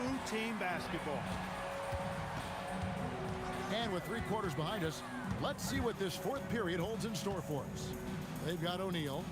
true team basketball. And with 3 quarters behind us, let's see what this 4th period holds in store for us. They've got O'Neal.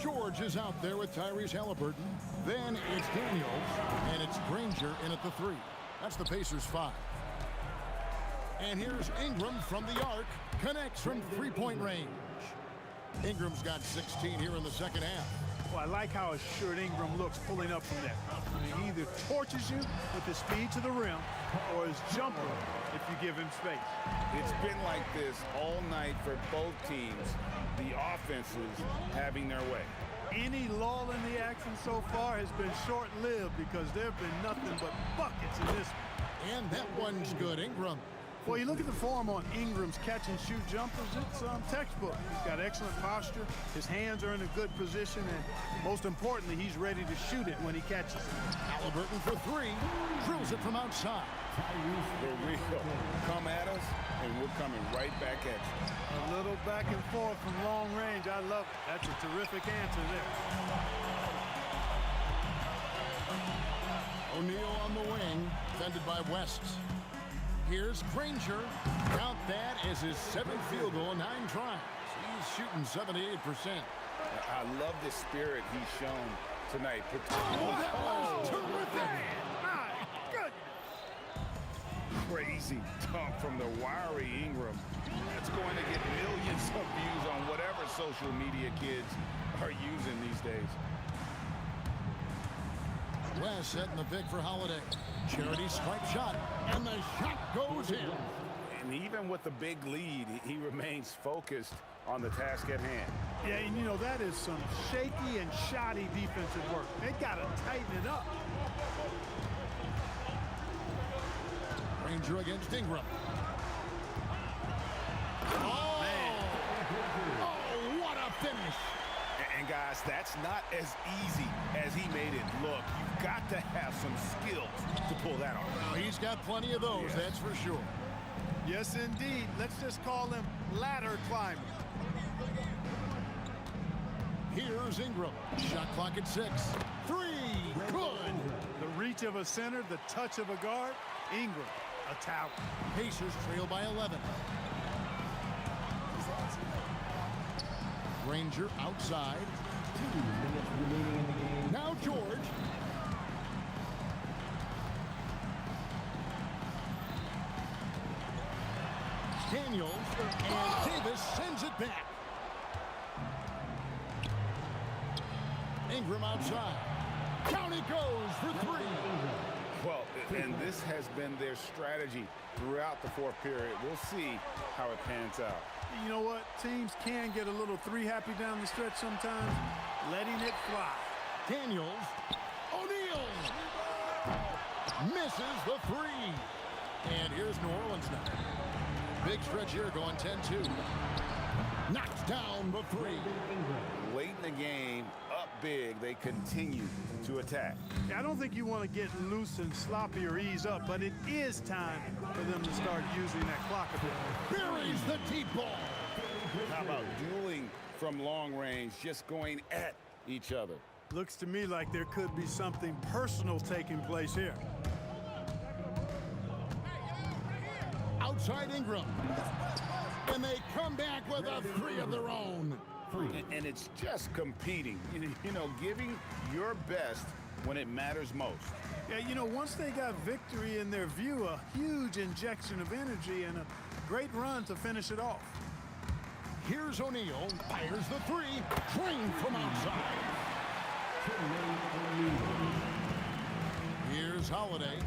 George is out there with Tyrese Halliburton. Then it's Daniels, and it's Granger in at the 3. That's the Pacers' 5. And here's Ingram from the arc. Connects from 3-point range. Ingram's got 16 here in the second half. Well, I like how assured Ingram looks pulling up from there. He either torches you with his speed to the rim or his jumper if you give him space. It's been like this all night for both teams. The offenses having their way. Any lull in the action so far has been short-lived because there have been nothing but buckets in this one. And that one's good, Ingram. Well, you look at the form on Ingram's catch-and-shoot jumpers, it's textbook. He's got excellent posture, his hands are in a good position, and most importantly, he's ready to shoot it when he catches it. Halliburton for 3, drills it from outside. For real. Come at us, and we're coming right back at you. A little back and forth from long range, I love it. That's a terrific answer there. O'Neal on the wing, defended by West. Here's Granger. Count that as his 7th field goal, 9 tries. He's shooting 78%. I love the spirit he's shown tonight. Oh, that was terrific. My goodness. Crazy dunk from the wiry Ingram. That's going to get millions of views on whatever social media kids are using these days. West setting the pick for Holiday. Charity stripe shot, and the shot goes in. And even with the big lead, he remains focused on the task at hand. Yeah, and you know, that is some shaky and shoddy defensive work. They got to tighten it up. Granger against Ingram. Oh, man. Oh, what a finish. And guys, that's not as easy as he made it look. You've got to have some skills to pull that off. Well, he's got plenty of those, Yes. that's for sure. Yes, indeed. Let's just call him ladder climber. Here's Ingram. Shot clock at 6. 3. Good. The reach of a center, the touch of a guard. Ingram, a tower. Pacers trail by 11. Granger outside. 2 minutes remaining in the game. Now George. Daniels, and Davis sends it back. Ingram outside. Down he goes for 3. Well, and this has been their strategy throughout the 4th period. We'll see how it pans out. You know what? Teams can get a little 3-happy down the stretch sometimes. Letting it fly. Daniels. O'Neal. Misses the 3. And here's New Orleans now. Big stretch here going 10-2. Knocked down the 3. Late in the game, up big, they continue to attack. I don't think you want to get loose and sloppy or ease up, but it is time for them to start using that clock a bit. Buries the deep ball. How about dueling from long range, just going at each other. Looks to me like there could be something personal taking place here. Outside Ingram. And they come back with a three of their own. And it's just competing, you know, giving your best when it matters most. Yeah, you know, once they got victory in their view, a huge injection of energy and a great run to finish it off. Here's O'Neal, fires the three, drained from outside. Here's Holiday.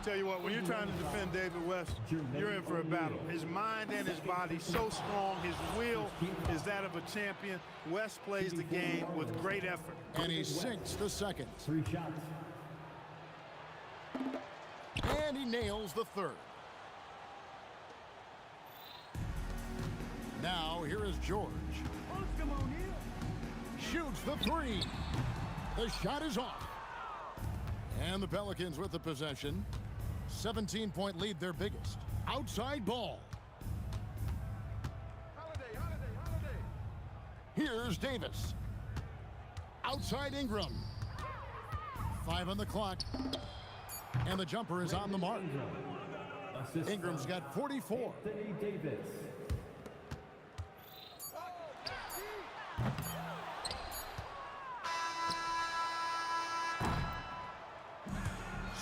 Tell you what, when you're trying to defend David West, you're in for a battle. His mind and his body so strong. His will is that of a champion. West plays the game with great effort. And he sinks the second. 3 shots. And he nails the third. Now here is George. Shoots the three. The shot is off. And the Pelicans with the possession. 17-point lead, their biggest. Outside ball. Holiday. Here's Davis. Outside Ingram. 5 on the clock. And the jumper is on the mark. Ingram's got 44. Anthony Davis.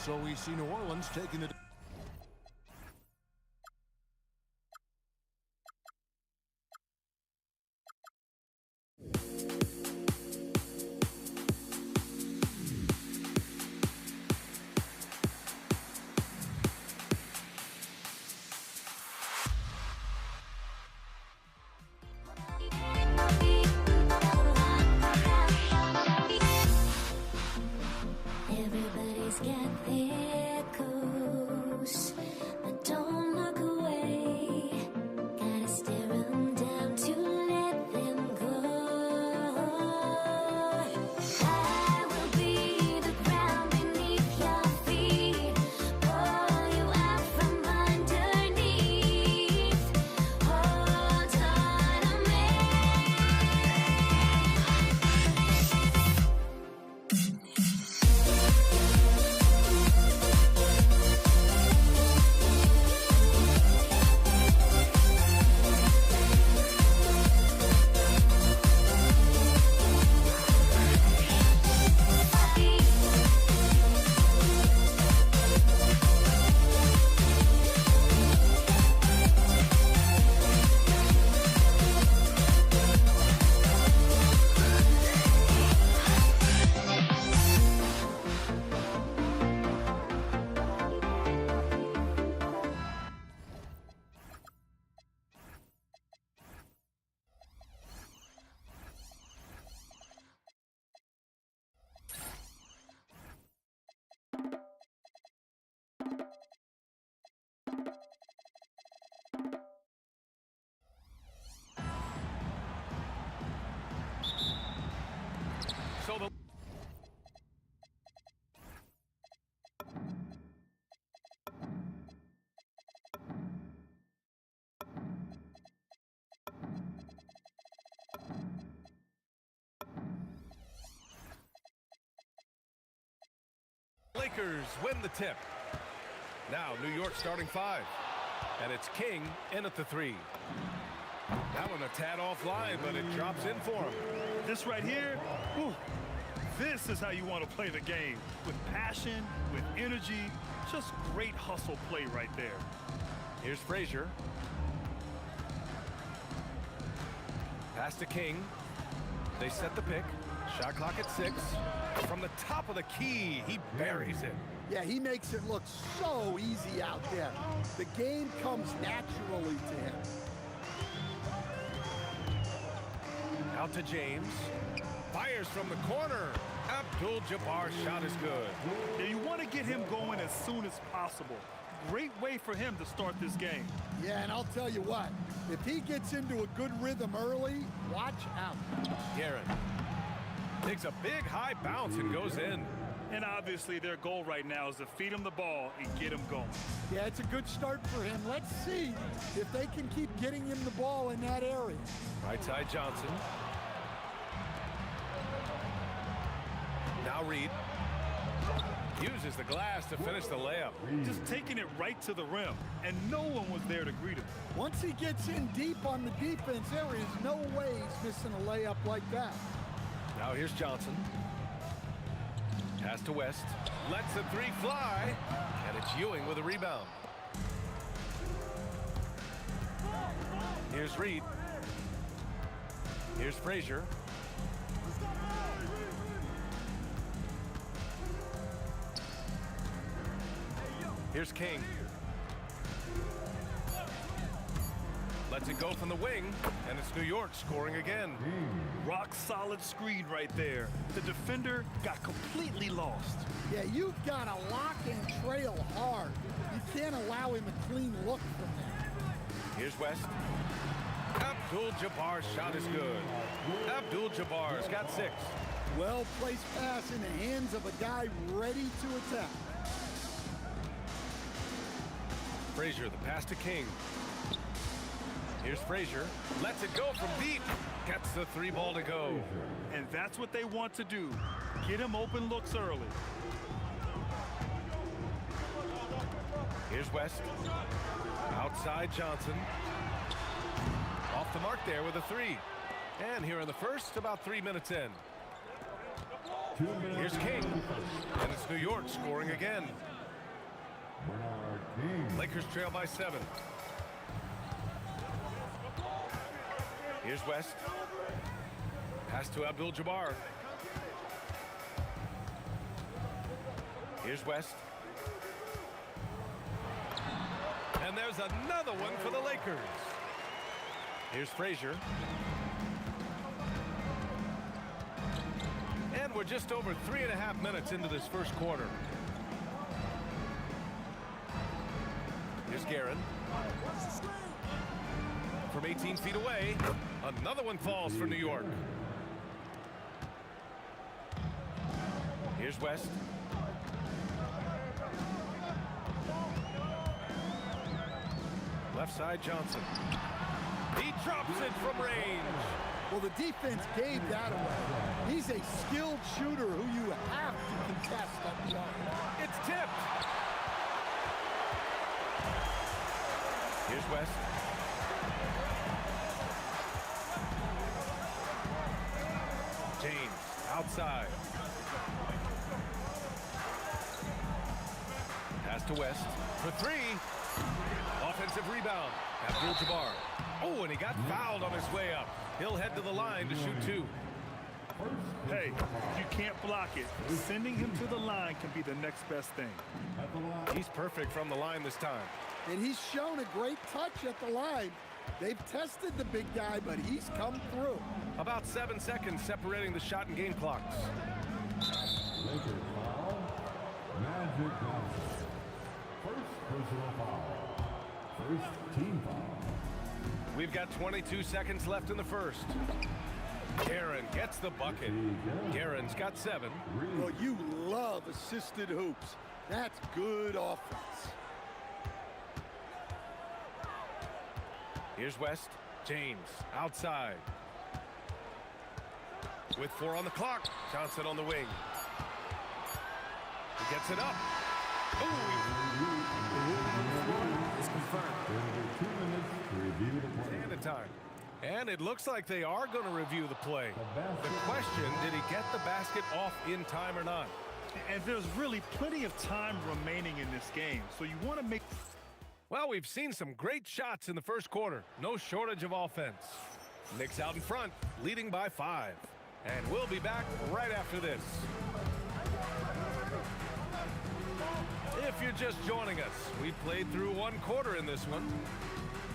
So we see New Orleans taking the... Everybody's got their goals, but don't look away. Gotta stare 'em down to let them go. I will be the ground beneath your feet, pull you out from underneath. Hold on to me. So the Lakers win the tip. Now New York starting 5. And it's King in at the 3. That one a tad offline, but it drops in for him. This right here, whew, this is how you want to play the game. With passion, with energy, just great hustle play right there. Here's Frazier. Pass to King. They set the pick. Shot clock at 6. From the top of the key, he buries it. Yeah, he makes it look so easy out there. The game comes naturally to him. Out to James. Fires from the corner. Abdul-Jabbar's shot is good. Yeah, you want to get him going as soon as possible. Great way for him to start this game. Yeah, and I'll tell you what, if he gets into a good rhythm early, watch out. Garrett takes a big high bounce and goes in. And obviously their goal right now is to feed him the ball and get him going. Yeah, it's a good start for him. Let's see if they can keep getting him the ball in that area. Right side Johnson. Now Reed uses the glass to finish the layup. Just taking it right to the rim, and no one was there to greet him. Once he gets in deep on the defense, there is no way he's missing a layup like that. Now here's Johnson. Pass to West. Lets the three fly, and it's Ewing with a rebound. Here's Reed. Here's Frazier. Here's King. Lets it go from the wing, and it's New York scoring again. Rock solid screen right there. The defender got completely lost. Yeah, you've got to lock and trail hard. You can't allow him a clean look from there. Here's West. Abdul-Jabbar's shot is good. Abdul-Jabbar's got 6. Well-placed pass in the hands of a guy ready to attack. Frazier, the pass to King. Here's Frazier. Lets it go from deep. Gets the 3 ball to go. And that's what they want to do. Get him open looks early. Here's West. Outside Johnson. Off the mark there with a 3. And here in the first, about 3 minutes in. Here's King. And it's New York scoring again. Lakers trail by 7. Here's West. Pass to Abdul-Jabbar. Here's West. And there's another one for the Lakers. Here's Frazier. And we're just over 3.5 minutes into this first quarter. Here's Guerin. From 18 feet away, another one falls for New York. Here's West. Left side Johnson. He drops it from range. Well, the defense gave that away. He's a skilled shooter who you have to contest up the arc. It's tipped. Here's West. James outside. Pass to West for 3. Offensive rebound. Abdul-Jabbar. Oh, and he got fouled on his way up. He'll head to the line to shoot 2. Hey, if you can't block it, sending him to the line can be the next best thing. He's perfect from the line this time. And he's shown a great touch at the line. They've tested the big guy, but he's come through. About 7 seconds separating the shot and game clocks. Lakers foul. Magic Johnson. First personal foul. First team foul. We've got 22 seconds left in the first. Guerin gets the bucket. Guerin's got 7. Well, you love assisted hoops. That's good offense. Here's West. James outside. With 4 on the clock. Johnson on the wing. He gets it up. It's confirmed. 2 minutes to review the play. Stand at time. And it looks like they are going to review the play. The question, did he get the basket off in time or not? And there's really plenty of time remaining in this game, so you want to make... Well, we've seen some great shots in the first quarter. No shortage of offense. Knicks out in front, leading by 5. And we'll be back right after this. If you're just joining us, we've played through 1 quarter in this one.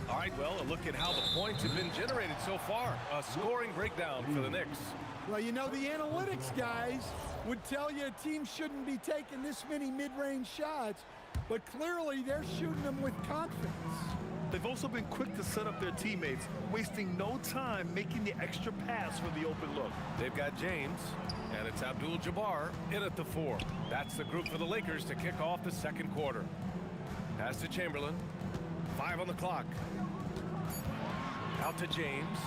All right, well, a look at how the points have been generated so far. A scoring breakdown for the Knicks. Well, you know, the analytics guys would tell you a team shouldn't be taking this many mid-range shots, but clearly they're shooting them with confidence. They've also been quick to set up their teammates, wasting no time making the extra pass for the open look. They've got James, and it's Abdul-Jabbar in at the 4. That's the group for the Lakers to kick off the second quarter. Pass to Chamberlain. 5 on the clock. Out to James.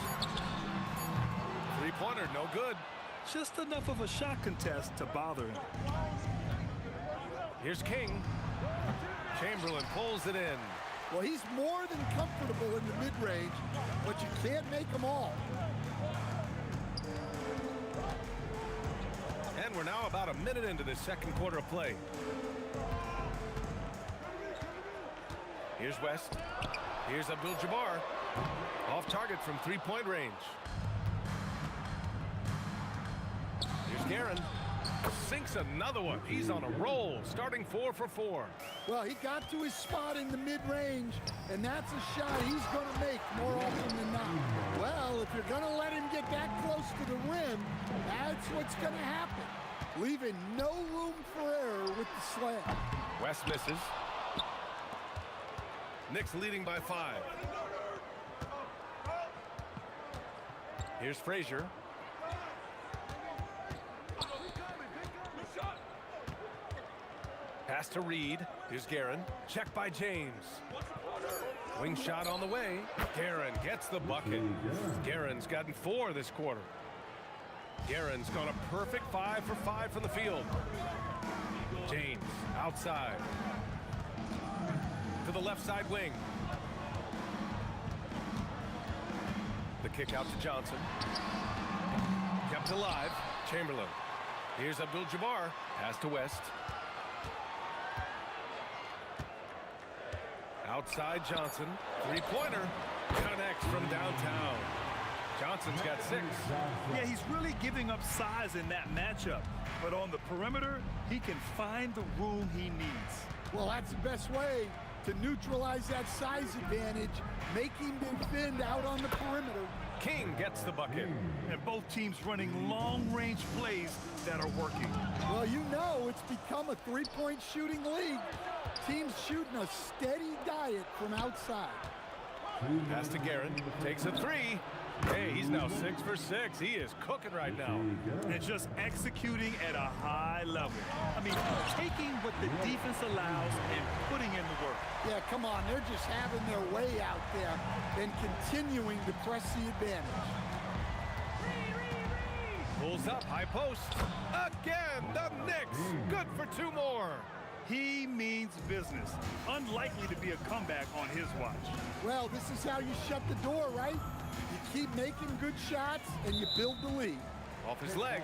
Three-pointer, no good. Just enough of a shot contest to bother him. Here's King. Chamberlain pulls it in. Well, he's more than comfortable in the mid-range, but you can't make them all. And we're now about a minute into this second quarter of play. Here's West. Here's Abdul-Jabbar. Off target from three-point range. Here's Guerin. Sinks another one. He's on a roll, starting 4 for 4. Well, he got to his spot in the mid-range, and that's a shot he's going to make more often than not. Well, if you're going to let him get that close to the rim, that's what's going to happen. Leaving no room for error with the slam. West misses. Knicks leading by 5. Here's Frazier. Pass to Reed. Here's Guerin. Check by James. Wing shot on the way. Guerin gets the bucket. Guerin's gotten 4 this quarter. Guerin's gone a perfect 5 for 5 from the field. James outside. To the left side wing. The kick out to Johnson. Kept alive. Chamberlain. Here's Abdul-Jabbar. Pass to West. Outside Johnson. Three-pointer. Connects from downtown. Johnson's got 6. Yeah, he's really giving up size in that matchup. But on the perimeter, he can find the room he needs. Well, that's the best way to neutralize that size advantage, make him defend out on the perimeter. King gets the bucket. And both teams running long-range plays that are working. Well, you know it's become a three-point shooting league. Teams shooting a steady diet from outside. Pass to Guerin. Takes a 3. Hey, he's now 6 for 6. He is cooking right now. And just executing at a high level. I mean, taking what the defense allows and putting in the work. Yeah, come on. They're just having their way out there and continuing to press the advantage. Pulls up, high post. Again, the Knicks. Good for 2 more. He means business. Unlikely to be a comeback on his watch. Well, this is how you shut the door, right? You keep making good shots and you build the lead. Off his leg.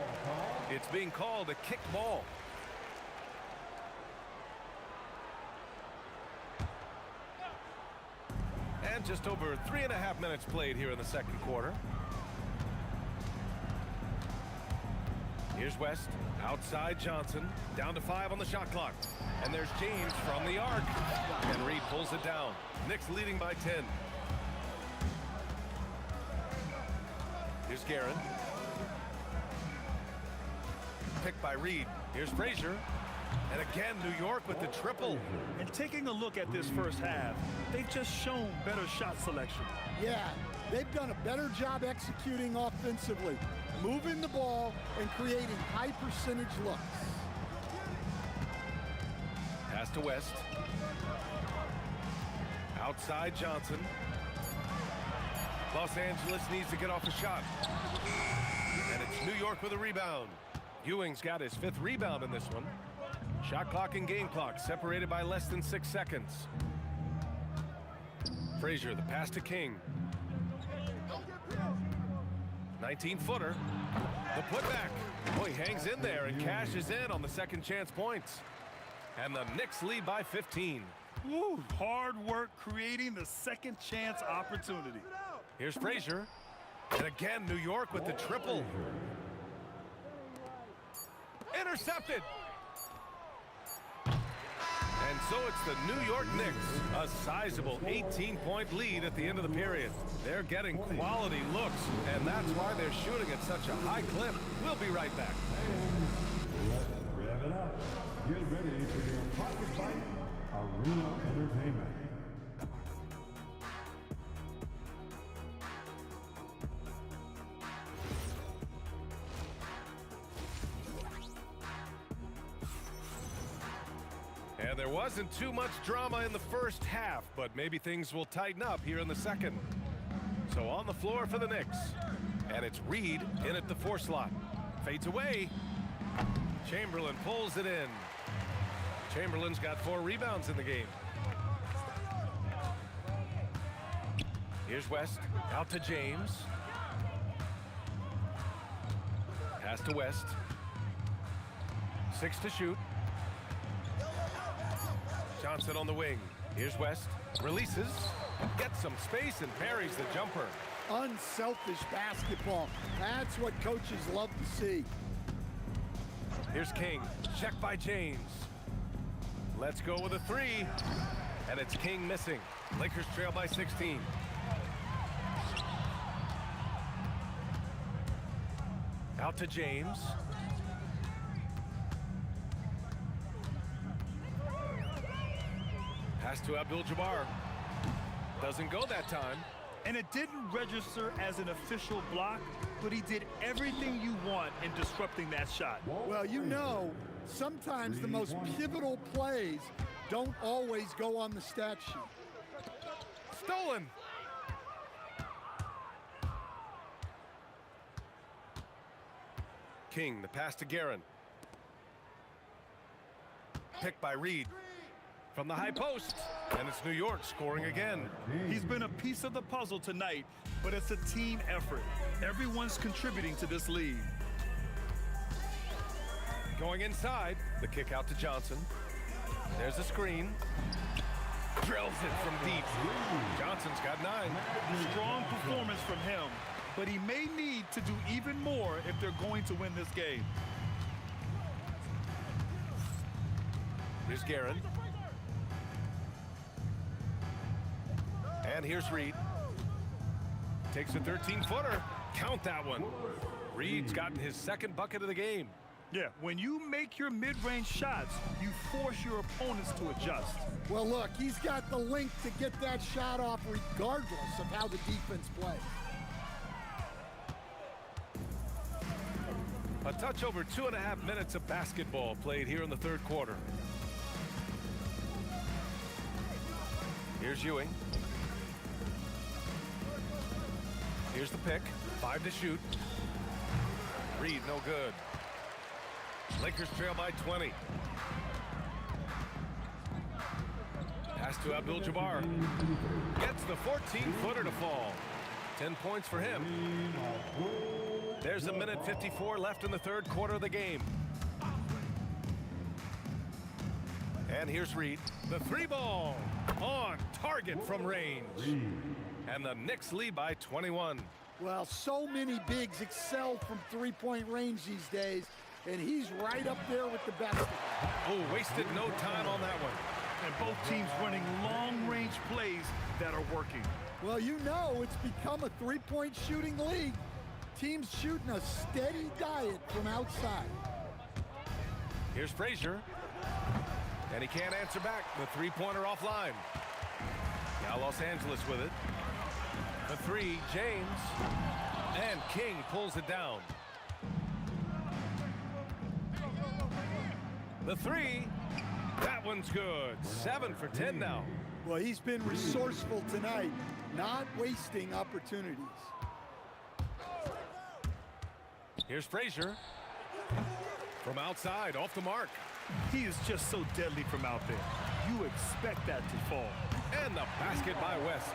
It's being called a kick ball. And just over 3.5 minutes played here in the second quarter. Here's West. Outside Johnson. Down to 5 on the shot clock. And there's James from the arc. And Reed pulls it down. Knicks leading by 10. Here's Guerin. Picked by Reed. Here's Frazier. And again, New York with the triple. And taking a look at this first half, they've just shown better shot selection. Yeah, they've done a better job executing offensively, moving the ball and creating high percentage looks. Pass to West. Outside Johnson. Los Angeles needs to get off a shot. And it's New York with a rebound. Ewing's got his 5th rebound in this one. Shot clock and game clock separated by less than 6 seconds. Frazier, the pass to King. 19-footer. The putback. Oh, he hangs in there and cashes in on the second chance points. And the Knicks lead by 15. Woo, hard work creating the second chance opportunity. Here's Frazier. And again, New York with the triple. Intercepted. And so it's the New York Knicks, a sizable 18-point lead at the end of the period. They're getting quality looks, and that's why they're shooting at such a high clip. We'll be right back. Rev it up. Get ready for your pocket fight, Arena Entertainment. And there wasn't too much drama in the first half, but maybe things will tighten up here in the second. So on the floor for the Knicks. And it's Reed in at the 4 slot. Fades away. Chamberlain pulls it in. Chamberlain's got 4 rebounds in the game. Here's West, out to James. Pass to West. 6 to shoot. Johnson on the wing. Here's West, releases, gets some space and parries the jumper. Unselfish basketball. That's what coaches love to see. Here's King, checked by James. Let's go with a 3, and it's King missing. Lakers trail by 16. Out to James. Pass to Abdul-Jabbar. Doesn't go that time. And it didn't register as an official block, but he did everything you want in disrupting that shot. Well, you know, sometimes the most pivotal plays don't always go on the stat sheet. Stolen. King, the pass to Guerin. Picked by Reed. From the high post. And it's New York scoring again. He's been a piece of the puzzle tonight, but it's a team effort. Everyone's contributing to this lead. Going inside. The kick out to Johnson. There's a screen. Drills it from deep. Johnson's got 9. Strong performance from him, but he may need to do even more if they're going to win this game. Here's Guerin. And here's Reed. Takes a 13-footer. Count that one. Reed's gotten his 2nd bucket of the game. Yeah, when you make your mid-range shots, you force your opponents to adjust. Well, look, he's got the length to get that shot off regardless of how the defense plays. A touch over 2.5 minutes of basketball played here in the 3rd quarter. Here's Ewing. Here's the pick. 5 to shoot. Reed, no good. Lakers trail by 20. Pass to Abdul-Jabbar. Gets the 14-footer to fall. 10 points for him. There's a minute 54 left in the 3rd quarter of the game. And here's Reed. The 3-ball on target from range. And the Knicks lead by 21. Well, so many bigs excel from three-point range these days, and he's right up there with the best. Oh, wasted no time on that one. And both teams running long-range plays that are working. Well, you know it's become a three-point shooting league. Teams shooting a steady diet from outside. Here's Frazier. And he can't answer back. The 3-pointer offline. Now Los Angeles with it. The 3, James. And King pulls it down. The 3. That one's good. 7 for 10 now. Well, he's been resourceful tonight, not wasting opportunities. Here's Frazier. From outside, off the mark. He is just so deadly from out there. You expect that to fall. And the basket by West.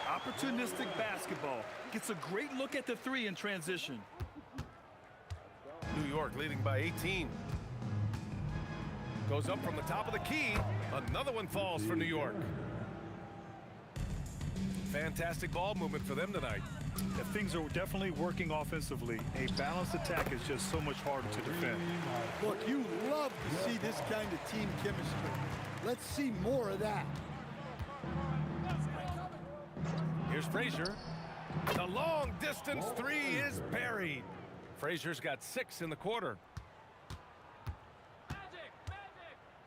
Opportunistic basketball. Gets a great look at the 3 in transition. New York leading by 18. Goes up from the top of the key. Another one falls for New York. Fantastic ball movement for them tonight. Yeah, things are definitely working offensively. A balanced attack is just so much harder to defend. Look, you love to see this kind of team chemistry. Let's see more of that. Here's Frazier. The long distance 3 is buried. Frazier's got 6 in the quarter.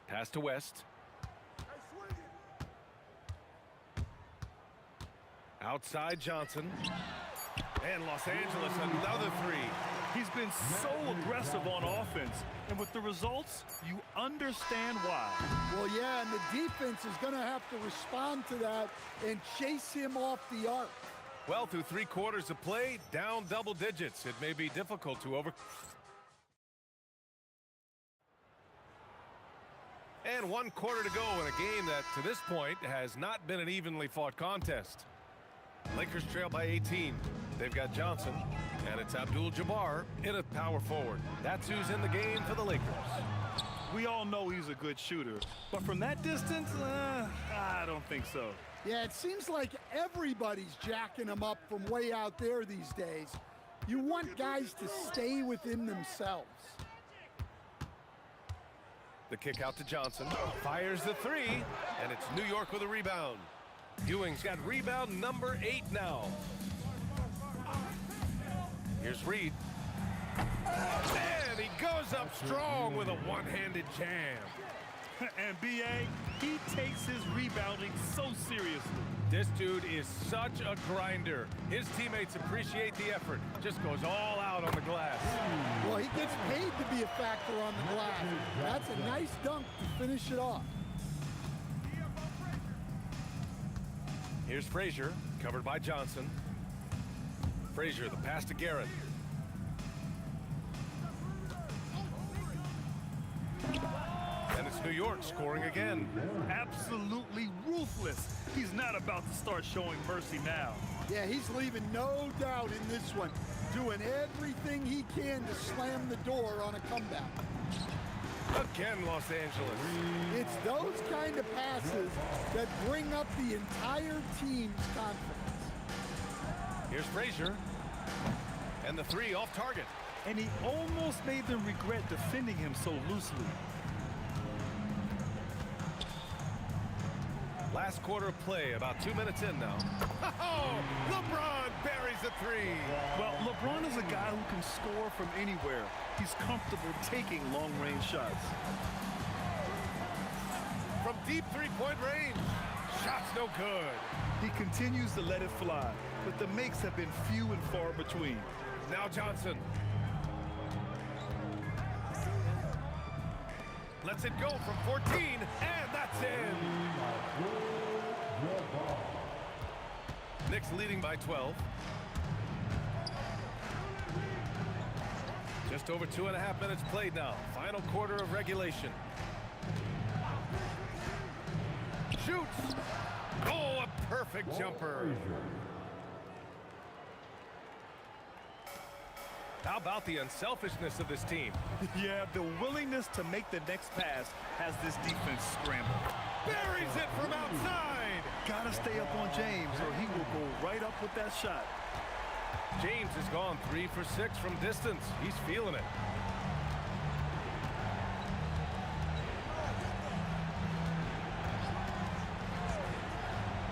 Pass to West. Outside Johnson. And Los Angeles, another 3. He's been so aggressive on offense, and with the results, you understand why. Well, yeah, and the defense is going to have to respond to that and chase him off the arc. Well, through 3 quarters of play, down double digits. It may be difficult to over... And 1 quarter to go in a game that, to this point, has not been an evenly fought contest. Lakers trail by 18. They've got Johnson, and it's Abdul-Jabbar in a power forward. That's who's in the game for the Lakers. We all know he's a good shooter, but from that distance, I don't think so. Yeah, it seems like everybody's jacking him up from way out there these days. You want guys to stay within themselves. The kick out to Johnson. Fires the 3, and it's New York with a rebound. Ewing's got rebound number 8 now. Here's Reed. And he goes up strong with a one-handed jam. And B.A., he takes his rebounding so seriously. This dude is such a grinder. His teammates appreciate the effort. Just goes all out on the glass. Well, he gets paid to be a factor on the glass. That's a nice dunk to finish it off. Here's Frazier, covered by Johnson. Frazier, the pass to Garrett. And it's New York scoring again. Absolutely ruthless. He's not about to start showing mercy now. Yeah, he's leaving no doubt in this one, doing everything he can to slam the door on a comeback. Again, Los Angeles. It's those kind of passes that bring up the entire team's confidence. Here's Frazier. And the 3 off target. And he almost made them regret defending him so loosely. Last quarter of play, about 2 minutes in now. Oh, LeBron buries a 3. Well, LeBron is a guy who can score from anywhere. He's comfortable taking long-range shots. From deep 3-point range. Shot's no good. He continues to let it fly, but the makes have been few and far between. Now Johnson. Lets it go from 14, and that's in. Knicks leading by 12. Just over 2.5 minutes played now. Final quarter of regulation. Shoots. Oh, a perfect jumper. How about the unselfishness of this team? Yeah, the willingness to make the next pass has this defense scrambled. Buries it from outside. Gotta stay up on James or he will go right up with that shot. James has gone 3 for 6 from distance. He's feeling it.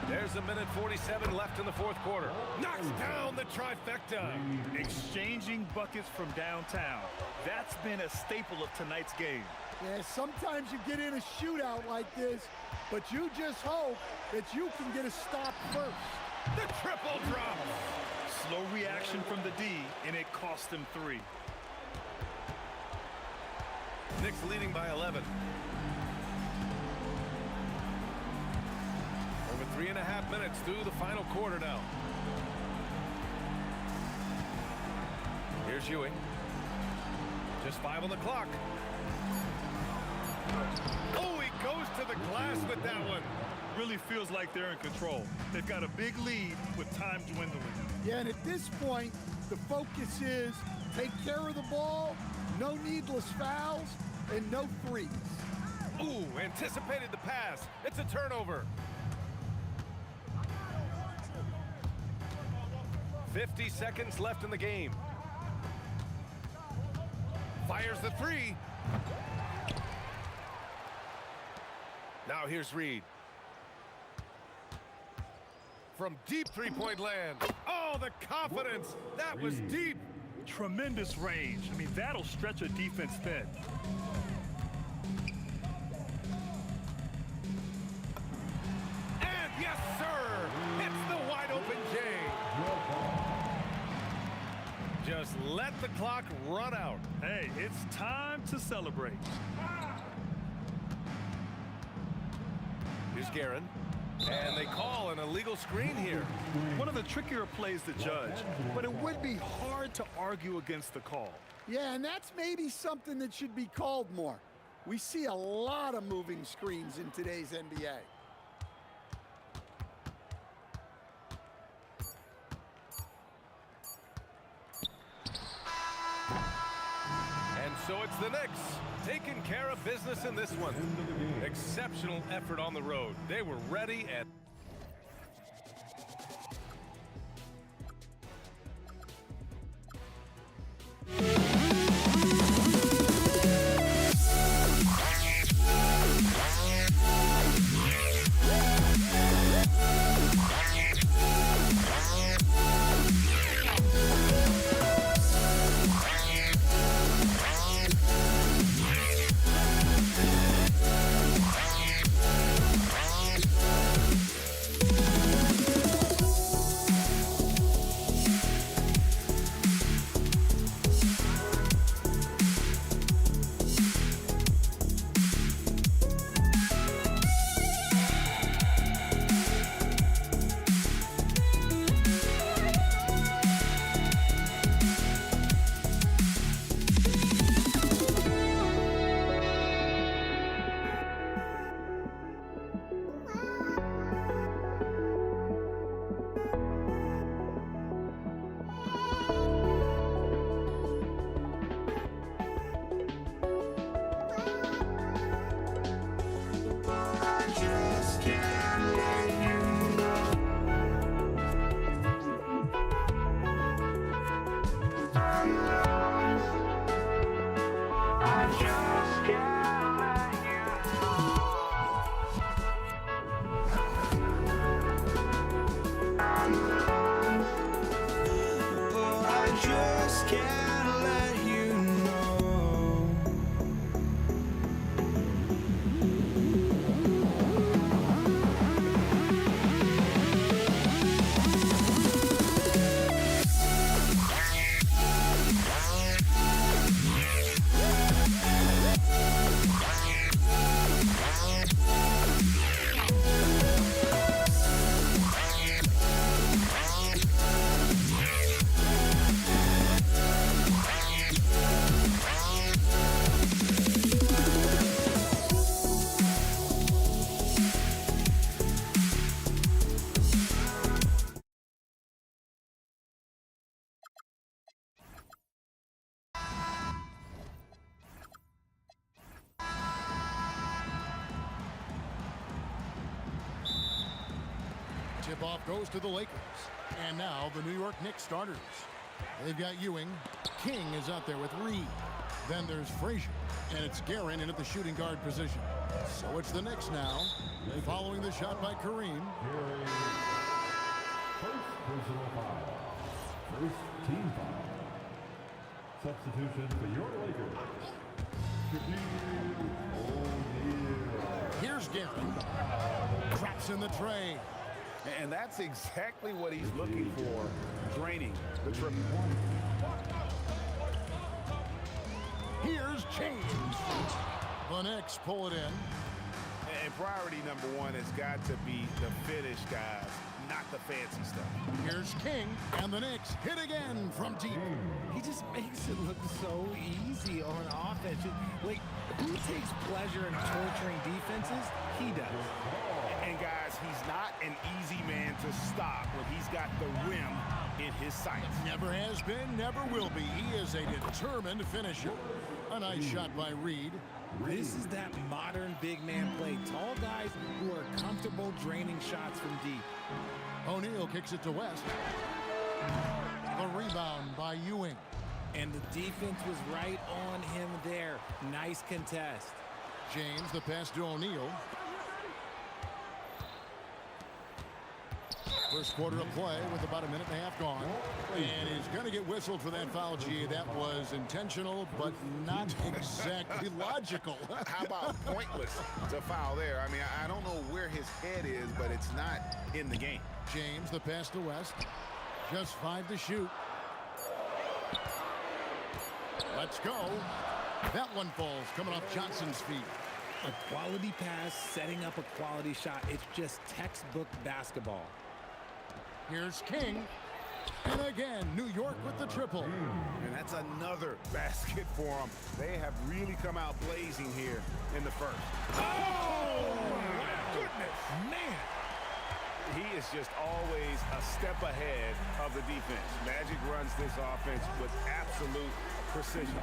There's 1:47 left in the 4th quarter. Knocks down the trifecta. Exchanging buckets from downtown. That's been a staple of tonight's game. Yeah, sometimes you get in a shootout like this, but you just hope that you can get a stop first. The triple drop. Slow reaction from the D, and it cost him 3. Knicks leading by 11. Over 3.5 minutes through the final quarter now. Here's Ewing. Just 5 on the clock. Oh, he goes to the glass with that one. Really feels like they're in control. They've got a big lead with time dwindling. Yeah, and at this point, the focus is take care of the ball, no needless fouls, and no threes. Ooh, anticipated the pass. It's a turnover. 50 seconds left in the game. Fires the 3. Now here's Reed. From deep 3-point land. Oh, the confidence. That was deep. Tremendous range. I mean, that'll stretch a defense thin. And yes, sir. Hits the wide open J. Just let the clock run out. Hey, it's time to celebrate. Here's Guerin. And they call an illegal screen here. One of the trickier plays to judge, but it would be hard to argue against the call. Yeah, and that's maybe something that should be called more. We see a lot of moving screens in today's NBA. And so it's the Knicks taking care of business in this one. Exceptional effort on the road. They were ready and... Tip-off goes to the Lakers. And now the New York Knicks starters. They've got Ewing. King is out there with Reed. Then there's Frazier. And it's Guerin in at the shooting guard position. So it's the Knicks now. Following the shot by Kareem. First personal foul. First team foul. Substitution for your Lakers. Here's Guerin. Drops in the tray. And that's exactly what he's looking for, draining the triple. Here's James. The Knicks pull it in. And priority number one has got to be the finish, guys, not the fancy stuff. Here's King, and the Knicks hit again from deep. He just makes it look so easy on offense. Like, who takes pleasure in torturing defenses? He does. And guys, he's not an easy man to stop when he's got the rim in his sights. Never has been, never will be. He is a determined finisher. A nice shot by Reed. This is that modern big man play. Tall guys who are comfortable draining shots from deep. O'Neal kicks it to West. The rebound by Ewing. And the defense was right on him there. Nice contest. James, the pass to O'Neal. First quarter of play with about a minute and a half gone. And he's going to get whistled for that foul, G. That was intentional, but not exactly logical. How about pointless to foul there? I mean, I don't know where his head is, but it's not in the game. James, the pass to West. Just 5 to shoot. Let's go. That one falls coming off Johnson's feet. A quality pass, setting up a quality shot. It's just textbook basketball. Here's King. And again, New York with the triple. And that's another basket for them. They have really come out blazing here in the first. Oh, my goodness. Man. He is just always a step ahead of the defense. Magic runs this offense with absolute precision.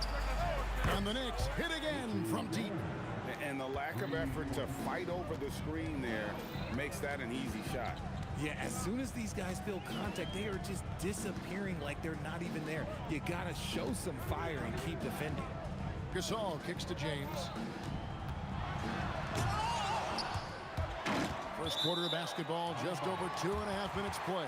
And the Knicks hit again from deep. And the lack of effort to fight over the screen there makes that an easy shot. Yeah, as soon as these guys feel contact, they are just disappearing like they're not even there. You got to show some fire and keep defending. Gasol kicks to James. First quarter of basketball, just over 2.5 minutes play.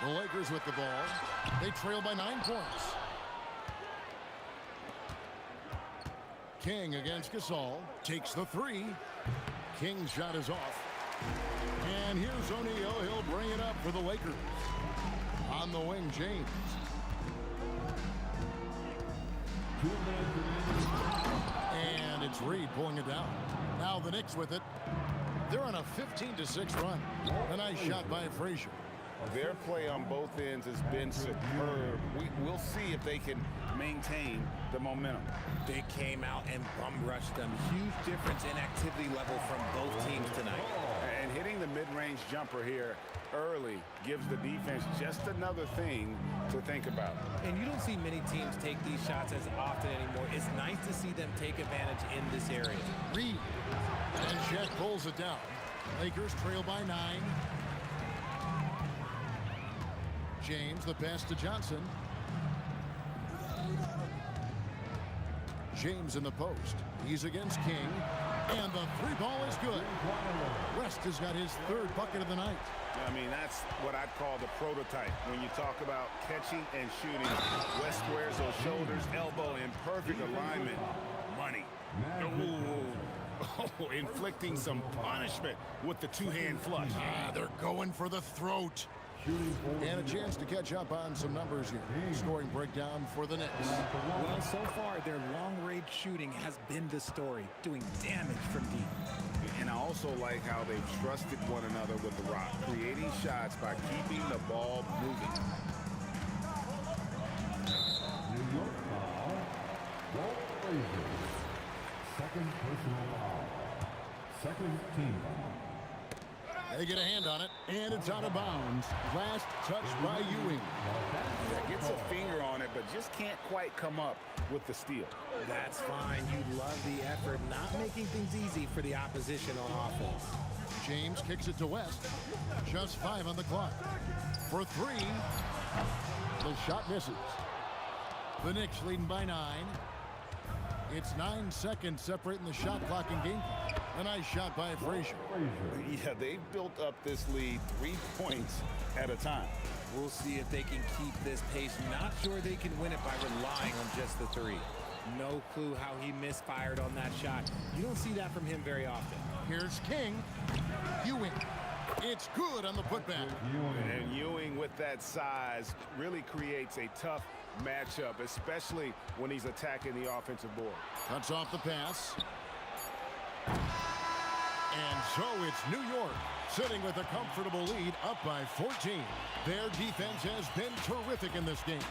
The Lakers with the ball. They trail by 9 points. King against Gasol. Takes the three. King's shot is off. And here's O'Neal. He'll bring it up for the Lakers. On the wing, James. And it's Reed pulling it down. Now the Knicks with it. They're on a 15-6 run. A nice shot by Frazier. Their play on both ends has been superb. We'll see if they can maintain the momentum. They came out and bum rushed them. Huge difference in activity level from both teams tonight. And hitting the mid-range jumper here early gives the defense just another thing to think about. And you don't see many teams take these shots as often anymore. It's nice to see them take advantage in this area. Reed. And Chet pulls it down. Lakers trail by 9. James, the pass to Johnson. James in the post. He's against King. And the three ball is good. West has got his third bucket of the night. I mean, that's what I'd call the prototype. When you talk about catching and shooting, West squares those shoulders, elbow in perfect alignment. Money. Oh, inflicting some punishment with the two-hand flush. They're going for the throat. And a chance to catch up on some numbers here. Scoring breakdown for the Knicks. Well, so far, their long-range shooting has been the story, doing damage from deep. And I also like how they've trusted one another with the rock, creating shots by keeping the ball moving. New York foul. Walt Frazier. Second personal foul. Second team foul. They get a hand on it, and it's out of bounds. Last touch by Ewing. That gets a finger on it, but just can't quite come up with the steal. That's fine. You love the effort, not making things easy for the opposition on offense. James kicks it to West. Just 5 on the clock. For 3. The shot misses. The Knicks leading by 9. It's 9 seconds separating the shot clock and game clock. A nice shot by Frazier. Yeah, they've built up this lead 3 points at a time. We'll see if they can keep this pace. Not sure they can win it by relying on just the three. No clue how he misfired on that shot. You don't see that from him very often. Here's King. Ewing. It's good on the putback. And Ewing with that size really creates a tough matchup, especially when he's attacking the offensive board. Cuts off the pass. And so it's New York sitting with a comfortable lead up by 14. Their defense has been terrific in this game.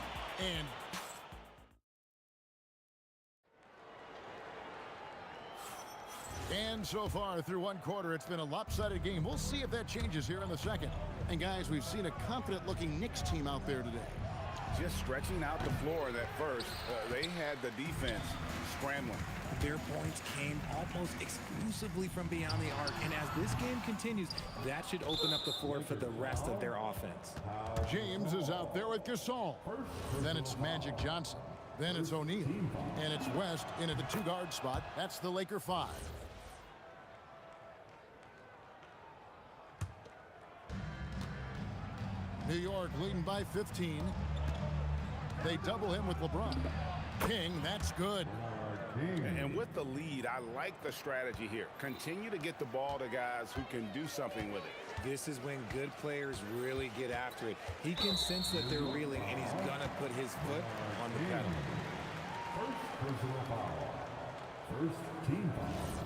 And so far through one quarter, it's been a lopsided game. We'll see if that changes here in the second. And guys, we've seen a confident-looking Knicks team out there today. Just stretching out the floor that first, they had the defense scrambling. Their points came almost exclusively from beyond the arc, and as this game continues, that should open up the floor for the rest of their offense. James is out there with Gasol. Then it's Magic Johnson. Then it's O'Neal. And it's West in at the 2-guard spot. That's the Laker 5. New York leading by 15. They double him with LeBron. King, that's good. And with the lead, I like the strategy here. Continue to get the ball to guys who can do something with it. This is when good players really get after it. He can sense that they're reeling, and he's going to put his foot on the pedal. First personal foul. First team foul.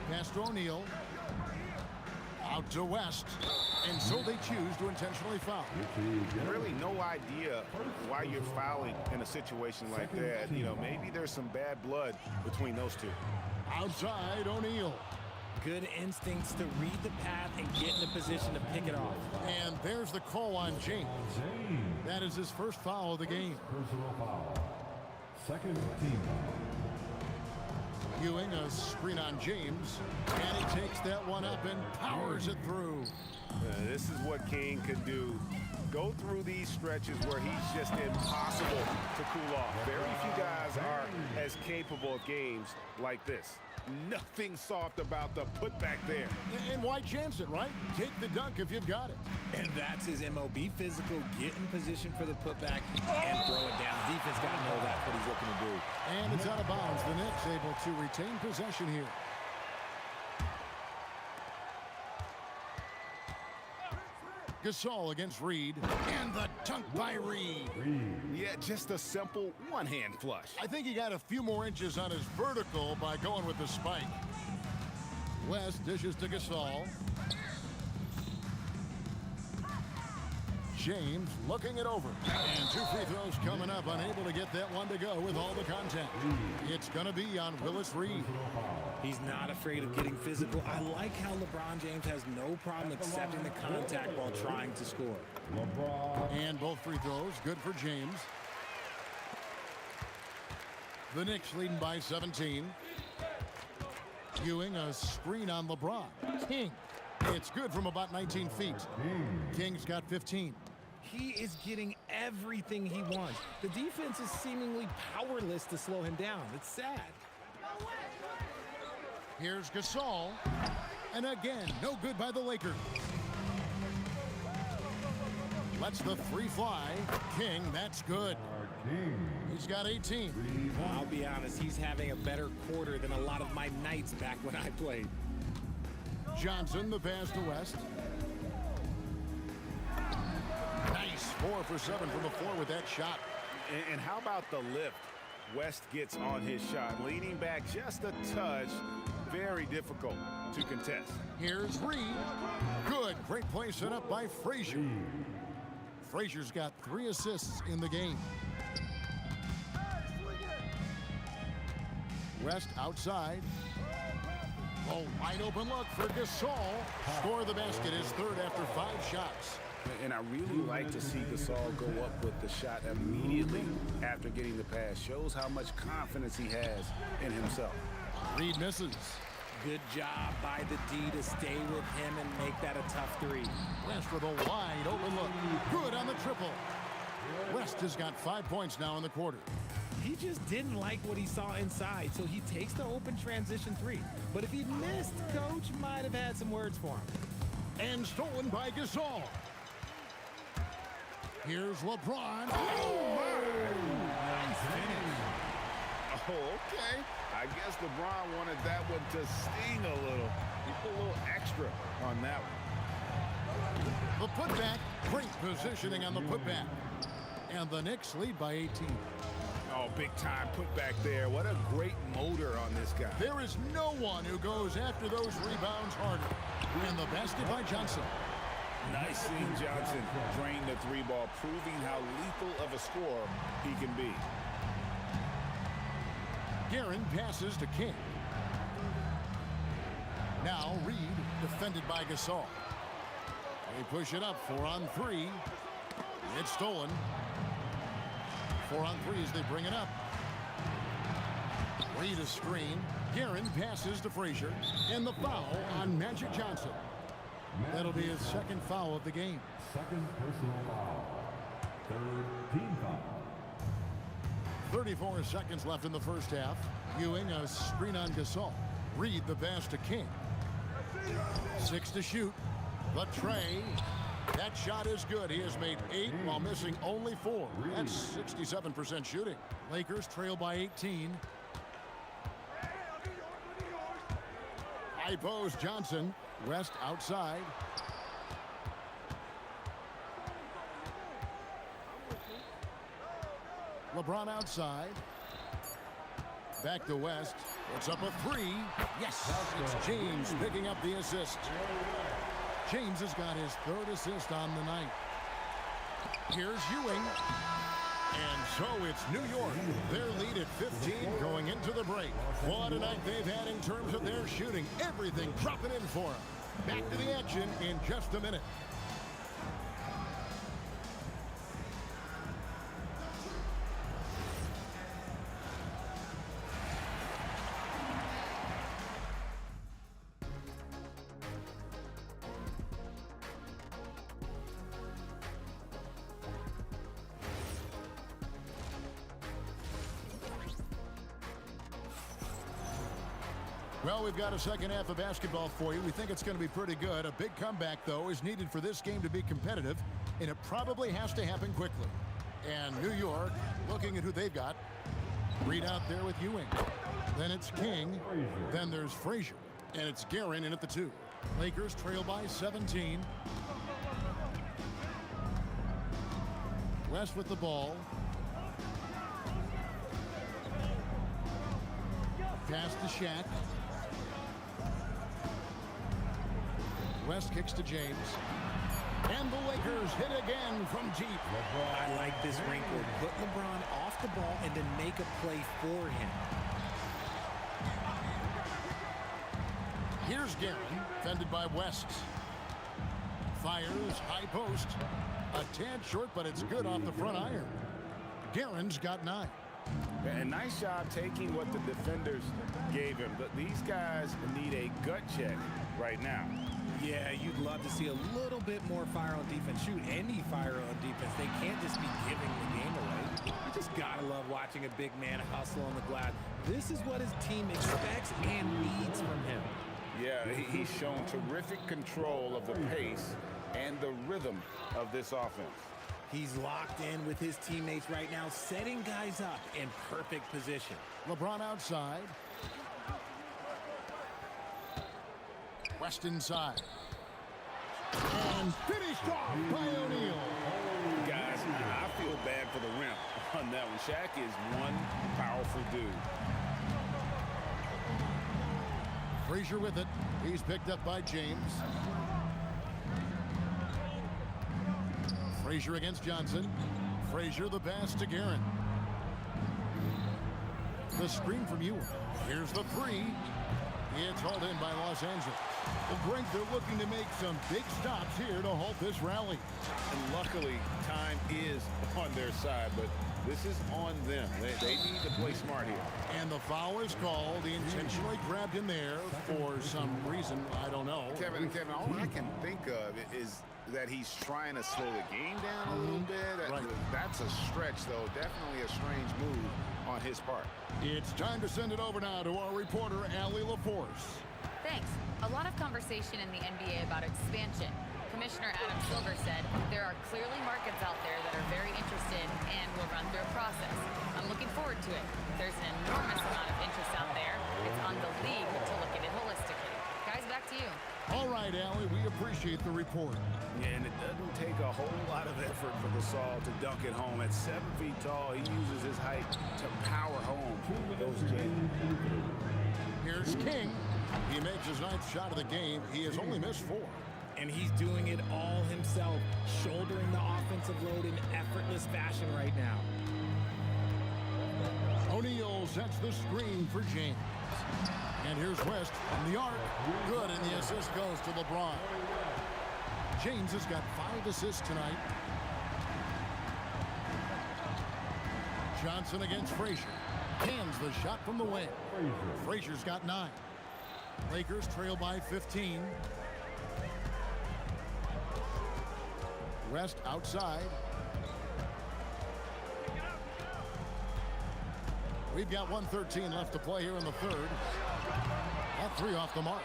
Pass to O'Neal. Out to West. And so they choose to intentionally foul. Really no idea why you're fouling in a situation like that. You know, maybe there's some bad blood between those two. Outside, O'Neal. Good instincts to read the path and get in a position to pick it off. And there's the call on James. That is his first foul of the game. Personal foul. Second team foul. Ewing, a screen on James, and he takes that one up and powers it through. This is what King can do. Go through these stretches where he's just impossible to cool off. Very few guys are as capable of games like this. Nothing soft about the putback there. And why chance it, right? Take the dunk if you've got it. And that's his MO. Be physical, get in position for the putback, and throw it down. Defense got to know that's what he's looking to do. And it's out of bounds. The Knicks able to retain possession here. Gasol against Reed, and the dunk by Reed. Yeah, just a simple one-hand flush. I think he got a few more inches on his vertical by going with the spike. West dishes to Gasol. James looking it over. And two free throws coming up, unable to get that one to go with all the contact. It's going to be on Willis Reed. He's not afraid of getting physical. I like how LeBron James has no problem accepting the contact while trying to score. And both free throws good for James. The Knicks leading by 17. Ewing, a screen on LeBron. King. It's good from about 19 feet. King's got 15. He is getting everything he wants. The defense is seemingly powerless to slow him down. It's sad. Here's Gasol. And again, no good by the Lakers. Lets the three fly. King, that's good. He's got 18. Well, I'll be honest, he's having a better quarter than a lot of my nights back when I played. Johnson, the pass to West. Nice, 4 for 7 from the floor with that shot. And how about the lift West gets on his shot? Leaning back just a touch, very difficult to contest. Here's Reed. Good, great play set up by Frazier. Frazier's got 3 assists in the game. West outside. Oh, wide open look for Gasol. Score the basket, his third after 5 shots. And I really like to see Gasol go up with the shot immediately after getting the pass. Shows how much confidence he has in himself. Reed misses. Good job by the D to stay with him and make that a tough 3. West with a wide open look. Good on the triple. West has got 5 points now in the quarter. He just didn't like what he saw inside, so he takes the open transition 3. But if he missed, Coach might have had some words for him. And stolen by Gasol. Here's LeBron. Oh, Nice finish. Oh, okay. I guess LeBron wanted that one to sting a little. He put a little extra on that one. The putback. Great positioning on the putback. And the Knicks lead by 18. Oh, big time putback there. What a great motor on this guy. There is no one who goes after those rebounds harder. And the basket by Johnson. Nice seeing Johnson drain the 3-ball, proving how lethal of a scorer he can be. Guerin passes to King. Now Reed, defended by Gasol. They push it up, 4 on 3. It's stolen. 4 on 3 as they bring it up. Reed a screen. Guerin passes to Frazier. And the foul on Magic Johnson. That'll be his second foul of the game. Second personal foul. Third team foul. 34 seconds left in the first half. Ewing a screen on Gasol. Reed the pass to King. 6 to shoot. The tray. That shot is good. He has made 8 while missing only 4. That's 67% shooting. Lakers trail by 18. High post Johnson. West outside. LeBron outside. Back to West. It's up a 3. Yes, it's James picking up the assist. James has got his 3rd assist on the night. Here's Ewing. And so it's New York. Their lead at 15 going into the break. What a night they've had in terms of their shooting. Everything dropping in for them. Back to the action in just a minute. Well, we've got a second half of basketball for you. We think it's going to be pretty good. A big comeback, though, is needed for this game to be competitive, and it probably has to happen quickly. And New York, looking at who they've got, Reed out there with Ewing. Then it's King. Then there's Frazier. And it's Guerin in at the 2. Lakers trail by 17. West with the ball. Pass to Shaq. West kicks to James. And the Lakers hit again from deep. I like this wrinkle. Put LeBron off the ball and then make a play for him. Here's Guerin, fended by West. Fires, high post. A tad short, but it's good off the front iron. Guerin's got 9. And nice job taking what the defenders gave him. But these guys need a gut check right now. Yeah, you'd love to see a little bit more fire on defense. Shoot, any fire on defense. They can't just be giving the game away. You just gotta love watching a big man hustle on the glass. This is what his team expects and needs from him. Yeah, he's shown terrific control of the pace and the rhythm of this offense. He's locked in with his teammates right now, setting guys up in perfect position. LeBron outside. West inside. And finished off by O'Neal. Guys, I feel bad for the rim on that one. Shaq is one powerful dude. Frazier with it. He's picked up by James. Frazier against Johnson. Frazier the pass to Guerin. The screen from Ewing. Here's the 3. It's hauled in by Los Angeles. The Brink, they're looking to make some big stops here to halt this rally. And luckily, time is on their side, but this is on them. They need to play smart here. And the foul is called. He intentionally grabbed him there for some reason. I don't know. Kevin, all I can think of is that he's trying to slow the game down a little bit. Right. That's a stretch, though. Definitely a strange move on his part. It's time to send it over now to our reporter, Allie LaForce. Thanks. A lot of conversation in the NBA about expansion. Commissioner Adam Silver said there are clearly markets out there that are very interested and will run through a process. I'm looking forward to it. There's an enormous amount of interest out there. It's on the league to look at it holistically. Guys, back to you. All right, Allie, we appreciate the report. And it doesn't take a whole lot of effort for the Saul to dunk it home. At 7 feet tall, he uses his height to power home those jams. Here's King. He makes his 9th shot of the game. He has only missed 4. And he's doing it all himself, shouldering the offensive load in effortless fashion right now. O'Neal sets the screen for James. And here's West from the arc. Good, and the assist goes to LeBron. James has got 5 assists tonight. Johnson against Frazier. Hands the shot from the wing. Frazier's got 9. Lakers trail by 15. West outside. We've got 1:13 left to play here in the 3rd. That 3 off the mark.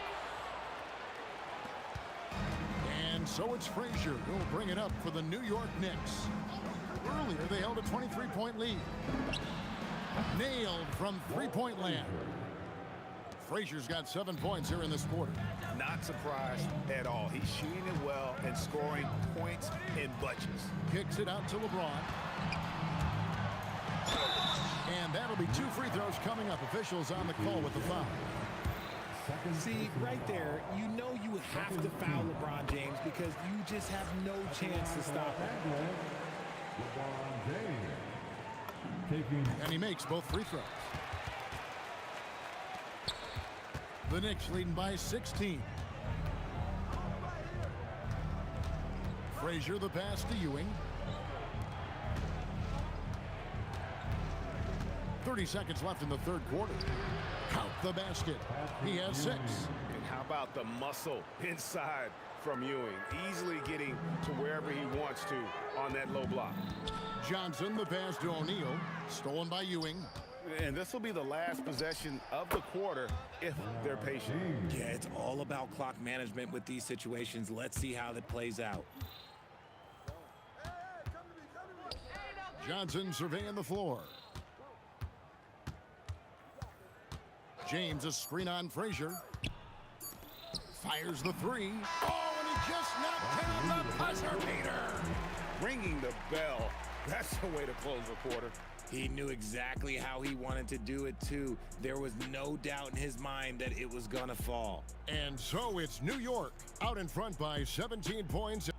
And So it's Frazier who'll bring it up for the New York Knicks. Earlier, they held a 23-point lead. Nailed from three-point land. Frazier's got 7 points here in this quarter. Not surprised at all. He's shooting it well and scoring points in bunches. Kicks it out to LeBron. And that'll be 2 free throws coming up. Officials on the call with the foul. See, right there, you know you have to foul LeBron James because you just have no chance to stop him. LeBron James. Taking And he makes both free throws. The Knicks leading by 16. Frazier the pass to Ewing. 30 seconds left in the third quarter. Count the basket. He has 6. And how about the muscle inside from Ewing? Easily getting to wherever he wants to on that low block. Johnson the pass to O'Neal. Stolen by Ewing. And this will be the last possession of the quarter if they're patient. Yeah, it's all about clock management with these situations. Let's see how that plays out. Johnson surveying the floor. James a screen on Frazier. Fires the 3. Oh, and he just knocked down the buzzer beater. Ringing the bell. That's the way to close the quarter. He knew exactly how he wanted to do it, too. There was no doubt in his mind that it was going to fall. And so it's New York out in front by 17 points.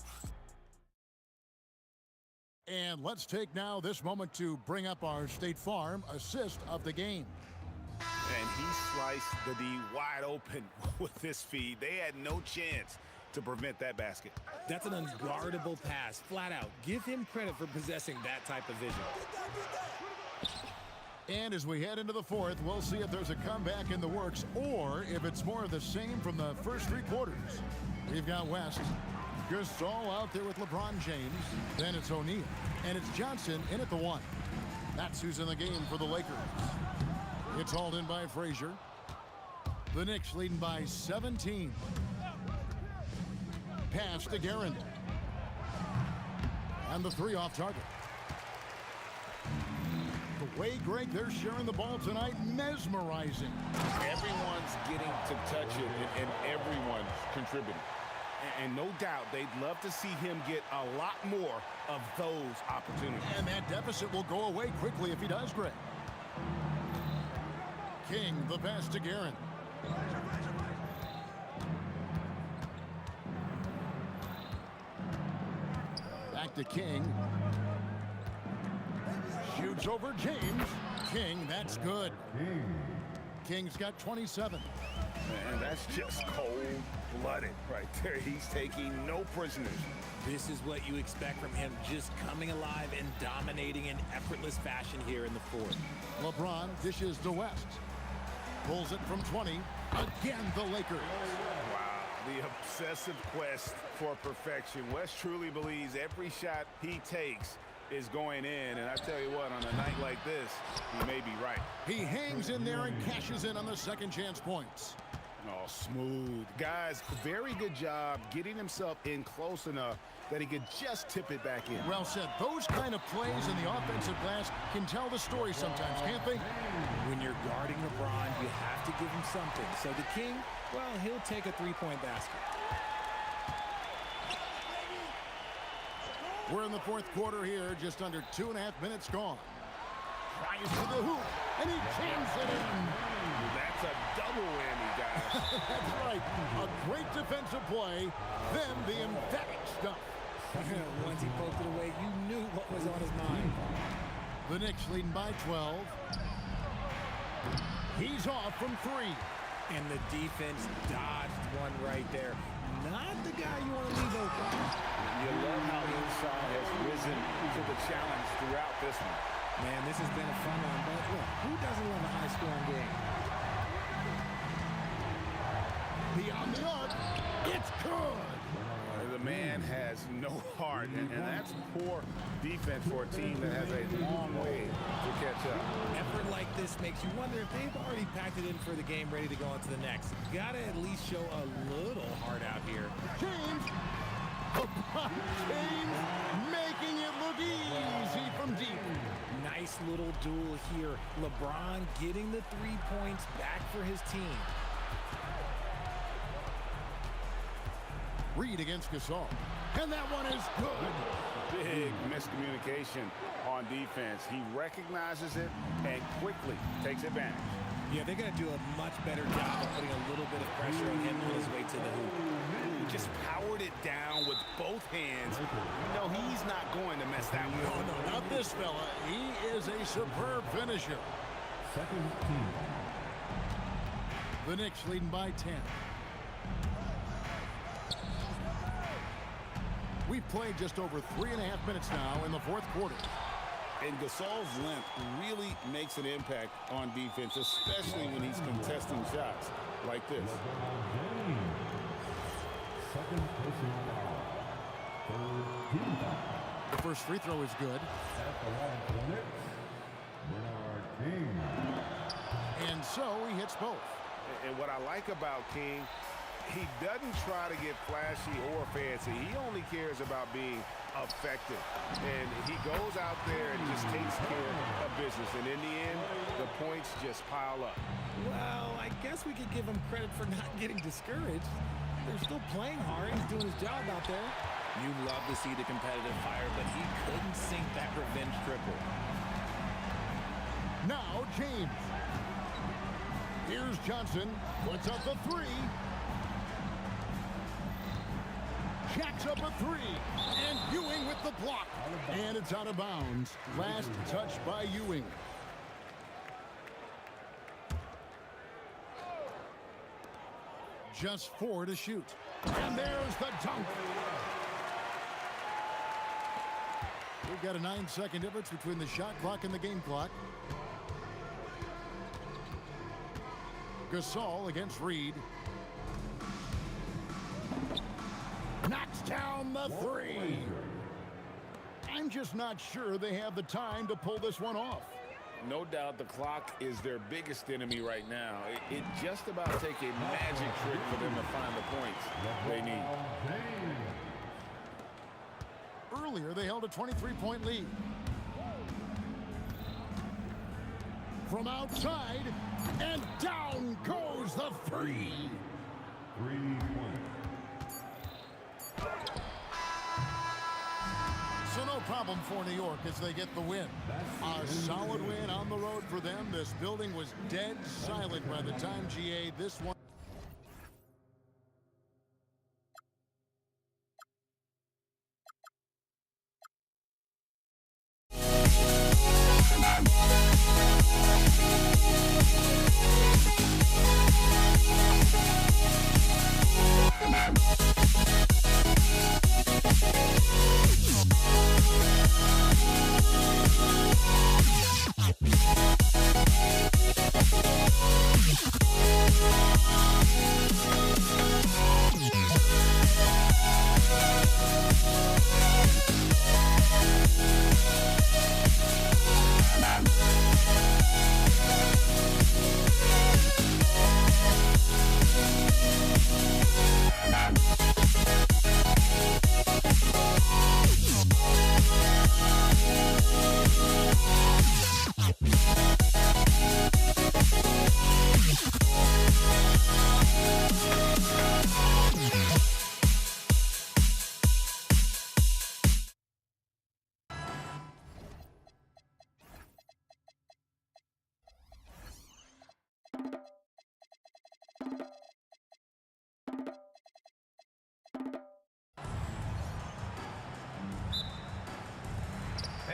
And let's take now this moment to bring up our State Farm assist of the game. And he sliced the D wide open with this feed. They had no chance to prevent that basket. That's an unguardable pass, flat out. Give him credit for possessing that type of vision. And as we head into the fourth, we'll see if there's a comeback in the works or if it's more of the same from the first 3 quarters. We've got West. Gasol out there with LeBron James. Then it's O'Neal. And it's Johnson in at the 1. That's who's in the game for the Lakers. It's hauled in by Frazier. The Knicks leading by 17. Pass to Guerin. And the 3 off target. The way, Greg, they're sharing the ball tonight, mesmerizing. Everyone's getting to touch it, and everyone's contributing. And no doubt, they'd love to see him get a lot more of those opportunities. And that deficit will go away quickly if he does, Greg. King, the pass to Guerin. Back to King. Shoots over James. King, that's good. King's got 27. And that's just cold-blooded right there. He's taking no prisoners. This is what you expect from him, just coming alive and dominating in effortless fashion here in the fourth. LeBron dishes to West. Pulls it from 20. Again, the Lakers. Wow, the obsessive quest for perfection. West truly believes every shot he takes is going in, and I tell you what, on a night like this, he may be right. He hangs in there and cashes in on the second chance points. Oh, smooth. Guys, very good job getting himself in close enough that he could just tip it back in. Well said. Those kind of plays in the offensive glass can tell the story sometimes, can't they? When you're guarding LeBron, you have to give him something. So the King, well, he'll take a 3-point basket. We're in the fourth quarter here, just under 2.5 minutes gone. Tries to the hoop, and he jams it in. That's a double whammy, guys. That's right. A great defensive play, then the emphatic stuff. Once he poked it away, you knew what was on his mind. The Knicks leading by 12. He's off from 3. And the defense dodged one right there. Not the guy you want to leave open. You love how inside has risen to the challenge throughout this one. Man, this has been a fun one, but look, who doesn't love a high-scoring game? Beyond the arc, it's good. The man has no heart, and that's poor defense for a team that has a long way to catch up. Effort like this makes you wonder if they've already packed it in for the game, ready to go on to the next. Gotta at least show a little heart out here. James LeBron James making it look easy from deep. Nice little duel here. LeBron getting the 3 points back for his team. Reed against Gasol. And that one is good. Big miscommunication on defense. He recognizes it and quickly takes advantage. Yeah, they're going to do a much better job of putting a little bit of pressure on him on his way to the hoop. Just powered it down with both hands. You know he's not going to mess that one up. No, not this fella. He is a superb finisher. Second team. The Knicks leading by 10. We've played just over 3.5 minutes now in the fourth quarter. And Gasol's length really makes an impact on defense, especially when he's contesting shots like this. Second personal foul. Third team foul. The first free throw is good. At the line for the Knicks, Bernard King. And so he hits both. And what I like about King, he doesn't try to get flashy or fancy. He only cares about being effective. And he goes out there and just takes care of business. And in the end, the points just pile up. Well, I guess we could give him credit for not getting discouraged. They're still playing hard. He's doing his job out there. You love to see the competitive fire, but he couldn't sink that revenge triple. Now James. Here's Johnson. Puts up the three. Jacks up a three. And Ewing with the block. And it's out of bounds. Last touch by Ewing. Just 4 to shoot. And there's the dunk. We've got a 9-second difference between the shot clock and the game clock. Gasol against Reed. Knocks down the three. I'm just not sure they have the time to pull this one off. No doubt the clock is their biggest enemy right now. It just about takes a magic trick for them to find the points they need. Earlier, they held a 23-point lead. From outside, and down goes the three. 3 points. So no problem for New York as they get the win. A solid win on the road for them. This building was dead silent by the time GA this one.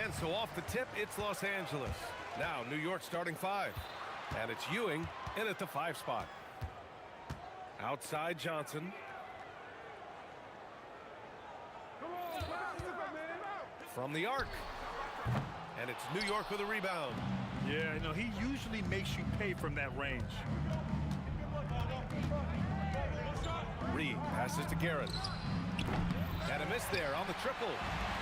And so off the tip, it's Los Angeles. Now New York starting 5. And it's Ewing in at the 5 spot. Outside Johnson. From the arc. And it's New York with a rebound. Yeah, I know. He usually makes you pay from that range. Reed passes to Garrett. And a miss there on the triple.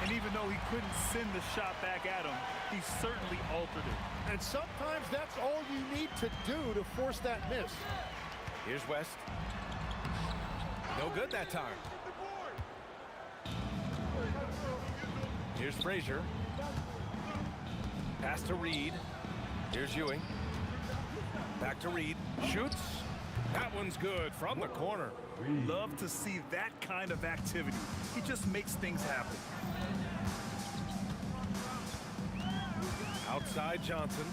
And even though he couldn't send the shot back at him, he certainly altered it. And sometimes that's all you need to do to force that miss. Here's West. No good that time. Here's Frazier. Pass to Reed. Here's Ewing. Back to Reed. Shoots. That one's good from the corner. Love to see that kind of activity. He just makes things happen. Outside Johnson.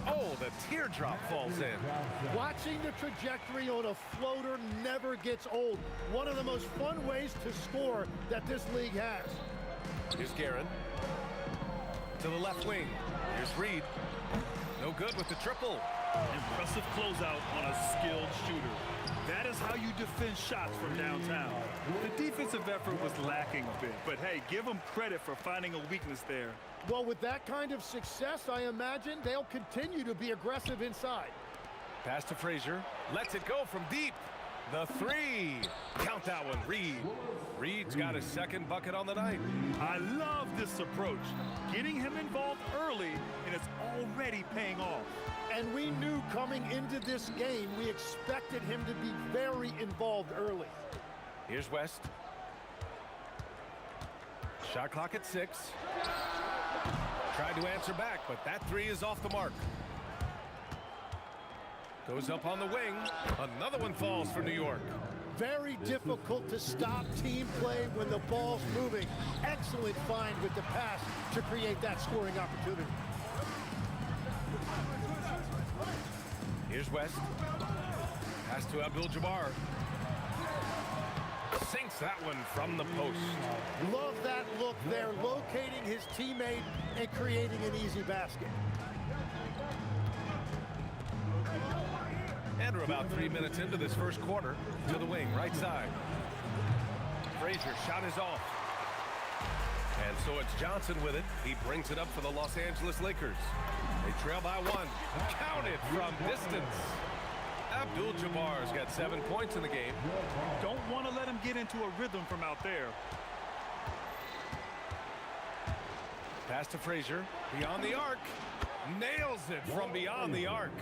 Oh, the teardrop falls in. Watching the trajectory on a floater never gets old. One of the most fun ways to score that this league has. Here's Guerin. To the left wing. Here's Reed. No good with the triple. Impressive closeout on a skilled shooter. That is how you defend shots from downtown. The defensive effort was lacking a bit, but hey, give them credit for finding a weakness there. Well, with that kind of success, I imagine they'll continue to be aggressive inside. Pass to Frazier. Lets it go from deep. The three. Count that one, Reed. Reed's got his second bucket on the night. I love this approach. Getting him involved early, and it's already paying off. And we knew coming into this game, we expected him to be very involved early. Here's West. Shot clock at 6. Tried to answer back, but that three is off the mark. Goes up on the wing. Another one falls for New York. Very difficult to stop team play when the ball's moving. Excellent find with the pass to create that scoring opportunity. Here's West. Pass to Abdul-Jabbar. Sinks that one from the post. Love that look there, locating his teammate and creating an easy basket. And we're about 3 minutes into this first quarter. To the wing, right side. Frazier, shot is off. And so it's Johnson with it. He brings it up for the Los Angeles Lakers. They trail by 1. Counted from distance. Abdul-Jabbar's got 7 points in the game. Don't want to let him get into a rhythm from out there. Pass to Frazier. Beyond the arc. Nails it from beyond the arc.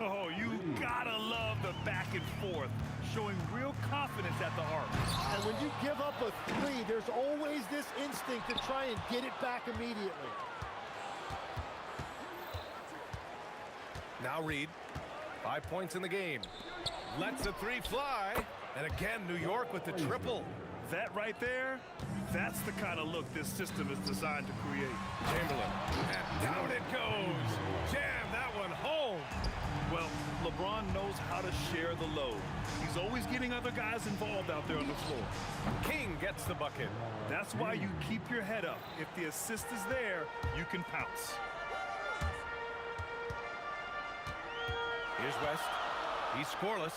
Oh, you gotta love the back and forth, showing real confidence at the arc. And when you give up a three, there's always this instinct to try and get it back immediately. Now Reed. 5 points in the game. Lets the three fly. And again, New York with the triple. That right there, that's the kind of look this system is designed to create. Chamberlain. And down it goes. Jam that one home. Well, LeBron knows how to share the load. He's always getting other guys involved out there on the floor. King gets the bucket. That's why you keep your head up. If the assist is there, you can pounce. Here's West. He's scoreless.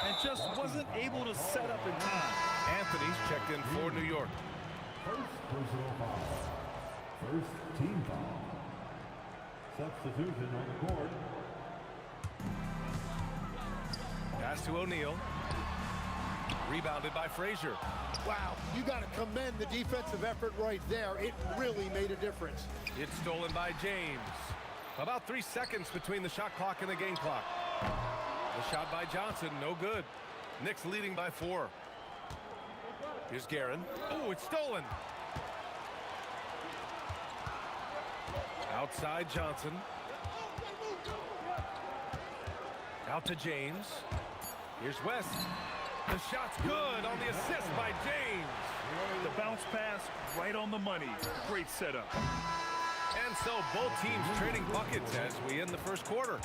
And just wasn't able to set up in time. Anthony's checked in for New York. First personal foul. First team foul. Substitution on the court. Pass to O'Neal. Rebounded by Frazier. Wow, you got to commend the defensive effort right there. It really made a difference. It's stolen by James. About 3 seconds between the shot clock and the game clock. The shot by Johnson, no good. Knicks leading by 4. Here's Guerin. Oh, it's stolen. Outside Johnson. Out to James. Here's West. The shot's good on the assist by James. The bounce pass right on the money. Great setup. And so both teams trading buckets as we end the first quarter.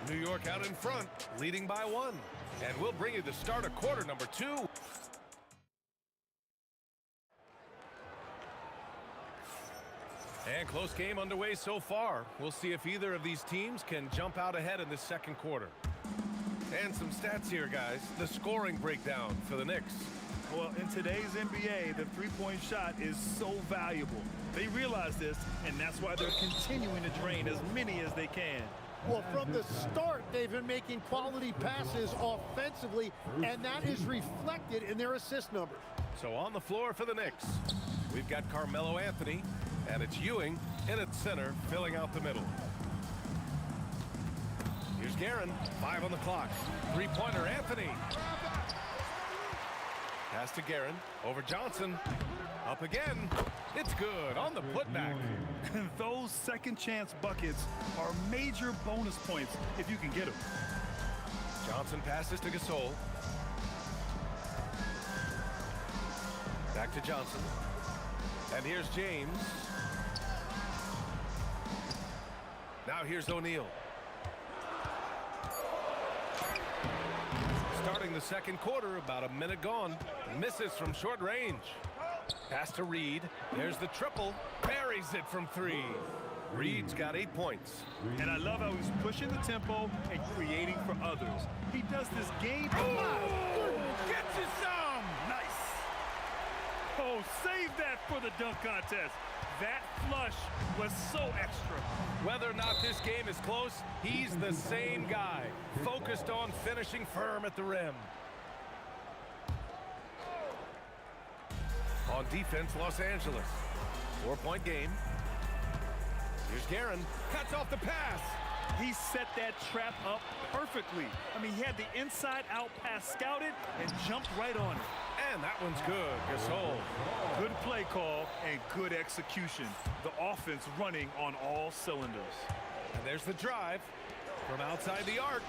New York out in front, leading by 1. And we'll bring you the start of quarter number 2. And close game underway so far. We'll see if either of these teams can jump out ahead in this second quarter. And some stats here, guys. The scoring breakdown for the Knicks. Well, in today's NBA, the three-point shot is so valuable. They realize this, and that's why they're continuing to drain as many as they can. Well, from the start, they've been making quality passes offensively, and that is reflected in their assist numbers. So on the floor for the Knicks, we've got Carmelo Anthony, and it's Ewing in at center, filling out the middle. Here's Guerin, 5 on the clock. Three-pointer, Anthony. Pass to Guerin, over Johnson. Up again. It's good on the putback. Those second chance buckets are major bonus points if you can get them. Johnson passes to Gasol. Back to Johnson. And here's James. Now here's O'Neal. Starting the second quarter, about a minute gone. Misses from short range. Pass to Reed. There's the triple. Buries it from 3. Reed's got 8 points. And I love how he's pushing the tempo and creating for others. He does this game. Gets you some! Nice. Oh, save that for the dunk contest. That flush was so extra. Whether or not this game is close, he's the same guy. Focused on finishing firm at the rim. On defense, Los Angeles. 4-point game. Here's Guerin. Cuts off the pass. He set that trap up perfectly. I mean, he had the inside-out pass scouted and jumped right on it. And that one's good. Gasol. Good play call and good execution. The offense running on all cylinders. And there's the drive from outside the arc.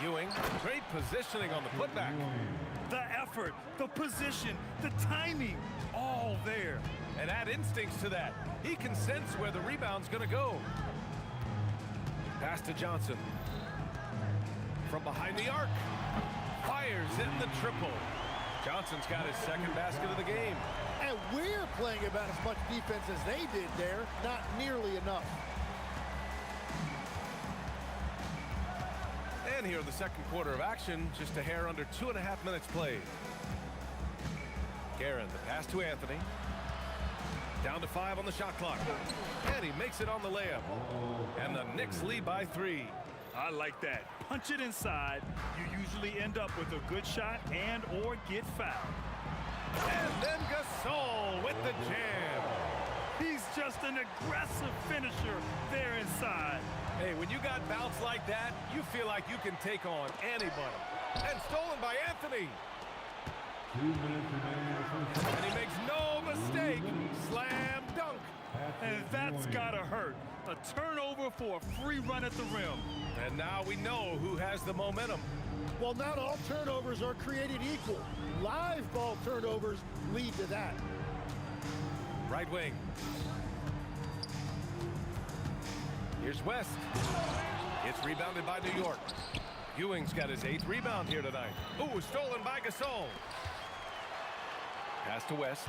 Ewing, great positioning on the putback. The effort, the position, the timing, all there. And add instincts to that. He can sense where the rebound's going to go. Pass to Johnson. From behind the arc. Fires in the triple. Johnson's got his second basket of the game. And we're playing about as much defense as they did there. Not nearly enough. And here in the second quarter of action, just a hair under 2.5 minutes played. Guerin, the pass to Anthony. Down to 5 on the shot clock. And he makes it on the layup. And the Knicks lead by 3. I like that. Punch it inside. You usually end up with a good shot and or get fouled. And then Gasol with the jam. He's just an aggressive finisher there inside. Hey, when you got bounce like that, you feel like you can take on anybody. And stolen by Anthony. 2 minutes remaining in the first half. And he makes no mistake. Slam dunk. And that's gotta hurt. A turnover for a free run at the rim. And now we know who has the momentum. Well, not all turnovers are created equal. Live ball turnovers lead to that. Right wing. Here's West. It's rebounded by New York. Ewing's got his 8th rebound here tonight. Ooh, stolen by Gasol. Pass to West.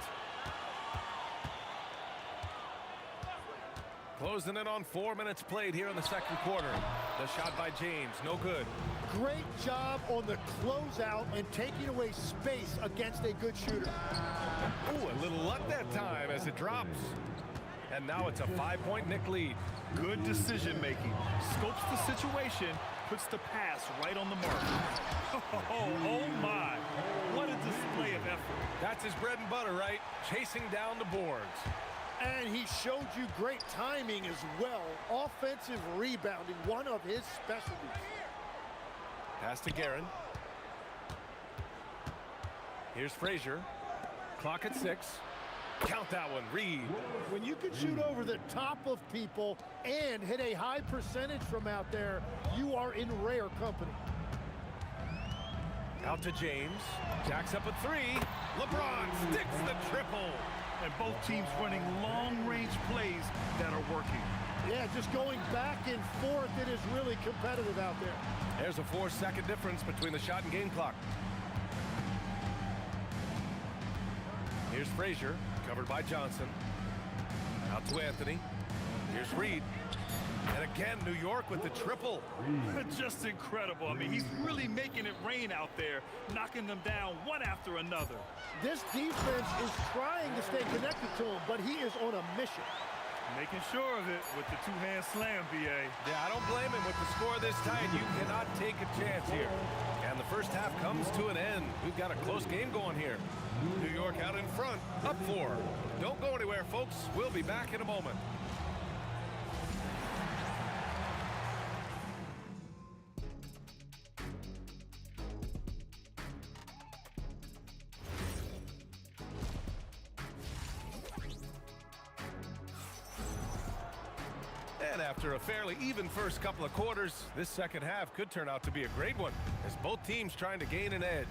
Closing in on 4 minutes played here in the second quarter. The shot by James, no good. Great job on the closeout and taking away space against a good shooter. Ooh, a little luck that time as it drops. And now it's a 5-point Knick lead. Good decision making. Scopes the situation, puts the pass right on the mark. Oh my. What a display of effort. That's his bread and butter, right? Chasing down the boards. And he showed you great timing as well. Offensive rebounding, one of his specialties. Pass to Guerin. Here's Frazier. Clock at 6. Count that one, Reed. When you can shoot over the top of people and hit a high percentage from out there, you are in rare company. Out to James. Jacks up a 3. LeBron sticks the triple. And both teams running long-range plays that are working. Yeah, just going back and forth, it is really competitive out there. There's a 4-second difference between the shot and game clock. Here's Frazier, covered by Johnson. Out to Anthony. Here's Reed. And again, New York with the triple. Just incredible. I mean, he's really making it rain out there, knocking them down one after another. This defense is trying to stay connected to him, but he is on a mission. Making sure of it with the two-hand slam, B.A. Yeah, I don't blame him with the score this tight. You cannot take a chance here. And the first half comes to an end. We've got a close game going here. New York out in front, up 4. Don't go anywhere, folks. We'll be back in a moment. And after a fairly even first couple of quarters, this second half could turn out to be a great one as both teams trying to gain an edge.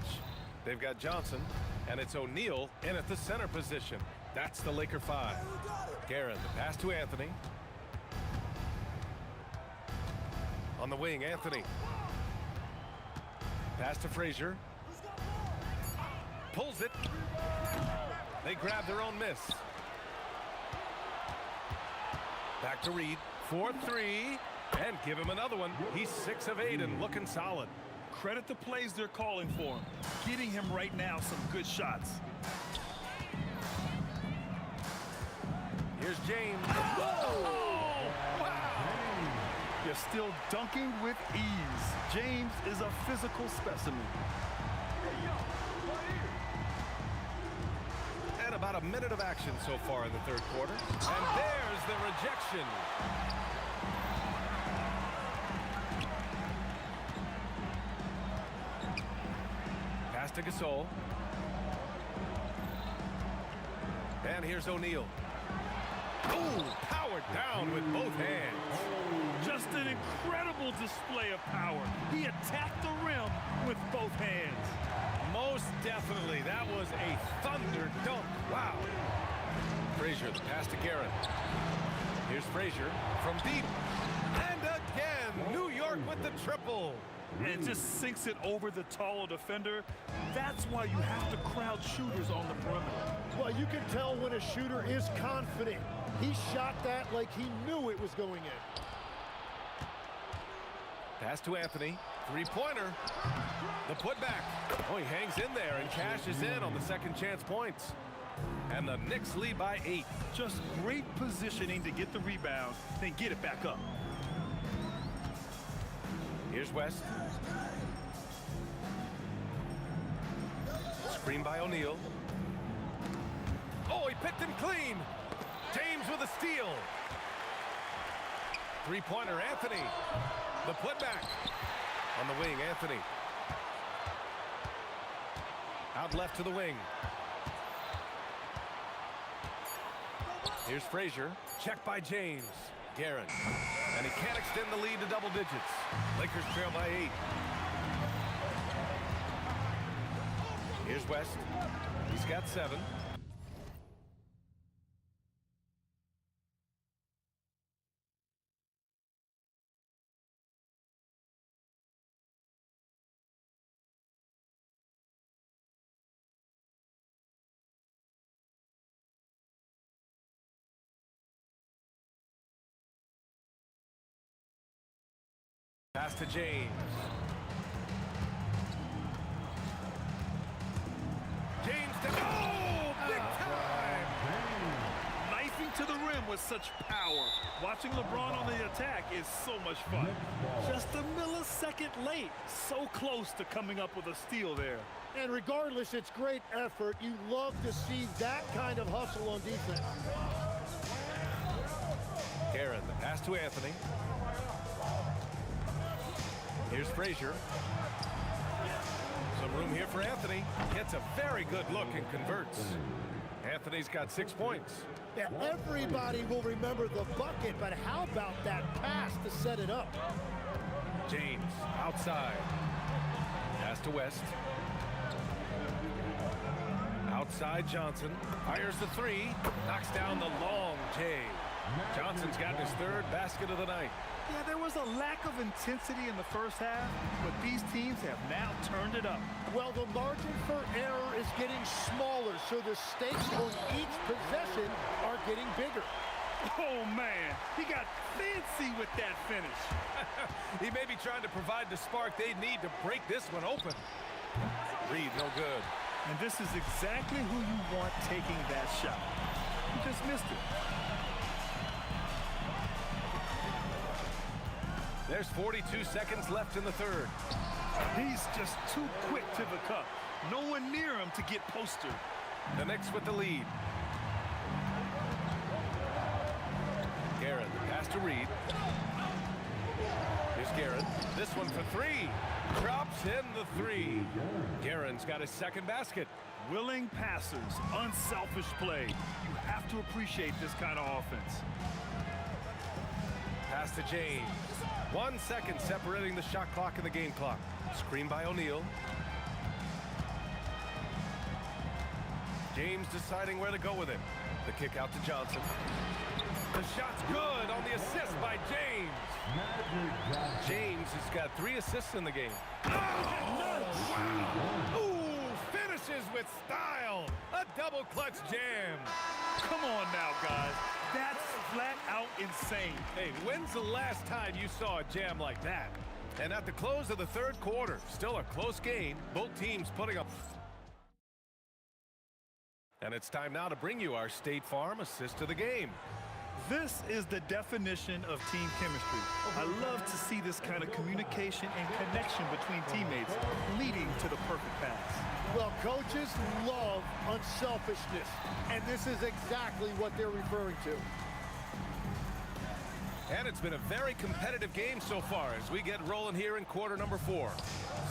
They've got Johnson, and it's O'Neal in at the center position. That's the Laker 5. Guerin, the pass to Anthony. On the wing, Anthony. Pass to Frazier. Pulls it. They grab their own miss. Back to Reed. 4-3. And give him another one. He's 6 of 8 and looking solid. Credit the plays they're calling for him. Getting him right now some good shots. Here's James. Oh, wow. You're still dunking with ease. James is a physical specimen. And about a minute of action so far in the third quarter. And there's the rejection. Pass to Gasol. And here's O'Neal. Oh, powered down with both hands. Just an incredible display of power. He attacked the rim with both hands. Most definitely. That was a thunder dunk. Wow. Frazier, the pass to Guerin. Here's Frazier from deep. And again, New York with the triple. And just sinks it over the taller defender. That's why you have to crowd shooters on the perimeter. Well, you can tell when a shooter is confident. He shot that like he knew it was going in. Pass to Anthony. Three-pointer. The putback. Oh, he hangs in there and cashes in on the second chance points. And the Knicks lead by 8. Just great positioning to get the rebound, then get it back up. Here's West. Screen by O'Neal. Oh, he picked him clean. James with a steal. Three-pointer, Anthony. The putback. On the wing, Anthony. Out left to the wing. Here's Frazier. Check by James. Guerin. And he can't extend the lead to double digits. Lakers trail by 8. Here's West. He's got 7. Pass to James. James to go! Big time! Knifing to the rim with such power. Watching LeBron on the attack is so much fun. Just a millisecond late. So close to coming up with a steal there. And regardless, it's great effort. You love to see that kind of hustle on defense. Guerin, the pass to Anthony. Here's Frazier. Some room here for Anthony. Gets a very good look and converts. Anthony's got 6 points. Yeah, everybody will remember the bucket, but how about that pass to set it up? James outside. Pass to West. Outside Johnson. Fires the 3. Knocks down the long J. Johnson's got his 3rd basket of the night. Yeah, there was a lack of intensity in the first half, but these teams have now turned it up. Well, the margin for error is getting smaller, so the stakes on each possession are getting bigger. Oh, man, he got fancy with that finish. He may be trying to provide the spark they need to break this one open. Reed, no good. And this is exactly who you want taking that shot. He just missed it. There's 42 seconds left in the third. He's just too quick to the cup. No one near him to get postered. The Knicks with the lead. Guerin, the pass to Reed. Here's Guerin. This one for 3. Drops in the 3. Guerin's got his 2nd basket. Willing passers, unselfish play. You have to appreciate this kind of offense. Pass to James. 1 second separating the shot clock and the game clock. Screen by O'Neal. James deciding where to go with it. The kick out to Johnson. The shot's good on the assist by James. James has got 3 assists in the game. Oh, wow. Ooh, finishes with style. A double clutch jam. Come on now, guys. That's flat out insane. Hey, when's the last time you saw a jam like that? And at the close of the third quarter, still a close game. Both teams putting up. And it's time now to bring you our State Farm assist of the game. This is the definition of team chemistry. I love to see this kind of communication and connection between teammates leading to the perfect pass. Well, coaches love unselfishness, and this is exactly what they're referring to. And it's been a very competitive game so far as we get rolling here in quarter number 4.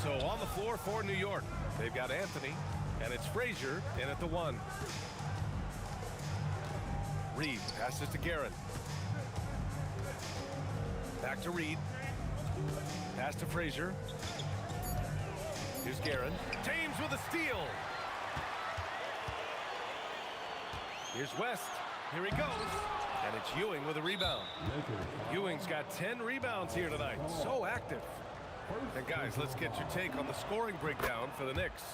So on the floor for New York, they've got Anthony, and it's Frazier in at the 1. Reed passes to Guerin. Back to Reed. Pass to Frazier. Here's Guerin. James with a steal. Here's West. Here he goes. And it's Ewing with a rebound. Ewing's got 10 rebounds here tonight. So active. And guys, let's get your take on the scoring breakdown for the Knicks.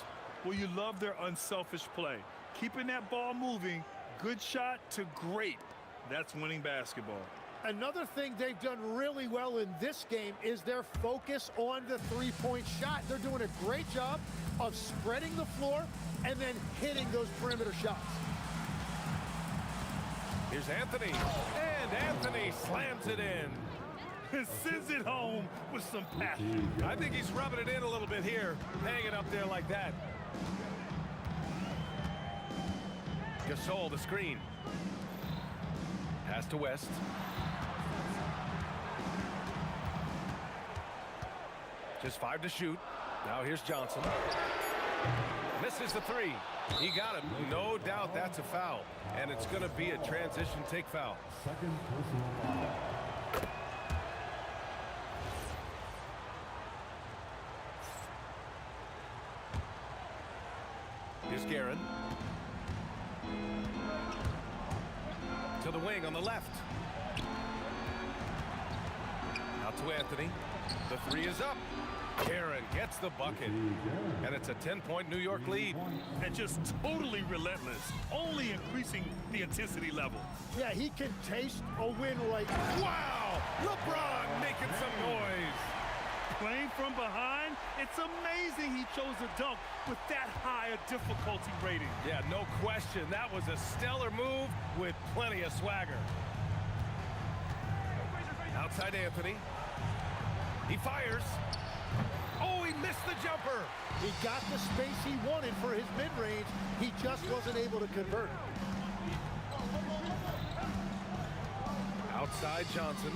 Well, you love their unselfish play. Keeping that ball moving, good shot to great. That's winning basketball. Another thing they've done really well in this game is their focus on the three-point shot. They're doing a great job of spreading the floor and then hitting those perimeter shots. Here's Anthony, and Anthony slams it in. Sends it home with some passion. I think he's rubbing it in a little bit here, hanging up there like that. Gasol, the screen. Pass to West. Just 5 to shoot. Now here's Johnson. Misses the 3. He got him. No doubt that's a foul. And it's going to be a transition take foul. Second personal foul. Here's Guerin. To the wing on the left. Out to Anthony. The 3 is up. Guerin gets the bucket. And it's a 10-point New York lead. And just totally relentless, only increasing the intensity level. Yeah, he can taste a win right now. Wow! LeBron making some noise. Playing from behind, it's amazing he chose a dunk with that high a difficulty rating. Yeah, no question. That was a stellar move with plenty of swagger. Outside Anthony. He fires. Oh, he missed the jumper. He got the space he wanted for his mid-range. He just wasn't able to convert. Outside Johnson.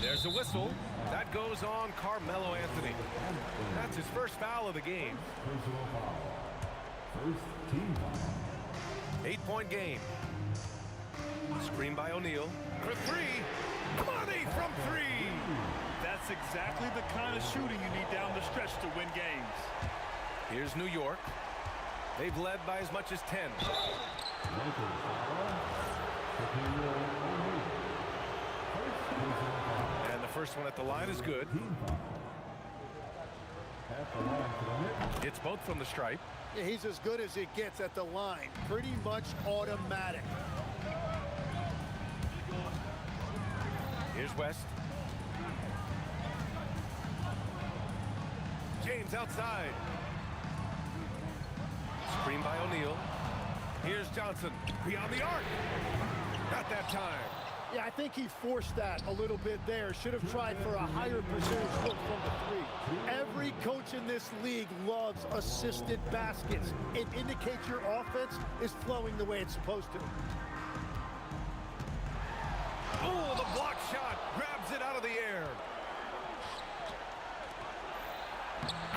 There's a whistle. That goes on Carmelo Anthony. That's his first foul of the game. Personal foul. First team foul. 8-point game. Screen by O'Neal. For 3. Money from 3. That's exactly the kind of shooting you need down the stretch to win games. Here's New York. They've led by as much as 10. And the first one at the line is good. It's both from the stripe. Yeah, he's as good as it gets at the line. Pretty much automatic. Here's West. James outside. Screen by O'Neal. Here's Johnson. Beyond the arc. Not that time. Yeah, I think he forced that a little bit there. Should have tried for a higher percentage look from the 3. Every coach in this league loves assisted baskets. It indicates your offense is flowing the way it's supposed to. Oh, the block shot. Grabs it out of the air.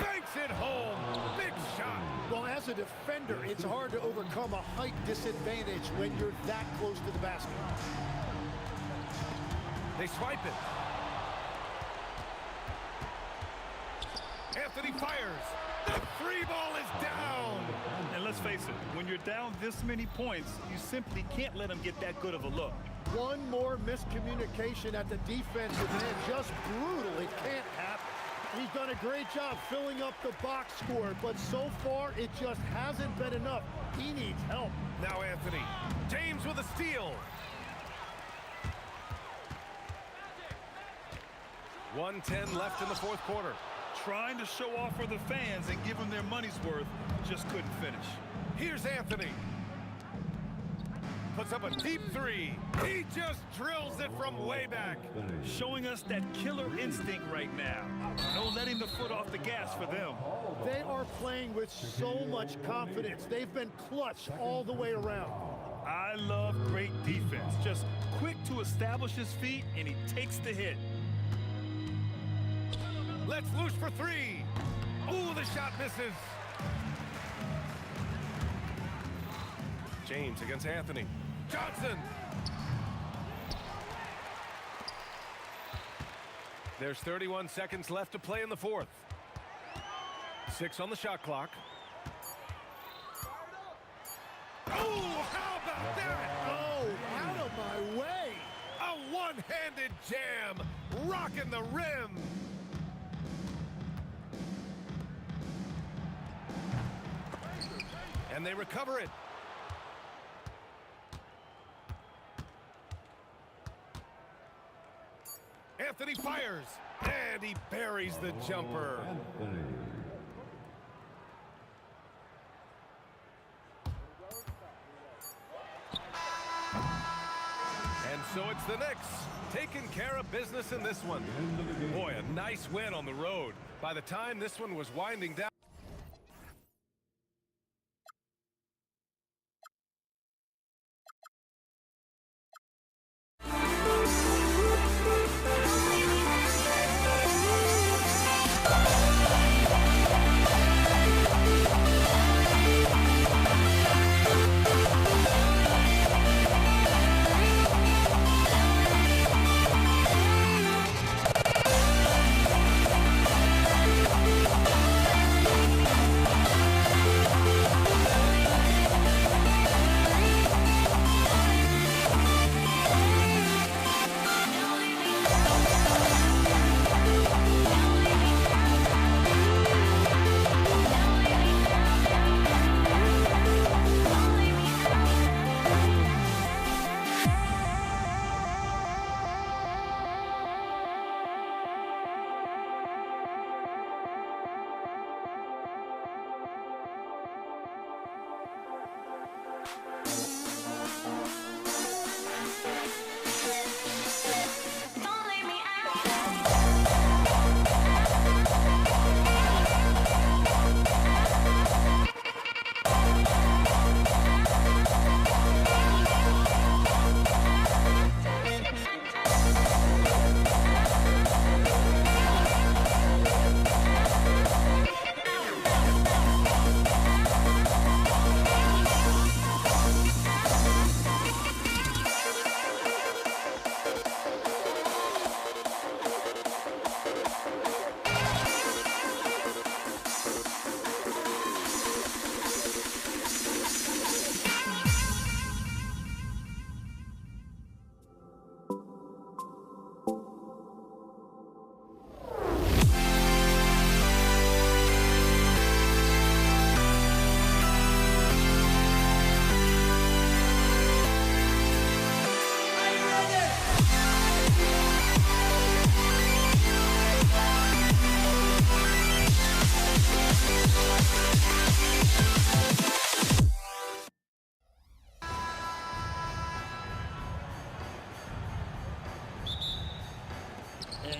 Banks it home. Big shot. Well, as a defender, it's hard to overcome a height disadvantage when you're that close to the basket. They swipe it. Anthony fires. The free ball is down. And let's face it, when you're down this many points, you simply can't let them get that good of a look. One more miscommunication at the defensive end. Just brutal. It can't happen. He's done a great job filling up the box score, but so far it just hasn't been enough. He needs help. Now Anthony. James with a steal. 1:10 left in the fourth quarter. Trying to show off for the fans and give them their money's worth, just couldn't finish. Here's Anthony. Puts up a deep three. He just drills it from way back. Showing us that killer instinct right now. No letting the foot off the gas for them. They are playing with so much confidence. They've been clutch all the way around. I love great defense. Just quick to establish his feet, and he takes the hit. Let's loose for three. Ooh, the shot misses. James against Anthony. Johnson. There's 31 seconds left to play in the fourth. 6 on the shot clock. Oh, how about that? Oh, out of my way. A one-handed jam, rocking the rim. And they recover it. Anthony fires, and he buries the jumper. And so it's the Knicks taking care of business in this one. Boy, a nice win on the road. By the time this one was winding down,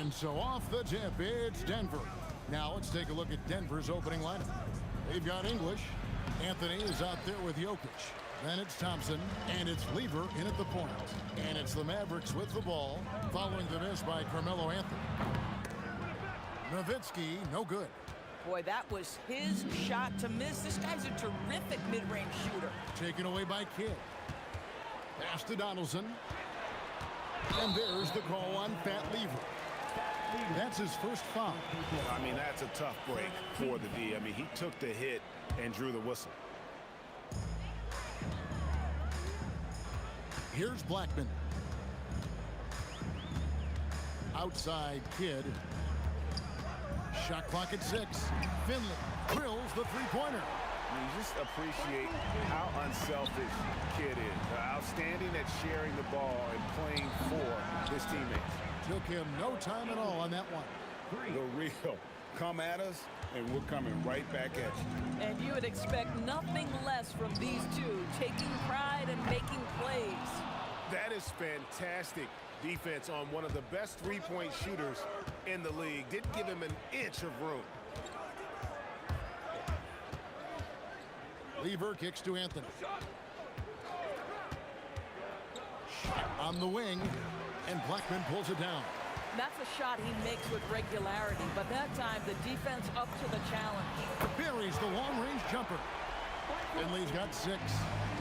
And so off the tip, it's Denver. Now let's take a look at Denver's opening lineup. They've got English. Anthony is out there with Jokic. Then it's Thompson, and it's Lever in at the point. And it's the Mavericks with the ball, following the miss by Carmelo Anthony. Nowitzki, no good. Boy, that was his shot to miss. This guy's a terrific mid-range shooter. Taken away by Kidd. Pass to Donaldson. And there's the call on Fat Lever. That's his first foul. I mean, that's a tough break for the D. I mean, he took the hit and drew the whistle. Here's Blackman. Outside Kidd. Shot clock at 6. Finley drills the three-pointer. I mean, you just appreciate how unselfish Kidd is. Outstanding at sharing the ball and playing for his teammates. Took him no time at all on that one. The real come at us, and we're coming right back at you. And you would expect nothing less from these two, taking pride and making plays. That is fantastic defense on one of the best three-point shooters in the league. Didn't give him an inch of room. Lever kicks to Anthony. Shot on the wing, and Blackman pulls it down. That's a shot he makes with regularity, but that time the defense up to the challenge. Buries the long-range jumper. Finley's got 6.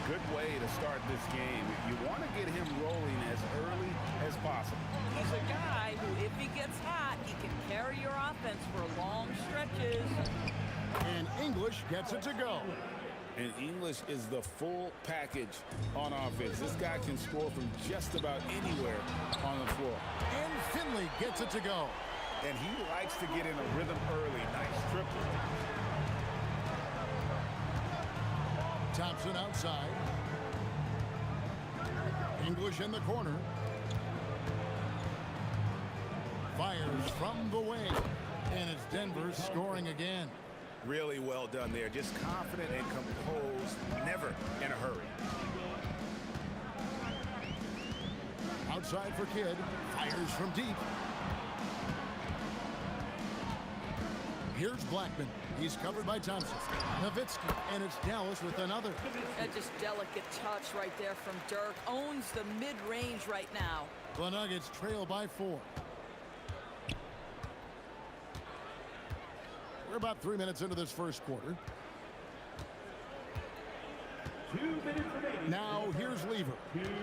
Good way to start this game. You want to get him rolling as early as possible. He's a guy who, if he gets hot, he can carry your offense for long stretches. And English gets it to go. And English is the full package on offense. This guy can score from just about anywhere on the floor. And Finley gets it to go. And he likes to get in a rhythm early. Nice triple. Thompson outside. English in the corner. Fires from the wing. And it's Denver scoring again. Really well done there. Just confident and composed. Never in a hurry. Outside for Kidd. Fires from deep. Here's Blackman. He's covered by Thompson. Nowitzki, and it's Dallas with another. That just delicate touch right there from Dirk. Owns the mid-range right now. The Nuggets trail by 4. We're about 3 minutes into this first quarter. 2 minutes remaining. Now here's Lever. 2 minutes.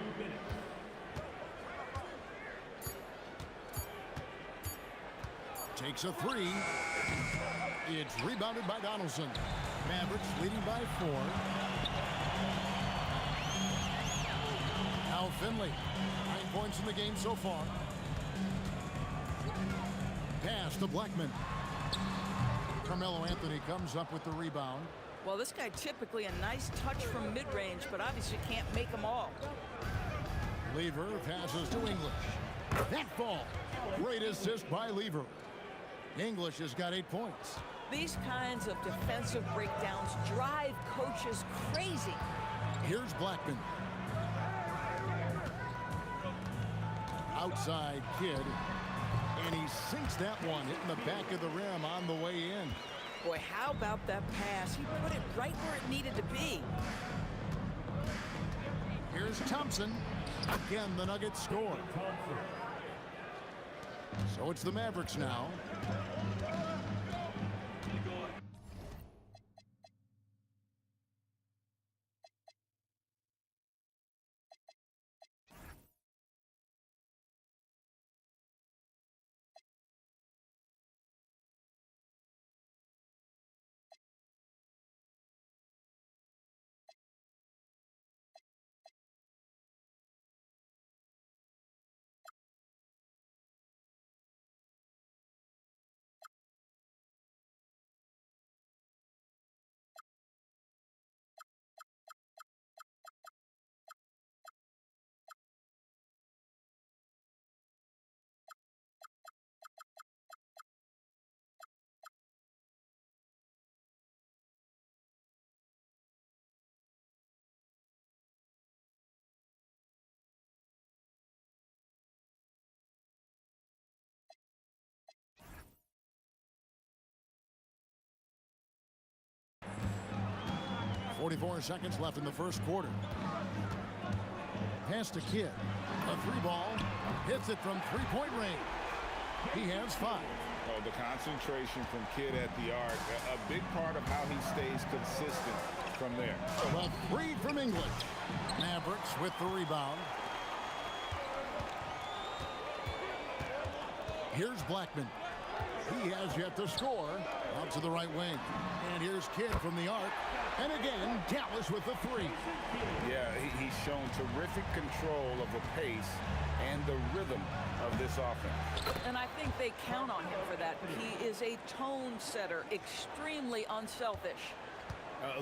Takes a 3. It's rebounded by Donaldson. Mavericks leading by 4. Now Finley. 9 points in the game so far. Pass to Blackman. Carmelo Anthony comes up with the rebound. Well, this guy typically a nice touch from mid-range, but obviously can't make them all. Lever passes to English. That ball. Great assist by Lever. English has got 8 points. These kinds of defensive breakdowns drive coaches crazy. Here's Blackman. Outside Kidd. And he sinks that one, hitting the back of the rim on the way in. Boy, how about that pass? He put it right where it needed to be. Here's Thompson. Again, the Nuggets score. So it's the Mavericks now. .44 seconds left in the first quarter. Pass to Kidd. A 3-ball. Hits it from three-point range. He has 5. Oh, the concentration from Kidd at the arc. A big part of how he stays consistent from there. The 3 from English. Mavericks with the rebound. Here's Blackman. He has yet to score. Out to the right wing. And here's Kidd from the arc. And again, Dallas with the three. Yeah, he's shown terrific control of the pace and the rhythm of this offense. And I think they count on him for that. He is a tone setter, extremely unselfish.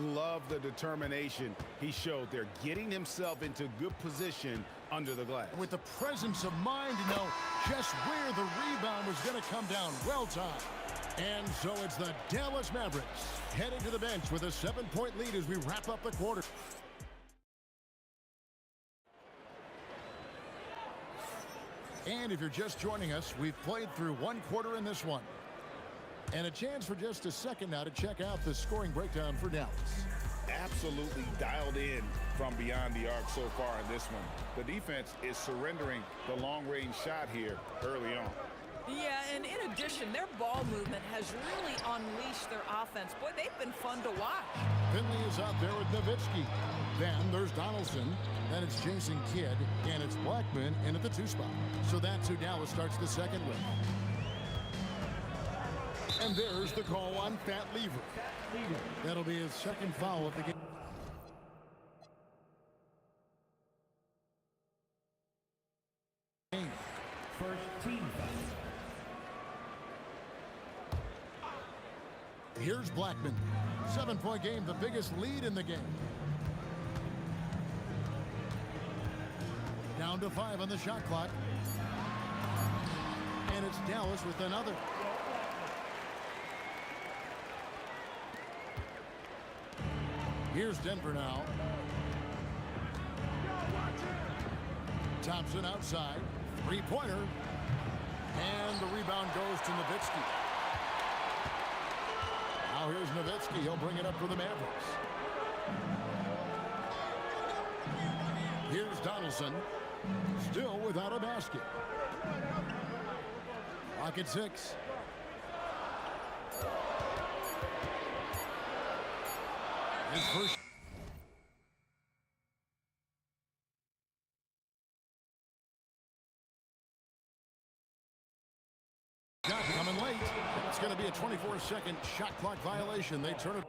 Love the determination he showed there, getting himself into good position under the glass. With the presence of mind to know just where the rebound was going to come down. Well timed. And so it's the Dallas Mavericks heading to the bench with a 7-point lead as we wrap up the quarter. And if you're just joining us, we've played through one quarter in this one. And a chance for just a second now to check out the scoring breakdown for Dallas. Absolutely dialed in from beyond the arc so far in this one. The defense is surrendering the long-range shot here early on. Yeah, and in addition, their ball movement has really unleashed their offense. Boy, they've been fun to watch. Finley is out there with Nowitzki. Then there's Donaldson. Then it's Jason Kidd. And it's Blackman in at the 2 spot. So that's who Dallas starts the second with. And there's the call on Pat Lever. That'll be his second foul of the game. First team foul. Here's Blackman. 7-point game, the biggest lead in the game. Down to 5 on the shot clock. And it's Dallas with another. Here's Denver now. Thompson outside. 3-pointer. And the rebound goes to Nowitzki. Now here's Nowitzki. He'll bring it up for the Mavericks. Here's Donaldson. Still without a basket. Clock at 6. His first. Shot coming late. It's going to be a 24-second shot clock violation. They turn it.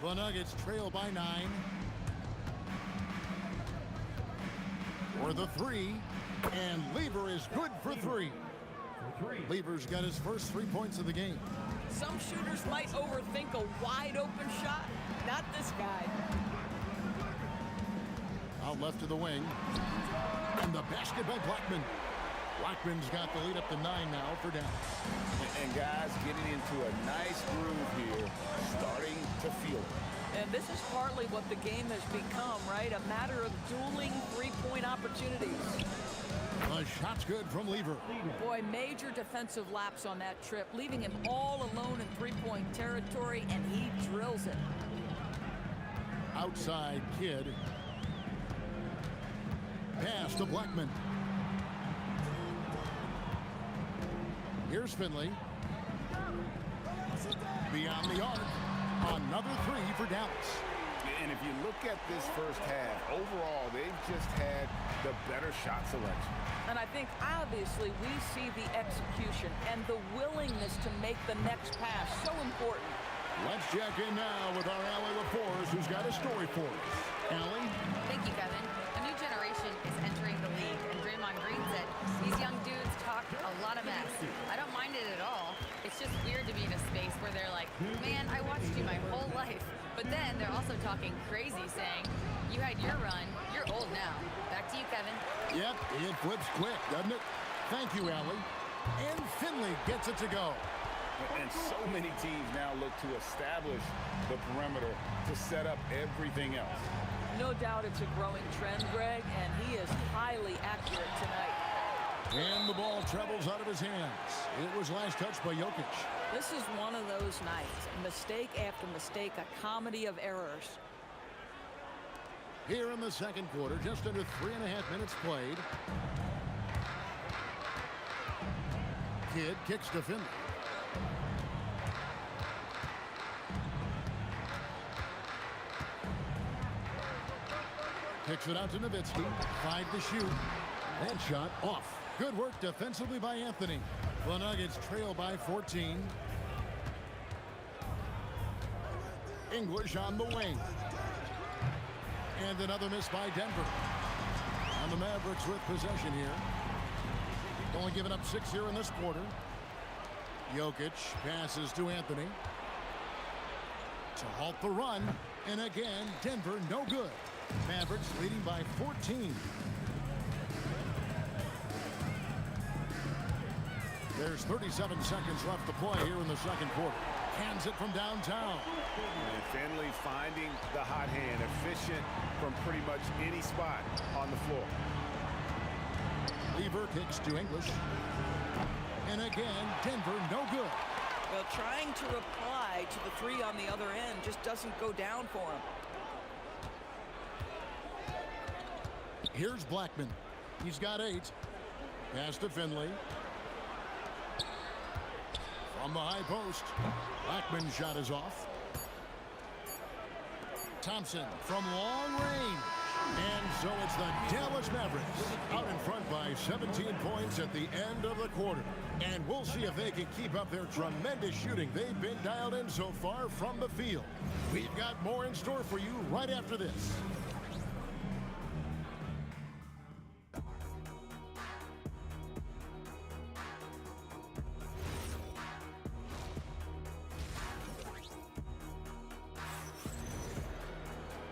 The Nuggets trail by 9. For the three, and Lever is good for 3. Lever's got his first 3 points of the game. Some shooters might overthink a wide open shot. Not this guy. Out left to the wing. And the basket by Blackman. Blackman's got the lead up to 9 now for Dallas. And guys getting into a nice groove here, starting to feel it. And this is partly what the game has become, right? A matter of dueling three-point opportunities. The shot's good from Lever. Boy, major defensive lapse on that trip, leaving him all alone in three-point territory, and he drills it. Outside Kidd. Pass to Blackman. Here's Finley. Beyond the arc. Another 3 for Dallas. And if you look at this first half, overall, they've just had the better shot selection. And I think, obviously, we see the execution and the willingness to make the next pass so important. Let's check in now with our Allie LaForce, who's got a story for us. Allie? Thank you, Kevin. A new generation is entering the league, and Draymond Green said these young dudes talk a lot of mess. I don't mind it at all. It's just weird to be in a space where they're like, man, I watched you my whole life. But then they're also talking crazy, saying, you had your run, you're old now. Back to you, Kevin. Yep, it flips quick, doesn't it? Thank you, Allie. And Finley gets it to go. And so many teams now look to establish the perimeter to set up everything else. No doubt it's a growing trend, Greg, and he is highly accurate tonight. And the ball travels out of his hands. It was last touched by Jokic. This is one of those nights. Mistake after mistake, a comedy of errors. Here in the second quarter, just under 3.5 minutes played. Kidd kicks to Finley. Kicks it out to Nowitzki. 5 to shoot. That shot off. Good work defensively by Anthony. The Nuggets trail by 14. English on the wing. And another miss by Denver. And the Mavericks with possession here. Only giving up 6 here in this quarter. Jokic passes to Anthony. To halt the run. And again, Denver no good. Mavericks leading by 14. There's 37 seconds left to play here in the second quarter. Hands it from downtown. And Finley finding the hot hand, efficient from pretty much any spot on the floor. Lever kicks to English. And again, Denver no good. Well, trying to reply to the 3 on the other end just doesn't go down for him. Here's Blackman. He's got 8. Pass to Finley. From the high post. Blackman's shot is off. Thompson from long range. And so it's the Dallas Mavericks out in front by 17 points at the end of the quarter. And we'll see if they can keep up their tremendous shooting they've been dialed in so far from the field. We've got more in store for you right after this.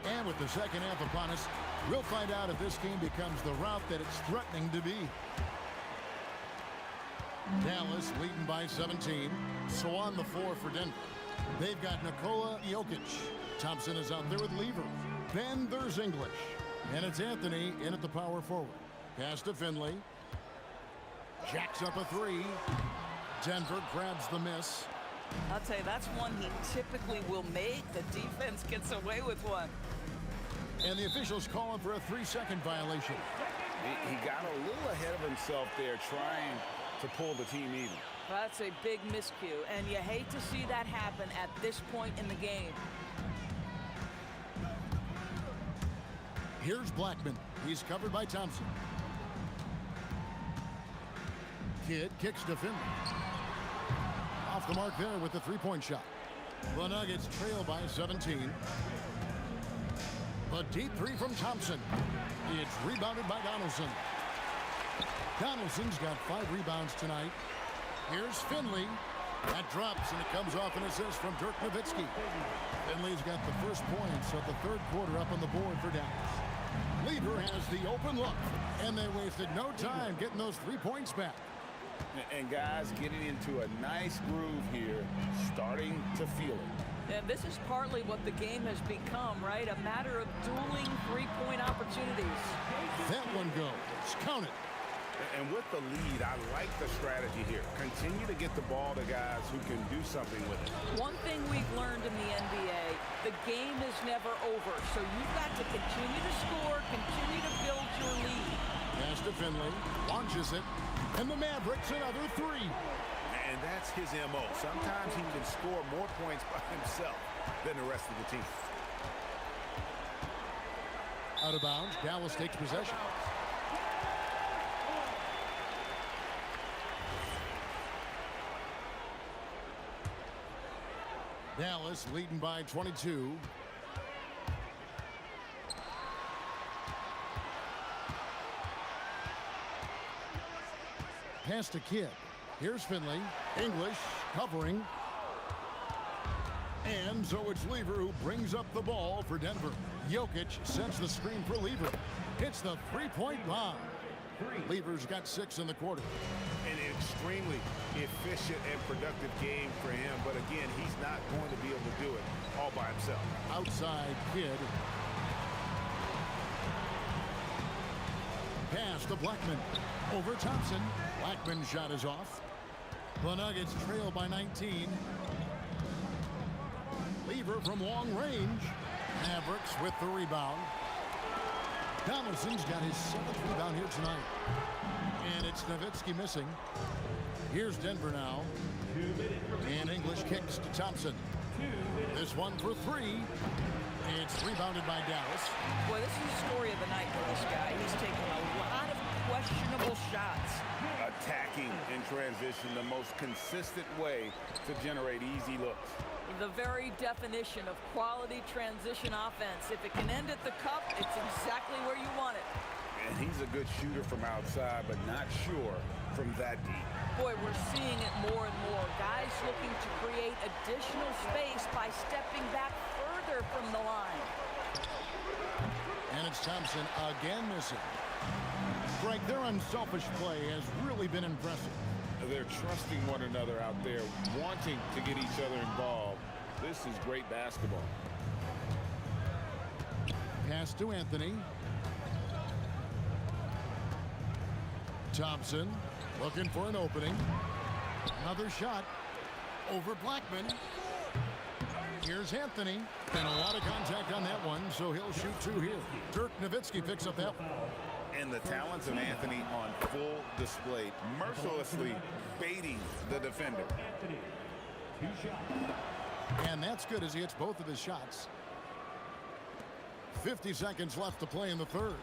And with the second half upon us, we'll find out if this game becomes the route that it's threatening to be. Dallas leading by 17. So on the floor for Denver. They've got Nikola Jokic. Thompson is out there with Lever. Then there's English. And it's Anthony in at the power forward. Pass to Finley. Jacks up a 3. Denver grabs the miss. I'll tell you, that's one he typically will make. The defense gets away with one. And the officials calling for a 3-second violation. He got a little ahead of himself there trying to pull the team even. That's a big miscue, and you hate to see that happen at this point in the game. Here's Blackman. He's covered by Thompson. Kidd kicks to Finley. Off the mark there with the 3-point shot. The Nuggets trail by 17. The deep three from Thompson. It's rebounded by Donaldson. Donaldson's got 5 rebounds tonight. Here's Finley. That drops, and it comes off an assist from Dirk Nowitzki. Finley's got the first points of the third quarter up on the board for Dallas. Lever has the open look, and they wasted no time getting those 3 points back. And guys getting into a nice groove here, starting to feel it. And this is partly what the game has become, right? A matter of dueling three-point opportunities. That one goes. Count it. And with the lead, I like the strategy here. Continue to get the ball to guys who can do something with it. One thing we've learned in the NBA, the game is never over. So you've got to continue to score, continue to build your lead. Pass to Finley, launches it, and the Mavericks another 3. And that's his MO. Sometimes he can score more points by himself than the rest of the team. Out of bounds, Dallas takes possession. Dallas leading by 22. Pass to Kidd. Here's Finley. English covering. And so it's Lever who brings up the ball for Denver. Jokic sends the screen for Lever. Hits the three-point bomb. Lever's got 6 in the quarter. An extremely efficient and productive game for him. But again, he's not going to be able to do it all by himself. Outside Kidd. Pass to Blackman. Over Thompson. Blackman's shot is off. The Nuggets trail by 19. Lever from long range. Mavericks with the rebound. Donaldson's got his 7th rebound here tonight. And it's Nowitzki missing. Here's Denver now. And English kicks to Thompson. This one for 3. It's rebounded by Dallas. Boy, this is the story of the night for this guy. He's taken a lot of questionable shots. Attacking in transition, the most consistent way to generate easy looks. The very definition of quality transition offense. If it can end at the cup, it's exactly where you want it. And he's a good shooter from outside, but not sure from that deep. Boy, we're seeing it more and more. Guys looking to create additional space by stepping back further from the line. And it's Thompson again missing. Greg, their unselfish play has really been impressive. They're trusting one another out there, wanting to get each other involved. This is great basketball. Pass to Anthony. Thompson looking for an opening. Another shot over Blackman. Here's Anthony. And a lot of contact on that one, so he'll shoot 2 here. Dirk Nowitzki picks up that one. And the talents of Anthony on full display, mercilessly baiting the defender. And that's good as he hits both of his shots. 50 seconds left to play in the third.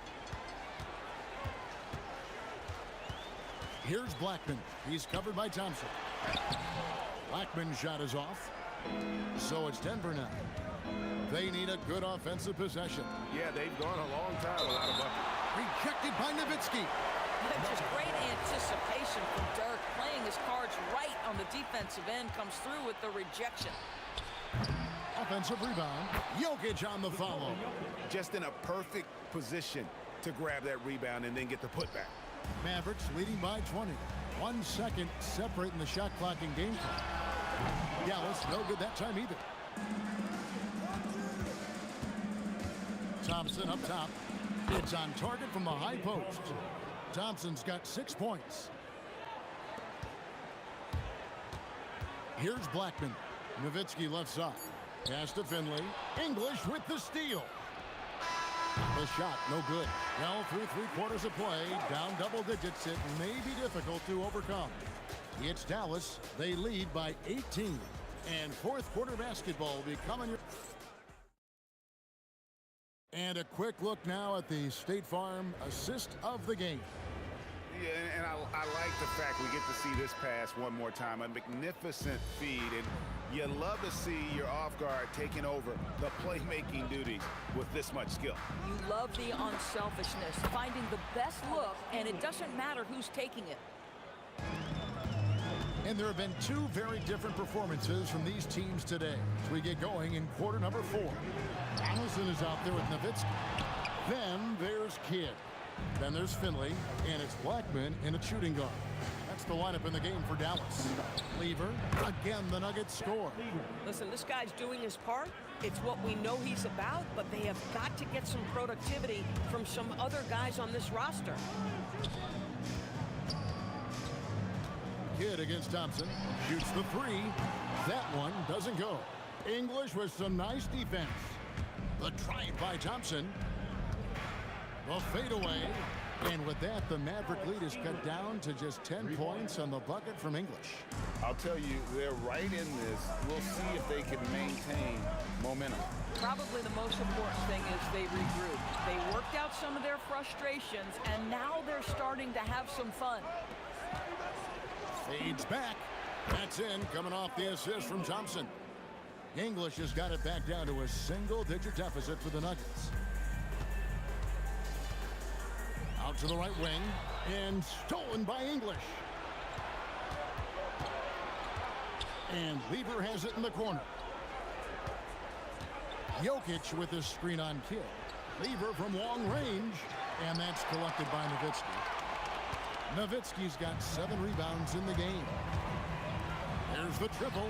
Here's Blackman. He's covered by Thompson. Blackman's shot is off. So it's Denver now. They need a good offensive possession. Yeah, they've gone a long time without a bucket. Rejected by Nowitzki. Just great anticipation from Dirk. Playing his cards right on the defensive end, comes through with the rejection. Offensive rebound. Jokic on the follow. Just in a perfect position to grab that rebound and then get the putback. Mavericks leading by 20. 1 second separating the shot clock in game time. Dallas no good that time either. Thompson up top. It's on target from the high post. Thompson's got 6 points. Here's Blackman. Nowitzki left side. Pass to Finley. English with the steal. The shot, no good. Well, through 3 quarters of play, down double digits, it may be difficult to overcome. It's Dallas. They lead by 18. And fourth quarter basketball will be coming your... And a quick look now at the State Farm assist of the game. Yeah, and I like the fact we get to see this pass one more time. A magnificent feed, and you love to see your off guard taking over the playmaking duties with this much skill. You love the unselfishness, finding the best look, and it doesn't matter who's taking it. And there have been two very different performances from these teams today as we get going in quarter number 4. Donaldson is out there with Nowitzki. Then there's Kidd. Then there's Finley, and it's Blackman in a shooting guard. That's the lineup in the game for Dallas. Lever, again, the Nuggets score. Listen, this guy's doing his part. It's what we know he's about, but they have got to get some productivity from some other guys on this roster. Kidd against Thompson. Shoots the 3. That one doesn't go. English with some nice defense. The drive by Thompson. The fadeaway. And with that, the Maverick lead is cut down to just 10 points on the bucket from English. I'll tell you, they're right in this. We'll see if they can maintain momentum. Probably the most important thing is they regroup. They worked out some of their frustrations, and now they're starting to have some fun. Fades back. That's in, coming off the assist from Thompson. English has got it back down to a single-digit deficit for the Nuggets. Out to the right wing, and stolen by English. And Lever has it in the corner. Jokic with his screen on Kidd. Lever from long range, and that's collected by Nowitzki. Nowitzki's got 7 rebounds in the game. There's the triple.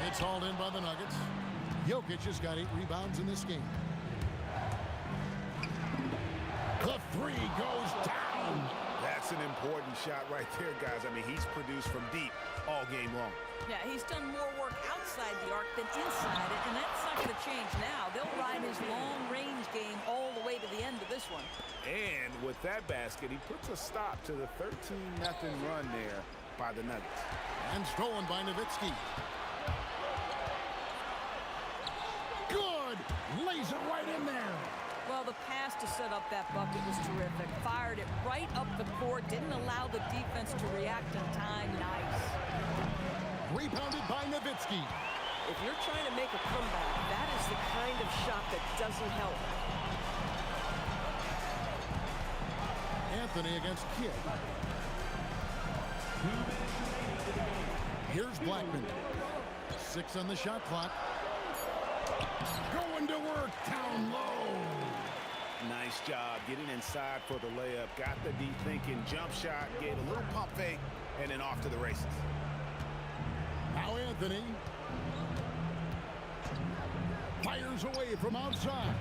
It's hauled in by the Nuggets. Jokic has got 8 rebounds in this game. The 3 goes down. That's an important shot right there, guys. I mean, he's produced from deep all game long. Yeah, he's done more work outside the arc than inside it, and that's not going to change now. They'll ride his long-range game all the way to the end of this one. And with that basket, he puts a stop to the 13-0 run there by the Nuggets. And stolen by Nowitzki. Good! Lays it right in there. Well, the pass to set up that bucket was terrific. Fired it right up the court. Didn't allow the defense to react in time. Nice. Rebounded by Nowitzki. If you're trying to make a comeback, that is the kind of shot that doesn't help. Anthony against Kidd. Here's Blackman. 6 on the shot clock. Going to work down low. Nice job getting inside for the layup. Got the deep thinking jump shot, gave a little pump fake, and then off to the races. Now Anthony fires away from outside.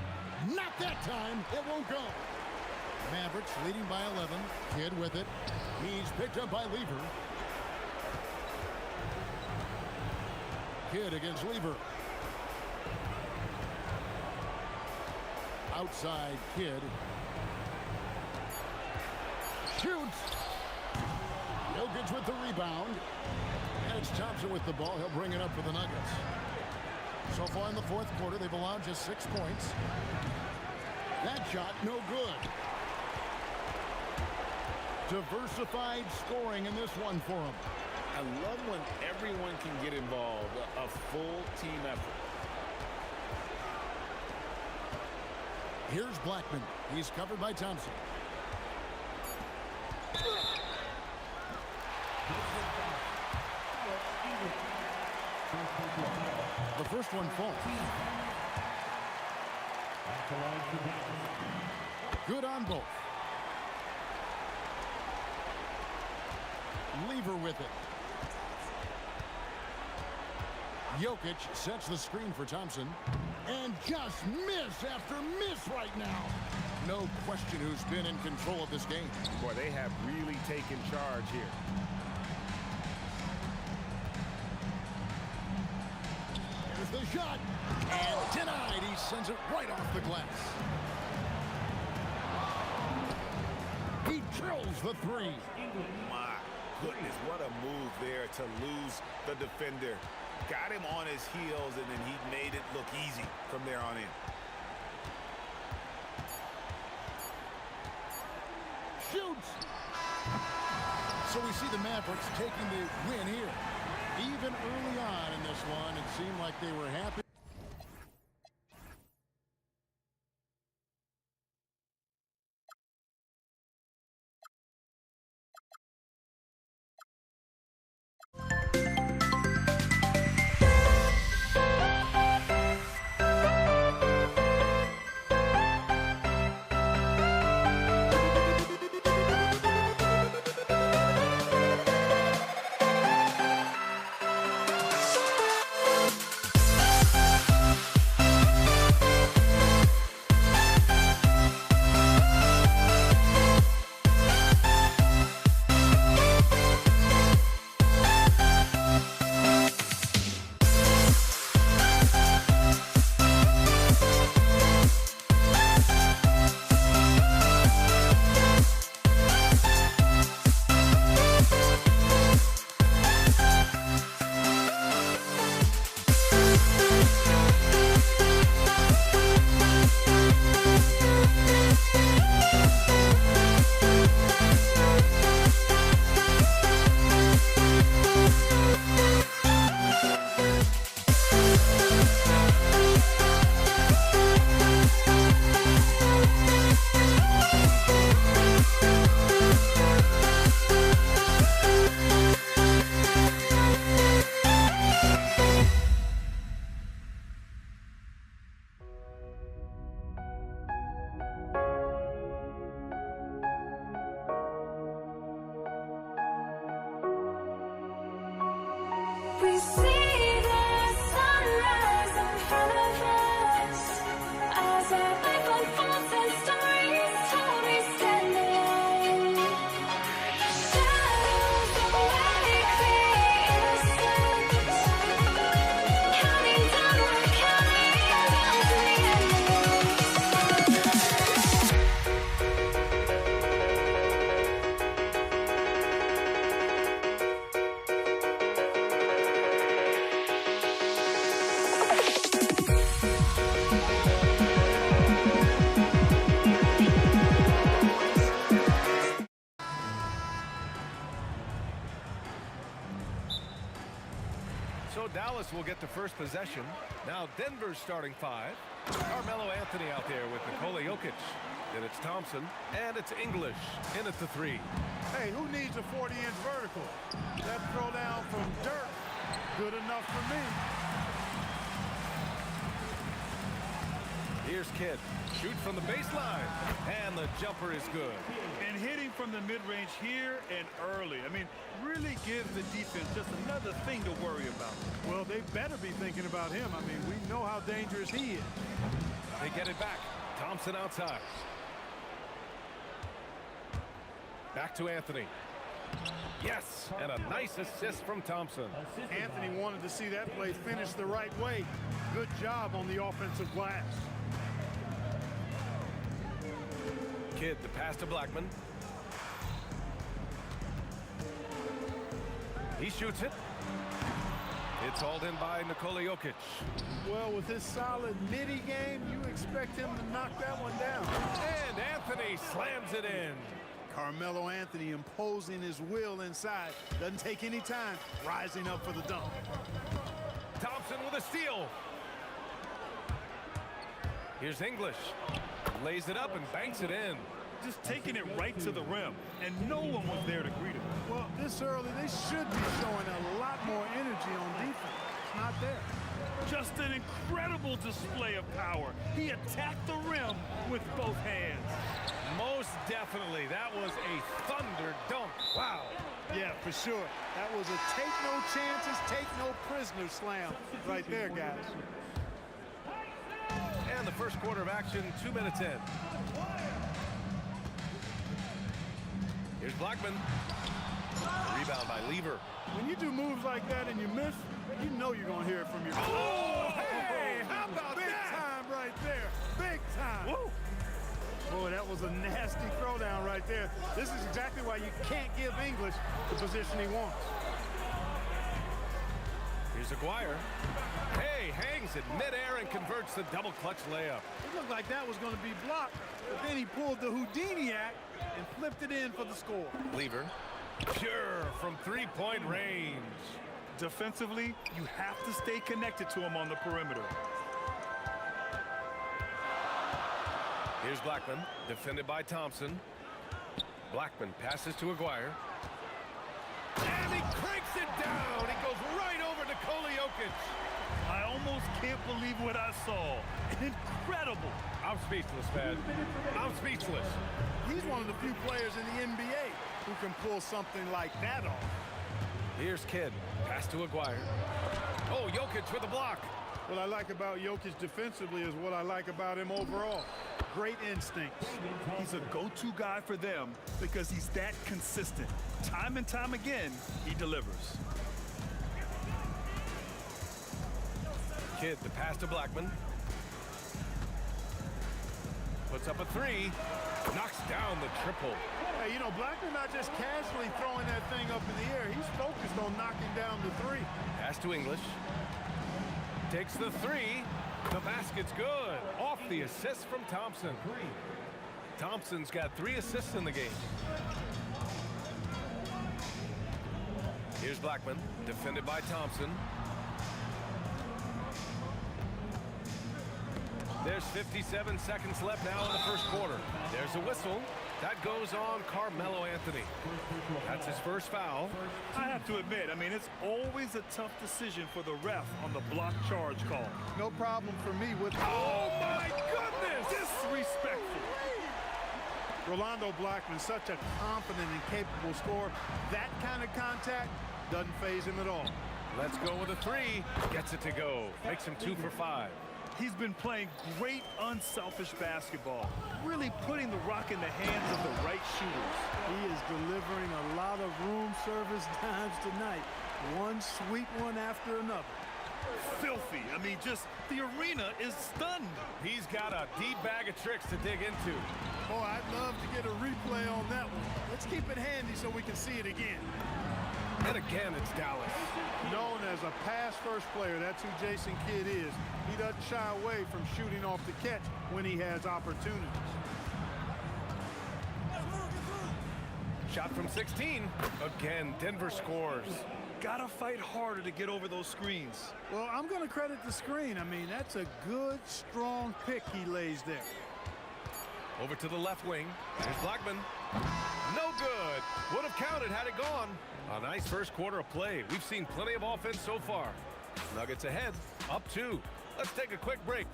Not that time. It won't go. Mavericks leading by 11. Kidd with it. He's picked up by Lever. Kidd against Lever. Outside Kidd. Shoots. Jokic with the rebound. And it's Thompson with the ball. He'll bring it up for the Nuggets. So far in the fourth quarter, they've allowed just 6 points. That shot, no good. Diversified scoring in this one for him. I love when everyone can get involved, a full team effort. Here's Blackman. He's covered by Thompson. The first one falls. Good on both. Lever with it. Jokic sets the screen for Thompson. And just miss after miss right now. No question who's been in control of this game. Boy, they have really taken charge here. Here's the shot. And denied. He sends it right off the glass. He drills the 3. My goodness, what a move there to lose the defender. Got him on his heels, and then he made it look easy from there on in. Shoots. So we see the Mavericks taking the win here. Even early on in this one, it seemed like they were happy. We see the sunrise in front of us as our life unfolds and stories told. We stand alone. Shadows awake the innocent, counting down, we're counting down to the end. So Dallas will get the first possession. Now Denver's starting five. Carmelo Anthony out there with Nikola Jokic. Then it's Thompson, and it's English in at the three. Hey, who needs a 40-inch vertical? That throwdown from Dirk, good enough for me. Here's Kidd. Shoot from the baseline, and the jumper is good. And hitting from the mid-range here and early. I mean, really gives the defense just another thing to worry about. Well, they better be thinking about him. I mean, we know how dangerous he is. They get it back. Thompson outside. Back to Anthony. Yes, and a nice assist from Thompson. Anthony wanted to see that play finish the right way. Good job on the offensive glass. Kidd, the pass to Blackman. He shoots it. It's hauled in by Nikola Jokic. Well, with his solid midi game, you expect him to knock that one down. And Anthony slams it in. Carmelo Anthony imposing his will inside. Doesn't take any time, rising up for the dunk. Thompson with a steal. Here's English. Lays it up and banks it in. Just taking it right to the rim, and no one was there to greet him. Well, this early, they should be showing a lot more energy on defense. It's not there. Just an incredible display of power. He attacked the rim with both hands. Most definitely. That was a thunder dunk. Wow. Yeah, for sure. That was a take no chances, take no prisoners slam right there, guys. And the first quarter of action, 2 minutes in. Here's Blackman. Rebound by Lever. When you do moves like that and you miss, you know you're going to hear it from your coach. Oh, hey, how about Big that? time right there. Big time. Woo. Boy, that was a nasty throwdown right there. This is exactly why you can't give English the position he wants. Here's Aguirre. Hey, hangs in midair and converts the double clutch layup. It looked like that was going to be blocked, but then he pulled the Houdini act and flipped it in for the score. Lever. Pure from three-point range. Defensively, you have to stay connected to him on the perimeter. Here's Blackman, defended by Thompson. Blackman passes to Aguirre. And he cranks it down. He goes right over to Jokic. I almost can't believe what I saw. Incredible. I'm speechless, man. I'm speechless. He's one of the few players in the NBA who can pull something like that off. Here's Kidd. Pass to Aguirre. Oh, Jokic with a block. What I like about Jokic defensively is what I like about him overall. Great instincts. He's a go-to guy for them because he's that consistent. Time and time again, he delivers. Kidd, the pass to Blackman. Puts up a three. Knocks down the triple. Hey, you know, Blackman not just casually throwing that thing up in the air. He's focused on knocking down the three. Pass to English. Takes the three. The basket's good. Off the assist from Thompson. Thompson's got 3 assists in the game. Here's Blackman, defended by Thompson. There's 57 seconds left now in the first quarter. There's a whistle. That goes on Carmelo Anthony. That's his first foul. I have to admit, I mean, it's always a tough decision for the ref on the block charge call. No problem for me with... Oh, my goodness! Disrespectful. Rolando Blackman, such a confident and capable scorer. That kind of contact doesn't faze him at all. Let's go with a three. Gets it to go. Makes him 2 for 5. He's been playing great, unselfish basketball, really putting the rock in the hands of the right shooters. He is delivering a lot of room service dimes tonight. One sweet one after another. Filthy. I mean, just the arena is stunned. He's got a deep bag of tricks to dig into. Boy, I'd love to get a replay on that one. Let's keep it handy so we can see it again. And again, it's Dallas. Known as a pass-first player, that's who Jason Kidd is. He doesn't shy away from shooting off the catch when he has opportunities. Shot from 16. Again, Denver scores. Gotta fight harder to get over those screens. Well, I'm going to credit the screen. I mean, that's a good, strong pick he lays there. Over to the left wing. Here's Blackman. No good. Would have counted had it gone. A nice first quarter of play. We've seen plenty of offense so far. Nuggets ahead, up 2. Let's take a quick break.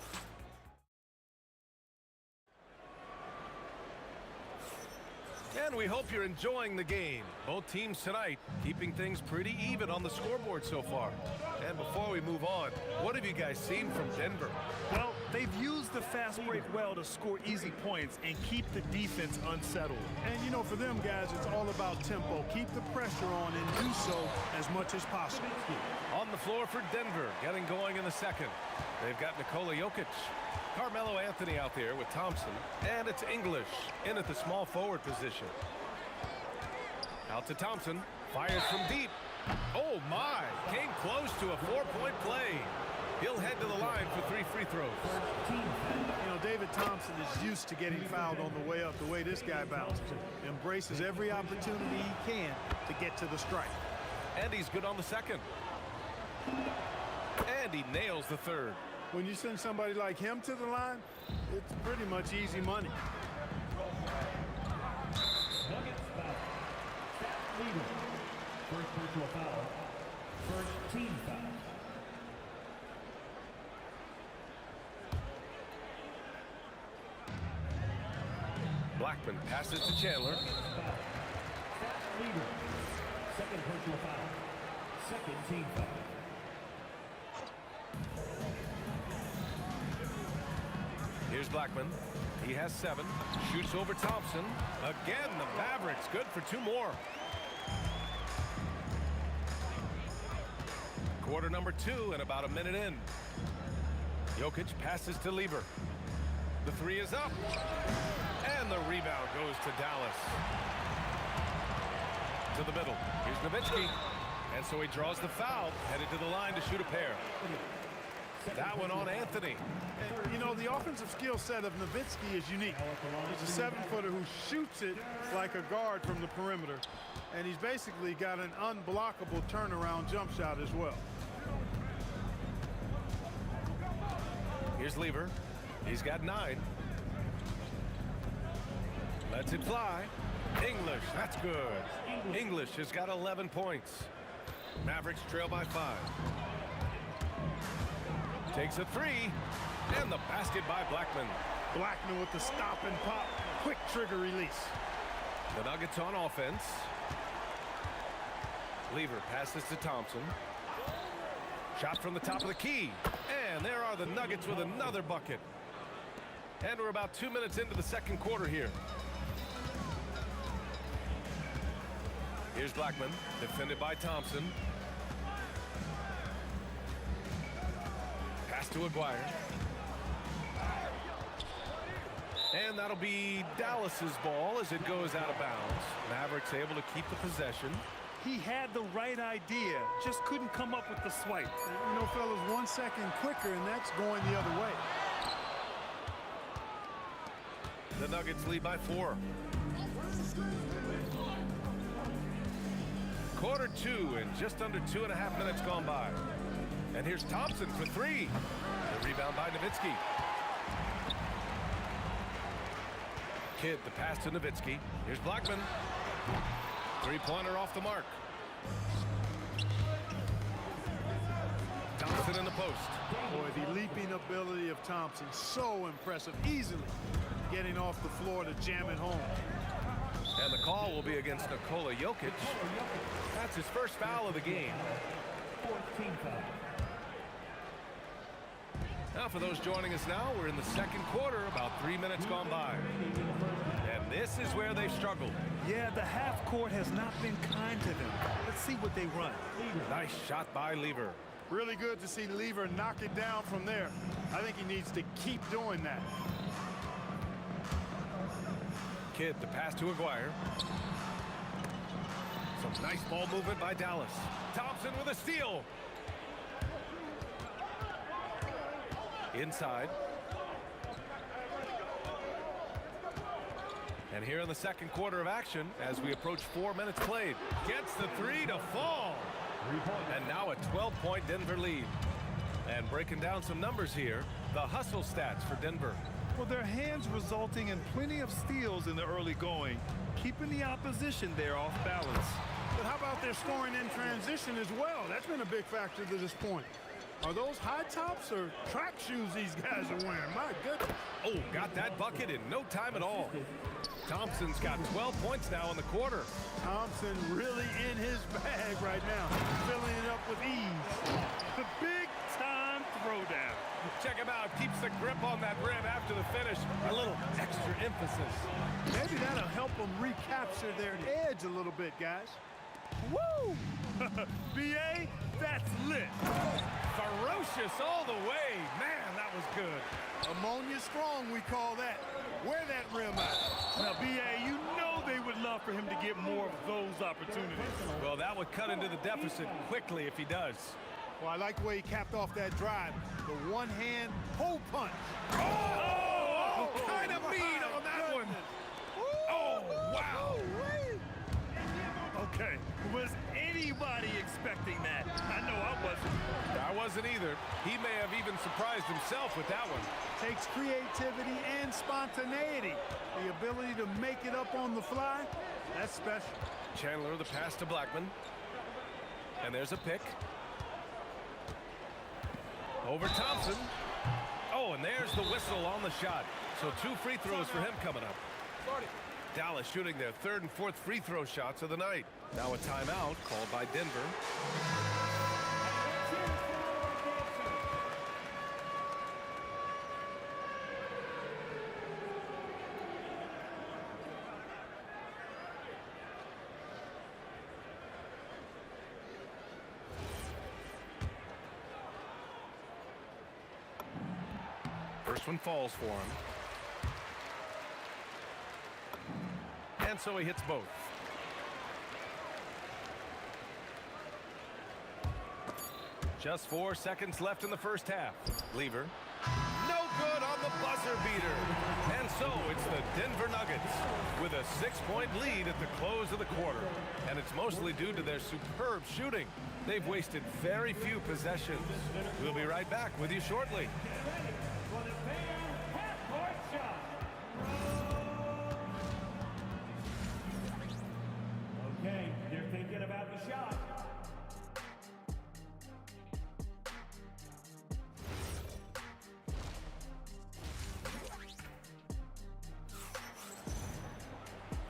And we hope you're enjoying the game. Both teams tonight keeping things pretty even on the scoreboard so far. And before we move on, what have you guys seen from Denver? Well, they've used the fast break well to score easy points and keep the defense unsettled. And, you know, for them guys, it's all about tempo. Keep the pressure on and do so as much as possible. On the floor for Denver, getting going in the second. They've got Nikola Jokic. Carmelo Anthony out there with Thompson. And it's English in at the small forward position. Out to Thompson. Fires from deep. Oh, my. Came close to a 4-point play. He'll head to the line for 3 free throws. You know, David Thompson is used to getting fouled on the way up the way this guy bounces. Embraces every opportunity he can to get to the strike. And he's good on the second. And he nails the third. When you send somebody like him to the line, it's pretty much easy money. First personal foul. First team foul. Blackman passes to Chandler. Second personal foul. Second team foul. Here's Blackman. He has 7. Shoots over Thompson. Again, the Mavericks good for 2 more. Quarter number 2 and about a minute in. Jokic passes to Lever. The 3 is up. And the rebound goes to Dallas. To the middle. Here's Nowitzki. And so he draws the foul, headed to the line to shoot a pair. That one on Anthony. And, you know, the offensive skill set of Nowitzki is unique. He's a 7-footer who shoots it like a guard from the perimeter. And he's basically got an unblockable turnaround jump shot as well. Here's Lever. He's got 9. Lets it fly. English, that's good. English has got 11 points. Mavericks trail by 5. Takes a 3. And the basket by Blackman. Blackman with the stop and pop. Quick trigger release. The Nuggets on offense. Lever passes to Thompson. Shot from the top of the key. And there are the Nuggets with another bucket. And we're about 2 minutes into the second quarter here. Here's Blackman, defended by Thompson. Pass to Aguirre. And that'll be Dallas's ball as it goes out of bounds. Mavericks able to keep the possession. He had the right idea, just couldn't come up with the swipe. You know, fellas, 1 second quicker, and that's going the other way. The Nuggets lead by 4. Quarter 2 and just under 2.5 minutes gone by. And here's Thompson for 3. The rebound by Nowitzki. Kidd the pass to Nowitzki. Here's Blackman. 3-pointer off the mark. Thompson in the post. Boy, the leaping ability of Thompson, so impressive. Easily getting off the floor to jam it home. And the call will be against Nikola Jokic. That's his first foul of the game. Now for those joining us now, we're in the second quarter, about 3 minutes gone by. And this is where they've struggled. Yeah, the half court has not been kind to them. Let's see what they run. Nice shot by Lever. Really good to see Lever knock it down from there. I think he needs to keep doing that. Kidd the pass to Aguirre. Some nice ball movement by Dallas. Thompson with a steal. Inside. And here in the second quarter of action, as we approach 4 minutes played, gets the 3 to fall. And now a 12-point Denver lead. And breaking down some numbers here, the hustle stats for Denver. Well, their hands resulting in plenty of steals in the early going, keeping the opposition there off balance. But how about their scoring in transition as well? That's been a big factor to this point. Are those high tops or track shoes these guys are wearing? My goodness. Oh, got that bucket in no time at all. Thompson's got 12 points now in the quarter. Thompson really in his bag right now, filling it up with ease. The big-time throwdown. Check him out. Keeps the grip on that rim after the finish. A little extra emphasis. Maybe that'll help them recapture their edge a little bit, guys. Woo! BA, that's lit. Ferocious all the way. Man, that was good. Ammonia strong, we call that. Wear that rim out. Now, BA, you know they would love for him to get more of those opportunities. Well, that would cut into the deficit quickly if he does. Well, I like the way he capped off that drive. The one-hand hole punch. Oh, kind of mean on that one. Oh, wow. Okay, was anybody expecting that? I know I wasn't. I wasn't either. He may have even surprised himself with that one. Takes creativity and spontaneity. The ability to make it up on the fly, that's special. Chandler the pass to Blackman. And there's a pick. Over Thompson. Oh, and there's the whistle on the shot. So 2 free throws for him coming up. Dallas shooting their 3rd and 4th free throw shots of the night. Now a timeout called by Denver. First one falls for him. And so he hits both. Just 4 seconds left in the first half. Lever. No good on the buzzer beater. And so it's the Denver Nuggets with a 6-point lead at the close of the quarter. And it's mostly due to their superb shooting. They've wasted very few possessions. We'll be right back with you shortly. Okay, you're thinking about the shot.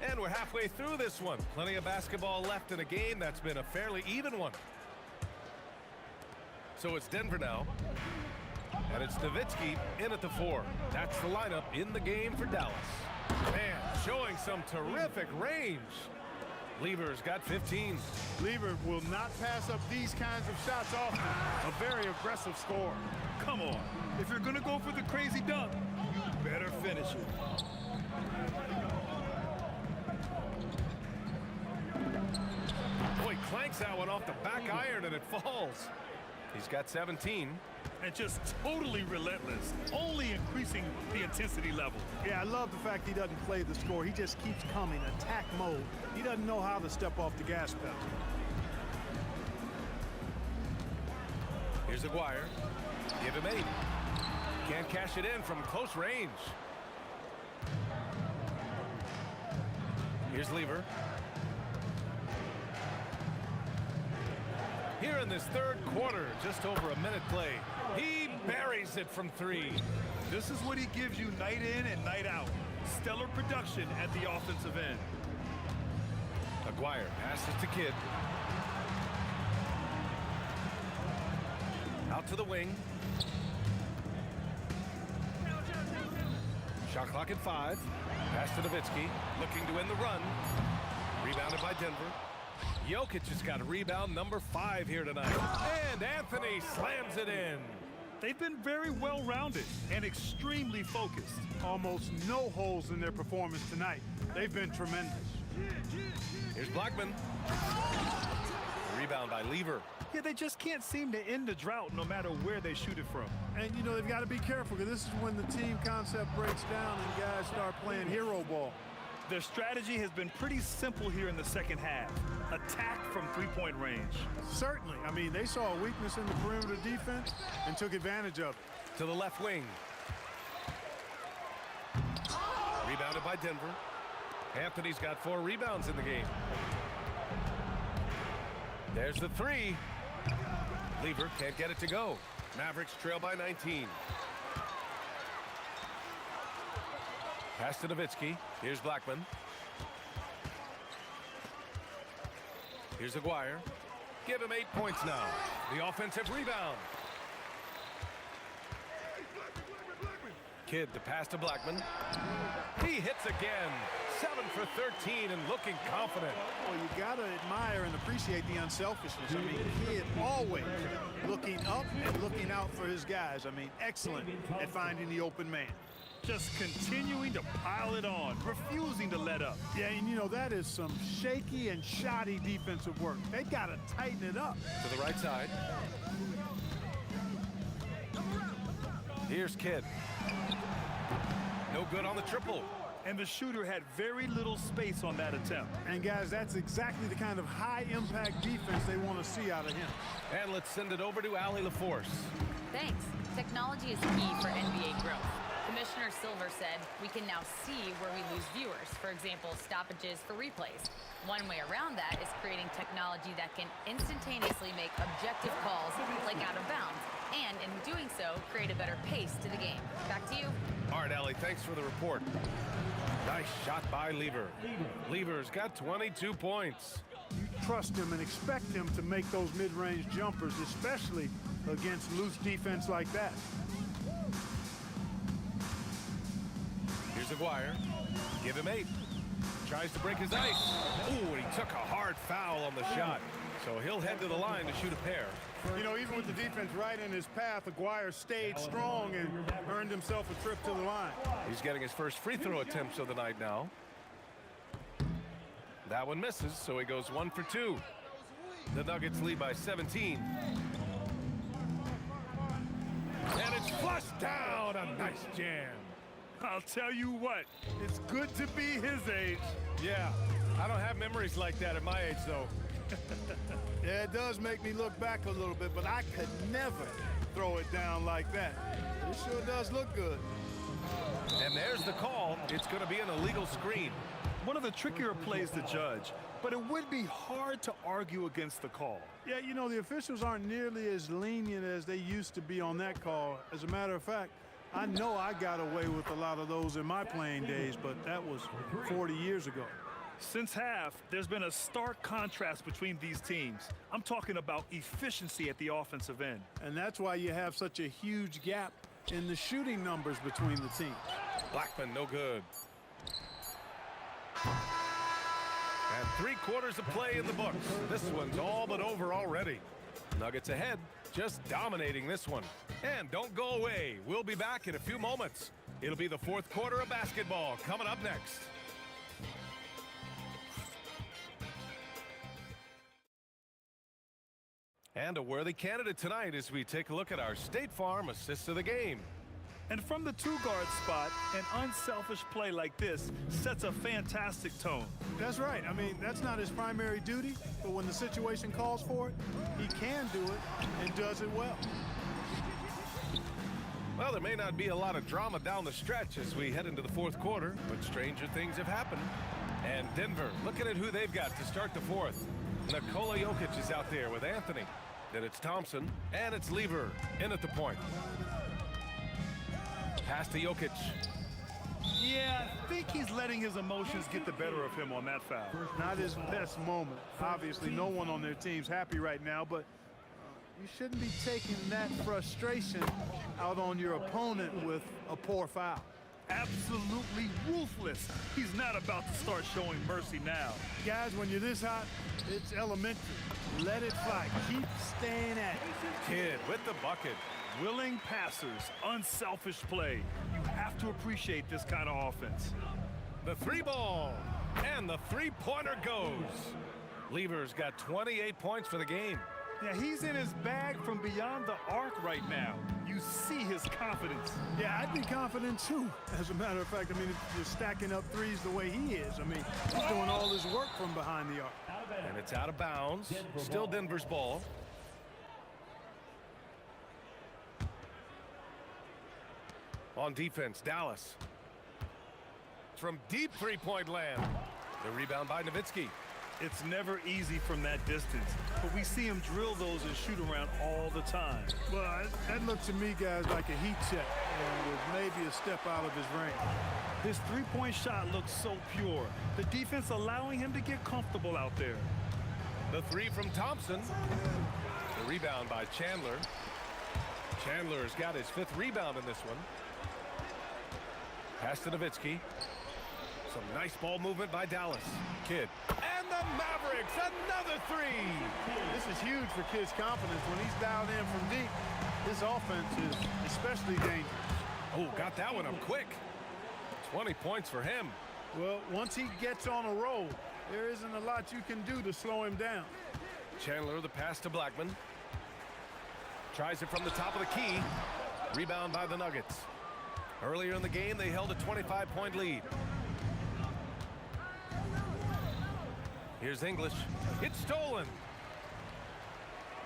And we're halfway through this one. Plenty of basketball left in a game that's been a fairly even one. So it's Denver now. And it's Nowitzki in at the 4. That's the lineup in the game for Dallas. Man, showing some terrific range. Lever's got 15. Lever will not pass up these kinds of shots often. A very aggressive score. Come on. If you're going to go for the crazy dunk, you better finish it. Boy, clanks that one off the back iron and it falls. He's got 17. And just totally relentless, only increasing the intensity level. Yeah, I love the fact he doesn't play the score. He just keeps coming, attack mode. He doesn't know how to step off the gas pedal. Here's Aguirre. Give him 8. Can't cash it in from close range. Here's Lever. Here in this third quarter, just over a minute play, he buries it from 3. This is what he gives you night in and night out. Stellar production at the offensive end. Aguirre passes to Kidd. Out to the wing. Shot clock at 5. Pass to Nowitzki, looking to win the run. Rebounded by Denver. Jokic has got rebound number 5 here tonight. And Anthony slams it in. They've been very well-rounded and extremely focused. Almost no holes in their performance tonight. They've been tremendous. Here's Blackman. Rebound by Lever. Yeah, they just can't seem to end the drought no matter where they shoot it from. And, you know, they've got to be careful because this is when the team concept breaks down and guys start playing hero ball. Their strategy has been pretty simple here in the second half. Attack from three-point range. Certainly. I mean, they saw a weakness in the perimeter defense and took advantage of it. To the left wing. Rebounded by Denver. Anthony's got 4 rebounds in the game. There's the 3. Lever can't get it to go. Mavericks trail by 19. Pass to Nowitzki. Here's Blackman. Here's Aguirre. Give him 8 points now. The offensive rebound. Kidd to pass to Blackman. He hits again. 7 for 13 and looking confident. Well, you got to admire and appreciate the unselfishness. I mean, Kidd always looking up and looking out for his guys. I mean, excellent at finding the open man. Just continuing to pile it on, refusing to let up. Yeah, and you know, that is some shaky and shoddy defensive work. They got to tighten it up. To the right side. Here's Kidd. No good on the triple. And the shooter had very little space on that attempt. And guys, that's exactly the kind of high-impact defense they want to see out of him. And let's send it over to Allie LaForce. Thanks. Technology is key for NBA growth. Commissioner Silver said we can now see where we lose viewers, for example, stoppages for replays. One way around that is creating technology that can instantaneously make objective calls like out of bounds, and in doing so, create a better pace to the game. Back to you. All right, Allie, thanks for the report. Nice shot by Lever. Lever's got 22 points. You trust him and expect him to make those mid-range jumpers, especially against loose defense like that. Here's Aguirre. Give him 8. Tries to break his ice. Ooh, and he took a hard foul on the shot. So he'll head to the line to shoot a pair. You know, even with the defense right in his path, Aguirre stayed strong and earned himself a trip to the line. He's getting his first free throw attempts of the night now. That one misses, so he goes 1 for 2. The Nuggets lead by 17. And it's flushed down. A nice jam. I'll tell you what, it's good to be his age. Yeah, I don't have memories like that at my age, though. Yeah, it does make me look back a little bit, but I could never throw it down like that. It sure does look good. And there's the call. It's going to be an illegal screen. One of the trickier plays to judge, but it would be hard to argue against the call. Yeah, you know, the officials aren't nearly as lenient as they used to be on that call. As a matter of fact, I know I got away with a lot of those in my playing days, but that was 40 years ago. Since half, there's been a stark contrast between these teams. I'm talking about efficiency at the offensive end. And that's why you have such a huge gap in the shooting numbers between the teams. Blackman, no good. And 3/4 of play in the books. This one's all but over already. Nuggets ahead, just dominating this one. And don't go away. We'll be back in a few moments. It'll be the 4th quarter of basketball coming up next. And a worthy candidate tonight as we take a look at our State Farm assist of the game. And from the 2-guard spot, an unselfish play like this sets a fantastic tone. That's right. I mean, that's not his primary duty, but when the situation calls for it, he can do it and does it well. Well, there may not be a lot of drama down the stretch as we head into the 4th quarter, but stranger things have happened. And Denver, looking at who they've got to start the 4th. Nikola Jokic is out there with Anthony. Then it's Thompson, and it's Lever in at the point. Pass to Jokic. Yeah, I think he's letting his emotions get the better of him on that foul. Not his best moment. Obviously, no one on their team's happy right now, but you shouldn't be taking that frustration out on your opponent with a poor foul. Absolutely ruthless. He's not about to start showing mercy now. Guys, when you're this hot, it's elementary. Let it fly. Keep staying at it. Kidd with the bucket. Willing passers, unselfish play. You have to appreciate this kind of offense. The 3-ball. And the 3-pointer goes. Lever's got 28 points for the game. Yeah, he's in his bag from beyond the arc right now. You see his confidence. Yeah, I'd be confident too. As a matter of fact, I mean, if you're stacking up threes the way he is, I mean, he's doing all his work from behind the arc. And it's out of bounds. Still Denver's ball. On defense, Dallas. From deep 3-point land. The rebound by Nowitzki. It's never easy from that distance, but we see him drill those and shoot around all the time. Well, that looked to me, guys, like a heat check and was maybe a step out of his range. His 3-point shot looks so pure. The defense allowing him to get comfortable out there. The 3 from Thompson. The rebound by Chandler. Chandler's got his 5th rebound in this one. Pass to Nowitzki. Some nice ball movement by Dallas. Kidd. And the Mavericks, another 3. This is huge for Kidd's confidence. When he's dialed in from deep, his offense is especially dangerous. Oh, got that one up quick. 20 points for him. Well, once he gets on a roll, there isn't a lot you can do to slow him down. Chandler, the pass to Blackman. Tries it from the top of the key. Rebound by the Nuggets. Earlier in the game, they held a 25-point lead. Here's English. It's stolen.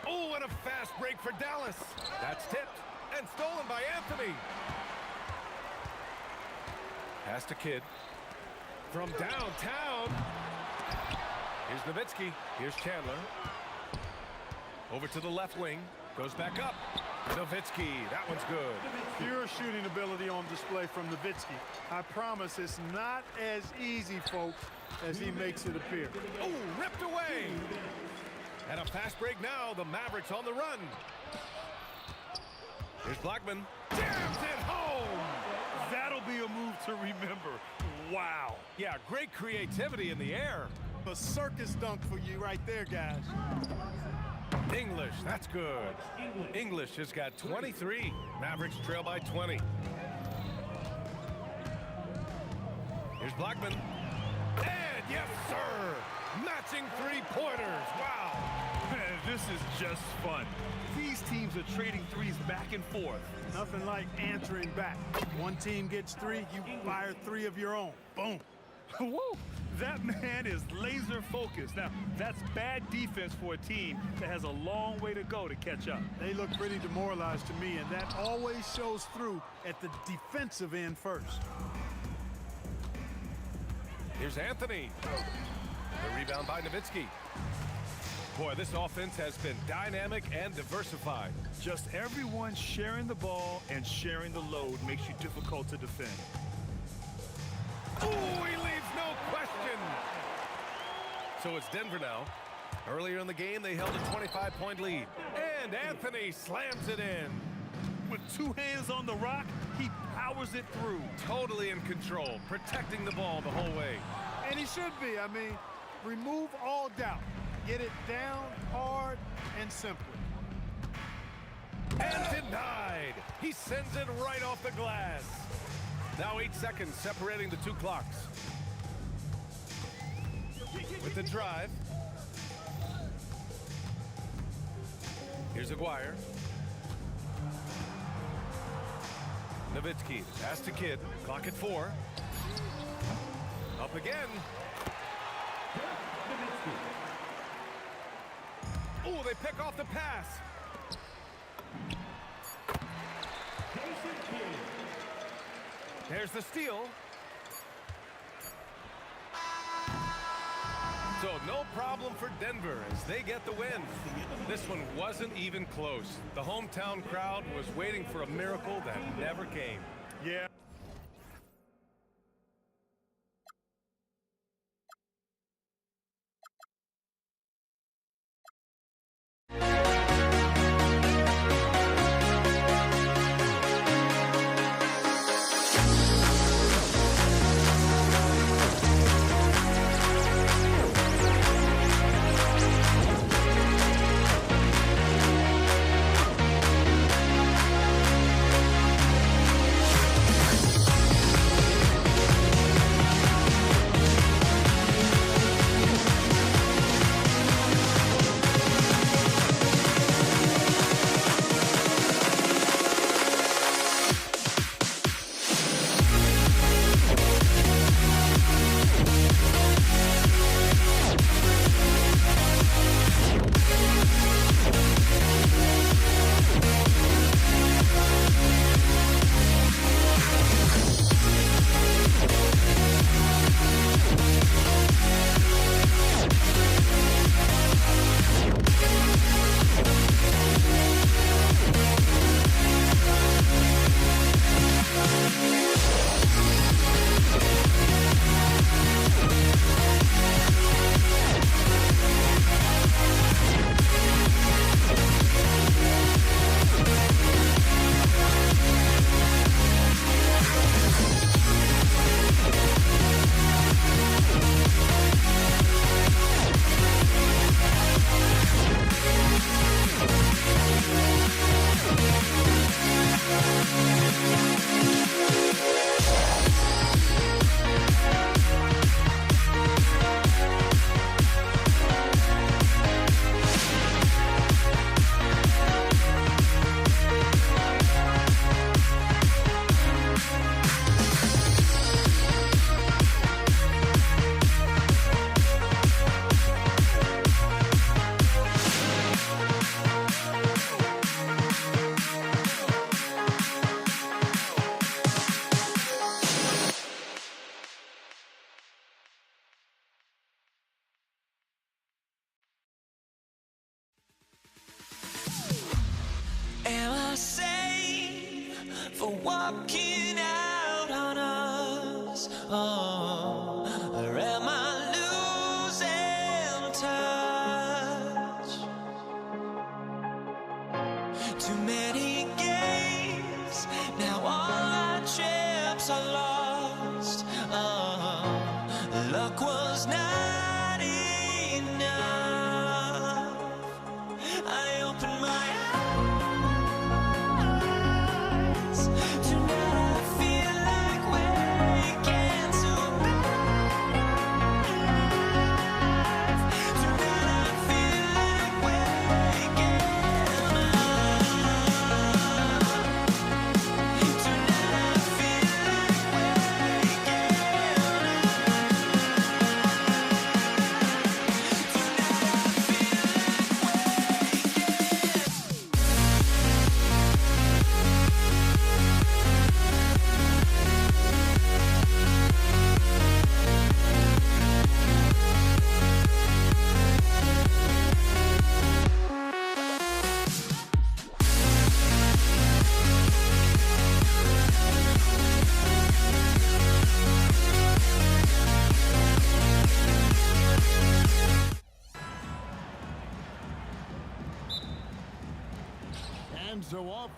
Oh, and a fast break for Dallas. That's tipped and stolen by Anthony. Pass to Kidd. From downtown. Here's Nowitzki. Here's Chandler. Over to the left wing. Goes back up. Nowitzki. That one's good. Pure shooting ability on display from Nowitzki. I promise it's not as easy, folks, as he makes it appear. Oh, ripped away. And a fast break now. The Mavericks on the run. Here's Blackman. Jams it home. That'll be a move to remember. Wow. Yeah, great creativity in the air. A circus dunk for you right there, guys. English, that's good. English has got 23. Mavericks trail by 20. Here's Blackman. And yes, sir. Matching 3-pointers. Wow. This is just fun. These teams are trading threes back and forth. Nothing like answering back. One team gets 3, you fire 3 of your own. Boom. Woo! That man is laser focused. Now, that's bad defense for a team that has a long way to go to catch up. They look pretty demoralized to me, and that always shows through at the defensive end first. Here's Anthony. The rebound by Nowitzki. Boy, this offense has been dynamic and diversified. Just everyone sharing the ball and sharing the load makes you difficult to defend. Ooh, he leaves no question. So it's Denver now. Earlier in the game, they held a 25-point lead. And Anthony slams it in. With 2 hands on the rock, he powers it through. Totally in control, protecting the ball the whole way. And he should be. I mean, remove all doubt. Get it down, hard, and simply. And denied. He sends it right off the glass. Now 8 seconds separating the 2 clocks. With the drive. Here's Aguirre. Nowitzki, pass to Kidd. Clock at 4. Up again. Oh, they pick off the pass. There's the steal. So no problem for Denver as they get the win. This one wasn't even close. The hometown crowd was waiting for a miracle that never came. Yeah. Am I safe for walking out on us? Oh, or am I losing touch? Too many games, now all our chips are lost. Oh, luck was not enough. I opened my eyes to now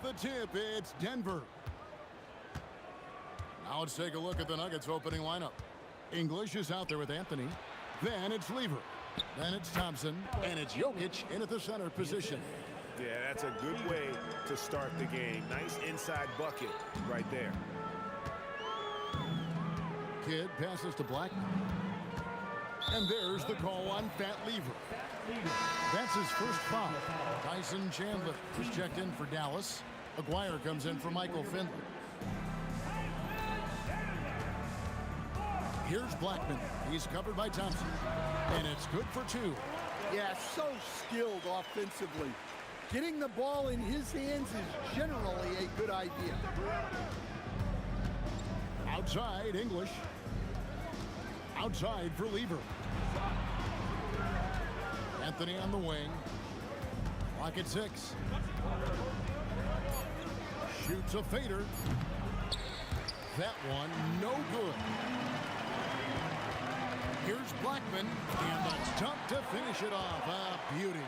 the tip, it's Denver. Now let's take a look at the Nuggets opening lineup. English is out there with Anthony. Then it's Lever. Then it's Thompson. And it's Jokic in at the center position. Yeah, that's a good way to start the game. Nice inside bucket right there. Kidd passes to Blackman. And there's the call on Fat Lever. That's his first foul. Tyson Chandler was checked in for Dallas. Aguirre comes in for Michael Finley. Here's Blackman. He's covered by Thompson. And it's good for two. Yeah, so skilled offensively. Getting the ball in his hands is generally a good idea. Outside, English. Outside for Lever. Anthony on the wing. Clock at 6. Shoots a fader. That one, no good. Here's Blackman, and the dunk to finish it off. A beauty.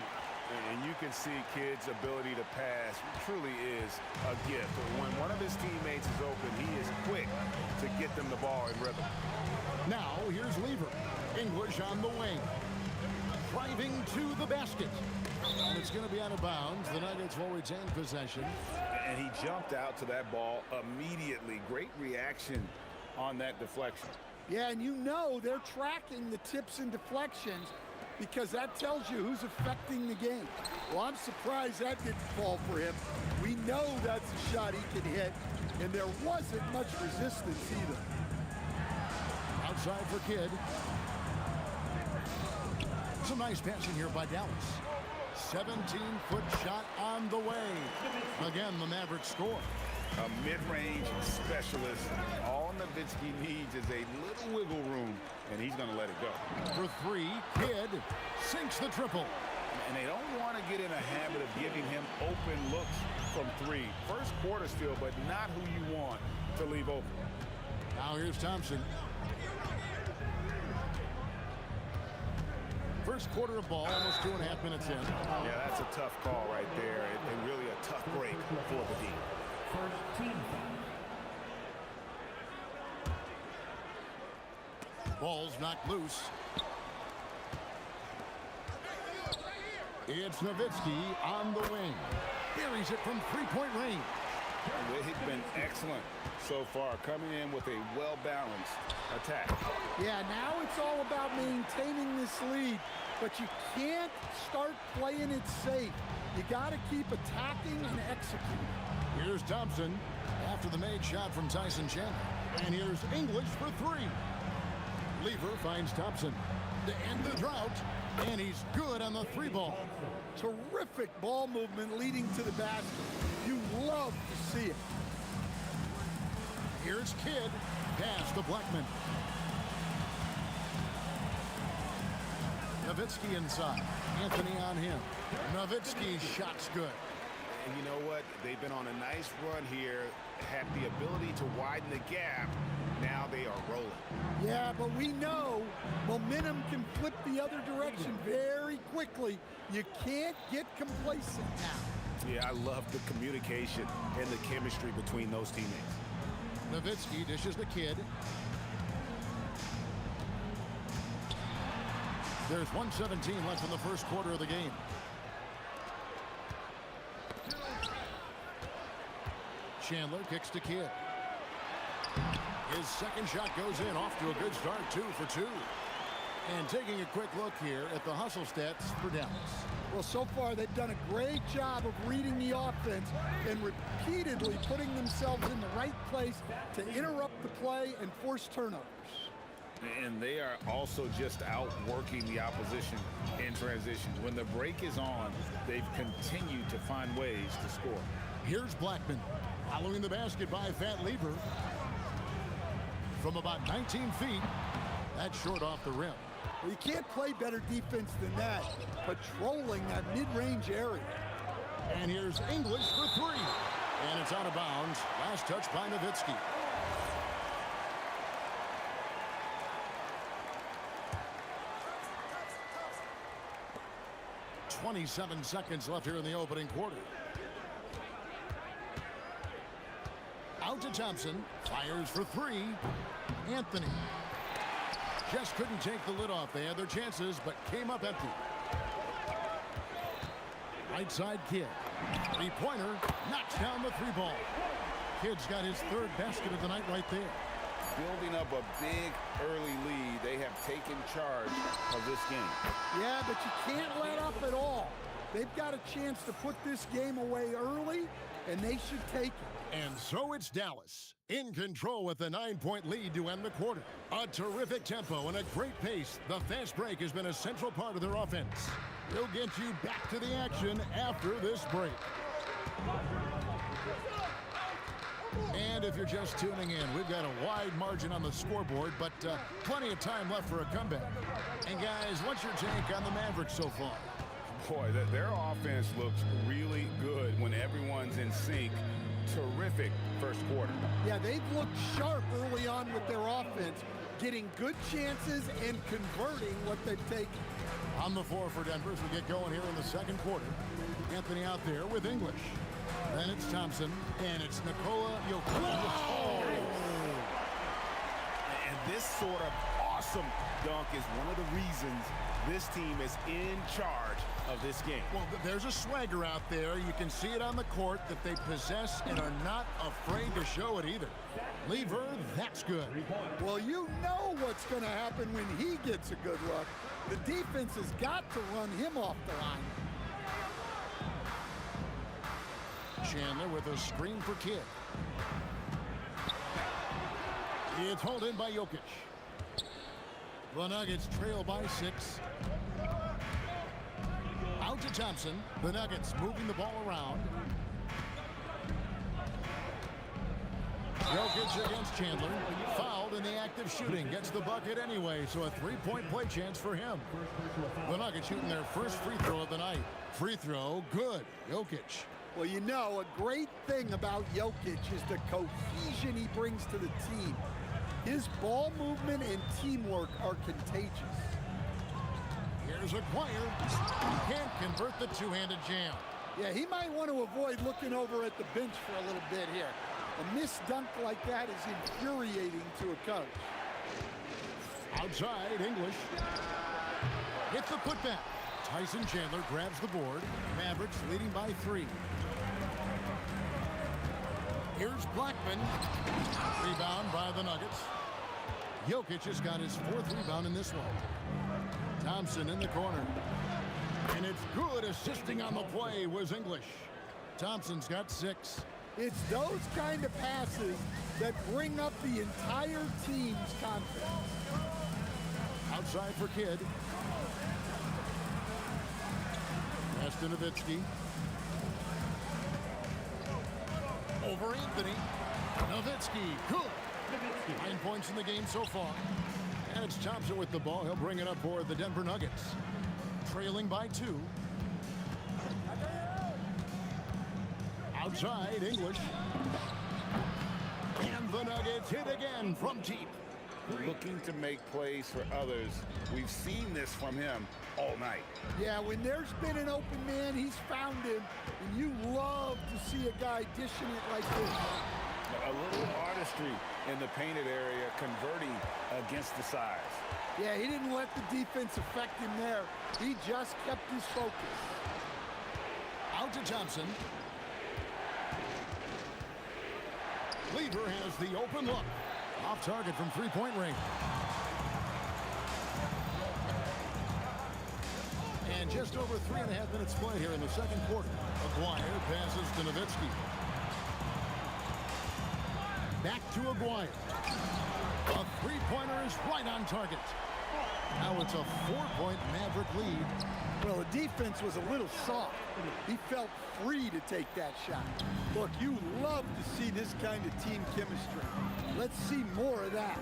And you can see Kidd's ability to pass truly is a gift. When one of his teammates is open, he is quick to get them the ball in rhythm. Now, here's Lever. English on the wing. Driving to the basket. And it's going to be out of bounds. The Nuggets will retain possession. And he jumped out to that ball immediately. Great reaction on that deflection. Yeah, and you know they're tracking the tips and deflections because that tells you who's affecting the game. Well, I'm surprised that didn't fall for him. We know that's a shot he can hit, and there wasn't much resistance either. Outside for Kidd. Some nice passing here by Dallas. 17-foot shot on the way. Again, the Mavericks score. A mid-range specialist. All Nowitzki needs is a little wiggle room, and he's going to let it go. For three, Kidd sinks the triple. And they don't want to get in a habit of giving him open looks from three. First quarter still, but not who you want to leave open. Now here's Thompson. First quarter of ball, almost 2.5 minutes in. Yeah, that's a tough call right there, and really a tough break for the team. First team foul. Ball's knocked loose. It's Nowitzki on the wing. Buries it from three-point range. They've been excellent so far, coming in with a well-balanced attack. Yeah, now it's all about maintaining this lead, but you can't start playing it safe. You got to keep attacking and executing. Here's Thompson after the made shot from Tyson Chandler. And here's English for three. Lever finds Thompson to end the drought, and he's good on the three ball. Terrific ball movement leading to the basket. You love to see it. Here's Kidd, pass to Blackman. Nowitzki inside. Anthony on him. Nowitzki's shot's good. And you know what? They've been on a nice run here, have the ability to widen the gap. Now they are rolling. Yeah, but we know momentum can flip the other direction very quickly. You can't get complacent now. Yeah, I love the communication and the chemistry between those teammates. Nowitzki dishes the Kidd. There's 1:17 left in the first quarter of the game. Chandler kicks to Kidd. His second shot goes in, off to a good start, 2 for 2. And taking a quick look here at the hustle stats for Dallas. Well, so far they've done a great job of reading the offense and repeatedly putting themselves in the right place to interrupt the play and force turnovers. And they are also just outworking the opposition in transition. When the break is on, they've continued to find ways to score. Here's Blackman following the basket by Fat Lever. From about 19 feet, that's short off the rim. Well, you can't play better defense than that, patrolling that mid-range area. And here's English for three. And it's out of bounds. Last touch by Nowitzki. .27 seconds left here in the opening quarter. Out to Thompson. Fires for three. Anthony. Just couldn't take the lid off. They had their chances, but came up empty. Right side Kidd. Three-pointer. Knocks down the three ball. Kidd's got his third basket of the night right there. Building up a big early lead. They have taken charge of this game. Yeah, but you can't let up at all. They've got a chance to put this game away early, and they should take it. And so it's Dallas in control with a 9-point lead to end the quarter. A terrific tempo and a great pace. The fast break has been a central part of their offense. We'll get you back to the action after this break. And if you're just tuning in, we've got a wide margin on the scoreboard, but plenty of time left for a comeback. And guys, what's your take on the Mavericks so far? Boy, their offense looks really good when everyone's in sync. Terrific first quarter. Yeah, they've looked sharp early on with their offense, getting good chances and converting what they've taken. On the floor for Denver as we get going here in the second quarter. Anthony out there with English. Then it's Thompson, and it's Nikola Jokic. Oh! And this sort of awesome dunk is one of the reasons this team is in charge of this game. Well, there's a swagger out there. You can see it on the court that they possess and are not afraid to show it either. Lever, that's good. Well, you know what's going to happen when he gets a good look. The defense has got to run him off the line. Chandler with a screen for Kidd. It's hauled in by Jokic. The Nuggets trail by 6. Out to Thompson. The Nuggets moving the ball around. Jokic against Chandler. Fouled in the act of shooting. Gets the bucket anyway, so a three-point play chance for him. The Nuggets shooting their first free throw of the night. Free throw, good. Jokic. Well, you know, a great thing about Jokic is the cohesion he brings to the team. His ball movement and teamwork are contagious. Here's Aguirre. Can't convert the two-handed jam. Yeah, he might want to avoid looking over at the bench for a little bit here. A missed dunk like that is infuriating to a coach. Outside, English. Hits the putback. Tyson Chandler grabs the board. Mavericks leading by 3. Here's Blackman. Rebound by the Nuggets. Jokic has got his 4th rebound in this one. Thompson in the corner. And it's good. Assisting on the play was English. Thompson's got 6. It's those kind of passes that bring up the entire team's confidence. Outside for Kidd. Pass to Nowitzki. Over Anthony. Nowitzki, good. 9 points in the game so far. And it's Thompson with the ball. He'll bring it up for the Denver Nuggets. Trailing by 2. Outside, English. And the Nuggets hit again from deep. Looking to make plays for others. We've seen this from him all night. Yeah, when there's been an open man, he's found him. And you love to see a guy dishing it like this. A little artistry in the painted area, converting against the size. Yeah, he didn't let the defense affect him there. He just kept his focus. Out to Thompson. Lever has the open look. Off target from three-point range. And just over 3.5 minutes played here in the second quarter. Aguirre passes to Nowitzki. Back to Aguirre. A three-pointer is right on target. Now it's a 4-point Maverick lead. Well, the defense was a little soft. He felt free to take that shot. Look, you love to see this kind of team chemistry. Let's see more of that.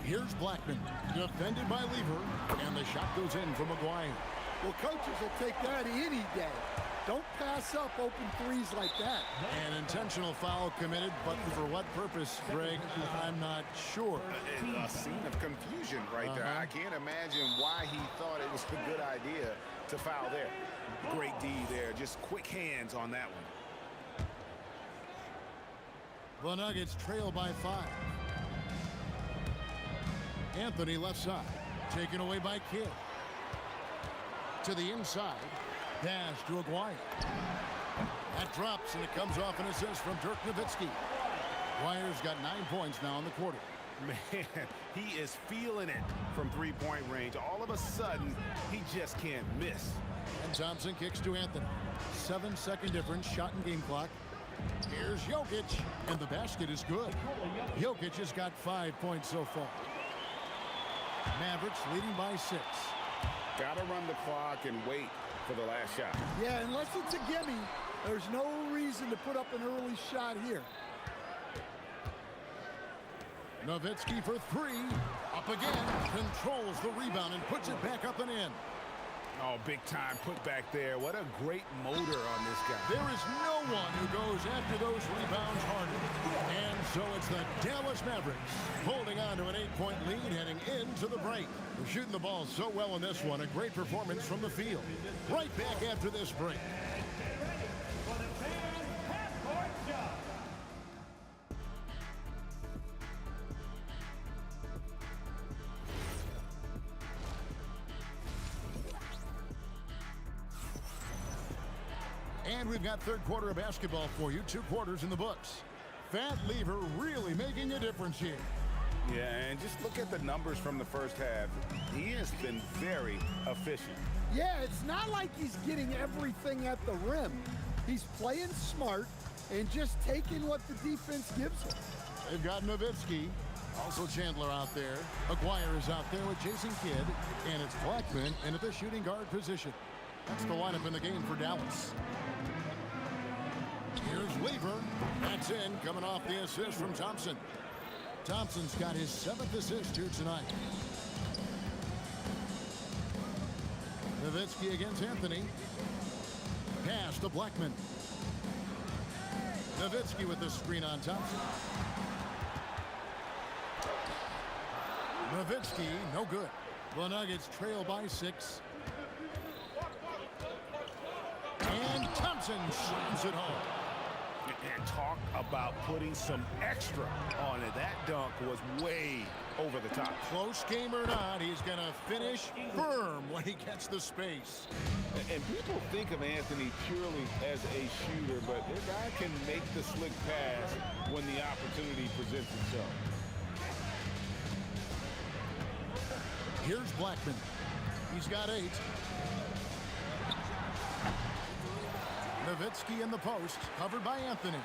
Here's Blackman, defended by Lever, and the shot goes in from Aguirre. Well, coaches will take that any day. Don't pass up open threes like that. An intentional foul committed, but for what purpose, Greg? I'm not sure. A scene of confusion right there. I can't imagine why he thought it was a good idea to foul there. Great D there. Just quick hands on that one. The Nuggets trail by 5. Anthony left side. Taken away by Kidd. To the inside. Pass to Aguirre. That drops, and it comes off an assist from Dirk Nowitzki. Aguirre's got 9 points now in the quarter. Man, he is feeling it from three-point range. All of a sudden, he just can't miss. And Thompson kicks to Anthony. 7-second difference, shot and game clock. Here's Jokic, and the basket is good. Jokic has got 5 points so far. Mavericks leading by 6. Gotta run the clock and wait for the last shot. Yeah, unless it's a gimme, there's no reason to put up an early shot here. Nowitzki for 3. Up again. Controls the rebound and puts it back up and in. Oh, big time put back there. What a great motor on this guy. There is no one who goes after those rebounds harder. And so it's the Dallas Mavericks holding on to an 8-point lead heading into the break. They're shooting the ball so well in this one. A great performance from the field. Right back after this break. And we've got third quarter of basketball for you. 2 quarters in the books. Fat Lever really making a difference here. Yeah, and just look at the numbers from the first half. He has been very efficient. Yeah, it's not like he's getting everything at the rim. He's playing smart and just taking what the defense gives him. They've got Nowitzki. Also Chandler out there. Aguirre is out there with Jason Kidd. And it's Blackman in at the shooting guard position. That's the lineup in the game for Dallas. Here's Lever. That's in, coming off the assist from Thompson. Thompson's got his 7th assist here tonight. Nowitzki against Anthony. Pass to Blackman. Nowitzki with the screen on Thompson. Nowitzki, no good. The Nuggets trail by 6. And Thompson slams it home. And talk about putting some extra on it. That dunk was way over the top. Close game or not, he's going to finish firm when he gets the space. And people think of Anthony purely as a shooter, but this guy can make the slick pass when the opportunity presents itself. Here's Blackman. He's got 8. Nowitzki in the post, covered by Anthony.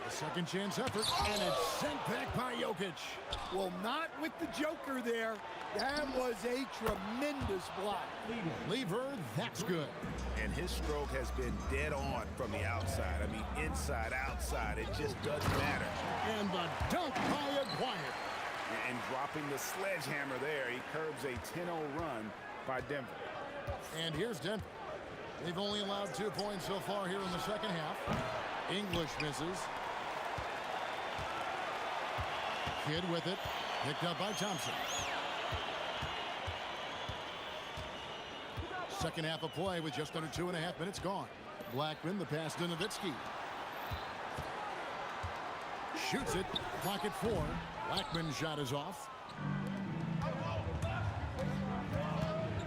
A second chance effort, and it's sent back by Jokic. Well, not with the Joker there. That was a tremendous block. Lever, that's good. And his stroke has been dead on from the outside. I mean, inside, outside, it just doesn't matter. And the dunk by Aguirre. And dropping the sledgehammer there, he curbs a 10-0 run by Denver. And here's Denver. They've only allowed 2 points so far here in the second half. English misses. Kidd with it. Picked up by Thompson. Second half of play with just under 2.5 minutes gone. Blackman, the pass to Nowitzki. Shoots it. Clock at 4. Blackman's shot is off.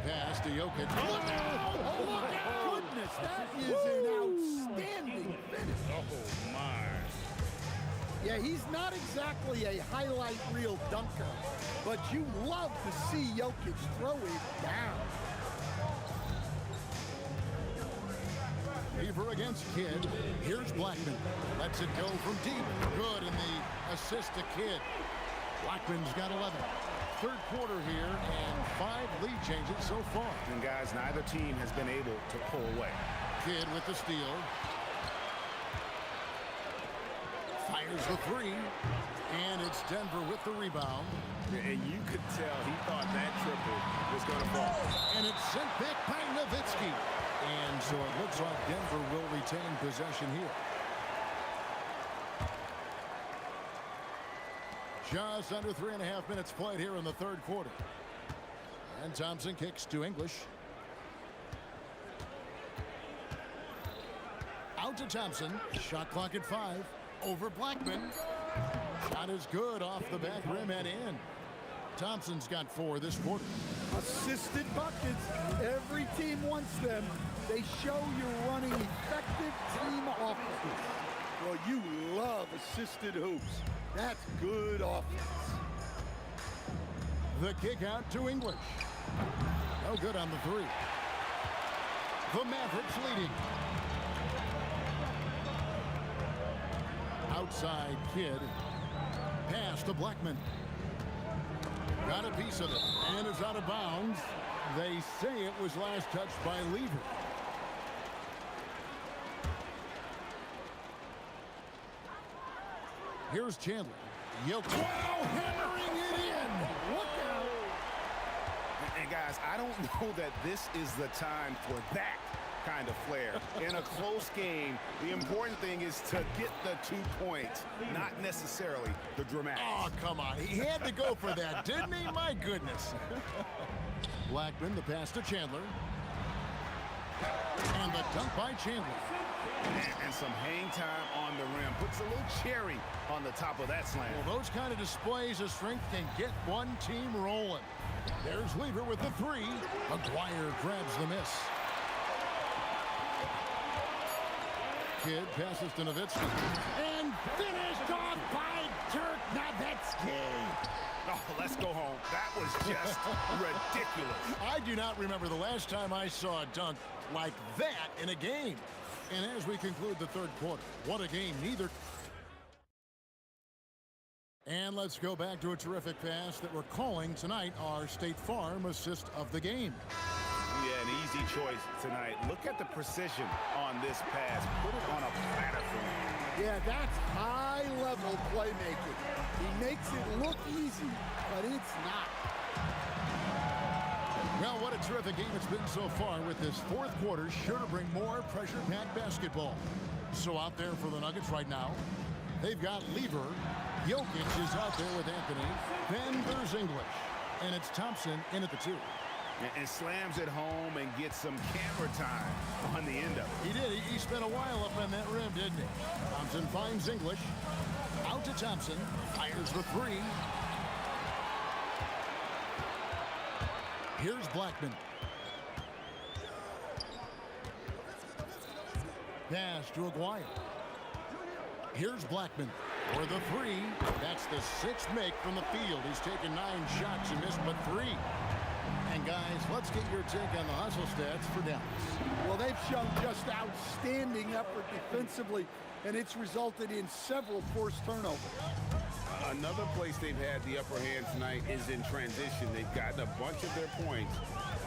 Pass to Jokic. Oh, my goodness. That is an outstanding finish. Oh, my. Yeah, he's not exactly a highlight reel dunker, but you love to see Jokic throw it down. Lever against Kidd. Here's Blackman. Lets it go from deep. Good in the assist to Kidd. Blackman's got 11. Third quarter here and 5 lead changes so far. And guys, neither team has been able to pull away. Kidd with the steal. Fires the 3. And it's Denver with the rebound. And you could tell he thought that triple was going to fall. And it's sent back by Nowitzki. And so it looks like Denver will retain possession here. Just under 3.5 minutes played here in the third quarter. And Thompson kicks to English. Out to Thompson. Shot clock at 5. Over Blackman. Shot is good off the back rim and in. Thompson's got 4 this quarter. Assisted buckets. Every team wants them. They show you're running effective team offense. Well, you love assisted hoops. That's good offense. The kick out to English. No good on the 3. The Mavericks leading. Outside Kidd. Pass to Blackman. Got a piece of it, and it's out of bounds. They say it was last touched by Lever. Here's Chandler. Jokic. Wow, hammering it in. Look out. And guys, I don't know that this is the time for that kind of flair. In a close game, the important thing is to get the 2 points, not necessarily the dramatic. Oh, come on. He had to go for that, didn't he? My goodness. Blackman, the pass to Chandler. And the dunk by Chandler. And some hang time on the rim. Puts a little cherry on the top of that slam. Well, those kind of displays of strength can get one team rolling. There's Lever with the 3. McGuire grabs the miss. Kidd passes to Nowitzki. And finished off by Dirk Nowitzki. Oh, let's go home. That was just ridiculous. I do not remember the last time I saw a dunk like that in a game. And as we conclude the 3rd quarter, what a game. Neither. And let's go back to a terrific pass that we're calling tonight our State Farm assist of the game. Yeah, an easy choice tonight. Look at the precision on this pass. Put it on a platter for him. Yeah, that's high-level playmaking. He makes it look easy, but it's not. Well, what a terrific game it's been so far, with this 4th quarter sure to bring more pressure-packed basketball. So out there for the Nuggets right now, they've got Lever. Jokic is out there with Anthony. Then there's English. And it's Thompson in at the 2. And slams it home and gets some camera time on the end of it. He did. He spent a while up on that rim, didn't he? Thompson finds English. Out to Thompson. Fires the 3. Here's Blackman. Pass to Aguirre. Here's Blackman for the 3. That's the 6th make from the field. He's taken 9 shots and missed but 3. And guys, let's get your take on the hustle stats for Dallas. Well, they've shown just outstanding effort defensively, and it's resulted in several forced turnovers. Another place they've had the upper hand tonight is in transition. They've gotten a bunch of their points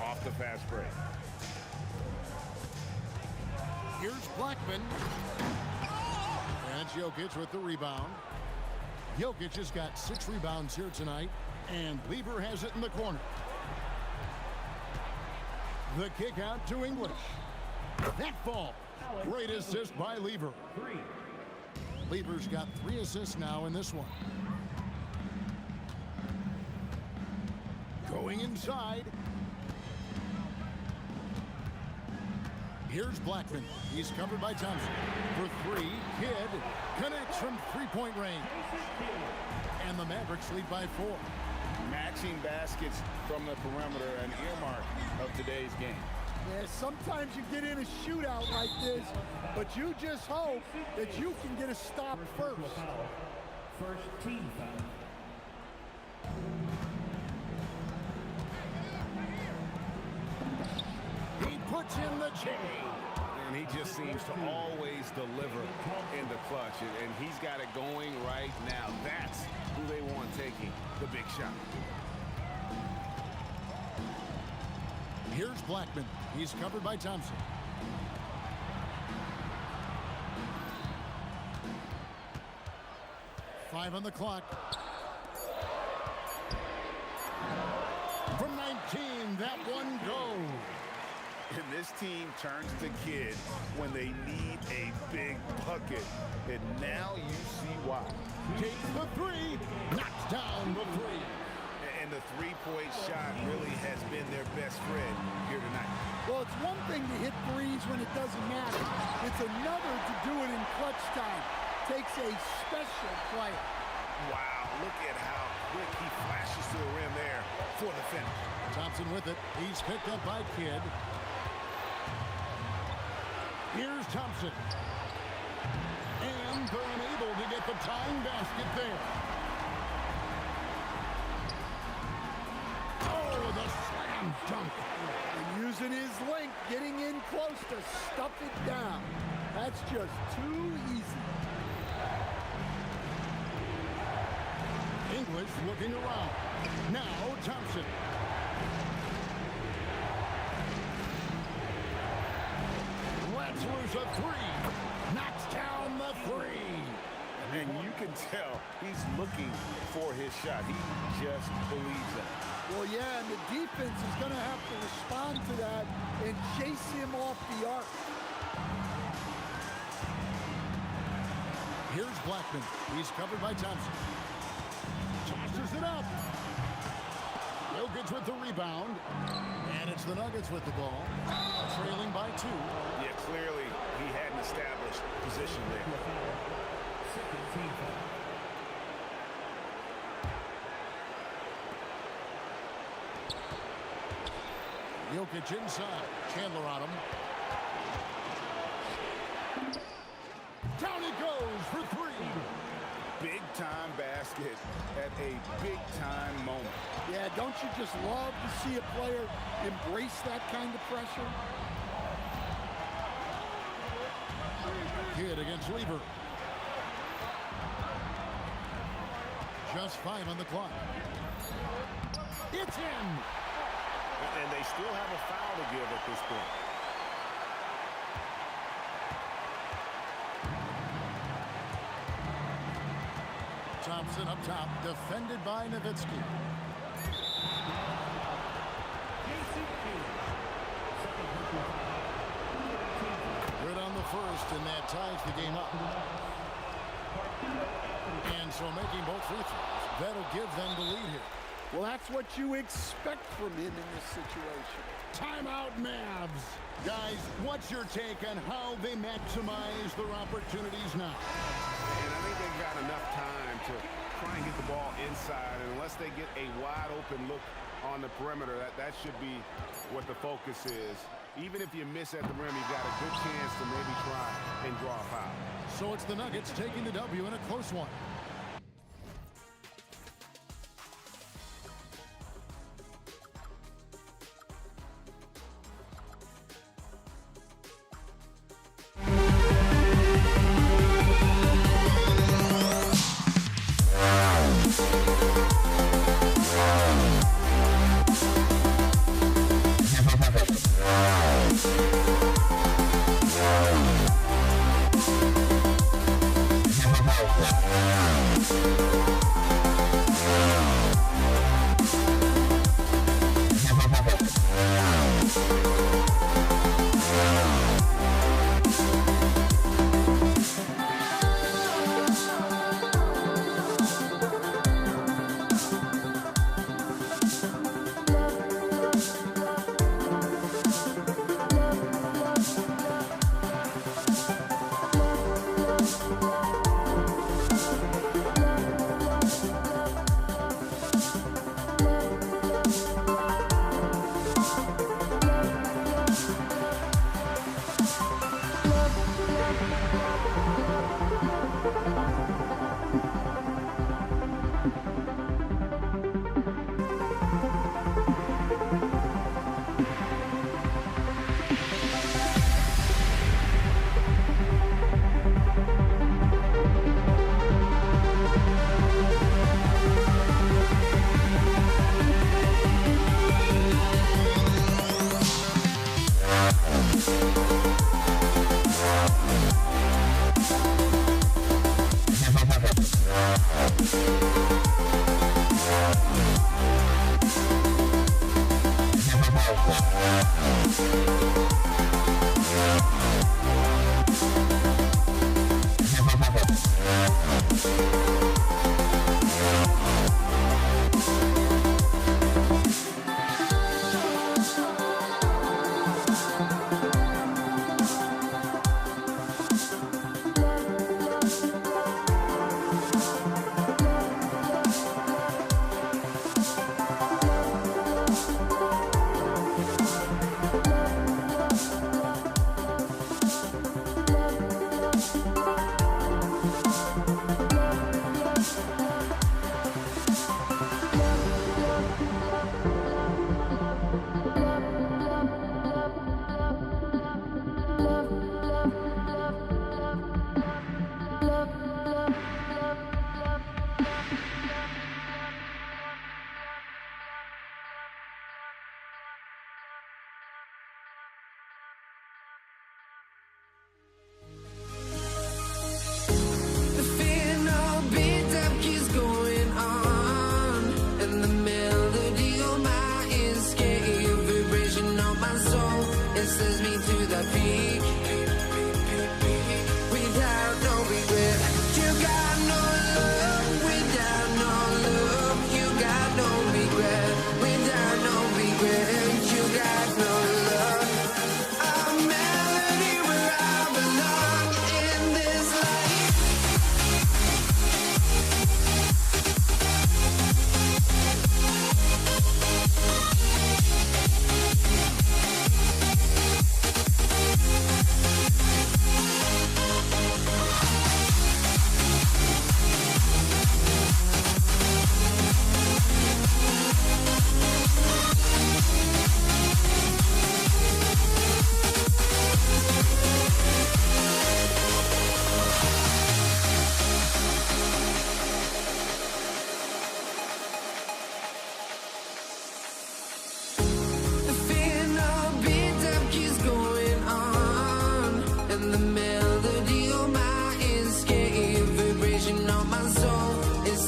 off the fast break. Here's Blackman. And it's Jokic with the rebound. Jokic has got 6 rebounds here tonight, and Lever has it in the corner. The kick out to English. That fall. Great assist by Lever. Lever's got 3 assists now in this one. Going inside. Here's Blackman. He's covered by Thompson. For 3, Kidd connects from 3-point range. And the Mavericks lead by 4. Matching baskets from the perimeter, an earmark of today's game. Yeah, sometimes you get in a shootout like this, but you just hope that you can get a stop first. First team foul. He puts in the chain. And he just seems to always deliver in the clutch. And he's got it going right now. That's who they want taking the big shot. Here's Blackman. He's covered by Thompson. Five on the clock. From 19, that one goes. And this team turns to Kidd when they need a big bucket. And now you see why. Takes the 3, knocks down the 3. And the three-point shot really has been their best friend here tonight. Well, it's one thing to hit threes when it doesn't matter. It's another to do it in clutch time. Takes a special player. Wow, look at how quick he flashes to the rim there for the finish. Thompson with it. He's picked up by Kidd. Here's Thompson. And they're unable to get the tying basket there. Oh, the slam dunk. And using his length, getting in close to stuff it down. That's just too easy. English looking around. Now Thompson. Lets loose a three. Knocks down the three. And you can tell he's looking for his shot. He just believes that. Well, yeah, and the defense is going to have to respond to that and chase him off the arc. Here's Blackman. He's covered by Thompson. Tosses it up. Jokic with the rebound. And it's the Nuggets with the ball. Trailing by 2. Yeah, clearly he hadn't established position there. Jokic inside. Chandler on him. Down he goes for 3. Big-time basket at a big-time moment. Yeah, don't you just love to see a player embrace that kind of pressure? Kidd against Lever. Just 5 on the clock. It's in. And they still have a foul to give at this point. Thompson up top, defended by Nowitzki. Good on the first, and that ties the game up. And so making both free throws, that'll give them the lead here. Well, that's what you expect from him in this situation. Timeout, Mavs. Guys, what's your take on how they maximize their opportunities now? And I think they've got enough time to try and get the ball inside. And unless they get a wide open look on the perimeter, that should be what the focus is. Even if you miss at the rim, you've got a good chance to maybe try and draw a foul. So it's the Nuggets taking the W in a close one.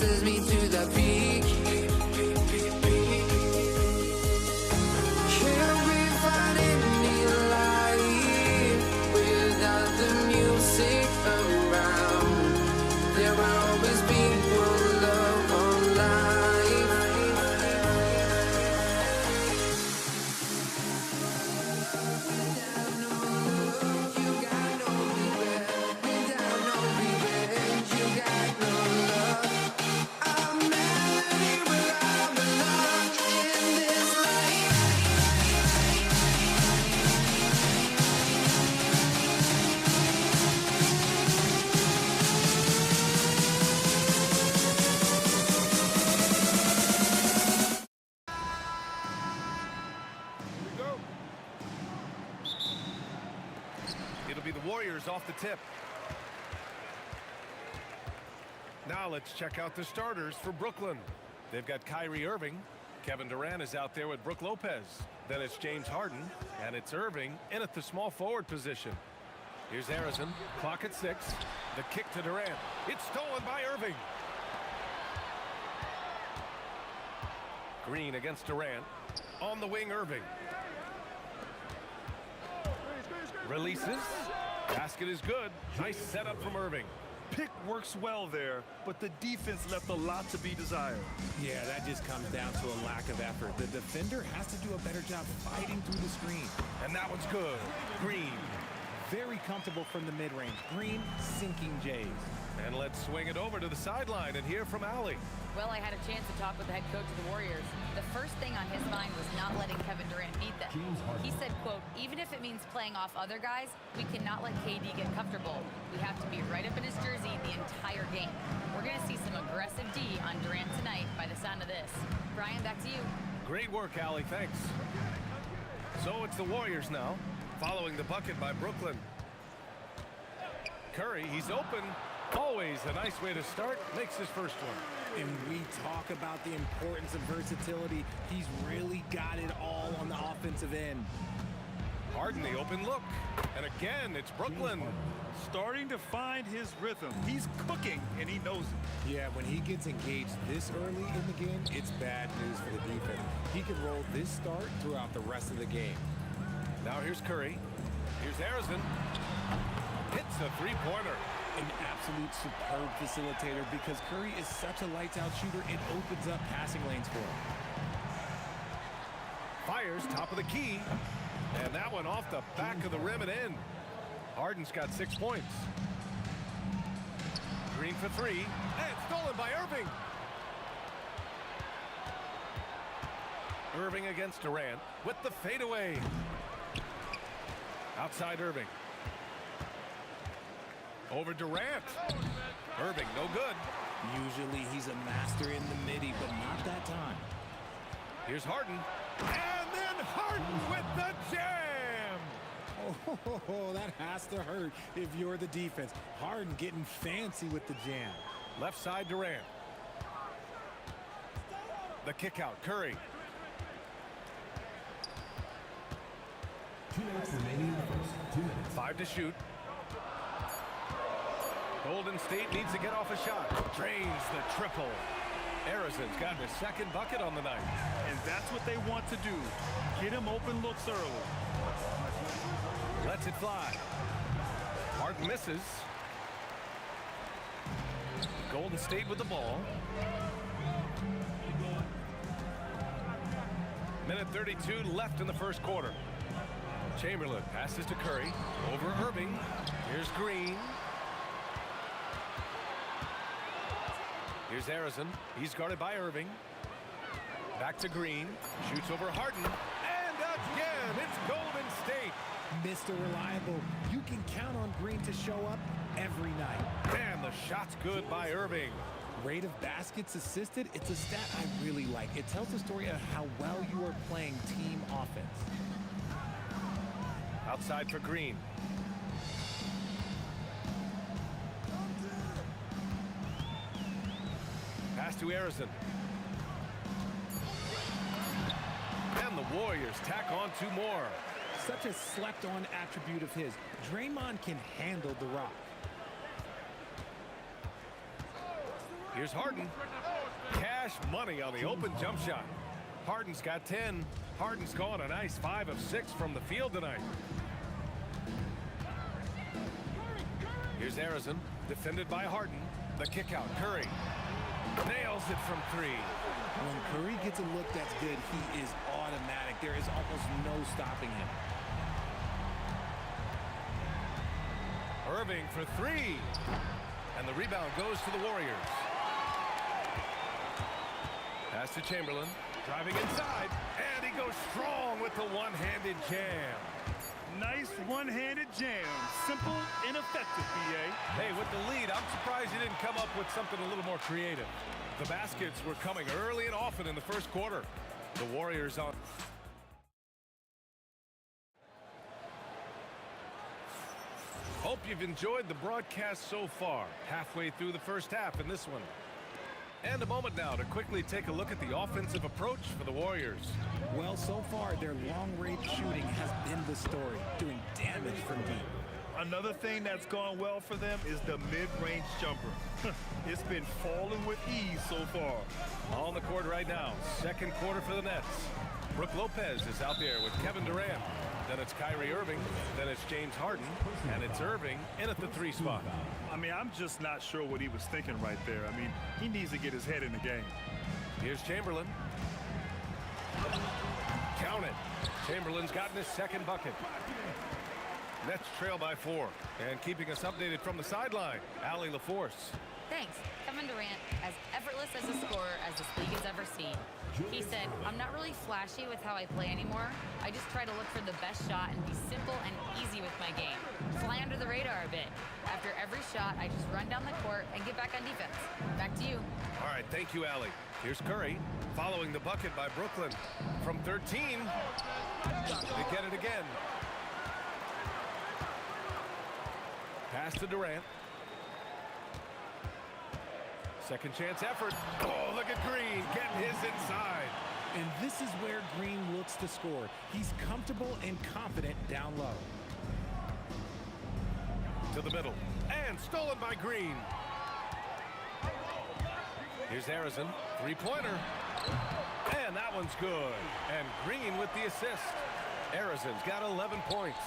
forces me to the peak. Can't we find any light without the music around? There will always be one love, one life. Without no love, you got no regret. Without no revenge, you got no love. I'm melody where I belong in this life. It'll be the Warriors off the tip. Now let's check out the starters for Brooklyn. They've got Kyrie Irving. Kevin Durant is out there with Brook Lopez. Then it's James Harden, and it's Irving in at the small forward position. Here's Harrison, clock at 6. The kick to Durant. It's stolen by Irving. Green against Durant. On the wing, Irving. Releases. Basket is good. Nice setup from Irving. Pick works well there, but the defense left a lot to be desired. Yeah, that just comes down to a lack of effort. The defender has to do a better job fighting through the screen. And that one's good. Green. Very comfortable from the mid-range. Green sinking Jays. And let's swing it over to the sideline and hear from Allie. Well, I had a chance to talk with the head coach of the Warriors. The first thing on his mind was not letting Kevin Durant beat them. He said, quote, even if it means playing off other guys, we cannot let KD get comfortable. We have to be right up in his jersey the entire game. We're going to see some aggressive D on Durant tonight by the sound of this. Brian, back to you. Great work, Allie. Thanks. So it's the Warriors now, following the bucket by Brooklyn. Curry, he's open. Always a nice way to start. Makes his first one. And we talk about the importance of versatility. He's really got it all on the offensive end. Harden, the open look. And again, it's Brooklyn. Starting to find his rhythm. He's cooking, and he knows it. Yeah, when he gets engaged this early in the game, it's bad news for the defense. He can roll this start throughout the rest of the game. Now here's Curry. Here's Harrison. Hits a three-pointer. An absolute superb facilitator because Curry is such a lights-out shooter. It opens up passing lanes for him. Fires top of the key. And that one off the back of the rim and in. Harden's got 6 points. Green for 3. And stolen by Irving. Irving against Durant with the fadeaway. Outside Irving. Over Durant. Irving, no good. Usually he's a master in the midi, but not that time. Here's Harden. And then Harden with the jam. Oh, that has to hurt if you're the defense. Harden getting fancy with the jam. Left side Durant. The kick out, Curry. 2 minutes remaining in the first. 2 minutes. 5 to shoot. Golden State needs to get off a shot. Drains the triple. Harrison's gotten his second bucket on the night. And that's what they want to do. Get him open looks early. Lets it fly. Harden misses. Golden State with the ball. Minute 32 left in the first quarter. Chamberlain passes to Curry. Over Irving. Here's Green. Here's Harrison. He's guarded by Irving. Back to Green. Shoots over Harden. And again, it's Golden State. Mr. Reliable. You can count on Green to show up every night. And the shot's good by Irving. Rate of baskets assisted, it's a stat I really like. It tells the story of how well you are playing team offense. Outside for Green. Pass to Harrison. And the Warriors tack on 2 more. Such a slept-on attribute of his. Draymond can handle the rock. Here's Harden. Cash money on the open jump shot. Harden's got 10. Harden's gone a nice 5 of 6 from the field tonight. Here's Arizon, defended by Harden. The kick out, Curry. Nails it from 3. When Curry gets a look that's good, he is automatic. There is almost no stopping him. Irving for 3. And the rebound goes to the Warriors. Pass to Chamberlain. Driving inside. And he goes strong with the one-handed jam. Nice one-handed jam. Simple and effective, B.A. Hey, with the lead, I'm surprised you didn't come up with something a little more creative. The baskets were coming early and often in the first quarter. The Warriors on. Hope you've enjoyed the broadcast so far. Halfway through the first half in this one. And a moment now to quickly take a look at the offensive approach for the Warriors. Well, so far, their long-range shooting has been the story, doing damage from deep. Another thing that's gone well for them is the mid-range jumper. It's been falling with ease so far. On the court right now, second quarter for the Nets. Brook Lopez is out there with Kevin Durant. Then it's Kyrie Irving. Then it's James Harden. And it's Irving in at the 3 spot. I mean, I'm just not sure what he was thinking right there. I mean, he needs to get his head in the game. Here's Chamberlain. Count it. Chamberlain's gotten his second bucket. Nets trail by 4. And keeping us updated from the sideline, Allie LaForce. Thanks. Kevin Durant, as effortless as a scorer as this league has ever seen. He said, I'm not really flashy with how I play anymore. I just try to look for the best shot and be simple and easy with my game. Fly under the radar a bit. After every shot, I just run down the court and get back on defense. Back to you. All right, thank you, Allie. Here's Curry, following the bucket by Brooklyn. From 13, they get it again. Pass to Durant. Second chance effort. Oh, look at Green getting his inside. And this is where Green looks to score. He's comfortable and confident down low. To the middle. And stolen by Green. Here's Arizon. Three-pointer. And that one's good. And Green with the assist. Arizon's got 11 points.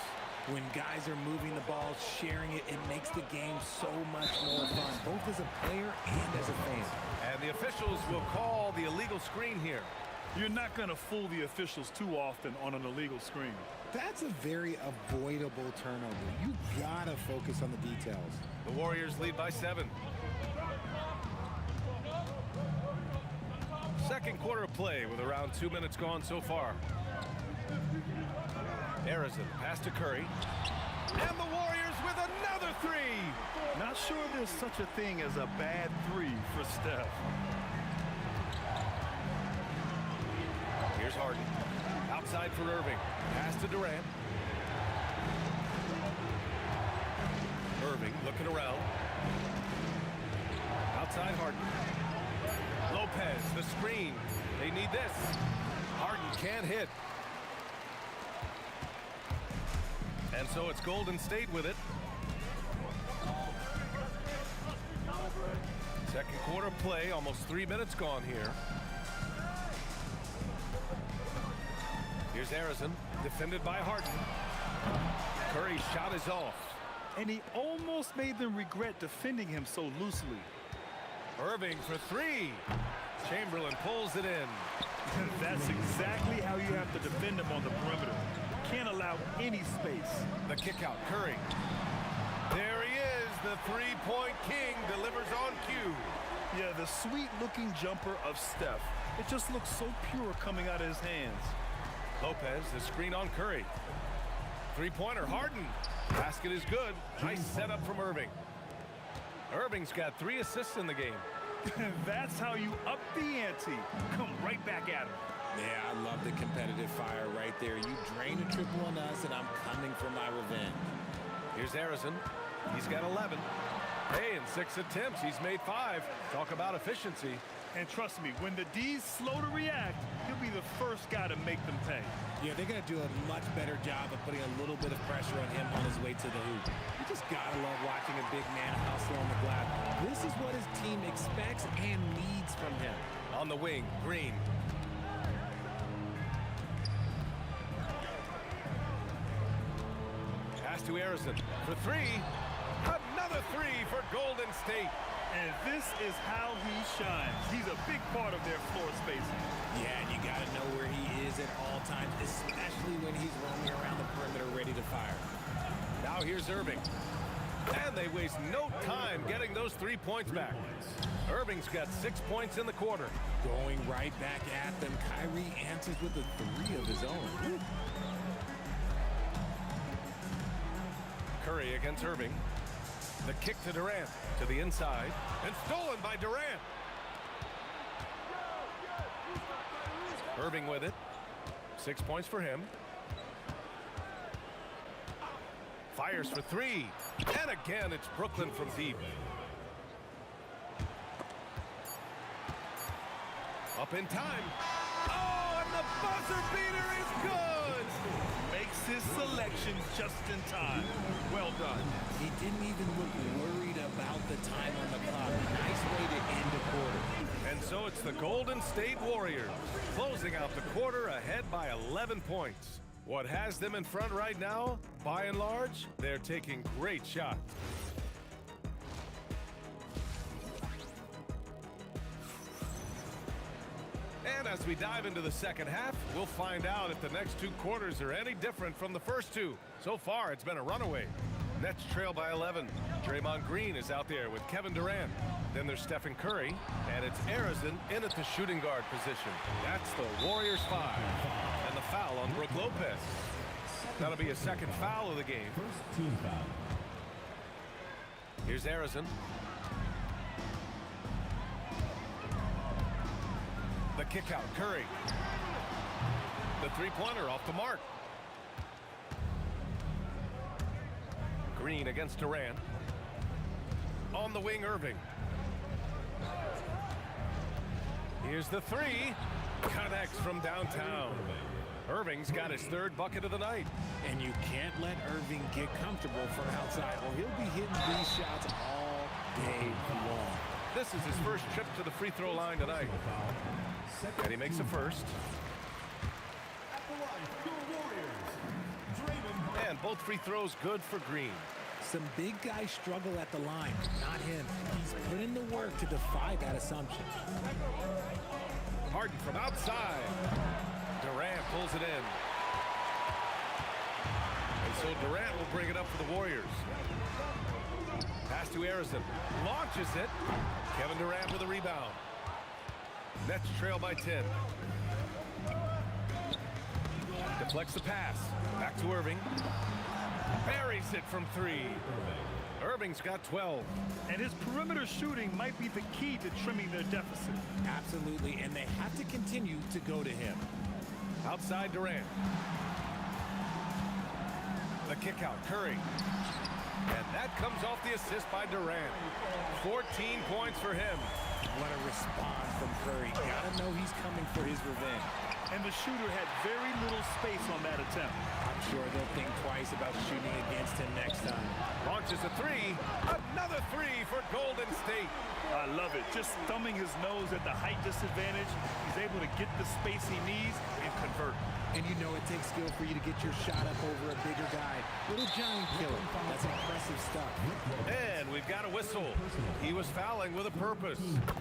When guys are moving the ball, sharing it, it makes the game so much more fun, both as a player and as a fan. And the officials will call the illegal screen here. You're not going to fool the officials too often on an illegal screen. That's a very avoidable turnover. You gotta focus on the details. The Warriors lead by 7. Second quarter of play with around 2 minutes gone so far. Arizon, pass to Curry. And the Warriors with another 3. Not sure there's such a thing as a bad 3 for Steph. Here's Harden. Outside for Irving. Pass to Durant. Irving looking around. Outside Harden. Lopez, the screen. They need this. Harden can't hit. And so it's Golden State with it. Second quarter play, almost 3 minutes gone here. Here's Arizon, defended by Harden. Curry's shot is off. And he almost made them regret defending him so loosely. Irving for 3. Chamberlain pulls it in. That's exactly how you have to defend him on the perimeter. Can't allow any space. The kick out, Curry. There he is, the three-point king delivers on cue. Yeah, the sweet-looking jumper of Steph. It just looks so pure coming out of his hands. Lopez, the screen on Curry. Three-pointer, Harden. Basket is good. Nice setup from Irving. Irving's got 3 assists in the game. That's how you up the ante. Come right back at him. Yeah, I love the competitive fire right there. You drain a triple on us, and I'm coming for my revenge. Here's Arizon. He's got 11. Hey, in 6 attempts, he's made 5. Talk about efficiency. And trust me, when the D's slow to react, he'll be the first guy to make them pay. Yeah, they're going to do a much better job of putting a little bit of pressure on him on his way to the hoop. You just got to love watching a big man hustle on the glass. This is what his team expects and needs from him. On the wing, Green. Pass to Harrison for 3. Another 3 for Golden State. And this is how he shines. He's a big part of their floor spacing. Yeah, and you got to know where he is at all times, especially when he's roaming around the perimeter ready to fire. Now here's Irving. And they waste no time getting those 3 points back. Irving's got 6 points in the quarter. Going right back at them, Kyrie answers with a 3 of his own. Woo. Curry against Irving. The kick to Durant, to the inside, and stolen by Durant. Irving with it. 6 points for him. Fires for 3. And again, it's Brooklyn from deep. Up in time. Oh, and the buzzer beater is good! Makes his selection just in time. Well done. He didn't even look worried about the time on the clock. Nice way to end the quarter. And so it's the Golden State Warriors closing out the quarter ahead by 11 points. What has them in front right now? By and large, they're taking great shots. And as we dive into the second half, we'll find out if the next 2 quarters are any different from the first 2. So far, it's been a runaway. Nets trail by 11. Draymond Green is out there with Kevin Durant. Then there's Stephen Curry, and it's Harrison in at the shooting guard position. That's the Warriors 5. And the foul on Brook Lopez. That'll be a second foul of the game. First team foul. Here's Harrison. The kick out, Curry. The 3-pointer off the mark. Green against Durant. On the wing, Irving. Here's the 3. Connects from downtown. Irving's got his 3rd bucket of the night. And you can't let Irving get comfortable from outside, or he'll be hitting these shots all day long. This is his first trip to the free throw line tonight. And he makes the first. And both free throws good for Green. Some big guys struggle at the line, not him. He's put in the work to defy that assumption. Harden from outside. Durant pulls it in. And so Durant will bring it up for the Warriors. Pass to Harrison. Launches it. Kevin Durant with a rebound. Nets trail by 10. Deflects the pass. Back to Irving. Buries it from 3. Irving's got 12. And his perimeter shooting might be the key to trimming their deficit. Absolutely, and they have to continue to go to him. Outside Durant. The kick out, Curry. And that comes off the assist by Durant. 14 points for him. What a response from Curry. Gotta know he's coming for his revenge. And the shooter had very little space on that attempt. I'm sure they'll think twice about shooting against him next time. Launches a 3. Another 3 for Golden State. I love it. Just thumbing his nose at the height disadvantage. He's able to get the space he needs and convert. And you know it takes skill for you to get your shot up over a bigger guy. Little giant killer. That's impressive stuff. And we've got a whistle. He was fouling with a purpose.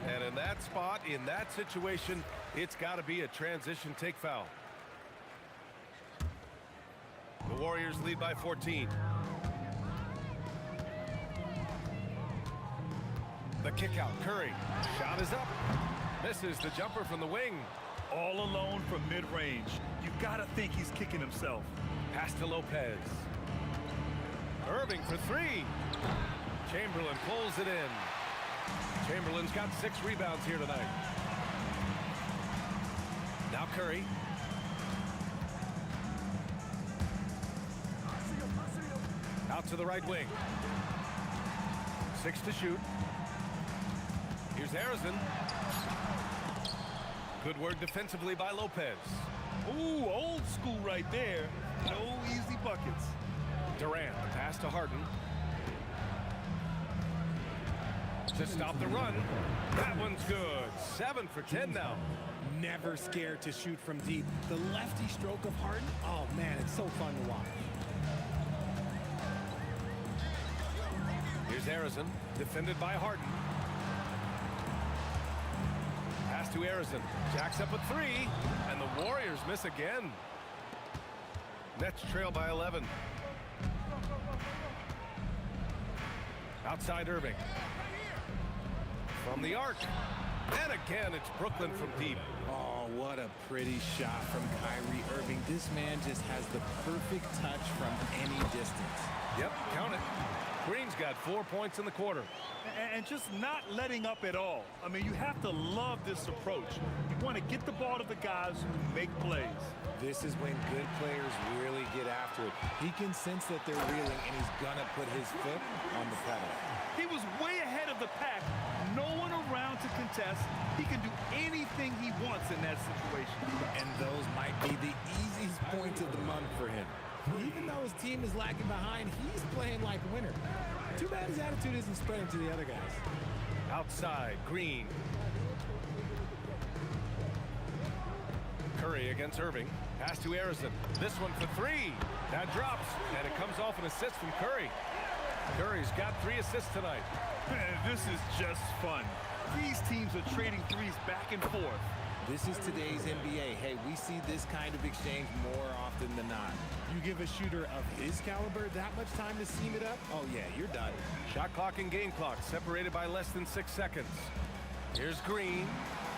And in that spot, in that situation, it's got to be a transition take foul. The Warriors lead by 14. The kick out, Curry. Shot is up. Misses the jumper from the wing. All alone from mid-range. You've got to think he's kicking himself. Pass to Lopez. Irving for 3. Chamberlain pulls it in. Chamberlain's got 6 rebounds here tonight. Now Curry. Out to the right wing. 6 to shoot. Here's Harrison. Good work defensively by Lopez. Ooh, old school right there. No easy buckets. Durant, the pass to Harden. To stop the run. That one's good. 7 for 10 now. Never scared to shoot from deep. The lefty stroke of Harden, oh man, it's so fun to watch. Here's Harrison, defended by Harden. Pass to Harrison. Jacks up a 3, and the Warriors miss again. Nets trail by 11. Outside Irving. From the arc. And again, it's Brooklyn from deep. Oh, what a pretty shot from Kyrie Irving. This man just has the perfect touch from any distance. Yep, count it. Green's got 4 points in the quarter. And just not letting up at all. I mean, you have to love this approach. You want to get the ball to the guys who make plays. This is when good players really get after it. He can sense that they're reeling, and he's going to put his foot on the pedal. He was way ahead of the pack. No one around to contest. He can do anything he wants in that situation. And those might be the easiest points of the month for him. Even though his team is lagging behind, he's playing like a winner. Too bad his attitude isn't spreading to the other guys. Outside, Green. Curry against Irving. Pass to Harrison. This one for 3. That drops, and it comes off an assist from Curry. Curry's got 3 assists tonight. Man, this is just fun. These teams are trading threes back and forth. This is today's NBA. Hey, we see this kind of exchange more often than not. You give a shooter of his caliber that much time to seam it up, oh yeah, you're done. Shot clock and game clock separated by less than 6 seconds. Here's Green.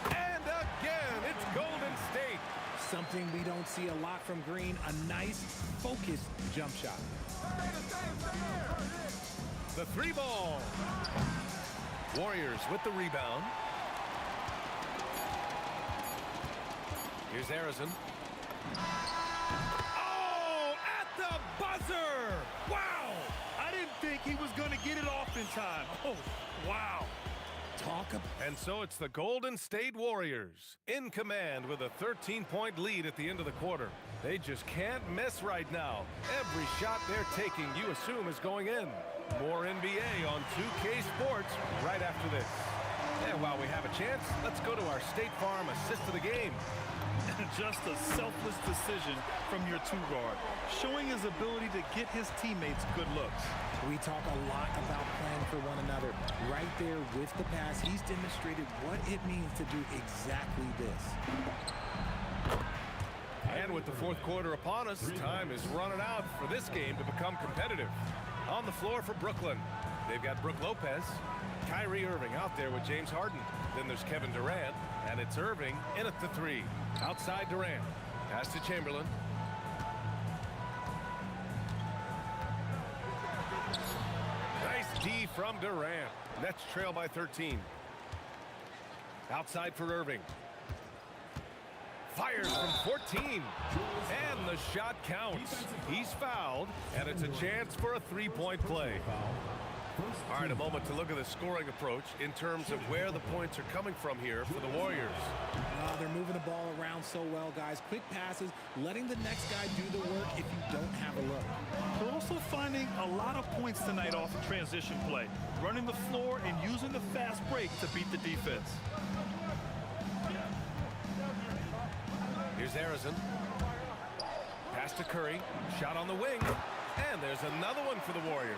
And again, it's Golden State. Something we don't see a lot from Green, a nice, focused jump shot. The 3 ball. Warriors with the rebound. Here's Harrison. Oh, at the buzzer! Wow! I didn't think he was going to get it off in time. Oh, wow. And so it's the Golden State Warriors in command with a 13-point lead at the end of the quarter. They just can't miss right now. Every shot they're taking, you assume, is going in. More NBA on 2K Sports right after this. And while we have a chance, let's go to our State Farm assist of the game. Just a selfless decision from your 2-guard, showing his ability to get his teammates good looks. We talk a lot about playing for one another. Right there with the pass, he's demonstrated what it means to do exactly this. And with the 4th quarter upon us, time is running out for this game to become competitive. On the floor for Brooklyn, they've got Brook Lopez, Kyrie Irving out there with James Harden. Then there's Kevin Durant, and it's Irving in at the 3. Outside Durant. Pass to Chamberlain. Nice D from Durant. Nets trail by 13. Outside for Irving. Fires from 14. And the shot counts. He's fouled, and it's a chance for a 3-point play. All right, a moment to look at the scoring approach in terms of where the points are coming from here for the Warriors. They're moving the ball around so well, guys. Quick passes, letting the next guy do the work if you don't have a look. They're also finding a lot of points tonight off of transition play, running the floor and using the fast break to beat the defense. Here's Harrison. Pass to Curry. Shot on the wing. And there's another one for the Warriors.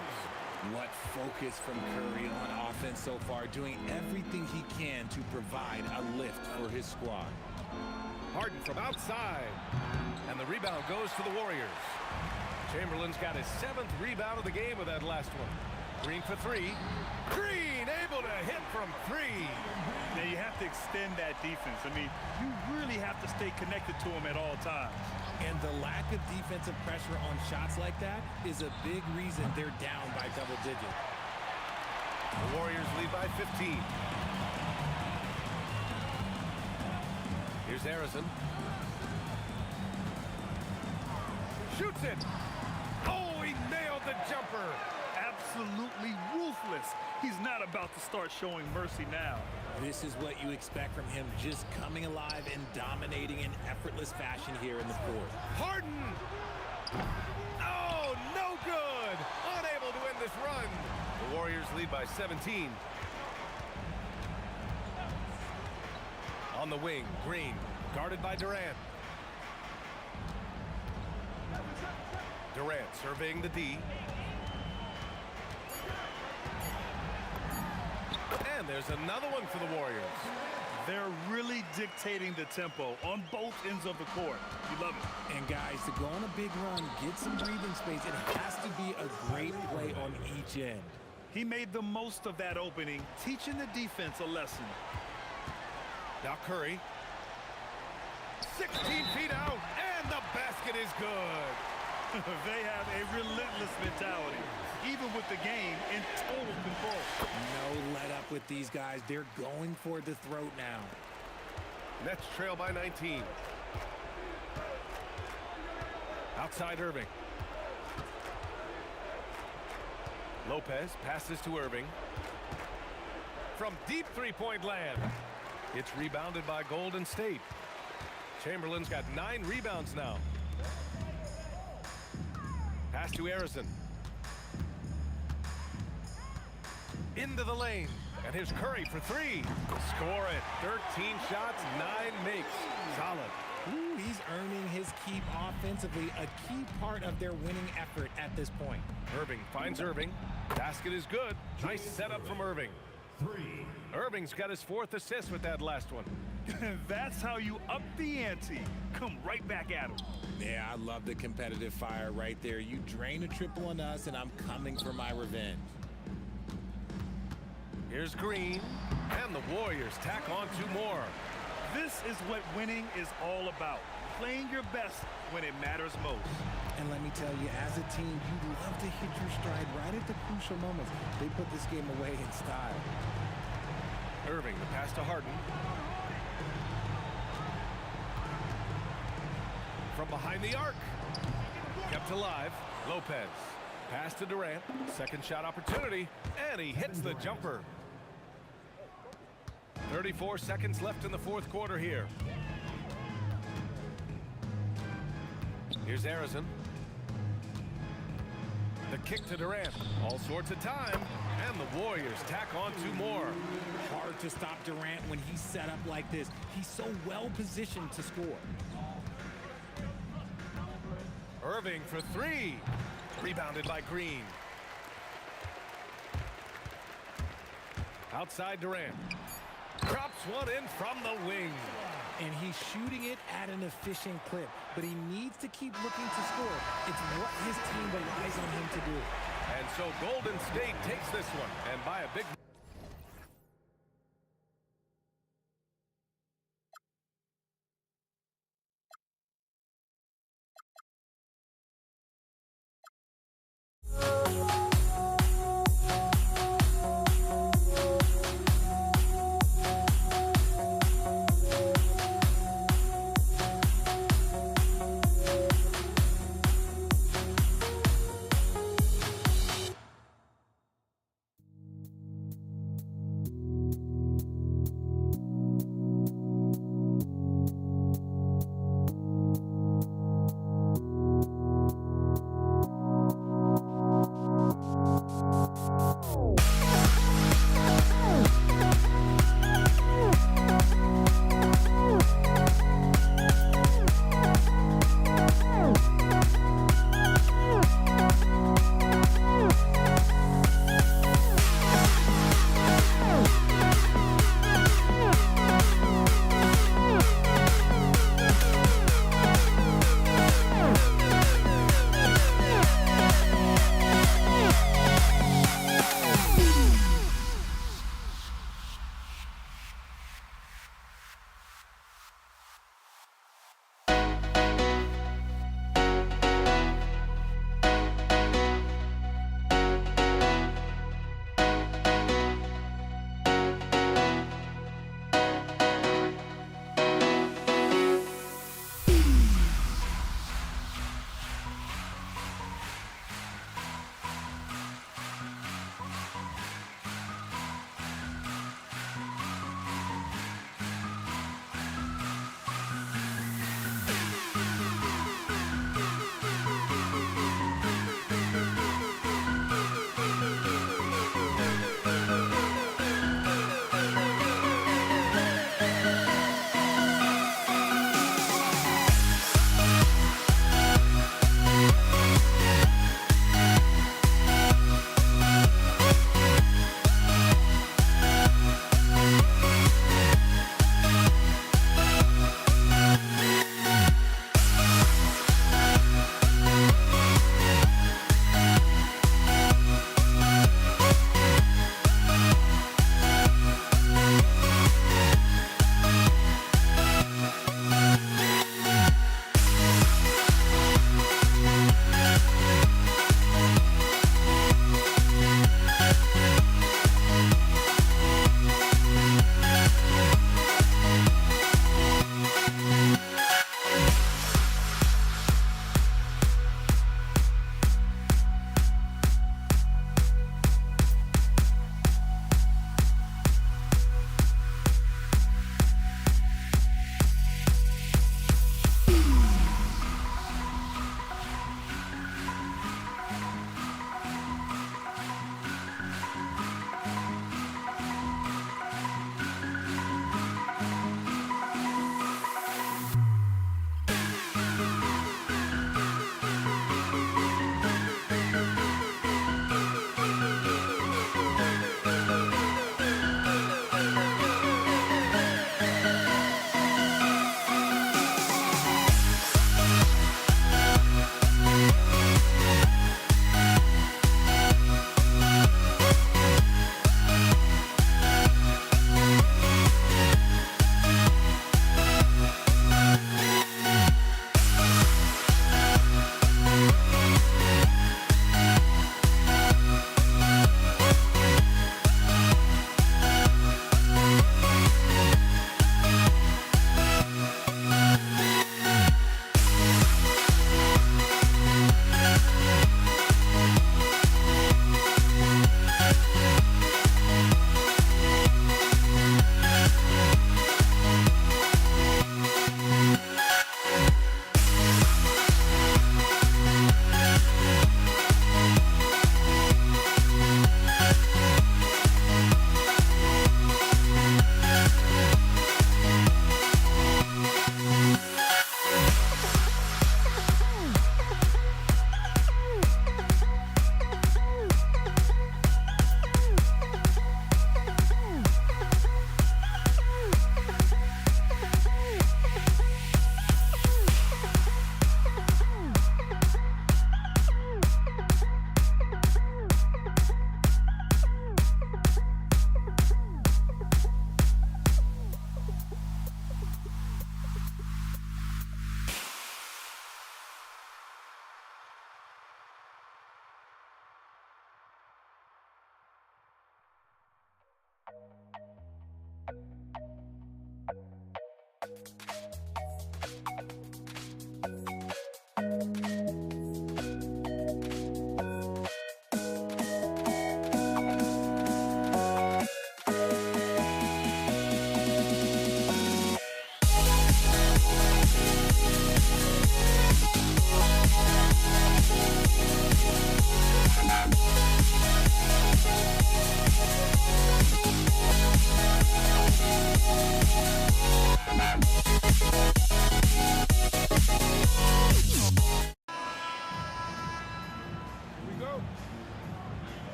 What focus from Curry on offense so far, doing everything he can to provide a lift for his squad. Harden from outside. And the rebound goes to the Warriors. Chamberlain's got his 7th rebound of the game with that last one. Green for 3. Green able to hit from 3. Now you have to extend that defense. I mean, you really have to stay connected to him at all times. And the lack of defensive pressure on shots like that is a big reason they're down by double digits. The Warriors lead by 15. Here's Harrison. Shoots it. Oh, he nailed the jumper. absolutely ruthless. He's not about to start showing mercy now. This is what you expect from him, just coming alive and dominating in effortless fashion here in the fourth. Harden! Oh, no good! Unable to end this run. The Warriors lead by 17. On the wing, Green, guarded by Durant. Durant surveying the D. And there's another one for the Warriors. They're really dictating the tempo on both ends of the court. You love it. And guys, to go on a big run, get some breathing space, it has to be a great play on each end. He made the most of that opening, teaching the defense a lesson. Now Curry. 16 feet out, and the basket is good. They have a relentless mentality, even with the game in total control. No let up with these guys. They're going for the throat now. Nets trail by 19. Outside Irving. Lopez passes to Irving. From deep three-point land. It's rebounded by Golden State. Chamberlain's got 9 rebounds now. Pass to Harrison. Into the lane. And here's Curry for 3. Score it. 13 shots, 9 makes. Solid. Ooh, he's earning his keep offensively, a key part of their winning effort at this point. Irving finds Irving. Basket is good. Nice setup from Irving. 3. Irving's got his 4th assist with that last one. That's how you up the ante. Come right back at him. Yeah, I love the competitive fire right there. You drain a triple on us, and I'm coming for my revenge. Here's Green, and the Warriors tack on 2 more. This is what winning is all about. Playing your best when it matters most. And let me tell you, as a team, you love to hit your stride right at the crucial moments. They put this game away in style. Irving, the pass to Harden. From behind the arc. Kept alive. Lopez. Pass to Durant. Second shot opportunity. And he hits the jumper. 34 seconds left in the 4th quarter here. Here's Harrison. The kick to Durant. All sorts of time. And the Warriors tack on 2 more. Hard to stop Durant when he's set up like this. He's so well positioned to score. Irving for 3. Rebounded by Green. Outside Durant. Drops one in from the wing. And he's shooting it at an efficient clip, but he needs to keep looking to score. It's what his team relies on him to do. And so Golden State takes this one, and by a big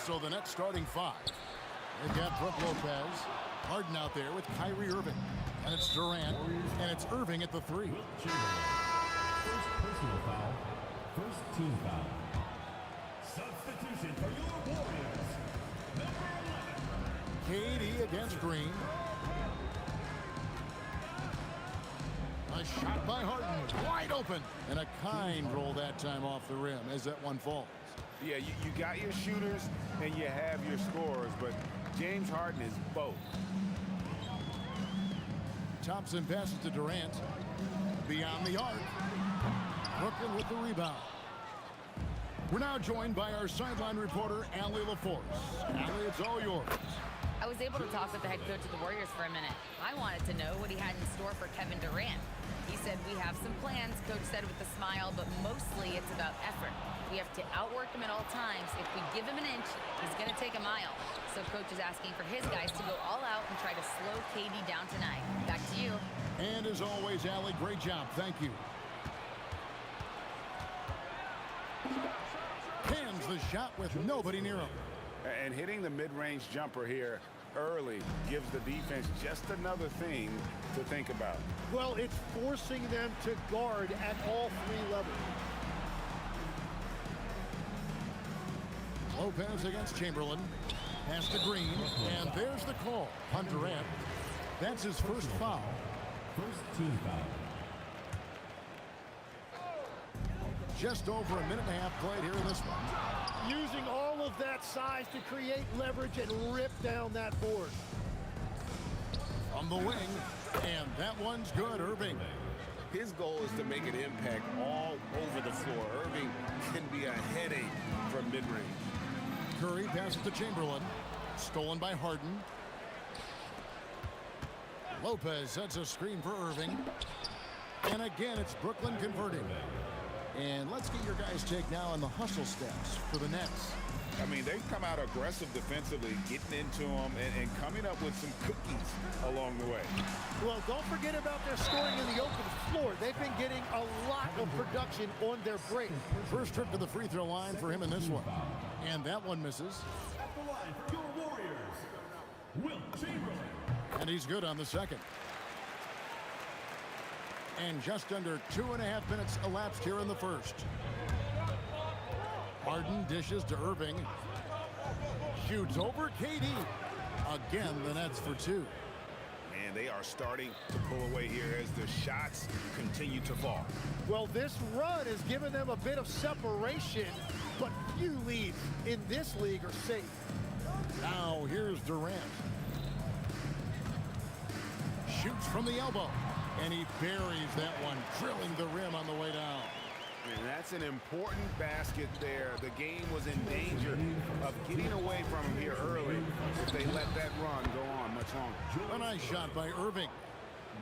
So the net starting 5. They've got Brooke Lopez. Harden out there with Kyrie Irving. And it's Durant. And it's Irving at the 3. First personal foul. First team foul. Substitution for your Warriors. Number 11. KD against Green. A shot by Harden, wide open. And a kind roll that time off the rim as that one falls. Yeah, you got your shooters and you have your scorers, but James Harden is both. Thompson passes to Durant. Beyond the arc. Brooklyn with the rebound. We're now joined by our sideline reporter, Allie LaForce. Allie, it's all yours. I was able to talk with the head coach of the Warriors for a minute. I wanted to know what he had in store for Kevin Durant. He said, we have some plans, coach said with a smile, but mostly it's about effort. We have to outwork him at all times. If we give him an inch, he's going to take a mile. So coach is asking for his guys to go all out and try to slow KD down tonight. Back to you. And as always, Allie, great job. Thank you. Cans the shot with nobody near him. And hitting the mid-range jumper here early gives the defense just another thing to think about. Well, it's forcing them to guard at all 3 levels. Lopez against Chamberlain. Pass to Green. And there's the call on Durant. That's his first foul. First team foul. Just over a minute and a half played here in this one. Using all of that size to create leverage and rip down that board. On the wing. And that one's good, Irving. His goal is to make an impact all over the floor. Irving can be a headache from mid-range. Curry passes to Chamberlain. Stolen by Harden. Lopez sets a screen for Irving. And again, it's Brooklyn converting. And let's get your guys' take now on the hustle steps for the Nets. I mean, they've come out aggressive defensively, getting into them and coming up with some cookies along the way. Well, don't forget about their scoring in the open floor. They've been getting a lot of production on their break. First trip to the free throw line for him in this one. And that one misses. At the line for your Warriors, Wilt Chamberlain. And he's good on the second. And just under 2.5 minutes elapsed here in the first. Harden dishes to Irving. Shoots over KD. Again, the Nets for 2. And they are starting to pull away here as the shots continue to fall. Well, this run has given them a bit of separation, but few leads in this league are safe. Now here's Durant. Shoots from the elbow. And he buries that one, drilling the rim on the way down. And that's an important basket there. The game was in danger of getting away from him here early if they let that run go on much longer. A nice shot by Irving.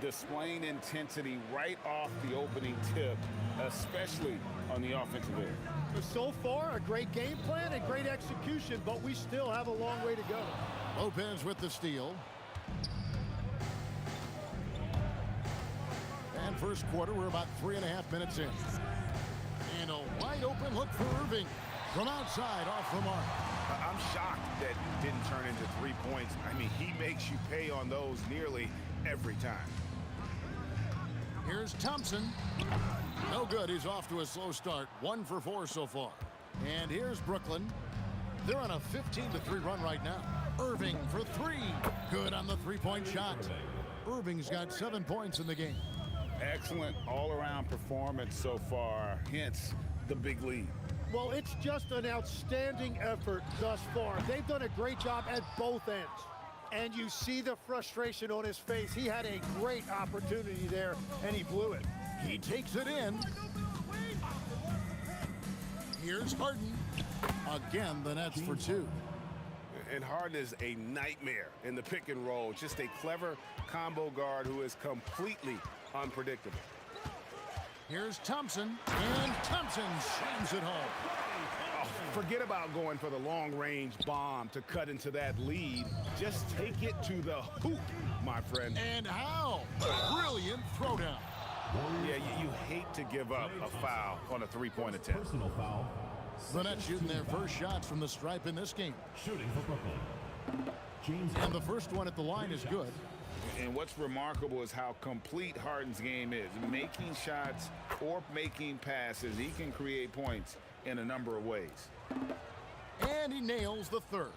Displaying intensity right off the opening tip, especially on the offensive end. So far, a great game plan and great execution, but we still have a long way to go. Lopez with the steal. And first quarter, we're about 3.5 minutes in. And a wide open look for Irving. From outside, off the mark. I'm shocked that didn't turn into 3 points. I mean, he makes you pay on those nearly every time. Here's Thompson. No good. He's off to a slow start. 1 for 4 so far. And here's Brooklyn. They're on a 15-3 run right now. Irving for 3. Good on the three-point shot. Irving's got 7 points in the game. Excellent all-around performance so far, hence the big lead. Well, it's just an outstanding effort thus far. They've done a great job at both ends. And you see the frustration on his face. He had a great opportunity there, and he blew it. He takes it in. Here's Harden. Again, the Nets for 2. And Harden is a nightmare in the pick and roll. Just a clever combo guard who is completely unpredictable. Here's Thompson, and Thompson slams it home. Oh, forget about going for the long-range bomb to cut into that lead. Just take it to the hoop, my friend. And how? Brilliant throwdown. Yeah, you hate to give up a foul on a three-point attempt. Personal foul. The Nets shooting their first shots from the stripe in this game. Shooting for Brooklyn. James And the first one at the line is good. And what's remarkable is how complete Harden's game is. Making shots or making passes, he can create points in a number of ways. And he nails the third.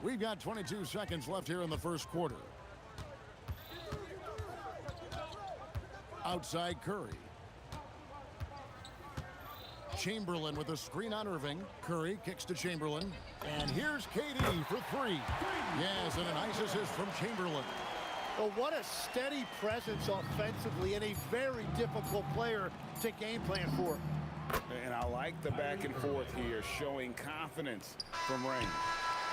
We've got 22 seconds left here in the first quarter. Outside Curry. Chamberlain with a screen on Irving. Curry kicks to Chamberlain. And here's KD for three. Yes, and a nice assist from Chamberlain. Well, what a steady presence offensively and a very difficult player to game plan for. And I like the back and forth here, showing confidence from Rain.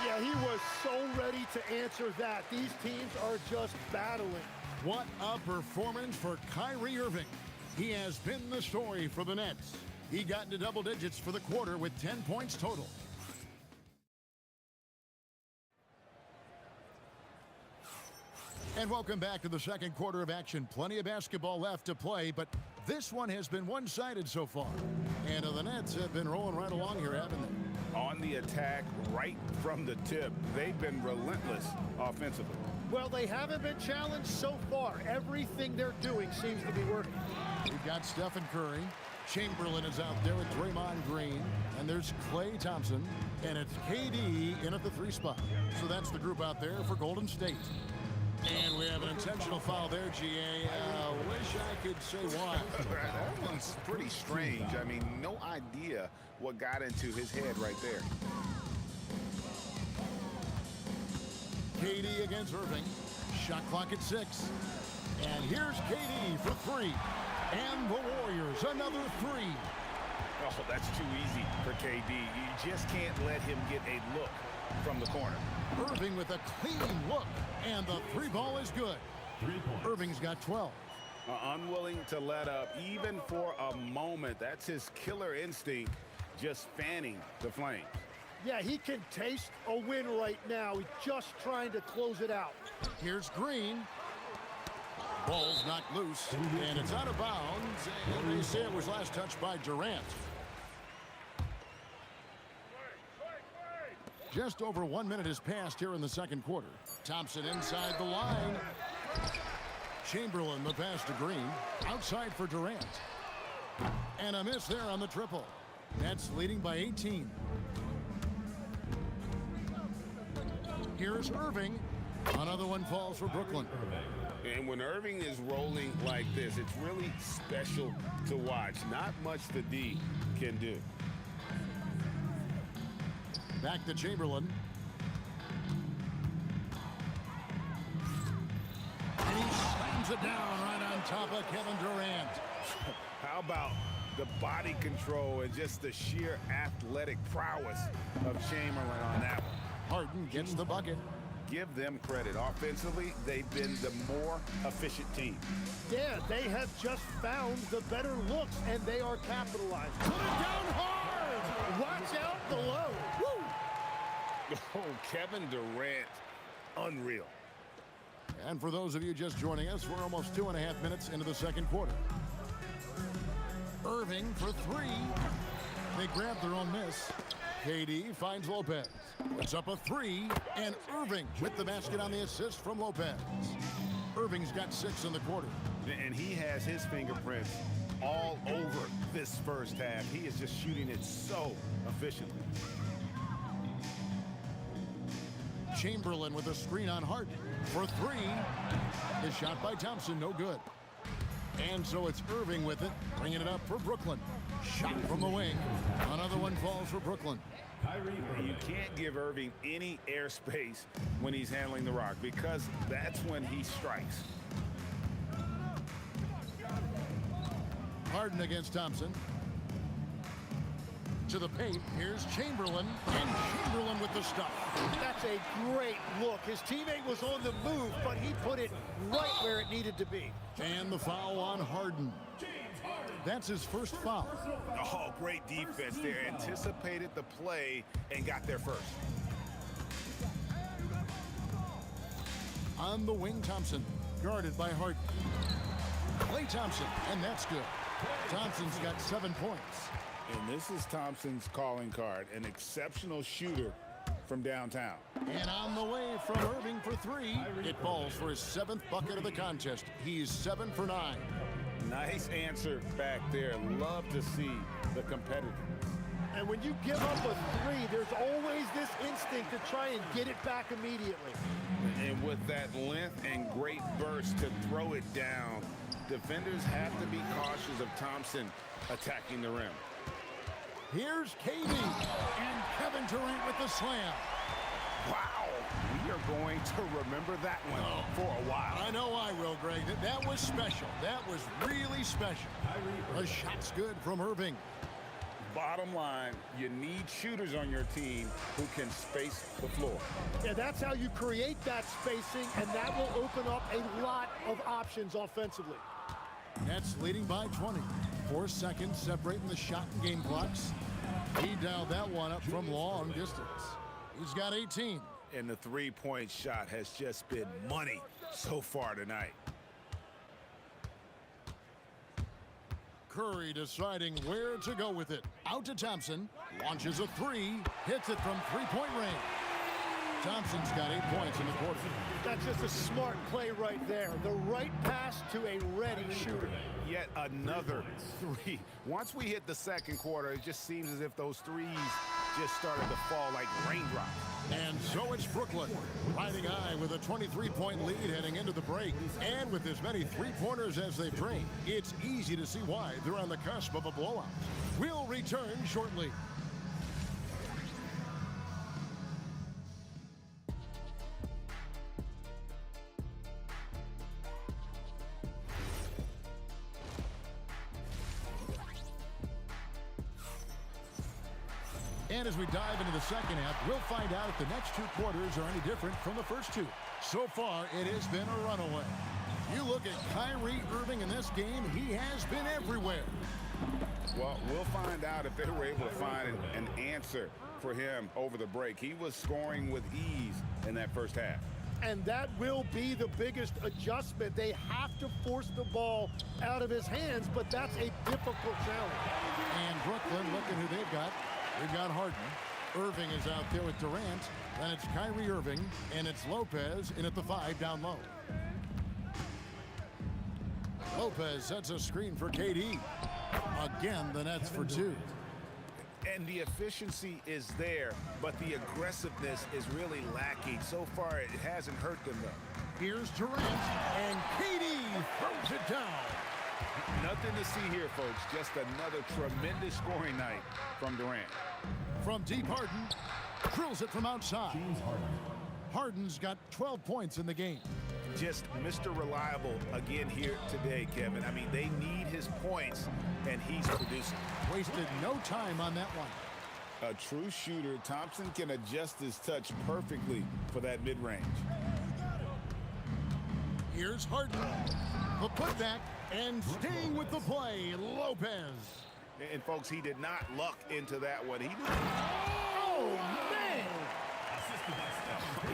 Yeah, he was so ready to answer that. These teams are just battling. What a performance for Kyrie Irving. He has been the story for the Nets. He got into double digits for the quarter with 10 points total. And welcome back to the second quarter of action. Plenty of basketball left to play, but this one has been one-sided so far. And the Nets have been rolling right along here, haven't they? On the attack right from the tip. They've been relentless offensively. Well, they haven't been challenged so far. Everything they're doing seems to be working. We've got Stephen Curry. Chamberlain is out there with Draymond Green. And there's Klay Thompson. And it's KD in at the three spot. So that's the group out there for Golden State. And we have an intentional foul there, GA. Wish I could say why. That one's pretty strange. I mean, no idea what got into his head right there. KD against Irving. Shot clock at 6. And here's KD for three. And the Warriors, another three. Oh, that's too easy for KD. You just can't let him get a look from the corner. Irving with a clean look. And the three ball is good. 3 points. Irving's got 12. Unwilling to let up even for a moment. That's his killer instinct, just fanning the flames. Yeah, he can taste a win right now. He's just trying to close it out. Here's Green. Ball's knocked loose, and it's out of bounds. And they say it was last touched by Durant. Just over 1 minute has passed here in the second quarter. Thompson inside the line. Chamberlain the pass to Green. Outside for Durant. And a miss there on the triple. Nets leading by 18. Here's Irving. Another one falls for Brooklyn. And when Irving is rolling like this, it's really special to watch. Not much the D can do. Back to Chamberlain. And he slams it down right on top of Kevin Durant. How about the body control and just the sheer athletic prowess of Chamberlain on that one? Harden gets the bucket. Give them credit. Offensively, they've been the more efficient team. Yeah, they have just found the better looks, and they are capitalizing. Put it down hard! Watch out below. Woo! Oh, Kevin Durant, unreal. And for those of you just joining us, we're almost 2.5 minutes into the second quarter. Irving for three. They grab their own miss. KD finds Lopez. Puts up a three. And Irving with the basket on the assist from Lopez. Irving's got 6 in the quarter. And he has his fingerprints all over this first half. He is just shooting it so efficiently. Chamberlain with a screen on Harden for three. His shot by Thompson, no good. And so it's Irving with it, bringing it up for Brooklyn. Shot from the wing. Another one falls for Brooklyn. You can't give Irving any airspace when he's handling the rock, because that's when he strikes. Harden against Thompson. To the paint, here's Chamberlain, and Chamberlain with the stuff. That's a great look. His teammate was on the move, but he put it right where it needed to be. And the foul on Harden. That's his first foul. Oh, great defense there. Anticipated the play and got there first. On the wing, Thompson, guarded by Harden. Klay Thompson, and that's good. Thompson's got 7 points. And this is Thompson's calling card, an exceptional shooter from downtown. And on the way from Irving for three. It falls for his 7th bucket of the contest. He's 7 for 9. Nice answer back there. Love to see the competitiveness. And when you give up a three, there's always this instinct to try and get it back immediately. And with that length and great burst to throw it down, defenders have to be cautious of Thompson attacking the rim. Here's KD and Kevin Durant with the slam. Wow, we are going to remember that one for a while. I know I will, Greg. That was special. That was really special. The shot's good from Irving. Bottom line, you need shooters on your team who can space the floor. Yeah, that's how you create that spacing, and that will open up a lot of options offensively. Nets leading by 20. 4 seconds separating the shot and game clocks. He dialed that one up from long distance. He's got 18. And the three-point shot has just been money so far tonight. Curry deciding where to go with it. Out to Thompson. Launches a three. Hits it from three-point range. Thompson's got 8 points in the quarter. That's just a smart play right there. The right pass to a ready shooter. Yet another three. Once we hit the second quarter, it just seems as if those threes just started to fall like raindrops. And so it's Brooklyn, riding high with a 23-point lead heading into the break. And with as many three-pointers as they've drained, it's easy to see why they're on the cusp of a blowout. We'll return shortly. And as we dive into the second half, we'll find out if the next 2 quarters are any different from the first 2. So far, it has been a runaway. You look at Kyrie Irving in this game, he has been everywhere. Well, we'll find out if they were able to find an answer for him over the break. He was scoring with ease in that first half. And that will be the biggest adjustment. They have to force the ball out of his hands, but that's a difficult challenge. And Brooklyn, looking who they've got. They've got Harden. Irving is out there with Durant. Then it's Kyrie Irving, and it's Lopez in at the 5 down low. Lopez sets a screen for KD. Again, the Nets for 2. And the efficiency is there, but the aggressiveness is really lacking. So far, it hasn't hurt them, though. Here's Durant, and KD throws it down. Nothing to see here, folks. Just another tremendous scoring night from Durant. From deep, Harden drills it from outside. Harden's got 12 points in the game. Just Mr. Reliable again here today, Kevin. I mean, they need his points, and he's producing. Wasted no time on that one. A true shooter, Thompson can adjust his touch perfectly for that mid-range. Here's Harden. The putback, and staying with the play, Lopez. And folks, he did not luck into that one. He did. Oh, man!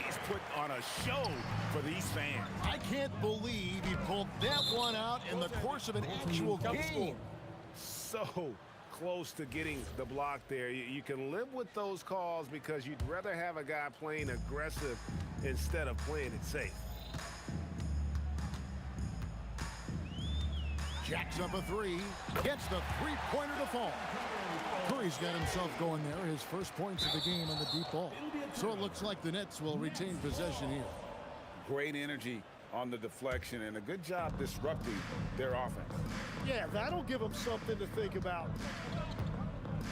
He's put on a show for these fans. I can't believe he pulled that one out in the course of an actual game. So close to getting the block there. You can live with those calls because you'd rather have a guy playing aggressive instead of playing it safe. Jacks up a three, gets the three-pointer to fall. Curry's got himself going there, his first points of the game on the deep ball. So it looks like the Nets will retain possession here. Great energy on the deflection and a good job disrupting their offense. Yeah, that'll give them something to think about.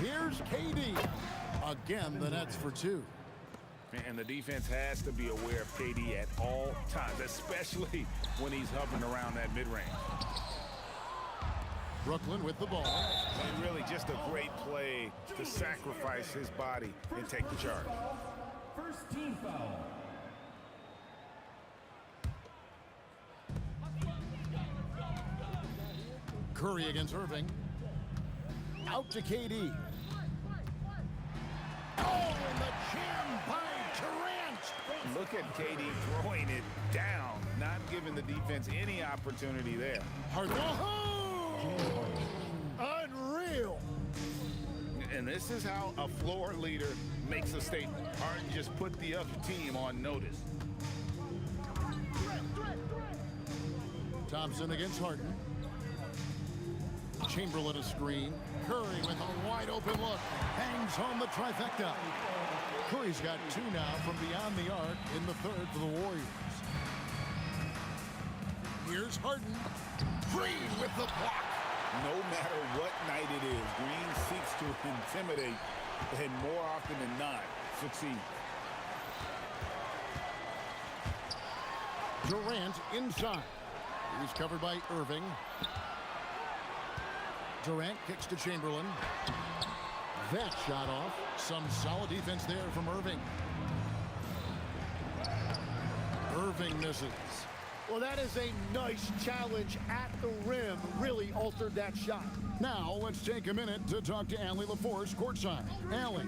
Here's KD. Again, the Nets for 2. And the defense has to be aware of KD at all times, especially when he's hovering around that mid-range. Brooklyn with the ball. And really just a great play to sacrifice his body and take the charge. First team foul. Curry against Irving. Out to KD. Oh, and the jam by Durant. Look at KD throwing it down, not giving the defense any opportunity there. Harden. Unreal. And this is how a floor leader makes a statement. Harden just put the other team on notice. Thompson against Harden. Chamberlain a screen. Curry with a wide open look. Hangs home the trifecta. Curry's got 2 now from beyond the arc in the third for the Warriors. Here's Harden. Green with the block. No matter what night it is, Green seeks to intimidate and more often than not succeed. Durant inside. He's covered by Irving. Durant kicks to Chamberlain. That shot off. Some solid defense there from Irving. Irving misses. Well, that is a nice challenge at the rim. Really altered that shot. Now, let's take a minute to talk to Allie LaForce courtside. Allie.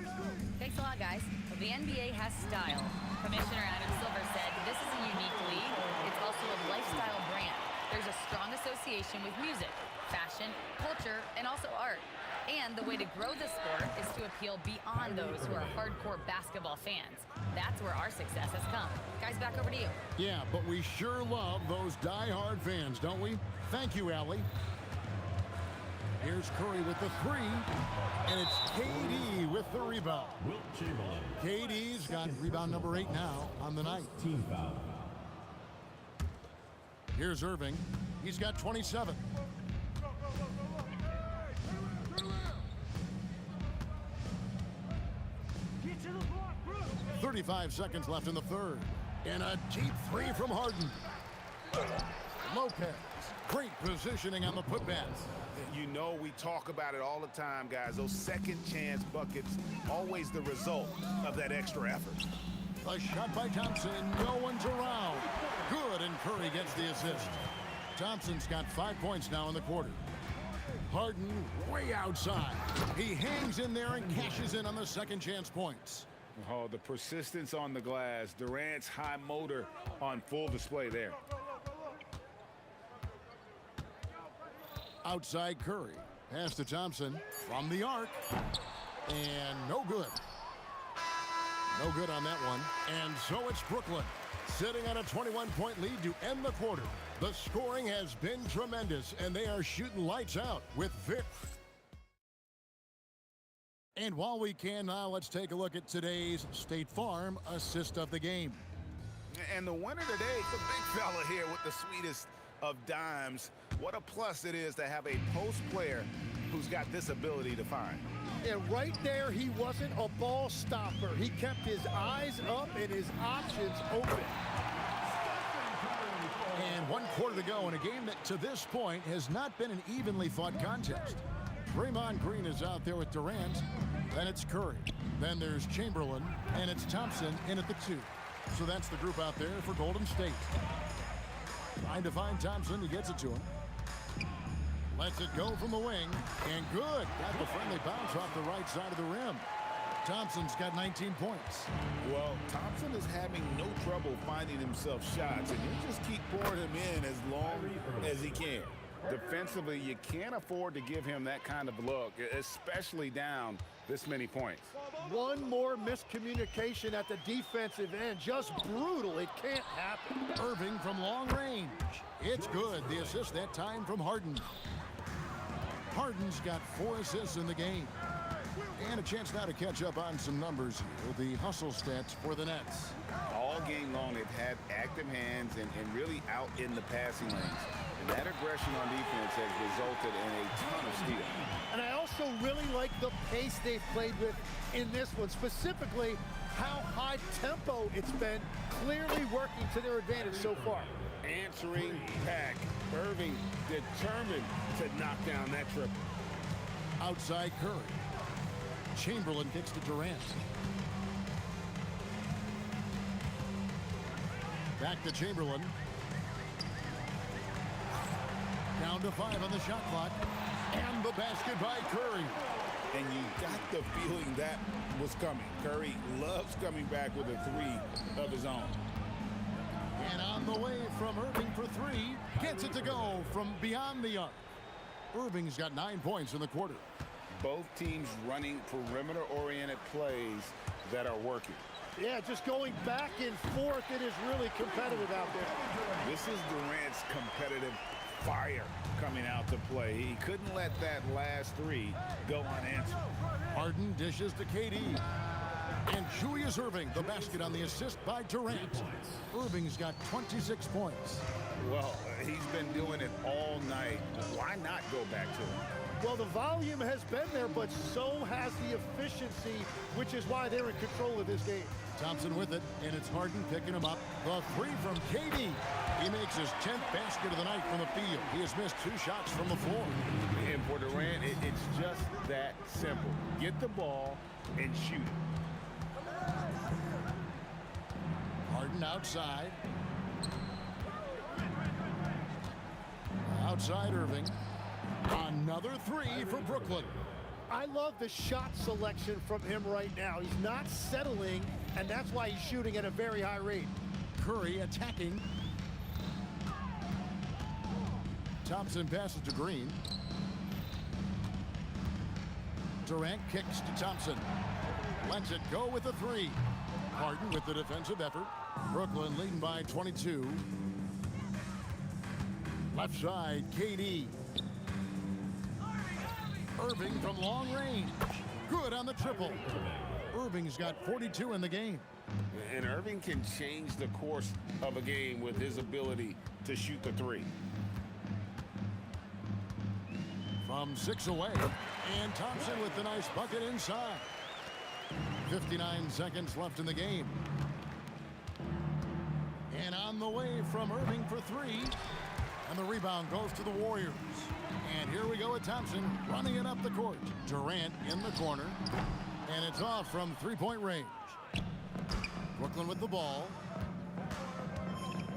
Thanks a lot, guys. Well, the NBA has style. Commissioner Adam Silver said this is a unique league. It's also a lifestyle brand. There's a strong association with music, fashion, culture, and also art. And the way to grow the sport is to appeal beyond those who are hardcore basketball fans. That's where our success has come. Guys, back over to you. Yeah, but we sure love those die-hard fans, don't we? Thank you, Allie. Here's Curry with the 3, and it's KD with the rebound. Wilt Chamberlain. KD's got rebound number 8 now on the night. Team foul. Here's Irving. He's got 27. 35 seconds left in the third. And a deep 3 from Harden. Lopez. Great positioning on the putback. You know, we talk about it all the time, guys. Those second chance buckets, always the result of that extra effort. A shot by Thompson, and no one's around. Good, and Curry gets the assist. Thompson's got 5 points now in the quarter. Harden way outside. He hangs in there and cashes in on the second chance points. Oh, the persistence on the glass. Durant's high motor on full display there. Outside Curry. Pass to Thompson from the arc. And no good. No good on that one. And so it's Brooklyn, sitting on a 21-point lead to end the quarter. The scoring has been tremendous, and they are shooting lights out with Vic. And while we can now, let's take a look at today's State Farm assist of the game. And the winner today, the big fella here with the sweetest of dimes. What a plus it is to have a post player who's got this ability to find. And right there, he wasn't a ball stopper. He kept his eyes up and his options open. And 1 quarter to go in a game that to this point has not been an evenly fought contest. Draymond Green is out there with Durant. Then it's Curry. Then there's Chamberlain. And it's Thompson in at the 2. So that's the group out there for Golden State. Trying to find Thompson. He gets it to him. Lets it go from the wing. And good. Got the friendly bounce off the right side of the rim. Thompson's got 19 points. Well, Thompson is having no trouble finding himself shots, and you just keep pouring him in as long as he can. Defensively, you can't afford to give him that kind of look, especially down this many points. One more miscommunication at the defensive end. Just brutal. It can't happen. Irving from long range. It's good. The assist that time from Harden. Harden's got 4 assists in the game. And a chance now to catch up on some numbers here. The hustle stats for the Nets. All game long, they've had active hands and really out in the passing lanes. And that aggression on defense has resulted in a ton of steals. And I also really like the pace they've played with in this one, specifically how high tempo it's been, clearly working to their advantage so far. Answering back. Irving determined to knock down that triple. Outside Curry. Chamberlain kicks to Durant. Back to Chamberlain. Down to 5 on the shot clock. And the basket by Curry. And you got the feeling that was coming. Curry loves coming back with a 3 of his own. And on the way from Irving for 3. Gets it to go from beyond the arc. Irving's got 9 points in the quarter. Both teams running perimeter-oriented plays that are working. Yeah, just going back and forth, it is really competitive out there. This is Durant's competitive fire coming out to play. He couldn't let that last three go unanswered. Harden dishes to KD. And Julius Irving, the basket on the assist by Durant. Irving's got 26 points. Well, he's been doing it all night. Why not go back to him? Well, the volume has been there, but so has the efficiency, which is why they're in control of this game. Thompson with it, and it's Harden picking him up. The three from KD. He makes his 10th basket of the night from the field. He has missed 2 shots from the floor. And for Durant, it's just that simple. Get the ball and shoot it. Harden outside. Outside Irving. Another three for Brooklyn. I love the shot selection from him right now. He's not settling, and that's why he's shooting at a very high rate. Curry attacking. Thompson passes to Green. Durant kicks to Thompson. Lets it go with the three. Harden with the defensive effort. Brooklyn leading by 22. Left side, KD. Irving from long range. Good on the triple. Irving's got 42 in the game. And Irving can change the course of a game with his ability to shoot the three. From 6 away. And Thompson with the nice bucket inside. 59 seconds left in the game. And on the way from Irving for three. And the rebound goes to the Warriors. And here we go with Thompson running it up the court. Durant in the corner. And it's off from three-point range. Brooklyn with the ball.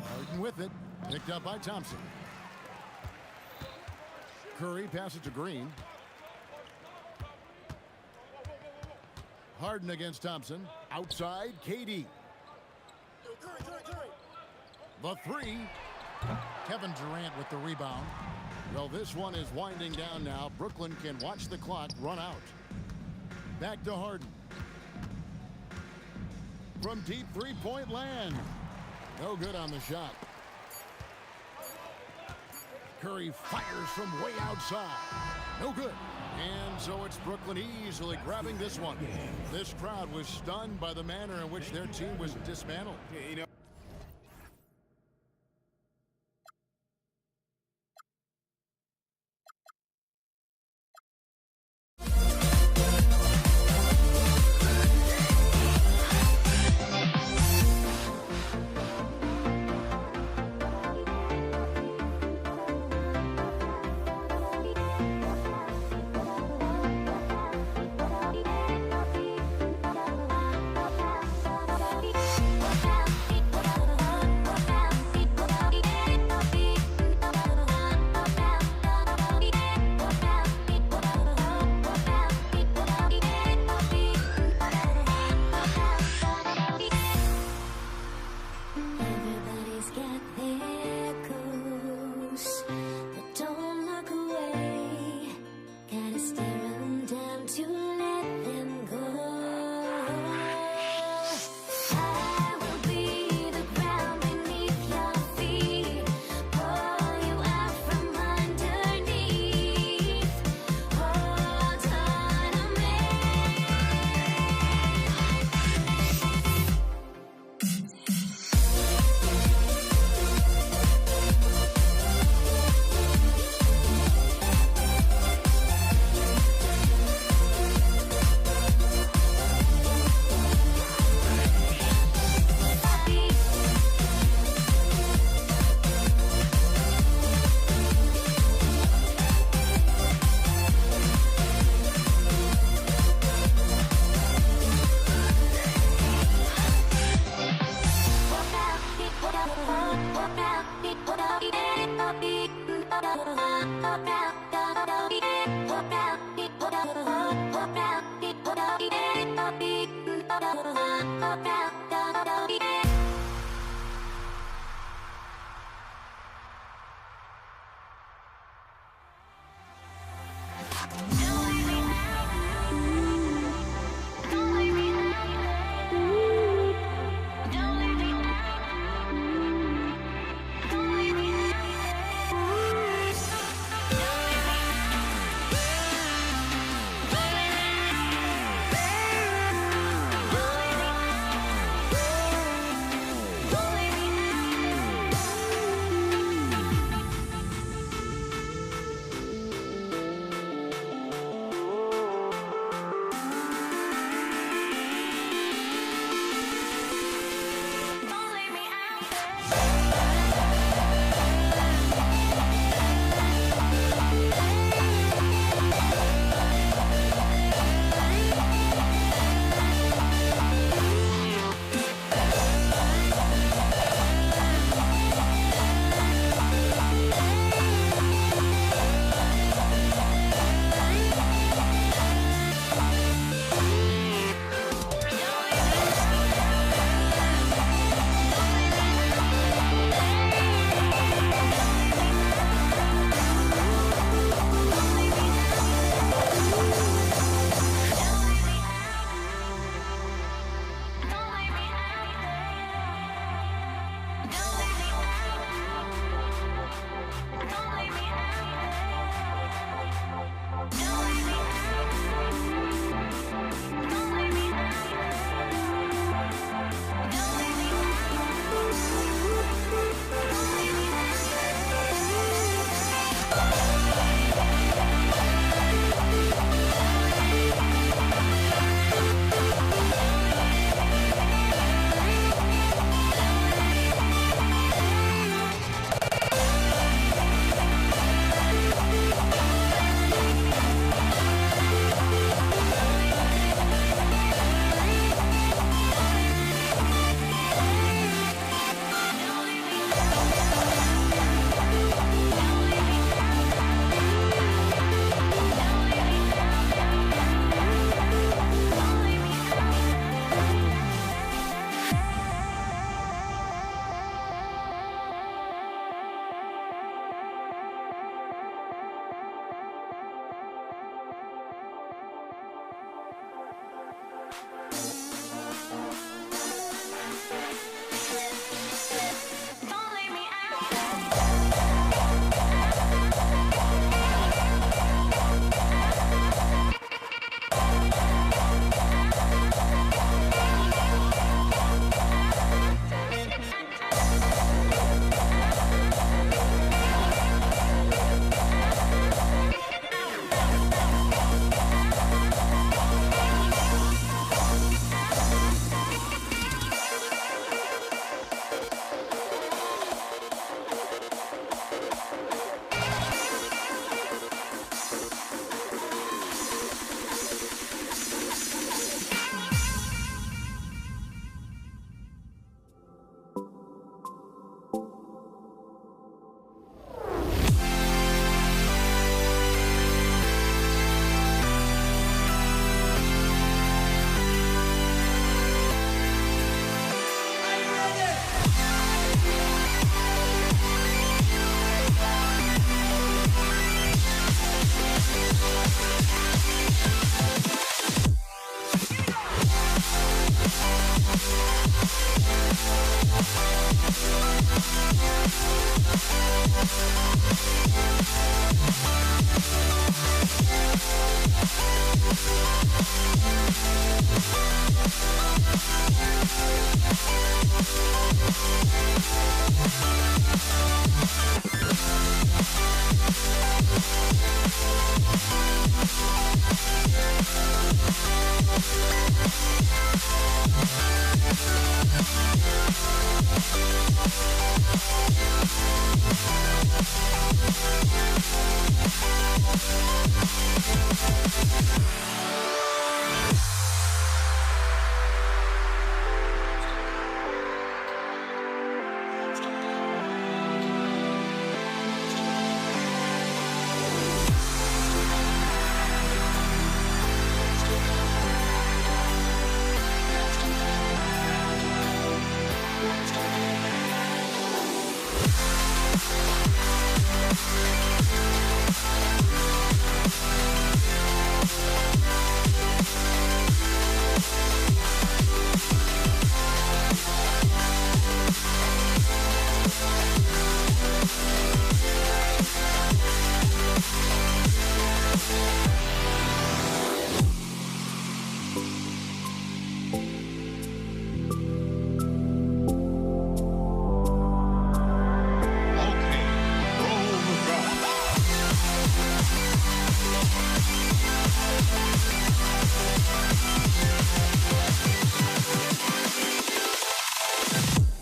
Harden with it. Picked up by Thompson. Curry passes to Green. Harden against Thompson. Outside, KD. The three. Kevin Durant with the rebound. Well, this one is winding down now. Brooklyn can watch the clock run out. Back to Harden. From deep three-point land. No good on the shot. Curry fires from way outside. No good. And so it's Brooklyn easily grabbing this one. This crowd was stunned by the manner in which their team was dismantled. You know,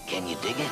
Can you dig it?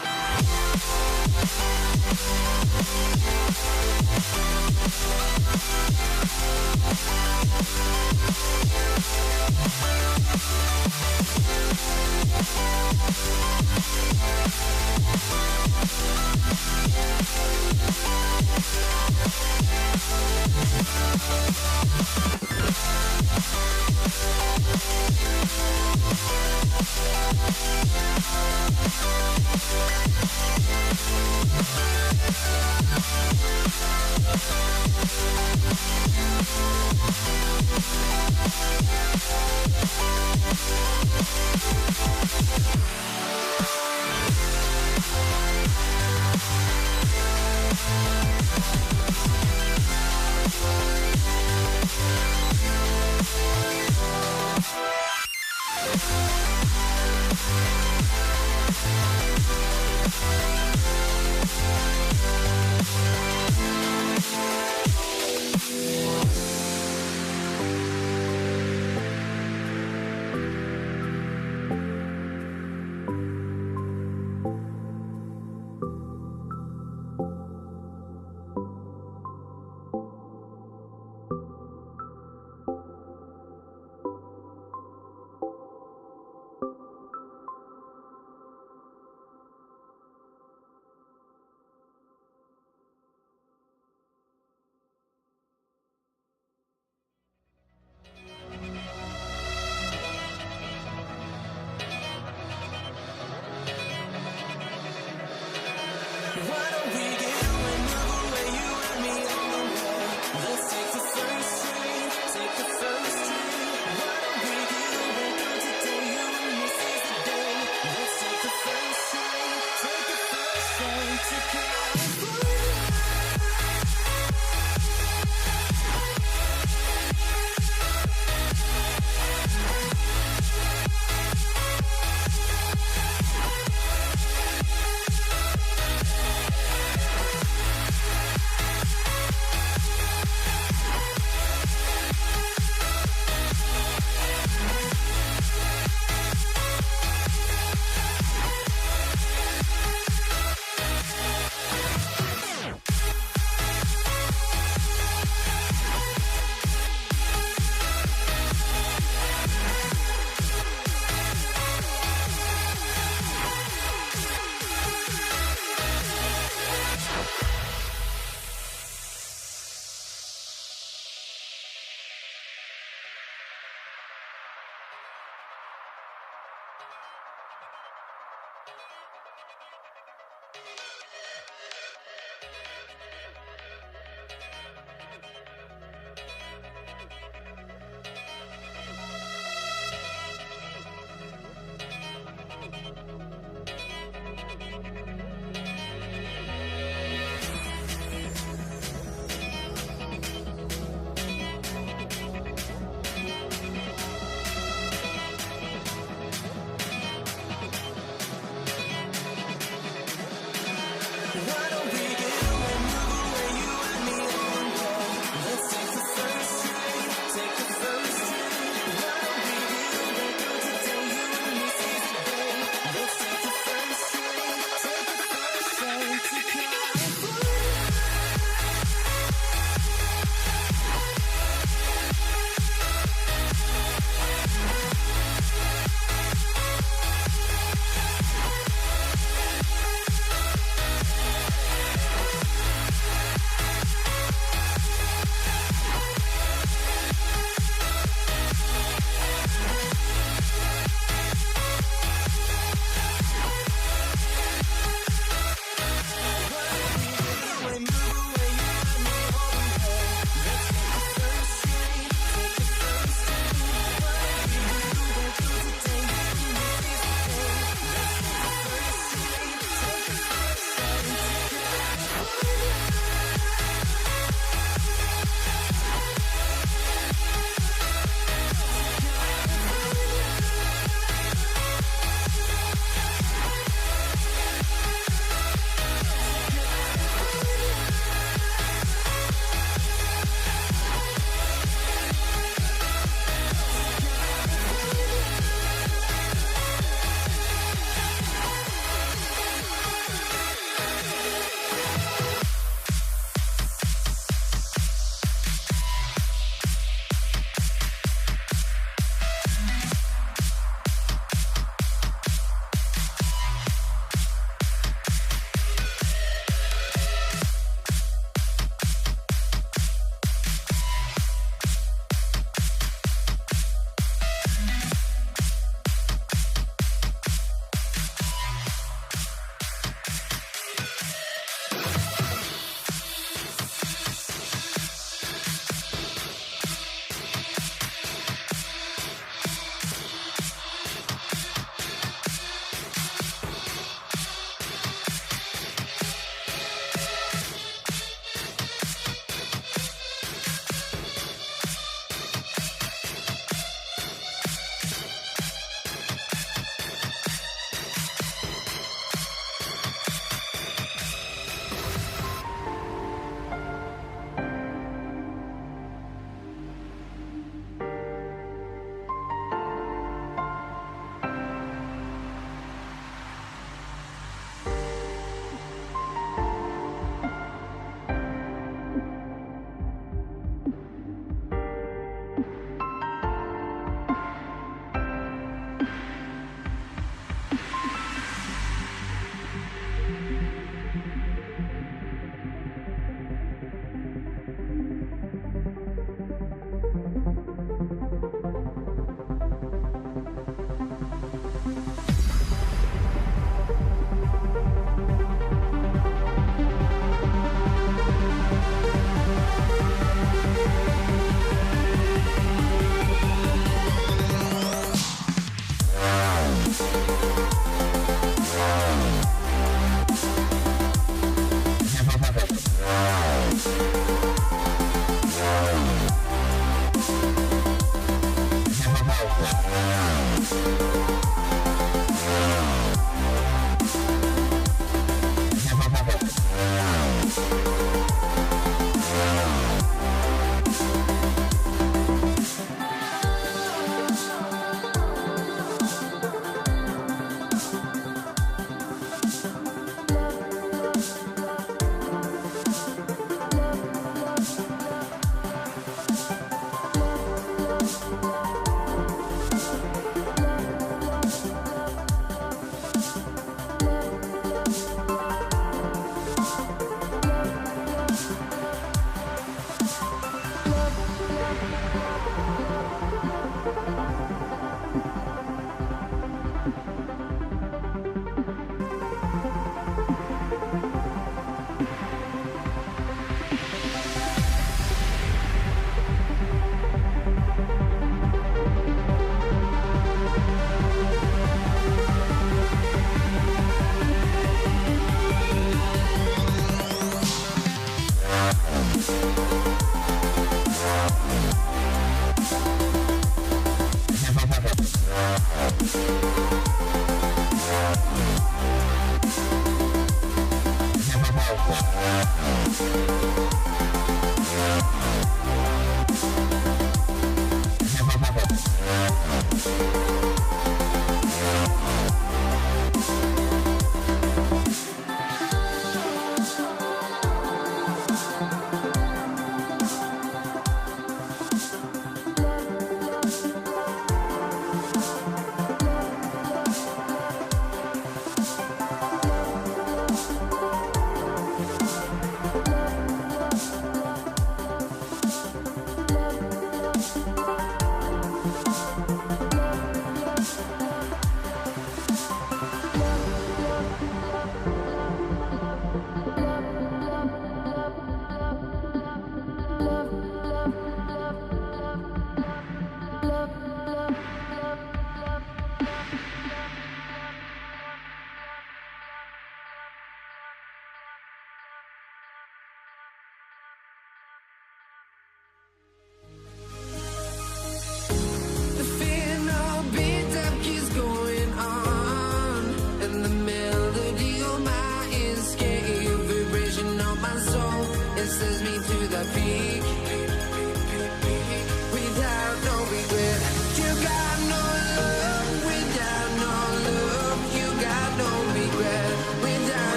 Why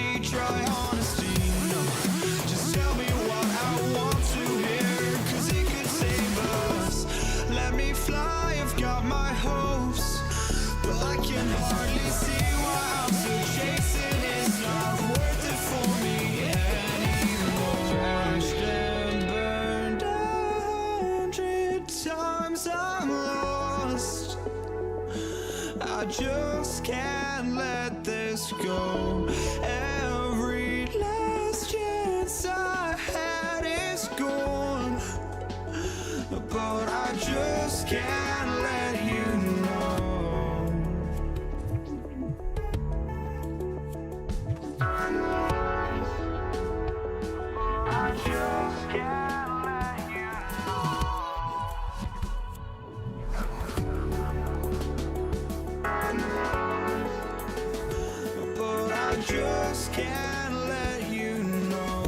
need try honesty. No, just tell me what I want to hear, 'cause it could save us. Let me fly, I've got my hopes, but I can hardly see why I'm still chasing. It's not worth it for me anymore. Crashed and burned 100 times, I'm lost. I just can't let this go. Every last chance I had is gone, but I just can't let you know. I just can't let you know. But I just can't let you know.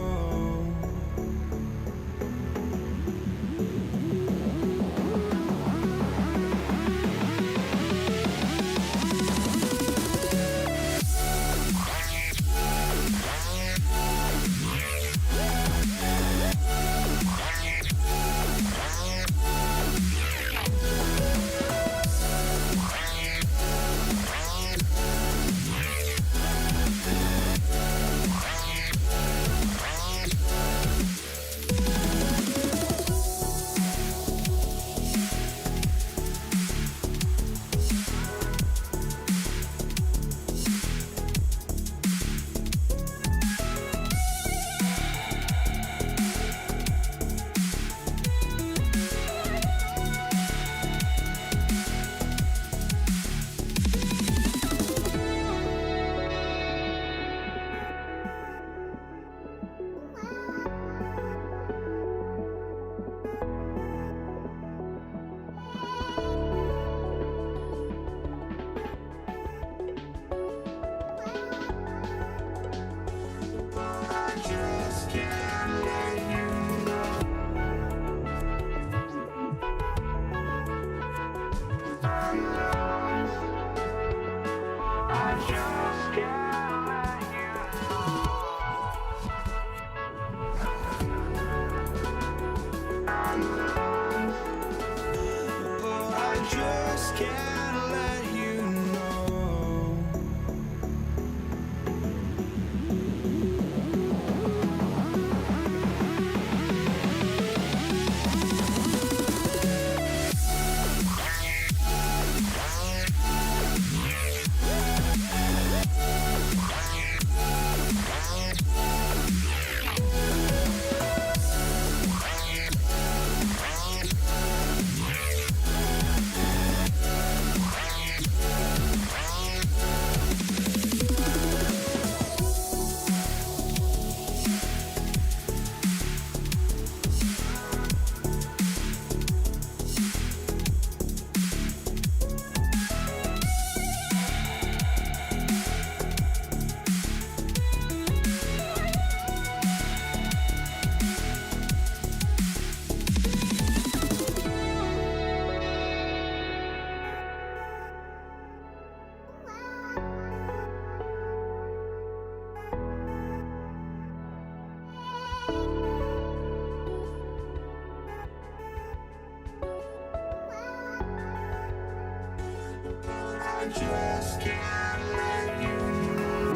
just can't let you know.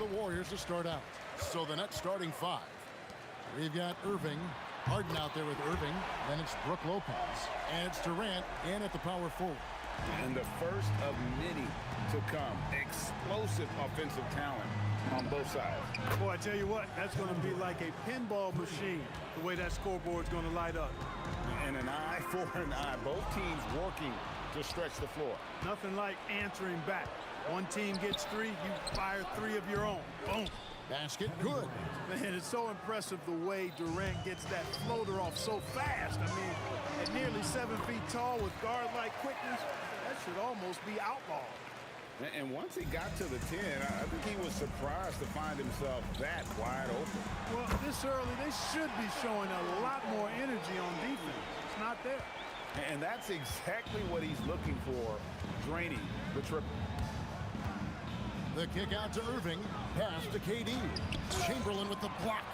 the Warriors to start out. So the next starting five. We've got Irving, Harden out there with Irving. Then it's Brook Lopez. And it's Durant in at the power forward. And the first of many to come. Explosive offensive talent on both sides. Boy, I tell you what, that's going to be like a pinball machine, the way that scoreboard's going to light up. And an eye for an eye. Both teams working to stretch the floor. Nothing like answering back. One team gets three, you fire three of your own. Boom. Basket good. Man, it's so impressive the way Durant gets that floater off so fast. I mean, at nearly 7 feet tall with guard-like quickness, that should almost be outlawed. And once he got to the 10, I think he was surprised to find himself that wide open. Well, this early, they should be showing a lot more energy on defense. It's not there. And that's exactly what he's looking for, draining the triple. The kick out to Irving. Pass to KD. Chamberlain with the block.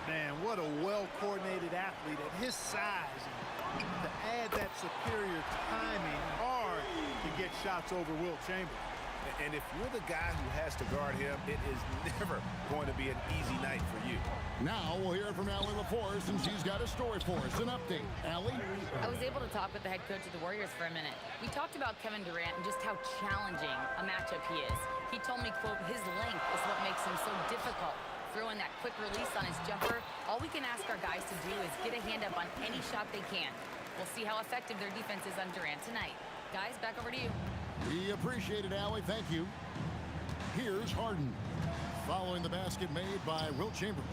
Man, what a well-coordinated athlete at his size. And to add that superior timing, hard to get shots over Wilt Chamberlain. And if you're the guy who has to guard him, it is never going to be an easy night for you. Now we'll hear from Allie LaForce, and she's got a story for us. An update. Allie? I was able to talk with the head coach of the Warriors for a minute. We talked about Kevin Durant and just how challenging a matchup he is. He told me, quote, his length is what makes him so difficult. Throwing that quick release on his jumper, all we can ask our guys to do is get a hand up on any shot they can. We'll see how effective their defense is on Durant tonight. Guys, back over to you. We appreciate it, Allie. Thank you. Here's Harden. Following the basket made by Wilt Chamberlain.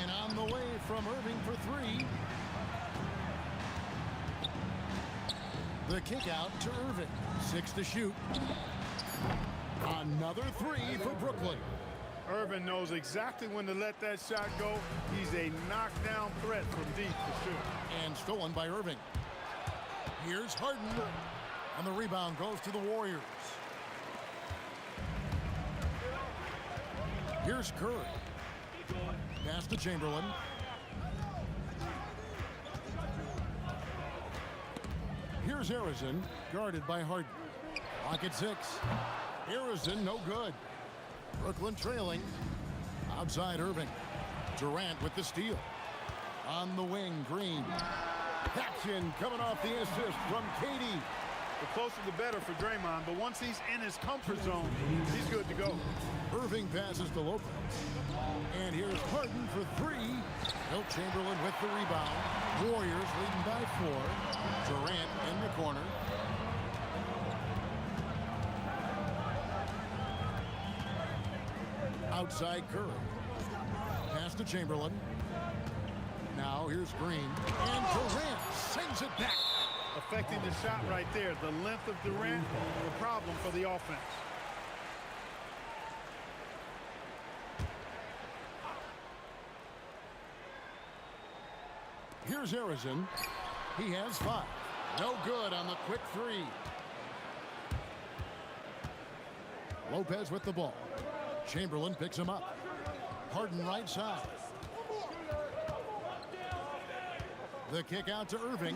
And on the way from Irving for three. The kick out to Irving. 6 to shoot. Another three for Brooklyn. Irvin knows exactly when to let that shot go. He's a knockdown threat from deep for sure. And stolen by Irving. Here's Harden. And the rebound goes to the Warriors. Here's Curry. Pass to Chamberlain. Here's Harrison, guarded by Harden. Clock at 6. Harrison, no good. Brooklyn trailing. Outside Irving. Durant with the steal. On the wing, Green. Action coming off the assist from KD. The closer the better for Draymond, but once he's in his comfort zone, he's good to go. Irving passes to Lopez. And here's Harden for three. Wilt Chamberlain with the rebound. Warriors leading by 4. Durant in the corner. Outside Curry. Pass to Chamberlain. Now here's Green. And Durant sends it back. Affecting the shot right there. The length of Durant, the problem for the offense. Here's Harrison. He has 5. No good on the quick three. Lopez with the ball. Chamberlain picks him up. Harden right side. The kick out to Irving.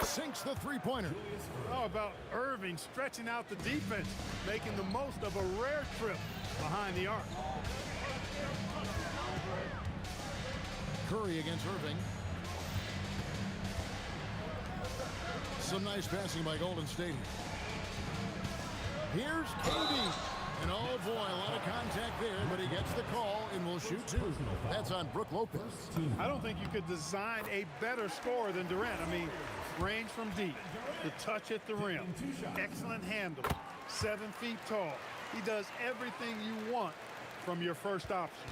Sinks the three-pointer. How about Irving stretching out the defense, making the most of a rare trip behind the arc. Curry against Irving. Some nice passing by Golden State. Here's KD. And oh boy, a lot of contact there, but he gets the call and will shoot 2. That's on Brook Lopez. I don't think you could design a better scorer than Durant. I mean, range from deep, the touch at the rim, excellent handle, 7 feet tall. He does everything you want from your first option.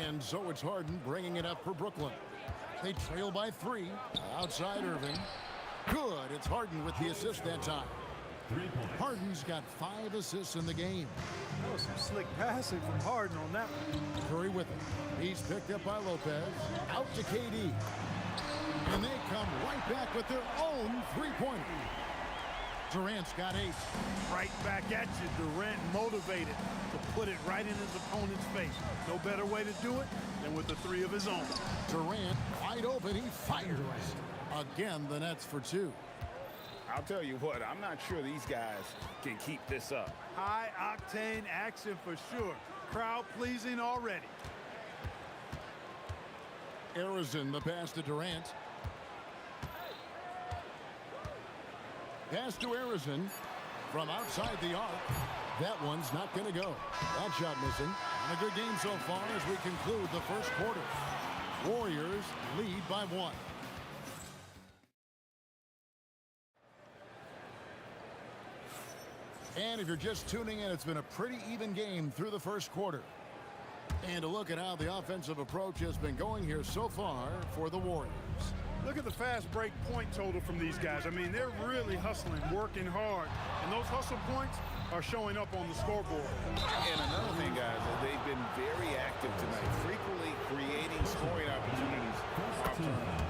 And so it's Harden bringing it up for Brooklyn. They trail by 3. Outside Irving. Good. It's Harden with the assist that time. Harden's got 5 assists in the game. That was some slick passing from Harden on that one. Curry with him. He's picked up by Lopez. Out to KD. And they come right back with their own three-pointer. Durant's got 8. Right back at you. Durant motivated to put it right in his opponent's face. No better way to do it than with the 3 of his own. Durant wide open. He fires. Again, the Nets for 2. I'll tell you what, I'm not sure these guys can keep this up. High-octane action for sure. Crowd-pleasing already. Arizin, the pass to Durant. Pass to Arizin from outside the arc. That one's not going to go. That shot missing. And a good game so far as we conclude the first quarter. Warriors lead by 1. And if you're just tuning in, it's been a pretty even game through the first quarter. And a look at how the offensive approach has been going here so far for the Warriors. Look at the fast break point total from these guys. I mean, they're really hustling, working hard. And those hustle points are showing up on the scoreboard. And another thing, guys, they've been very active tonight, frequently creating scoring opportunities off turnovers.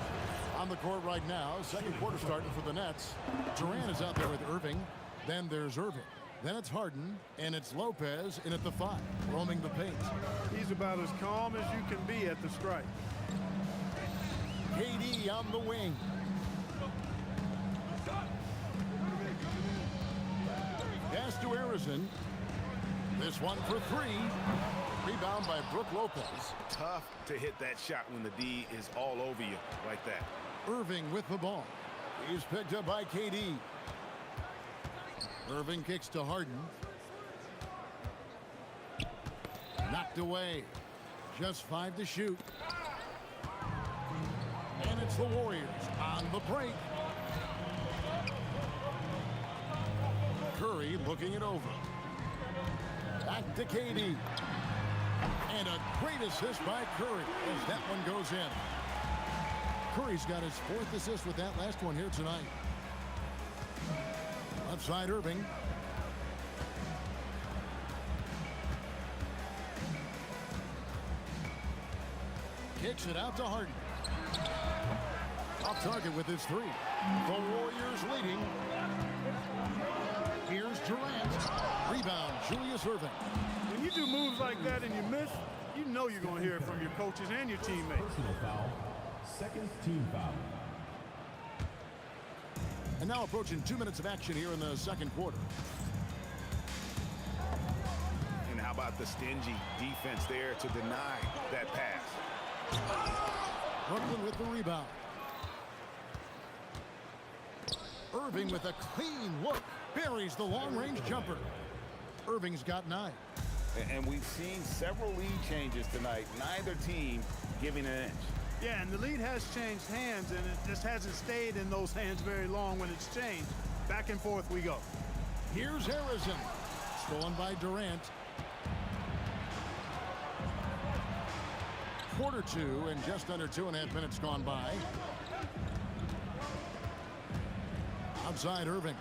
On the court right now, second quarter starting for the Nets. Durant is out there with Irving. Then there's Irving. Then it's Harden, and it's Lopez in at the 5, roaming the paint. He's about as calm as you can be at the strike. KD on the wing. Pass to Arizin. This one for 3. Rebound by Brook Lopez. Tough to hit that shot when the D is all over you like that. Irving with the ball. He's picked up by KD. Irving kicks to Harden. Knocked away. Just 5 to shoot. And it's the Warriors on the break. Curry looking it over. Back to KD. And a great assist by Curry as that one goes in. Curry's got his 4th assist with that last one here tonight. Left side Irving. Kicks it out to Harden. Off target with his 3. The Warriors leading. Here's Durant. Rebound, Julius Irving. When you do moves like that and you miss, you know you're going to hear it from your coaches and your teammates. Personal foul. Second team foul. And now approaching 2 minutes of action here in the second quarter. And how about the stingy defense there to deny that pass? Brooklyn with the rebound. Irving with a clean look. Buries the long-range jumper. Irving's got 9. And we've seen several lead changes tonight. Neither team giving an inch. Yeah, and the lead has changed hands, and it just hasn't stayed in those hands very long when it's changed. Back and forth we go. Here's Arizin. Stolen by Durant. Quarter 2 and just under 2.5 minutes gone by. Outside Irving.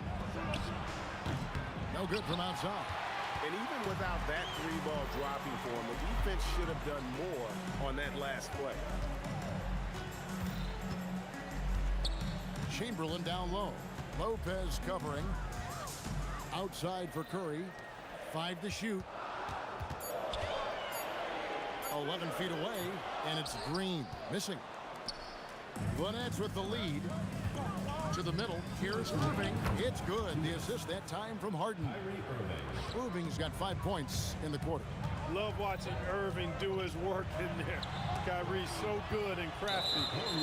No good from outside. And even without that 3-ball dropping for him, the defense should have done more on that last play. Chamberlain down low. Lopez covering. Outside for Curry. 5 to shoot. 11 feet away, and it's Green missing. The Nets with the lead. To the middle. Here's Irving. It's good. The assist that time from Harden. Irving's got 5 points in the quarter. Love watching Irving do his work in there. Kyrie's so good and crafty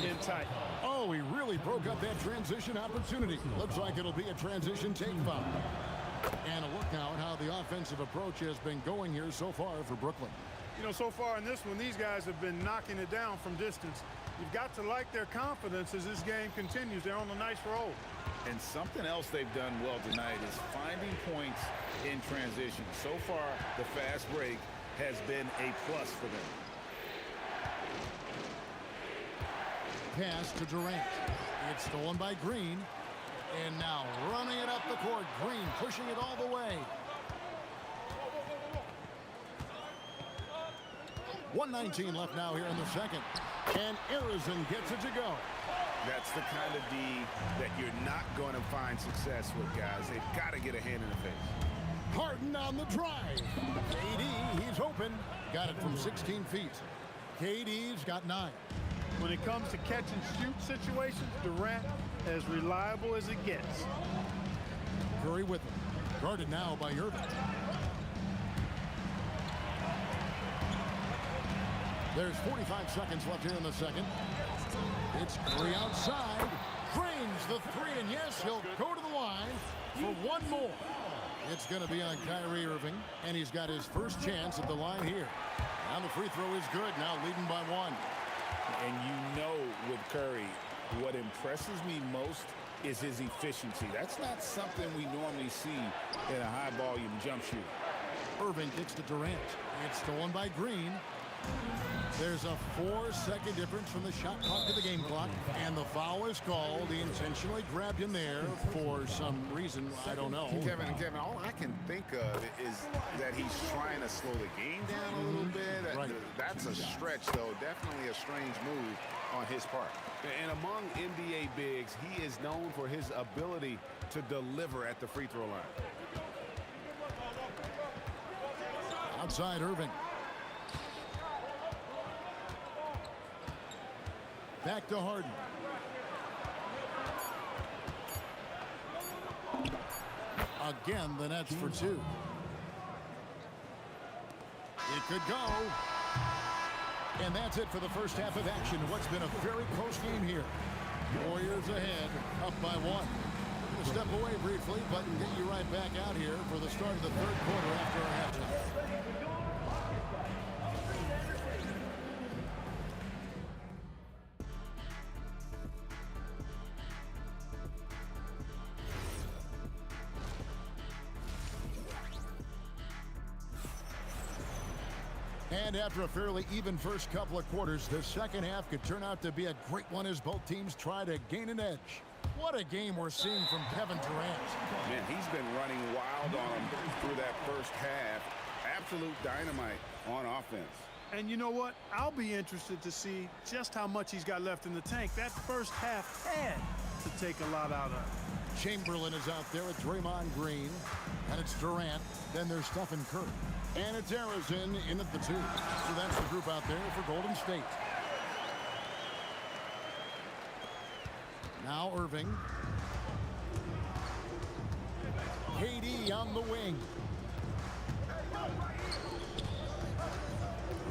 in tight. Oh, he really broke up that transition opportunity. Looks like it'll be a transition take foul. And a look now at how the offensive approach has been going here so far for Brooklyn. You know, so far in this one, these guys have been knocking it down from distance. You've got to like their confidence as this game continues. They're on a nice roll. And something else they've done well tonight is finding points in transition. So far, the fast break has been a plus for them. Pass to Durant. It's stolen by Green. And now running it up the court. Green pushing it all the way. 1:19 left now here in the second. And Arizin gets it to go. That's the kind of D that you're not going to find success with, guys. They've got to get a hand in the face. Harden on the drive. KD, he's open. Got it from 16 feet. KD's got 9. When it comes to catch and shoot situations, Durant as reliable as it gets. Curry with him. Guarded now by Irving. There's 45 seconds left here in the second. It's Curry outside. Drains the three, and yes, he'll go to the line for one more. It's going to be on Kyrie Irving, and he's got his first chance at the line here. Now the free throw is good, now leading by one. And you know with Curry, what impresses me most is his efficiency. That's not something we normally see in a high-volume jump shooter. Irving kicks to Durant. It's stolen by Green. There's a 4-second difference from the shot clock to the game clock, and the foul is called. He intentionally grabbed him there for some reason, I don't know. Kevin, all I can think of is that he's trying to slow the game down a little bit. Right. That's a stretch, though. Definitely a strange move on his part. And among NBA bigs, he is known for his ability to deliver at the free throw line. Outside Irving. Back to Harden. Again, the Nets for two. It could go. And that's it for the first half of action. What's been a very close game here. Warriors ahead, up by one. We'll step away briefly, but get you right back out here for the start of the third quarter after our halftime. And after a fairly even first couple of quarters, the second half could turn out to be a great one as both teams try to gain an edge. What a game we're seeing from Kevin Durant. Man, he's been running wild on him through that first half. Absolute dynamite on offense. And you know what? I'll be interested to see just how much he's got left in the tank. That first half had to take a lot out of him. Chamberlain is out there with Draymond Green. And it's Durant. Then there's Stephen Curry. And it's Arizona in at the two. So that's the group out there for Golden State. Now Irving. KD on the wing.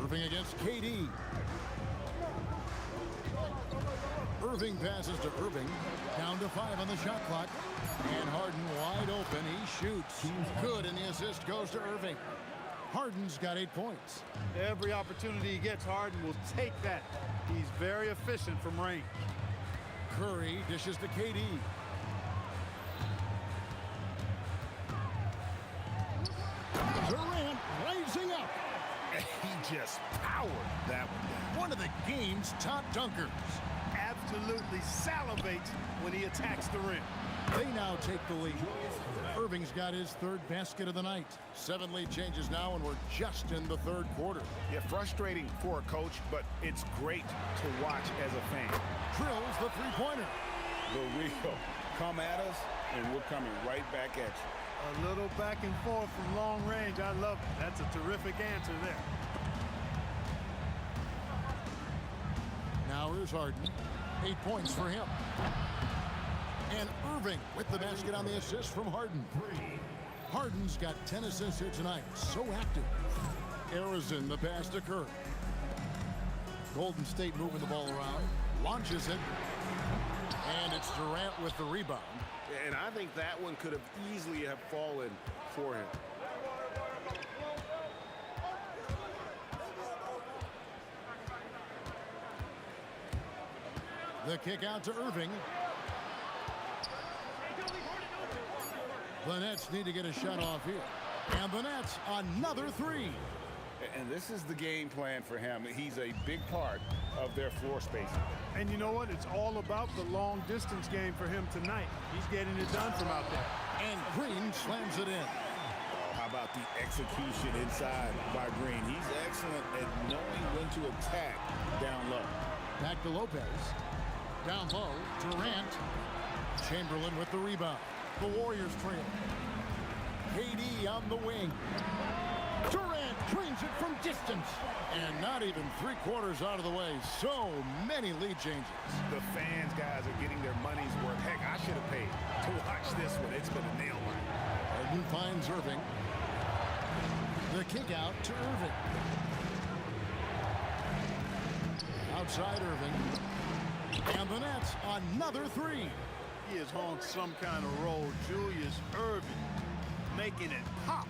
Irving against KD. Irving passes to Irving. Down to 5 on the shot clock. And Harden wide open. He shoots. Good, and the assist goes to Irving. Harden's got 8 points. Every opportunity he gets, Harden will take that. He's very efficient from range. Curry dishes to KD. Durant rising up. He just powered that one. One of the game's top dunkers. Absolutely salivates when he attacks the rim. They now take the lead. Irving's got his third basket of the night. 7 lead changes now, and we're just in the third quarter. Yeah, frustrating for a coach, but it's great to watch as a fan. Drills the three-pointer. The wheel. Come at us, and we're coming right back at you. A little back and forth from long range. I love it. That's a terrific answer there. Now here's Harden. 8 points for him. And Irving with the basket on the assist from Harden. Harden's got 10 assists here tonight. So active. Arizona, the pass to Curry. Golden State moving the ball around. Launches it. And it's Durant with the rebound. And I think that one could have easily have fallen for him. The kick out to Irving. The Nets need to get a shot off here. And the Nets, another three. And this is the game plan for him. He's a big part of their floor spacing. And you know what? It's all about the long distance game for him tonight. He's getting it done from out there. And Green slams it in. How about the execution inside by Green? He's excellent at knowing when to attack down low. Back to Lopez. Down low, Durant. Chamberlain with the rebound. The Warriors trail. KD on the wing. Durant drains it from distance. And not even 3/4 out of the way. So many lead changes. The fans, guys, are getting their money's worth. Heck, I should have paid to watch this one. It's been a nail biter. Harden finds Irving. The kick out to Irving. Outside Irving. And the Nets, another three. He is on some kind of roll. Julius Irving making it pop.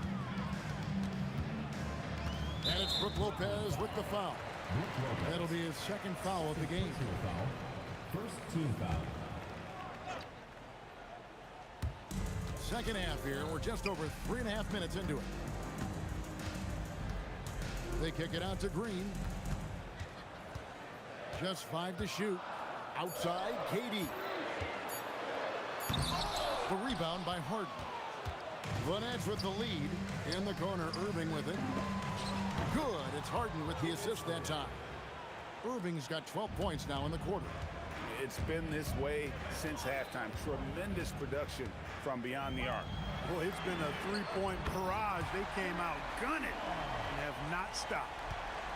And it's Brook Lopez with the foul. That'll be his second foul of the game. First team foul. Second half here. We're just over 3.5 minutes into it. They kick it out to Green. Just 5 to shoot. Outside, KD. The rebound by Harden. The Nets with the lead. In the corner, Irving with it. Good. It's Harden with the assist that time. Irving's got 12 points now in the quarter. It's been this way since halftime. Tremendous production from beyond the arc. Boy, it's been a three-point barrage. They came out gunning and have not stopped.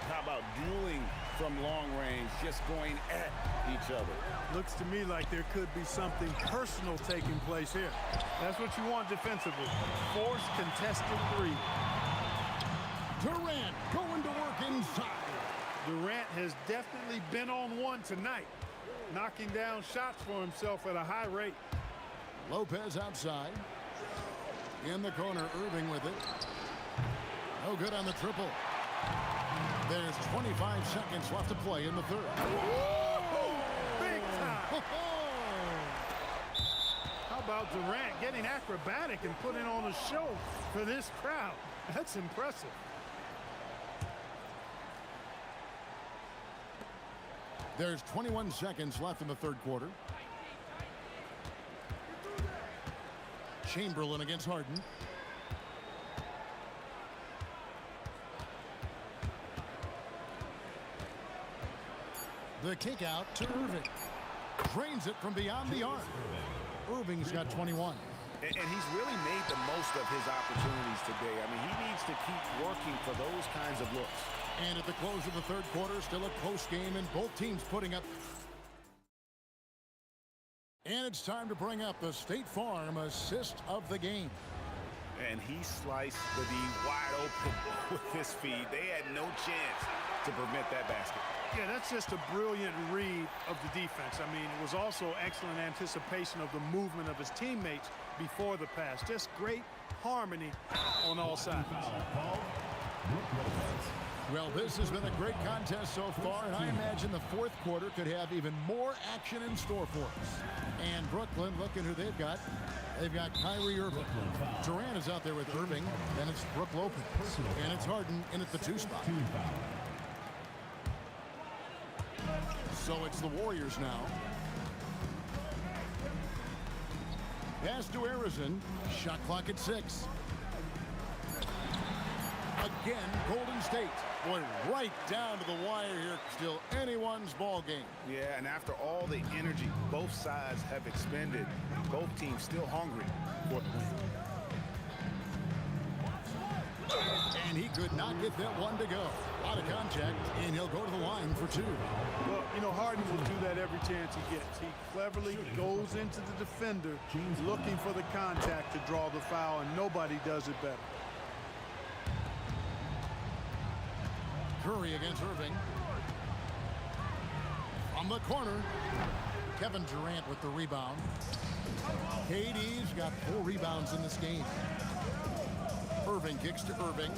How about dueling from long range, just going at each other? Looks to me like there could be something personal taking place here. That's what you want defensively. Force contested three. Durant going to work inside. Durant has definitely been on one tonight, knocking down shots for himself at a high rate. Lopez outside. In the corner, Irving with it. No good on the triple. There's 25 seconds left to play in the third. Whoa! Big time! How about Durant getting acrobatic and putting on a show for this crowd? That's impressive. There's 21 seconds left in the third quarter. Chamberlain against Harden. The kick out to Irving. Drains it from beyond the arc. Irving's got 21. And he's really made the most of his opportunities today. I mean, he needs to keep working for those kinds of looks. And at the close of the third quarter, still a close game, and both teams putting up. And it's time to bring up the State Farm assist of the game. And he sliced the D wide open with his feed. They had no chance to prevent that basket. Yeah, that's just a brilliant read of the defense. I mean, it was also excellent anticipation of the movement of his teammates before the pass. Just great harmony on all sides. Well, this has been a great contest so far, and I imagine the fourth quarter could have even more action in store for us. And Brooklyn, look at who they've got. They've got Kyrie Irving. Durant is out there with Irving. Then it's Brook Lopez. And it's Harden in at the 2 spot. So it's the Warriors now. Pass to Arizona. Shot clock at 6. Again, Golden State. Boy, right down to the wire here. Still anyone's ball game. Yeah, and after all the energy both sides have expended, both teams still hungry for the win. And he could not get that one to go. Out of contact, and he'll go to the line for 2. Well, you know, Harden will do that every chance he gets. He cleverly goes into the defender looking for the contact to draw the foul, and nobody does it better. Curry against Irving. From the corner, Kevin Durant with the rebound. KD's got 4 rebounds in this game. Irving kicks to Irving.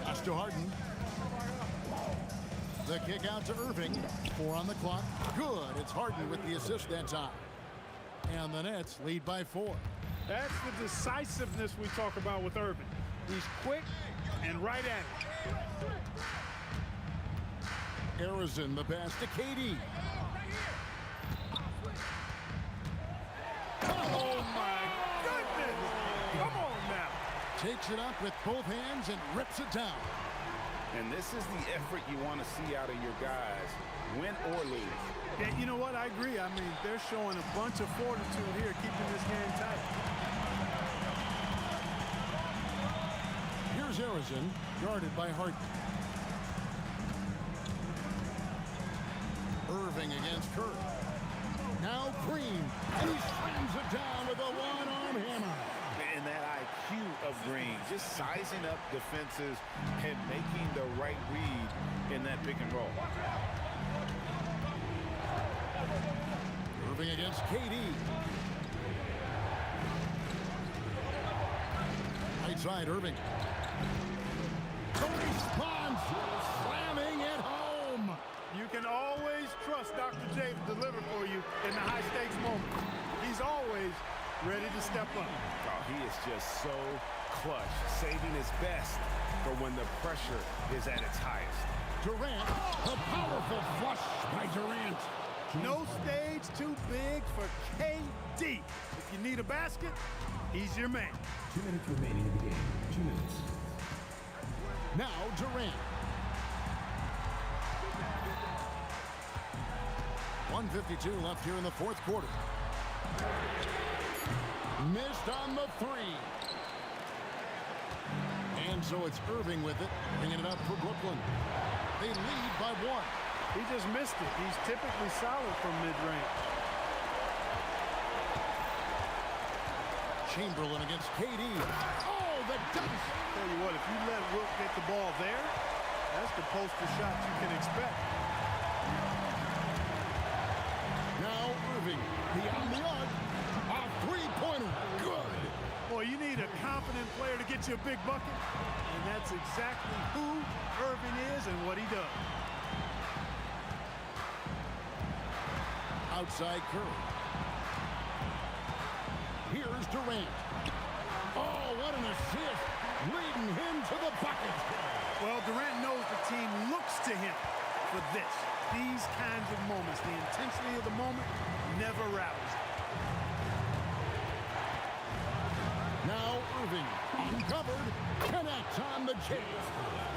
Pass to Harden. The kick out to Irving. 4 on the clock. Good. It's Harden with the assist that time. And the Nets lead by 4. That's the decisiveness we talk about with Irving. He's quick and right at it. Arizona, the pass to KD. Oh, my goodness. Come on now. Takes it up with both hands and rips it down. And this is the effort you want to see out of your guys, win or lose. Yeah, you know what? I agree. I mean, they're showing a bunch of fortitude here, keeping this game tight. Saracen, guarded by Hart. Irving against Curry. Now Green, and he slams it down with a one-arm hammer. And that IQ of Green, just sizing up defenses and making the right read in that pick and roll. Irving against KD. Right side, Irving. The response, slamming it home. You can always trust Dr. J to deliver for you in the high-stakes moment. He's always ready to step up. Oh, he is just so clutch, saving his best for when the pressure is at its highest. Durant, a powerful flush by Durant. No stage too big for KD. If you need a basket, he's your man. 2 minutes remaining in the game. 2 minutes. Now Durant. 1:52 left here in the fourth quarter. Missed on the three. And so it's Irving with it, bringing it up for Brooklyn. They lead by 1. He just missed it. He's typically solid from mid-range. Chamberlain against KD. Oh, the dunk! Tell you what, if you let Wilt get the ball there, that's the poster shot you can expect. Now Irving, beyond the arc, a three-pointer, good. Boy, you need a confident player to get you a big bucket, and that's exactly who Irving is and what he does. Outside Curry. Here's Durant. Oh, what an assist, leading him to the bucket. Well, Durant knows the team looks to him for this. These kinds of moments, the intensity of the moment never rallies. Now Irving, uncovered, connects on the chase.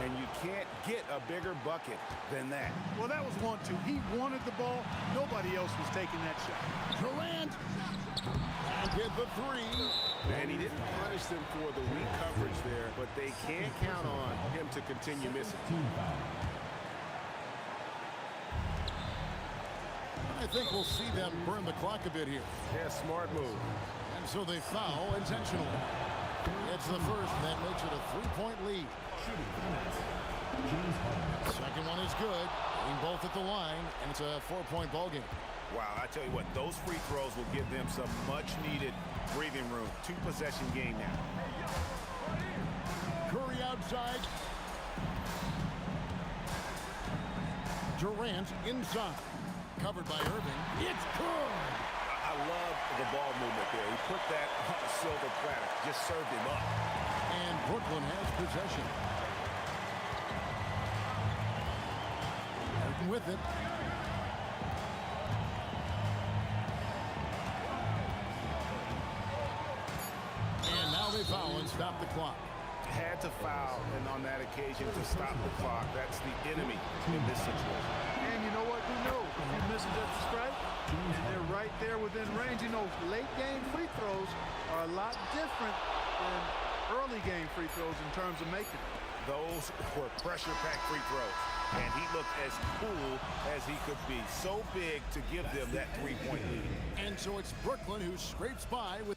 And you can't get a bigger bucket than that. Well, that was 1-2. He wanted the ball. Nobody else was taking that shot. Durant, and get the three. And he didn't punish them for the weak coverage there, but they can't count on him to continue missing. I think we'll see them burn the clock a bit here. Yeah, smart move. And so they foul intentionally. It's the first, and that makes it a three-point lead. Second one is good. Being both at the line, and it's a 4-point ball game. Wow, I tell you what, those free throws will give them some much-needed breathing room. 2-possession game now. Curry outside. Durant inside. Covered by Irving. It's good. I love the ball movement there. He put that on a silver platter. Just served him up. And Brooklyn has possession. Harden with it. And now they foul and stop the clock. Had to foul, and on that occasion to stop the clock. That's the enemy in this situation. And you know what? You know, if you miss just a strike, and they're right there within range. You know, late game free throws are a lot different than early game free throws in terms of making it. Those were pressure-packed free throws, and he looked as cool as he could be. So big to give them that three-point lead. And so it's Brooklyn who scrapes by with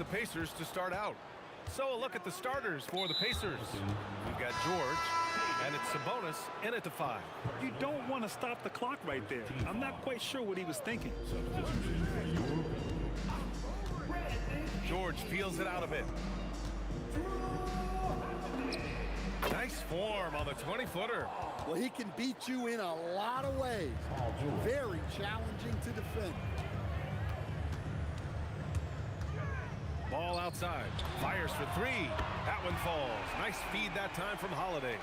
the Pacers to start out. So a look at the starters for the Pacers. We've got George, and it's Sabonis in at the 5. You don't want to stop the clock right there. I'm not quite sure what he was thinking. George feels it out a bit. Nice form on the 20-footer. Well, he can beat you in a lot of ways. Very challenging to defend. Ball outside. Fires for 3. That one falls. Nice feed that time from Holiday.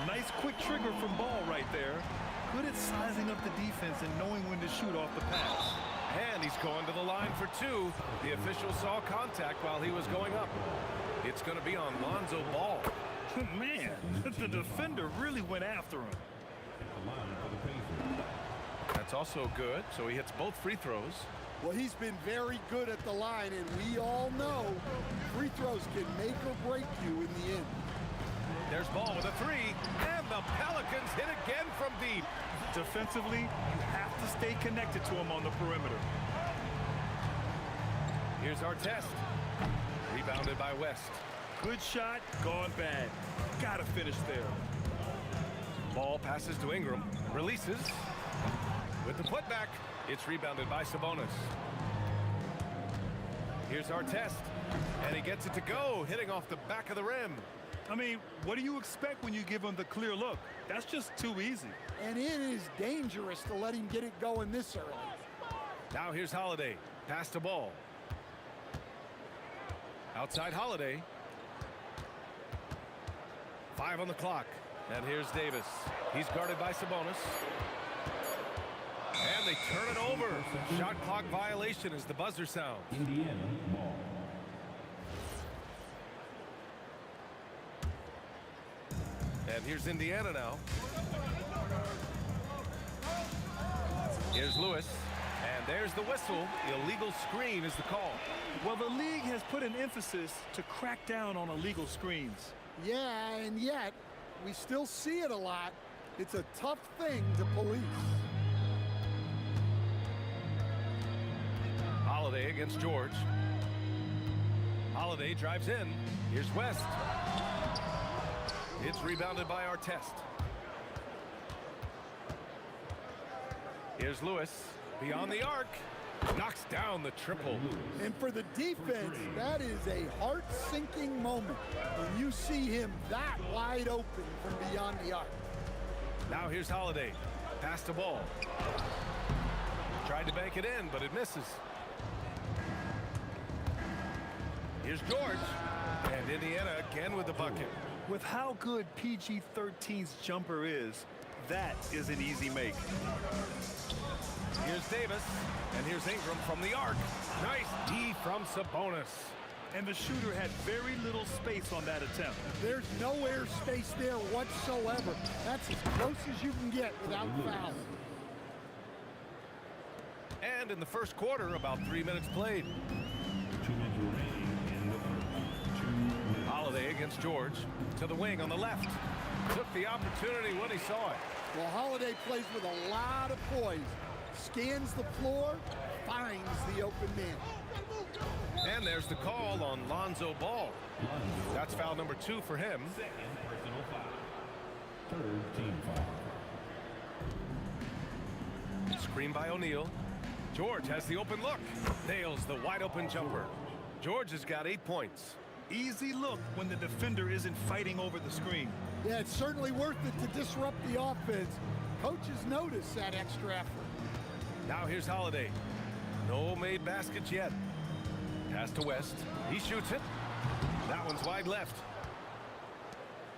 Nice quick trigger from Ball right there. Good at sizing up the defense and knowing when to shoot off the pass. And he's going to the line for 2. The official saw contact while he was going up. It's going to be on Lonzo Ball. Man, the defender really went after him. That's also good, so he hits both free throws. Well, he's been very good at the line, and we all know free throws can make or break you in the end. There's Ball with a 3, and the Pelicans hit again from deep. Defensively, you have to stay connected to him on the perimeter. Here's our test. Rebounded by West. Good shot, gone bad. Gotta finish there. Ball passes to Ingram, releases. With the putback, it's rebounded by Sabonis. Here's our test, and he gets it to go, hitting off the back of the rim. I mean, what do you expect when you give him the clear look? That's just too easy. And it is dangerous to let him get it going this early. Now here's Holiday, pass to Ball. Outside Holiday. 5 on the clock. And here's Davis. He's guarded by Sabonis. And they turn it over. Shot clock violation as the buzzer sounds. Indiana ball. And here's Indiana now. Here's Lewis. And there's the whistle. Illegal screen is the call. Well, the league has put an emphasis to crack down on illegal screens. Yeah, and yet, we still see it a lot. It's a tough thing to police. Holiday against George. Holiday drives in. Here's West. It's rebounded by Artest. Here's Lewis. Beyond the arc. Knocks down the triple. And for the defense, that is a heart-sinking moment when you see him that wide open from beyond the arc. Now here's Holiday. Pass to Ball. Tried to bank it in, but it misses. Here's George. And Indiana again with the bucket. With how good PG-13's jumper is, that is an easy make. Here's Davis, and here's Ingram from the arc. Nice D from Sabonis. And the shooter had very little space on that attempt. There's no air space there whatsoever. That's as close as you can get without foul. And in the first quarter, about 3 minutes played. 2 minutes remaining in the first. 2 minutes. Holiday against George. To the wing on the left. Took the opportunity when he saw it. Well, Holiday plays with a lot of poise. Scans the floor, finds the open man. And there's the call on Lonzo Ball. That's foul number 2 for him. Second personal foul. Third team foul. Screen by O'Neal. George has the open look. Nails the wide open jumper. George has got 8 points. Easy look when the defender isn't fighting over the screen. Yeah, it's certainly worth it to disrupt the offense. Coaches notice that extra effort. Now here's Holiday. No made baskets yet. Pass to West. He shoots it. That one's wide left.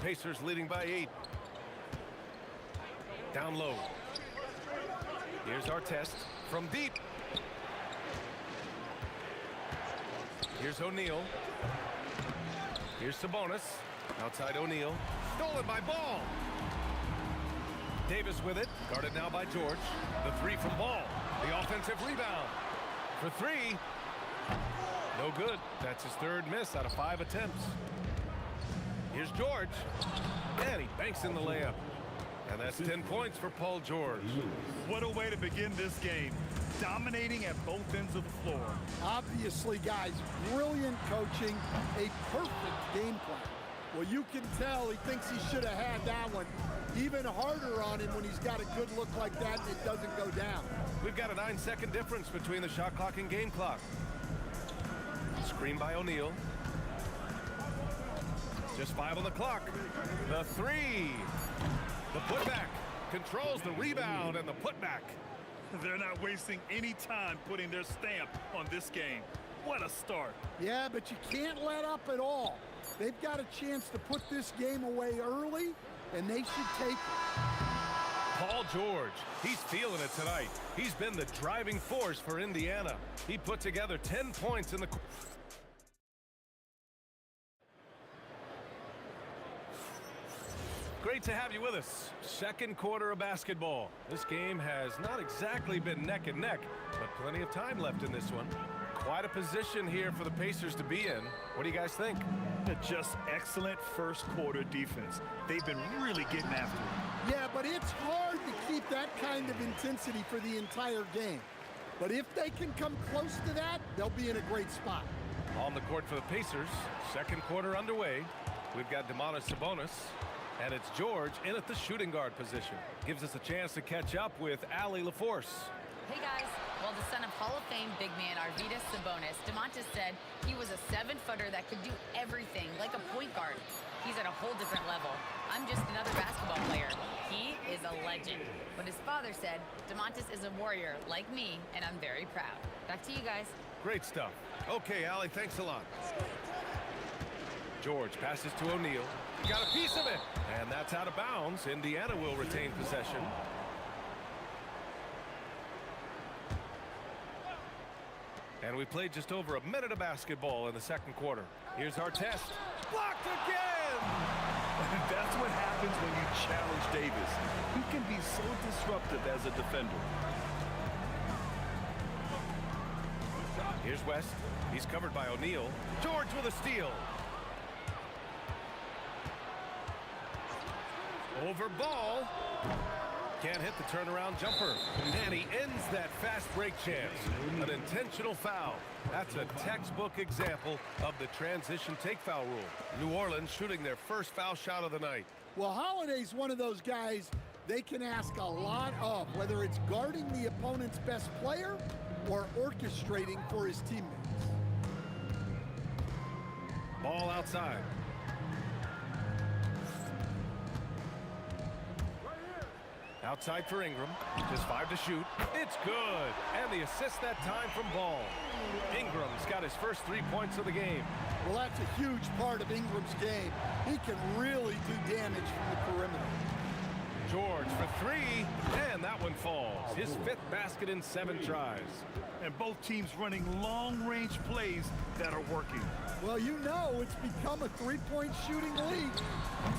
Pacers leading by 8. Down low. Here's Artest from deep. Here's O'Neal. Here's Sabonis. Outside O'Neal. Stolen by Ball. Davis with it. Guarded now by George. The 3 from Ball. The offensive rebound. For 3. No good. That's his 3rd miss out of 5 attempts. Here's George. And he banks in the layup. And that's 10 points for Paul George. What a way to begin this game. dominating at both ends of the floor. Obviously, guys, brilliant coaching, a perfect game plan. Well, you can tell he thinks he should have had that one. Even harder on him when he's got a good look like that and it doesn't go down. We've got a 9-second difference between the shot clock and game clock. Screen by O'Neal. Just 5 on the clock. The three. The putback. Controls the rebound and the putback. They're not wasting any time putting their stamp on this game. What a start. Yeah, but you can't let up at all. They've got a chance to put this game away early, and they should take it. Paul George, he's feeling it tonight. He's been the driving force for Indiana. He put together 10 points in the... Great to have you with us. Second quarter of basketball. This game has not exactly been neck and neck, but plenty of time left in this one. Quite a position here for the Pacers to be in. What do you guys think? Just excellent first quarter defense. They've been really getting after it. Yeah, but it's hard to keep that kind of intensity for the entire game. But if they can come close to that, they'll be in a great spot. On the court for the Pacers, second quarter underway. We've got Domantas Sabonis, and it's George in at the shooting guard position. Gives us a chance to catch up with Allie LaForce. Hey guys, well, the son of Hall of Fame big man Arvydas Sabonis, Domantas said he was a 7-footer that could do everything like a point guard. He's at a whole different level. I'm just another basketball player. He is a legend. But his father said Domantas is a warrior like me, and I'm very proud. Back to you guys. Great stuff. Okay, Allie, thanks a lot. George passes to O'Neal. Got a piece of it, and that's out of bounds. Indiana will retain possession. And we played just over a minute of basketball in the second quarter. Here's our test. Blocked again! That's what happens when you challenge Davis. He can be so disruptive as a defender. Here's West. He's covered by O'Neal. George with a steal. Over ball. Can't hit the turnaround jumper. And he ends that fast break chance. An intentional foul. That's a textbook example of the transition take foul rule. New Orleans shooting their first foul shot of the night. Well, Holiday's one of those guys they can ask a lot of, whether it's guarding the opponent's best player or orchestrating for his teammates. Ball outside. Outside for Ingram. Just 5 to shoot. It's good. And the assist that time from Ball. Ingram's got his first 3 points of the game. Well, that's a huge part of Ingram's game. He can really do damage from the perimeter. George for 3, and that one falls. His 5th basket in 7 tries. And both teams running long-range plays that are working. Well, you know it's become a three-point shooting league.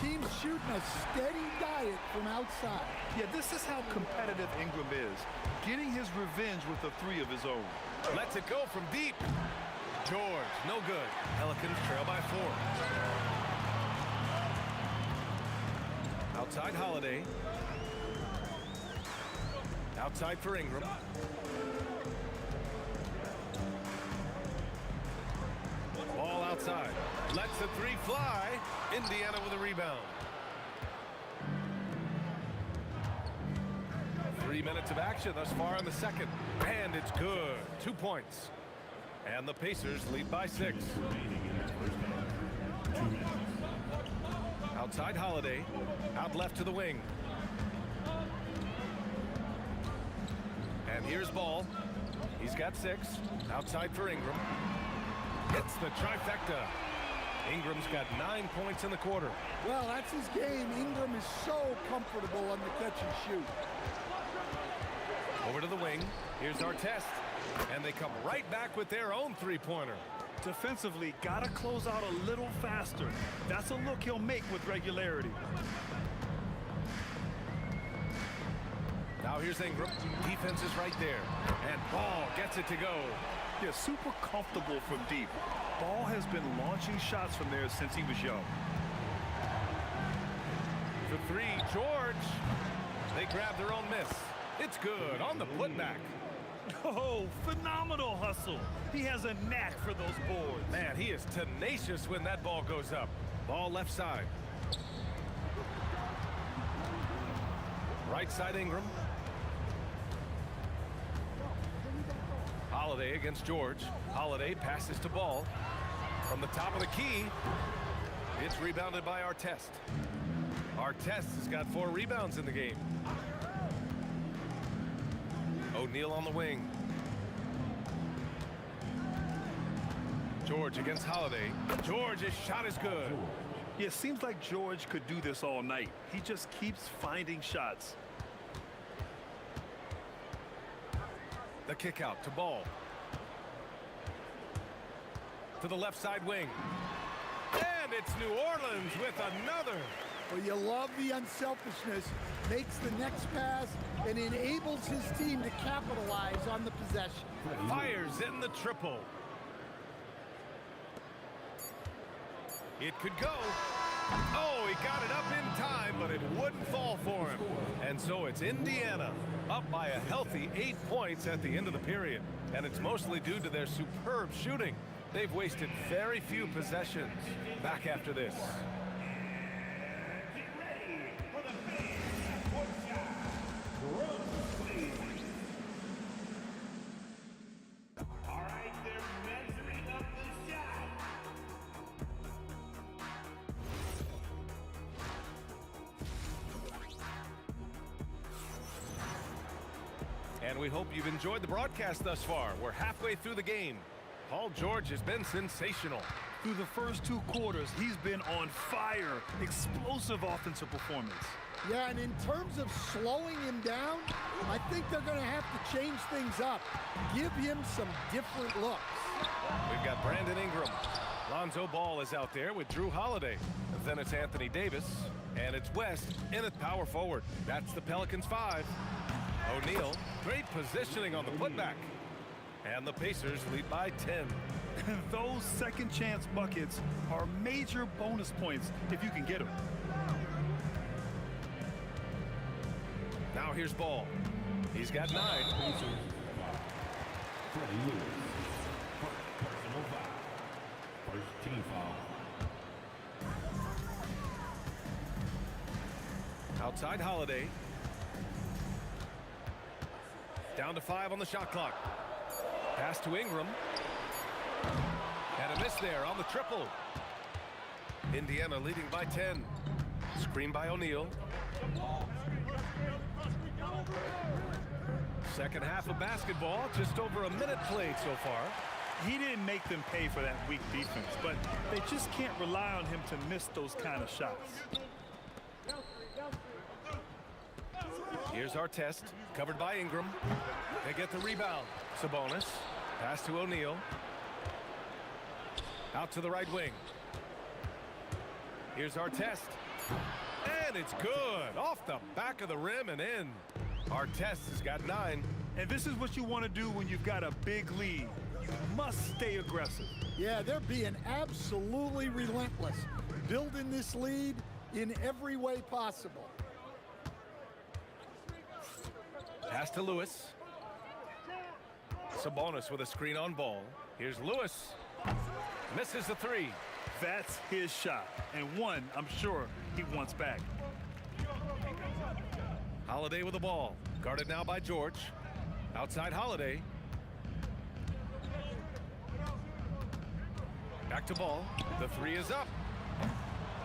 Teams shooting a steady diet from outside. Yeah, this is how competitive Ingram is. Getting his revenge with a 3 of his own. Lets it go from deep. George, no good. Pelicans trail by 4. Outside Holiday. Outside for Ingram. Ball outside. Lets the 3 fly. Indiana with a rebound. 3 minutes of action thus far in the second. And it's good. 2 points. And the Pacers lead by 6. Outside Holiday. Out left to the wing. And here's Ball. He's got 6. Outside for Ingram. Hits the trifecta. Ingram's got 9 points in the quarter. Well, that's his game. Ingram is so comfortable on the catch and shoot. Over to the wing. Here's our test. And they come right back with their own 3-pointer. Defensively, got to close out a little faster. That's a look he'll make with regularity. Now here's Ingram. Defense is right there. And Ball gets it to go. Yeah, super comfortable from deep. Ball has been launching shots from there since he was young. For 3, George. They grab their own miss. It's good on the putback. Oh, phenomenal hustle. He has a knack for those boards. Man, he is tenacious when that ball goes up. Ball left side. Right side Ingram. Holiday against George. Holiday passes to Ball. From the top of the key, it's rebounded by Artest. Artest has got 4 rebounds in the game. O'Neal on the wing. George against Holiday. George's shot is good. Yeah, it seems like George could do this all night. He just keeps finding shots. The kick out to Ball. To the left side wing. And it's New Orleans with another. Well, you love the unselfishness. Makes the next pass and enables his team to capitalize on the possession. Fires in the triple. It could go. Oh, he got it up in time, but it wouldn't fall for him. And so it's Indiana up by a healthy 8 points at the end of the period. And it's mostly due to their superb shooting. They've wasted very few possessions. Back after this. And we hope you've enjoyed the broadcast thus far. We're halfway through the game. Paul George has been sensational. Through the first 2 quarters, he's been on fire. Explosive offensive performance. Yeah, and in terms of slowing him down, I think they're going to have to change things up. Give him some different looks. We've got Brandon Ingram. Lonzo Ball is out there with Drew Holiday. Then it's Anthony Davis. And it's West in at power forward. That's the Pelicans 5. O'Neal, great positioning on the putback. And the Pacers lead by 10. Those second chance buckets are major bonus points if you can get them. Now here's Ball. He's got 9. Freddie Lewis. Personal foul. First team foul. Outside Holiday. Down to 5 on the shot clock. Pass to Ingram. And a miss there on the triple. Indiana leading by 10. Screen by O'Neal. Second half of basketball, just over a minute played so far. He didn't make them pay for that weak defense, but they just can't rely on him to miss those kind of shots. Here's Artest, covered by Ingram. They get the rebound. Sabonis, pass to O'Neal. Out to the right wing. Here's Artest. And it's good. Off the back of the rim and in. Artest has got 9. And this is what you want to do when you've got a big lead. You must stay aggressive. Yeah, they're being absolutely relentless. Building this lead in every way possible. Pass to Lewis. Sabonis with a screen on Ball. Here's Lewis. Misses the 3. That's his shot, and one I'm sure he wants back. Holiday with the ball. Guarded now by George. Outside Holiday. Back to Ball. The 3 is up.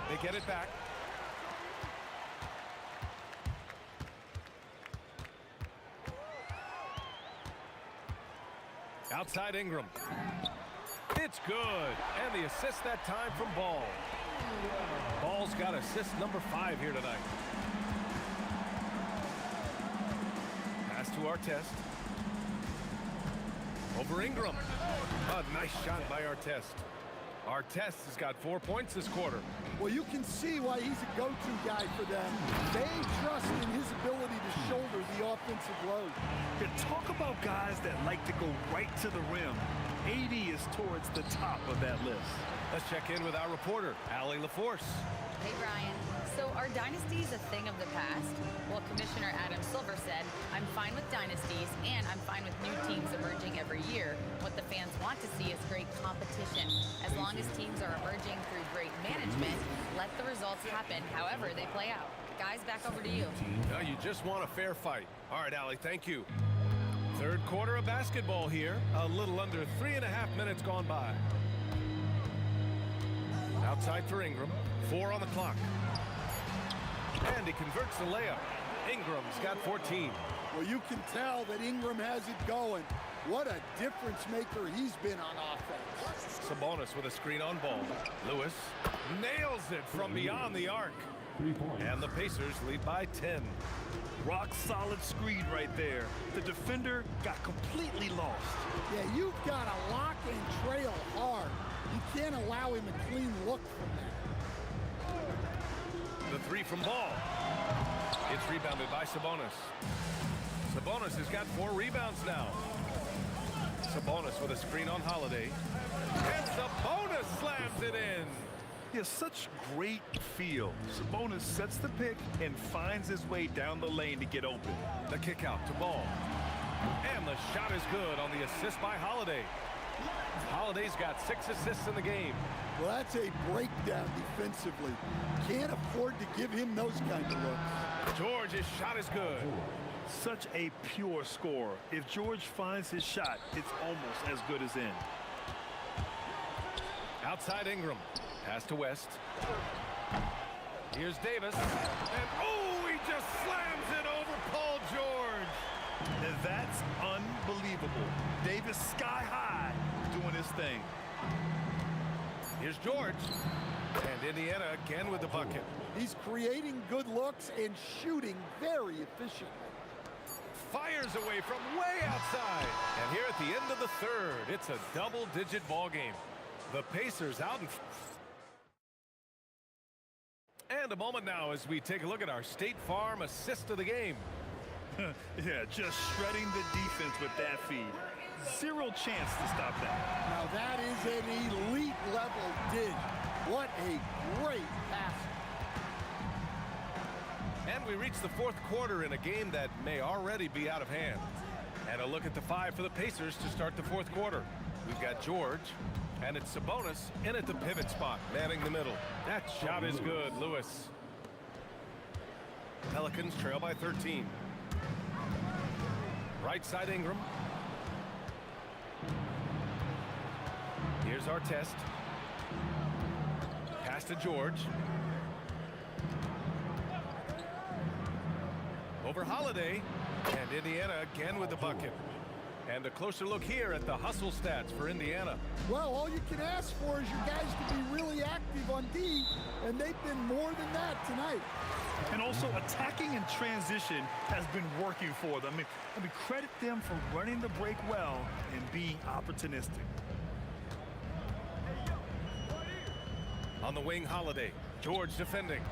They get it back. Outside Ingram. It's good. And the assist that time from Ball. Ball's got assist number 5 here tonight. Pass to Artest. Over Ingram. A nice shot by Artest. Artest has got 4 points this quarter. Well, you can see why he's a go-to guy for them. They trust in his ability to shoulder the offensive load. Yeah, talk about guys that like to go right to the rim. AD is towards the top of that list. Let's check in with our reporter, Allie LaForce. Hey, Brian. So our dynasties a thing of the past? Well, Commissioner Adam Silver said, I'm fine with dynasties, and I'm fine with new teams emerging every year. What the fans want to see is great competition. As long as teams are emerging through great management, let the results happen however they play out. Guys, back over to you. No, you just want a fair fight. All right, Allie, thank you. Third quarter of basketball here. A little under 3.5 minutes gone by. Outside for Ingram. 4 on the clock. And he converts the layup. Ingram's got 14. Well, you can tell that Ingram has it going. What a difference maker he's been on offense. Sabonis with a screen on ball. Lewis nails it from beyond the arc. And the Pacers lead by 10. Rock solid screen right there. The defender got completely lost. Yeah, you've got to lock and trail hard. You can't allow him a clean look from that. The 3 from Ball. It's rebounded by Sabonis. Sabonis has got 4 rebounds now. Sabonis with a screen on Holiday. And Sabonis slams it in. He has such great feel. Sabonis sets the pick and finds his way down the lane to get open. The kick out to Ball. And the shot is good on the assist by Holiday. Holiday's got 6 assists in the game. Well, that's a breakdown defensively. Can't afford to give him those kind of looks. George's shot is good. Such a pure scorer. If George finds his shot, it's almost as good as in. Outside Ingram. Pass to West. Here's Davis. And oh, he just slams it over Paul George. And that's unbelievable. Davis sky high doing his thing. Here's George. And Indiana again with the bucket. He's creating good looks and shooting very efficiently. Fires away from way outside. And here at the end of the third, it's a double-digit ball game. The Pacers out in... And a moment now as we take a look at our State Farm assist of the game. Yeah, just shredding the defense with that feed. Zero chance to stop that. Now that is an elite level dig. What a great pass. And we reach the fourth quarter in a game that may already be out of hand. And a look at the 5 for the Pacers to start the fourth quarter. We've got George, and it's Sabonis in at the pivot spot, manning the middle. That shot is good, Lewis. Pelicans trail by 13. Right side Ingram. Here's our test. Pass to George. Over Holiday. And Indiana again with the bucket. And a closer look here at the hustle stats for Indiana. Well, all you can ask for is your guys to be really active on D, and they've been more than that tonight. And also attacking in transition has been working for them. I mean, credit them for running the break well and being opportunistic. On the wing, Holiday. George defending.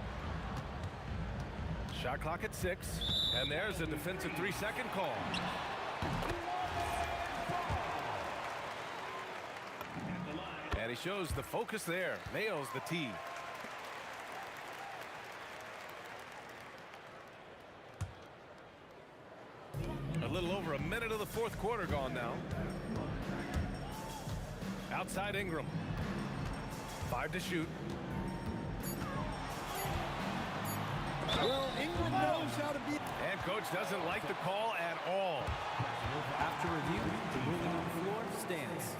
Shot clock at 6. And there's a defensive 3-second call. And he shows the focus there. Nails the tee. A little over a minute of the fourth quarter gone now. Outside Ingram. 5 to shoot. Well, Ingram knows how to beat. And coach doesn't like the call at all. After review, the ruling on the floor stands.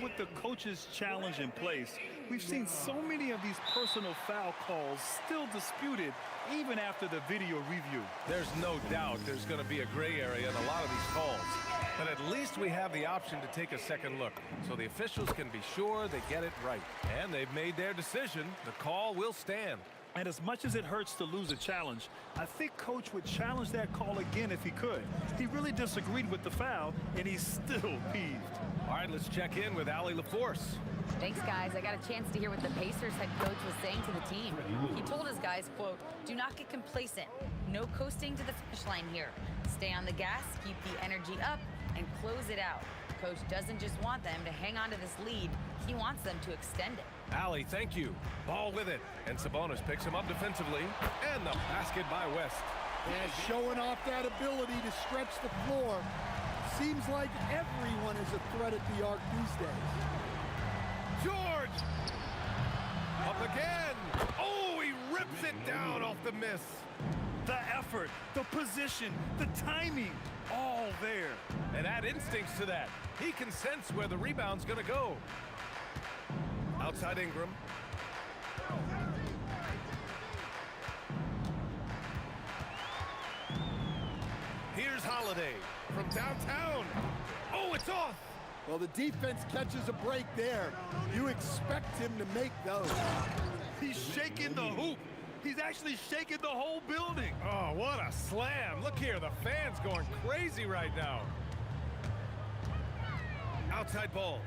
With the coach's challenge in place, we've seen so many of these personal foul calls still disputed even after the video review. There's no doubt there's going to be a gray area in a lot of these calls. But at least we have the option to take a second look so the officials can be sure they get it right. And they've made their decision. The call will stand. And as much as it hurts to lose a challenge, I think Coach would challenge that call again if he could. He really disagreed with the foul, and he's still peeved. All right, let's check in with Allie LaForce. Thanks, guys. I got a chance to hear what the Pacers head coach was saying to the team. He told his guys, quote, do not get complacent. No coasting to the finish line here. Stay on the gas, keep the energy up, and close it out. Coach doesn't just want them to hang on to this lead. He wants them to extend it. Allie, thank you. Ball with it. And Sabonis picks him up defensively. And the basket by West. And showing off that ability to stretch the floor. Seems like everyone is a threat at the arc these days. George! Up again! Oh, he rips it down off the miss. The effort, the position, the timing, all there. And add instincts to that. He can sense where the rebound's gonna go. Outside Ingram. Here's Holiday from downtown. Oh, it's off. Well, the defense catches a break there. You expect him to make those. He's shaking the hoop. He's actually shaking the whole building. Oh, what a slam. Look here, the fans going crazy right now. Outside ball.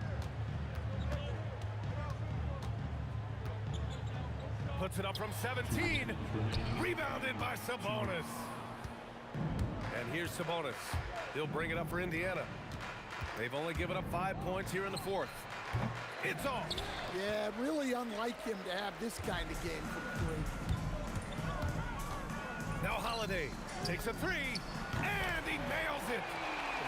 Puts it up from 17. Rebounded by Sabonis. And here's Sabonis. He'll bring it up for Indiana. They've only given up 5 points here in the fourth. It's off. Yeah, really unlike him to have this kind of game from three. Now Holiday takes a three, and he nails it.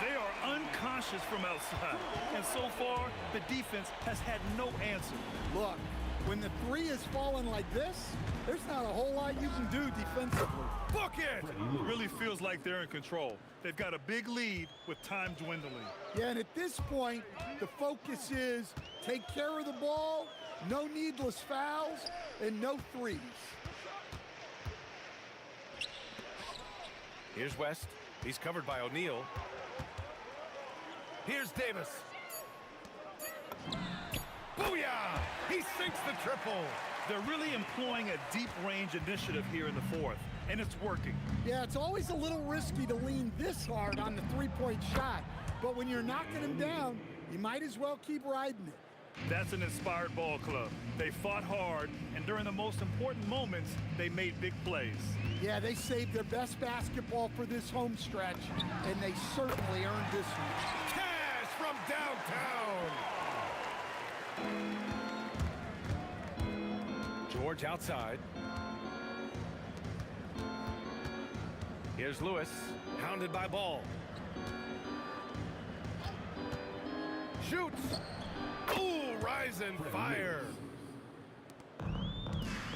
They are unconscious from outside. And so far, the defense has had no answer. Look, when the three is falling like this, there's not a whole lot you can do defensively. Book it! Really feels like they're in control. They've got a big lead with time dwindling. Yeah, and at this point, the focus is take care of the ball, no needless fouls, and no threes. Here's West. He's covered by O'Neal. Here's Davis. Booyah! He sinks the triple. They're really employing a deep range initiative here in the fourth, and it's working. Yeah, it's always a little risky to lean this hard on the three-point shot, but when you're knocking him down, you might as well keep riding it. That's an inspired ball club. They fought hard, and during the most important moments, they made big plays. Yeah, they saved their best basketball for this home stretch, and they certainly earned this one. Cash from downtown. George outside. Here's Lewis, hounded by Ball. Shoots. Ooh, rise and fire.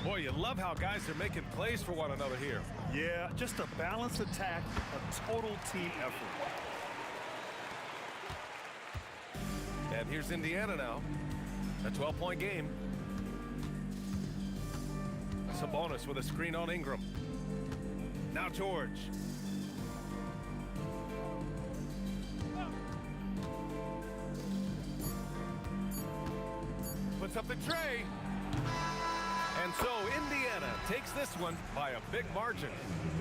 Boy, you love how guys are making plays for one another here. Yeah, just a balanced attack, a total team effort. And here's Indiana now. A 12-point game. Sabonis with a screen on Ingram. Now George. Puts up the tray. And so Indiana takes this one by a big margin.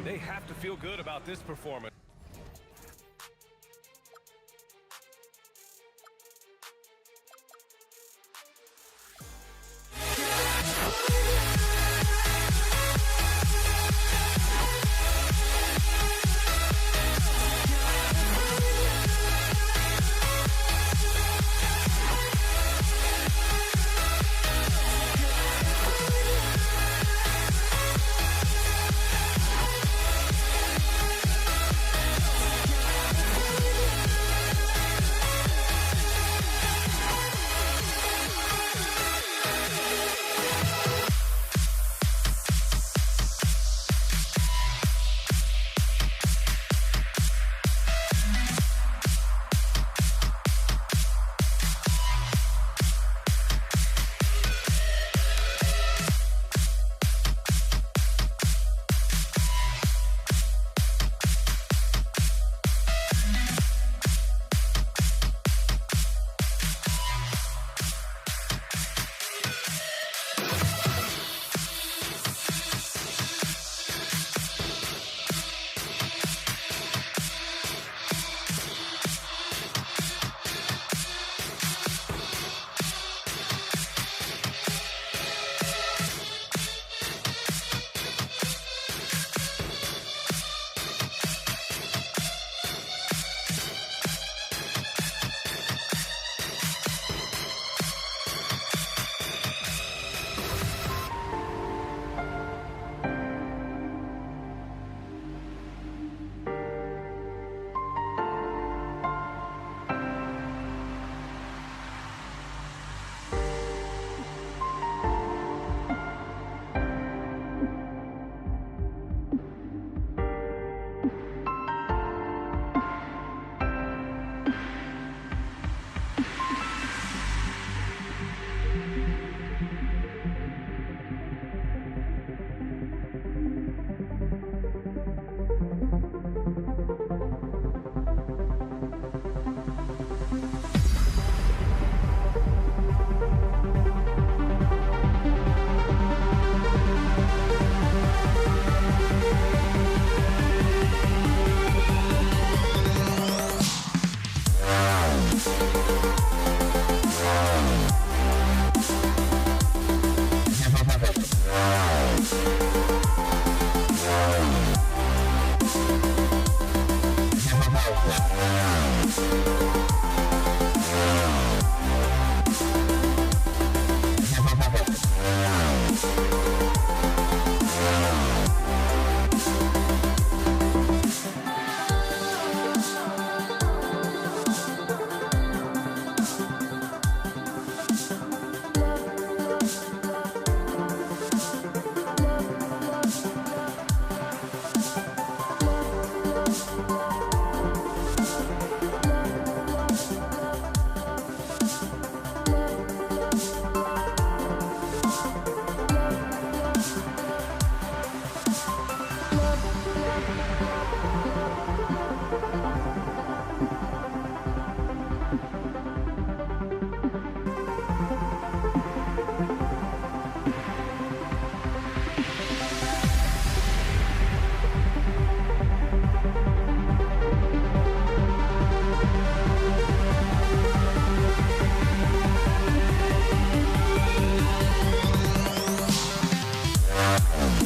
They have to feel good about this performance.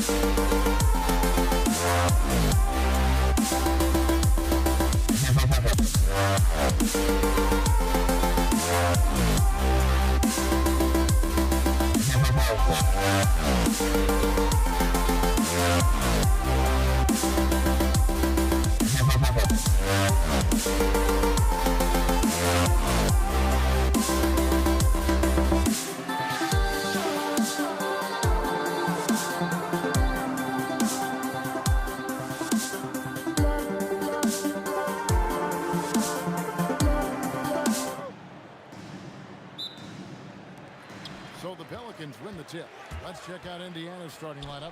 So the Pelicans win the tip. Let's check out Indiana's starting lineup.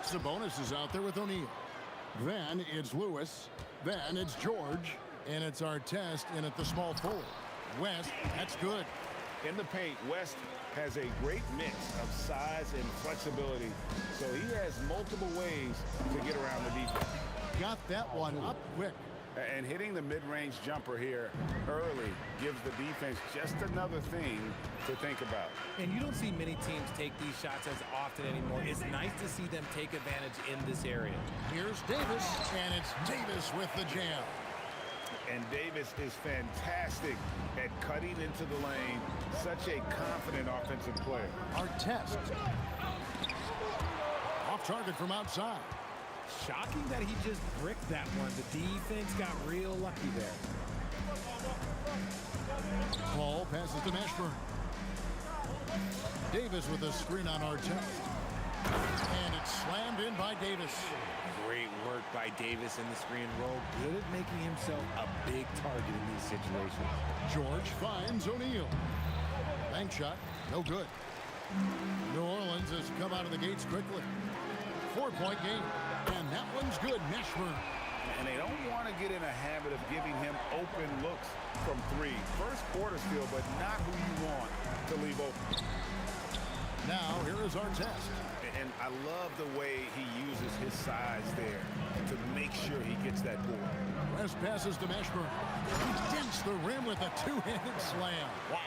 Sabonis is out there with O'Neal. Then it's Lewis. Then it's George. And it's Artest in at the small forward. West, that's good. In the paint, West has a great mix of size and flexibility, so he has multiple ways to get around the defense. Got that one up quick. And hitting the mid-range jumper here early gives the defense just another thing to think about. And you don't see many teams take these shots as often anymore. It's nice to see them take advantage in this area. Here's Davis, and it's Davis with the jam. And Davis is fantastic at cutting into the lane. Such a confident offensive player. Artest. Off target from outside. Shocking that he just bricked that one. The defense got real lucky there. Paul passes to Mashburn. Davis with a screen on Artest. And it's slammed in by Davis. Great work by Davis in the screen roll. Good at making himself a big target in these situations. George finds O'Neal. Bank shot, no good. New Orleans has come out of the gates quickly. 4-point game. And that one's good. Mashburn. And they don't want to get in a habit of giving him open looks from three. First quarter still, but not who you want to leave open. Now, here is Artest. And I love the way he uses his size there to make sure he gets that board. West passes to Mashburn. He dents the rim with a two-handed slam. Wow.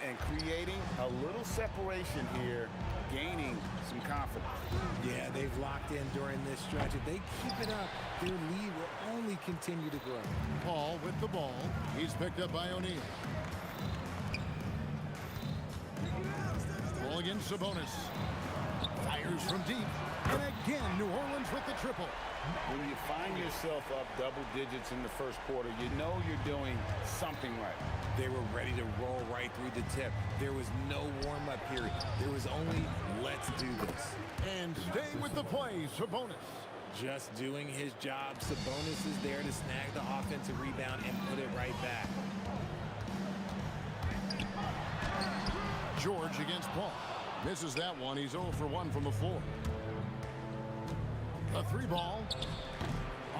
And creating a little separation here, gaining some confidence. Yeah, they've locked in during this stretch. If they keep it up, their lead will only continue to grow. Paul with the ball. He's picked up by O'Neal. Ball against Sabonis. Fires from deep. And again, New Orleans with the triple. When you find yourself up double digits in the first quarter, you know you're doing something right. They were ready to roll right through the tip. There was no warm-up period. There was only, let's do this. And stay with the play, Sabonis. Just doing his job. Sabonis is there to snag the offensive rebound and put it right back. George against Paul. Misses that one. He's 0 for 1 from the floor. A three ball.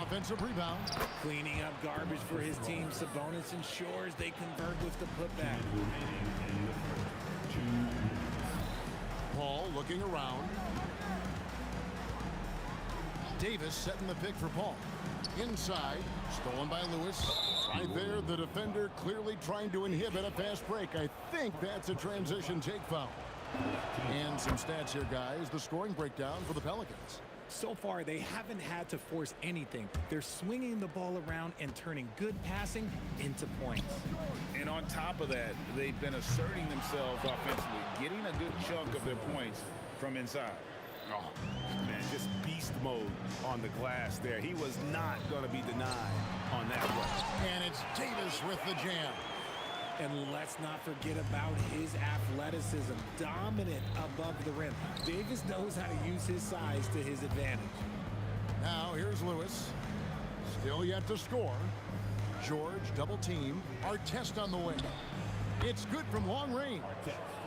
Offensive rebound. Cleaning up garbage for his team. Sabonis ensures they convert with the putback. Paul looking around. Davis setting the pick for Paul. Inside. Stolen by Lewis. Right there, the defender clearly trying to inhibit a fast break. I think that's a transition take foul. And some stats here, guys. The scoring breakdown for the Pelicans. So far, they haven't had to force anything. They're swinging the ball around and turning good passing into points. And on top of that, they've been asserting themselves offensively, getting a good chunk of their points from inside. Oh, man, just beast mode on the glass there. He was not going to be denied on that play. And it's Davis with the jam. And let's not forget about his athleticism. Dominant above the rim. Davis knows how to use his size to his advantage. Now here's Lewis. Still yet to score. George double team. Artest on the wing. It's good from long range.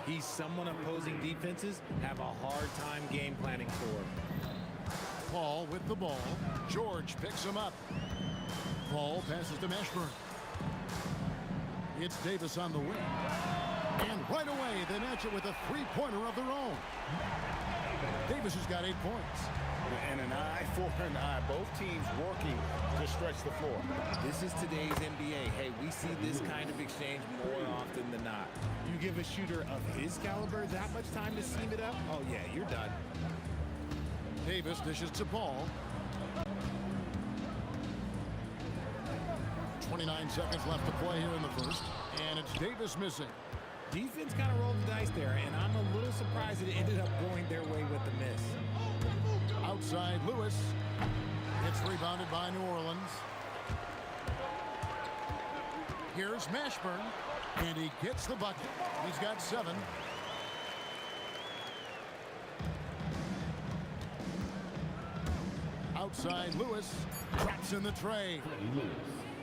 He's someone opposing defenses have a hard time game planning for. Paul with the ball. George picks him up. Paul passes to Mashburn. It's Davis on the wing. And right away, they match it with a three-pointer of their own. Davis has got 8 points. And an eye for an eye. Both teams working to stretch the floor. This is today's NBA. Hey, we see this kind of exchange more often than not. You give a shooter of his caliber that much time to seam it up, oh yeah, you're done. Davis dishes to Paul. 29 seconds left to play here in the first, and it's Davis missing. Defense kind of rolled the dice there, and I'm a little surprised it ended up going their way with the miss. Outside Lewis. It's rebounded by New Orleans. Here's Mashburn, and he gets the bucket. He's got 7. Outside Lewis, traps in the tray.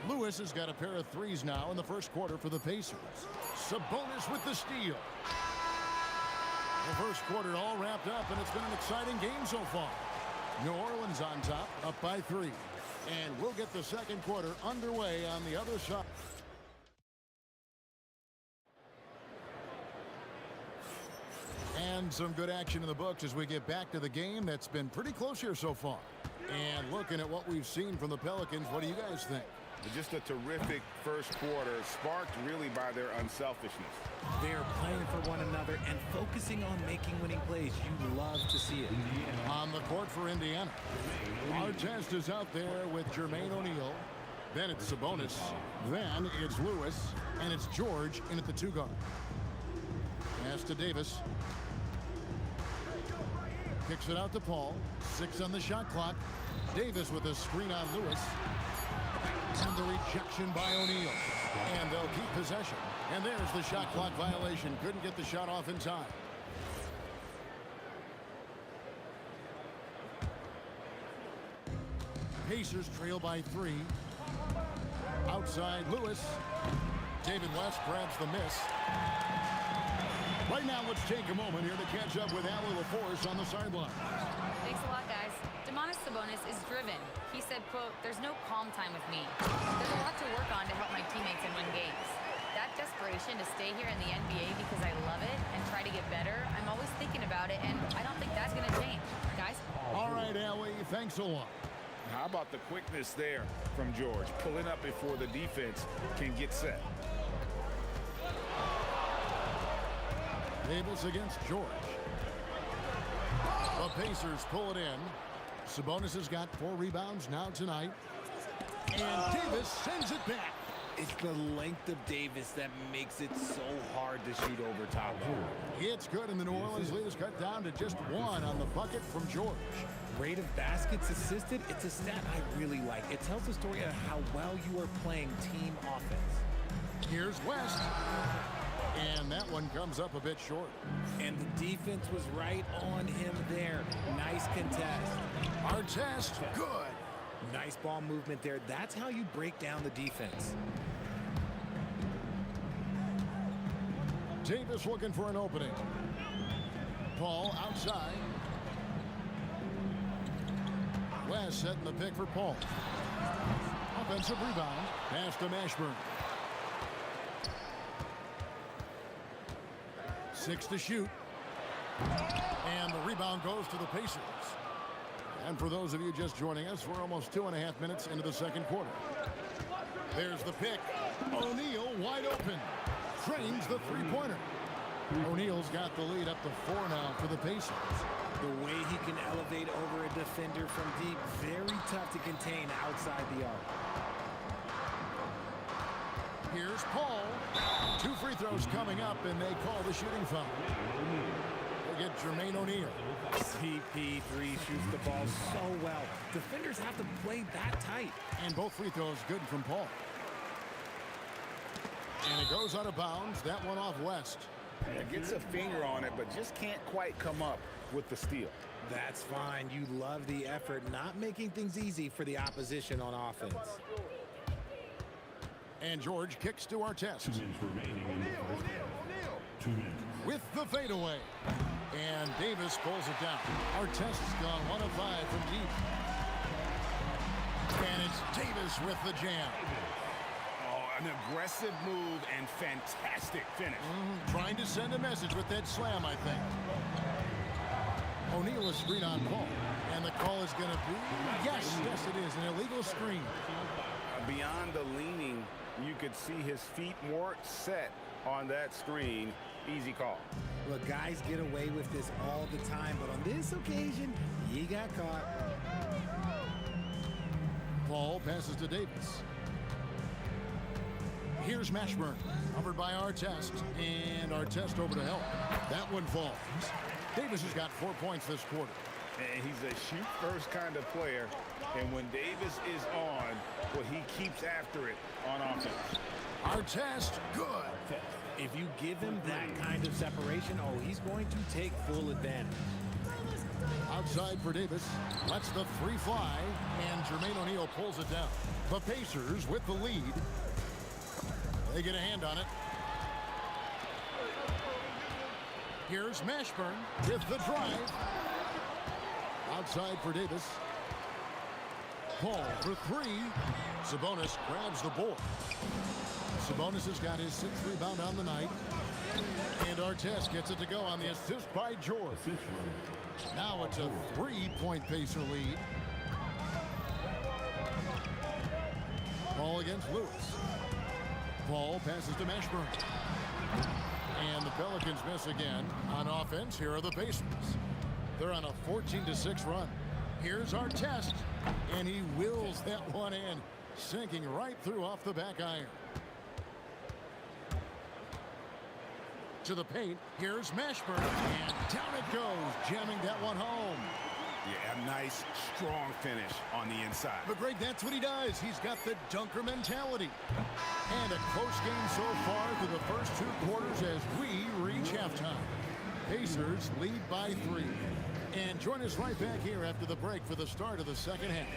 Lewis has got a pair of threes now in the first quarter for the Pacers. Sabonis with the steal. The first quarter all wrapped up, and it's been an exciting game so far. New Orleans on top, up by 3. And we'll get the second quarter underway on the other side. And some good action in the books as we get back to the game that's been pretty close here so far. And looking at what we've seen from the Pelicans, what do you guys think? Just a terrific first quarter, sparked really by their unselfishness. They're playing for one another and focusing on making winning plays. You love to see it. On the court for Indiana, Artest is out there with Jermaine O'Neal. Then it's Sabonis. Then it's Lewis. And it's George in at the 2 guard. Pass to Davis. Kicks it out to Paul. 6 on the shot clock. Davis with a screen on Lewis. And the rejection by O'Neal. And they'll keep possession. And there's the shot clock violation. Couldn't get the shot off in time. Pacers trail by 3. Outside Lewis. David West grabs the miss. Right now, let's take a moment here to catch up with Allie LaForce on the sideline. Thanks a lot, guys. Domantas Sabonis is driven. He said, quote, "There's no calm time with me. There's a lot to work on to help my teammates and win games. That desperation to stay here in the NBA because I love it and try to get better, I'm always thinking about it, and I don't think that's going to change. Guys?" All right, Allie, thanks a lot. How about the quickness there from George, pulling up before the defense can get set. Davis against George. The Pacers pull it in. Sabonis has got 4 rebounds now tonight. And Davis sends it back. It's the length of Davis that makes it so hard to shoot over top of. It's good, and the New Orleans lead is cut down to just 1 on the bucket from George. Rate of baskets assisted, it's a stat I really like. It tells the story of how well you are playing team offense. Here's West. And that one comes up a bit short. And the defense was right on him there. Nice contest. Artest, good. Nice ball movement there. That's how you break down the defense. Davis looking for an opening. Paul outside. West setting the pick for Paul. Offensive rebound. Pass to Mashburn. 6 to shoot. And the rebound goes to the Pacers. And for those of you just joining us, we're almost 2.5 minutes into the second quarter. There's the pick. O'Neal wide open. Trains the three-pointer. O'Neal's got the lead up to 4 now for the Pacers. The way he can elevate over a defender from deep, very tough to contain outside the arc. Here's Paul. 2 free throws coming up, and they call the shooting foul. We'll get Jermaine O'Neal. CP3 shoots the ball so well. Defenders have to play that tight. And both free throws good from Paul. And it goes out of bounds. That one off West. It gets a finger on it, but just can't quite come up with the steal. That's fine. You love the effort, not making things easy for the opposition on offense. And George kicks to Artest. With the fadeaway. And Davis pulls it down. Artest's gone 1 of 5 from deep. And it's Davis with the jam. Oh, an aggressive move and fantastic finish. Trying to send a message with that slam, I think. O'Neal is screen on Paul. And the call is going to be, yes, it is, an illegal screen. Beyond the leaning, you could see his feet more set on that screen, easy call. Look, guys get away with this all the time, but on this occasion, he got caught. Ball passes to Davis. Here's Mashburn, covered by Artest, and Artest over to help. That one falls. Davis has got 4 points this quarter. And he's a shoot-first kind of player, and when Davis is on, well, he keeps after it on offense. Artest, good. If you give him that kind of separation, oh, he's going to take full advantage. Outside for Davis, lets the three fly, and Jermaine O'Neal pulls it down. The Pacers with the lead. They get a hand on it. Here's Mashburn with the drive. Outside for Davis. Paul for three. Sabonis grabs the board. Sabonis has got his 6th rebound on the night. And Artest gets it to go on the assist by George. Now it's a 3-point Pacer lead. Ball against Lewis. Ball passes to Mashburn. And the Pelicans miss again. On offense, here are the Pacers. They're on a 14-6 run. Here's Artest. And he wills that one in, sinking right through off the back iron. To the paint, here's Mashburn, and down it goes, jamming that one home. Yeah, a nice, strong finish on the inside. But Greg, that's what he does. He's got the dunker mentality. And a close game so far through the first 2 quarters as we reach halftime. Pacers lead by 3. And join us right back here after the break for the start of the second half.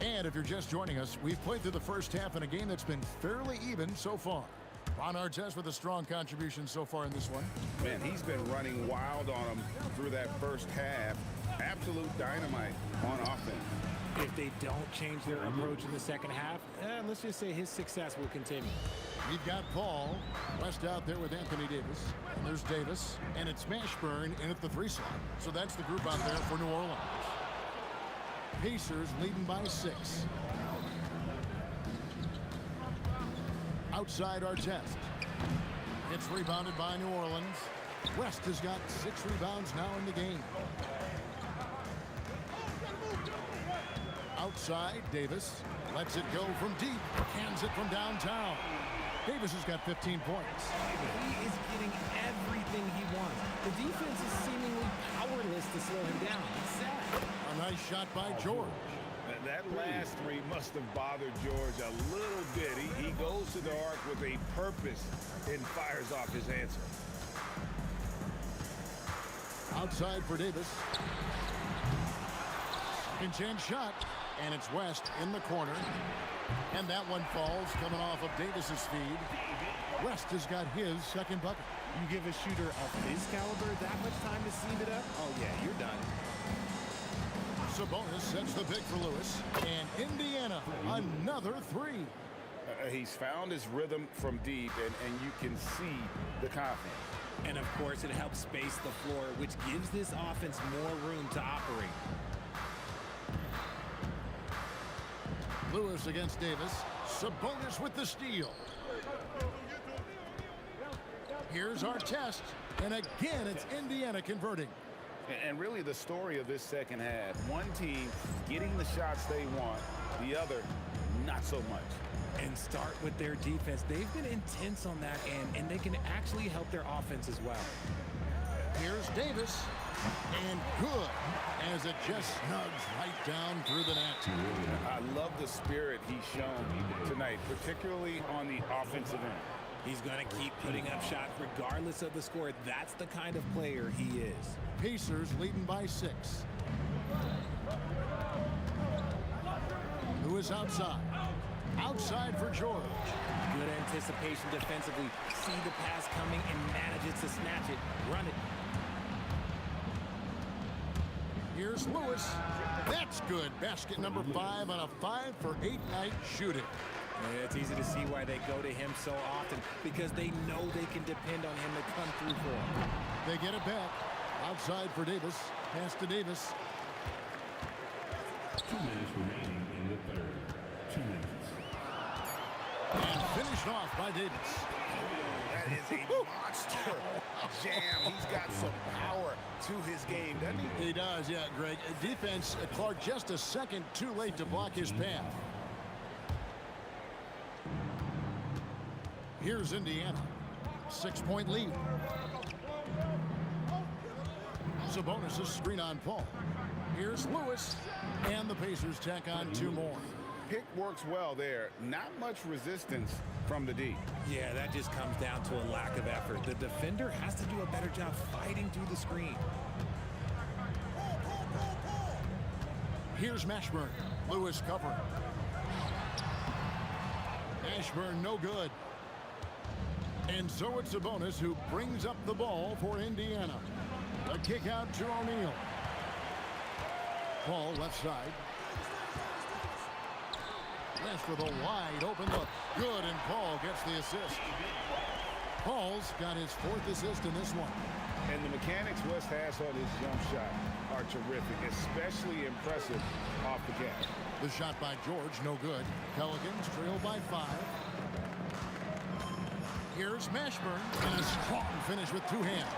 And if you're just joining us, we've played through the first half in a game that's been fairly even so far. Ron Artest with a strong contribution so far in this one. Man, he's been running wild on him through that first half. Absolute dynamite on offense. If they don't change their approach in the second half, let's just say his success will continue. We've got Paul West out there with Anthony Davis. And there's Davis. And it's Mashburn in at the 3 slot. So that's the group out there for New Orleans. Pacers leading by 6. Outside Artest. It's rebounded by New Orleans. West has got 6 rebounds now in the game. Outside, Davis lets it go from deep. Hands it from downtown. Davis has got 15 points. He is getting everything he wants. The defense is seemingly powerless to slow him down. It's sad. A nice shot by George. That last 3 must have bothered George a little bit. He goes to the arc with a purpose and fires off his answer. Outside for Davis. Second chance shot. And it's West in the corner. And that one falls coming off of Davis's feed. West has got his second bucket. You give a shooter of his caliber that much time to seam it up? Oh, yeah, you're done. Sabonis sets the pick for Lewis. And Indiana, another 3. He's found his rhythm from deep, and you can see the confidence. And, of course, it helps space the floor, which gives this offense more room to operate. Lewis against Davis. Sabonis with the steal. Here's Artest. And again, it's Indiana converting. And really the story of this second half, one team getting the shots they want, the other not so much. And start with their defense. They've been intense on that end, and they can actually help their offense as well. Here's Davis. And good, as it just snugs right down through the net. I love the spirit he's shown tonight, particularly on the offensive end. He's going to keep putting up shots regardless of the score. That's the kind of player he is. Pacers leading by 6. Who is outside? Outside for George. Good anticipation defensively. See the pass coming and manages to snatch it. Run it. Here's Lewis. That's good. Basket number 5 on a 5-for-8 night shooting. Yeah, it's easy to see why they go to him so often, because they know they can depend on him to come through for them. They get it back. Outside for Davis. Pass to Davis. 2 minutes remaining in the third. 2 minutes. And finished off by Davis. That is a monster jam. He's got some power to his game, doesn't he? He does, yeah, Greg. Defense, Clark, just a second too late to block his path. Here's Indiana. 6-point lead. Sabonis' screen on Paul. Here's Lewis. And the Pacers tack on 2 more. Pick works well there. Not much resistance from the D. Yeah, that just comes down to a lack of effort. The defender has to do a better job fighting through the screen. Here's Mashburn. Lewis covering. Mashburn no good. And so it's Sabonis who brings up the ball for Indiana. A kick out to O'Neal. Paul left side. Left with a wide open look. Good, and Paul gets the assist. Paul's got his 4th assist in this one. And the mechanics West has on his jump shot are terrific, especially impressive off the catch. The shot by George, no good. Pelicans trail by 5. Here's Mashburn, and a strong finish with 2 hands.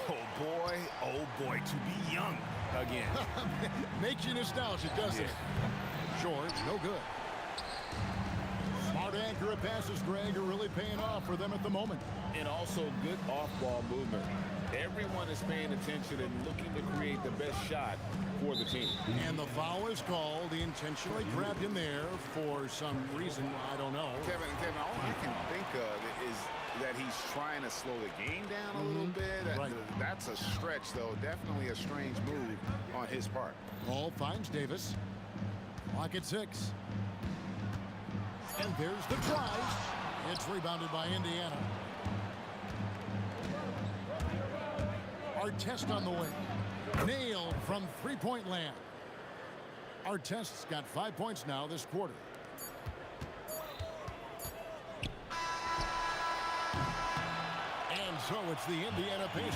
Oh boy, to be young again. Makes you nostalgic, doesn't it? George, no good. Smart accurate passes, Greg, are really paying off for them at the moment. And also good off-ball movement. Everyone is paying attention and looking to create the best shot for the team. And the foul is called. He intentionally grabbed him there for some reason. I don't know. Kevin, all I can think of is that he's trying to slow the game down a little bit. That's a stretch, though. Definitely a strange move on his part. Ball finds Davis. Clock at 6. And there's the drive. It's rebounded by Indiana. Artest on the way. Nailed from 3-point land. Artest's got 5 points now this quarter. And so it's the Indiana Pacers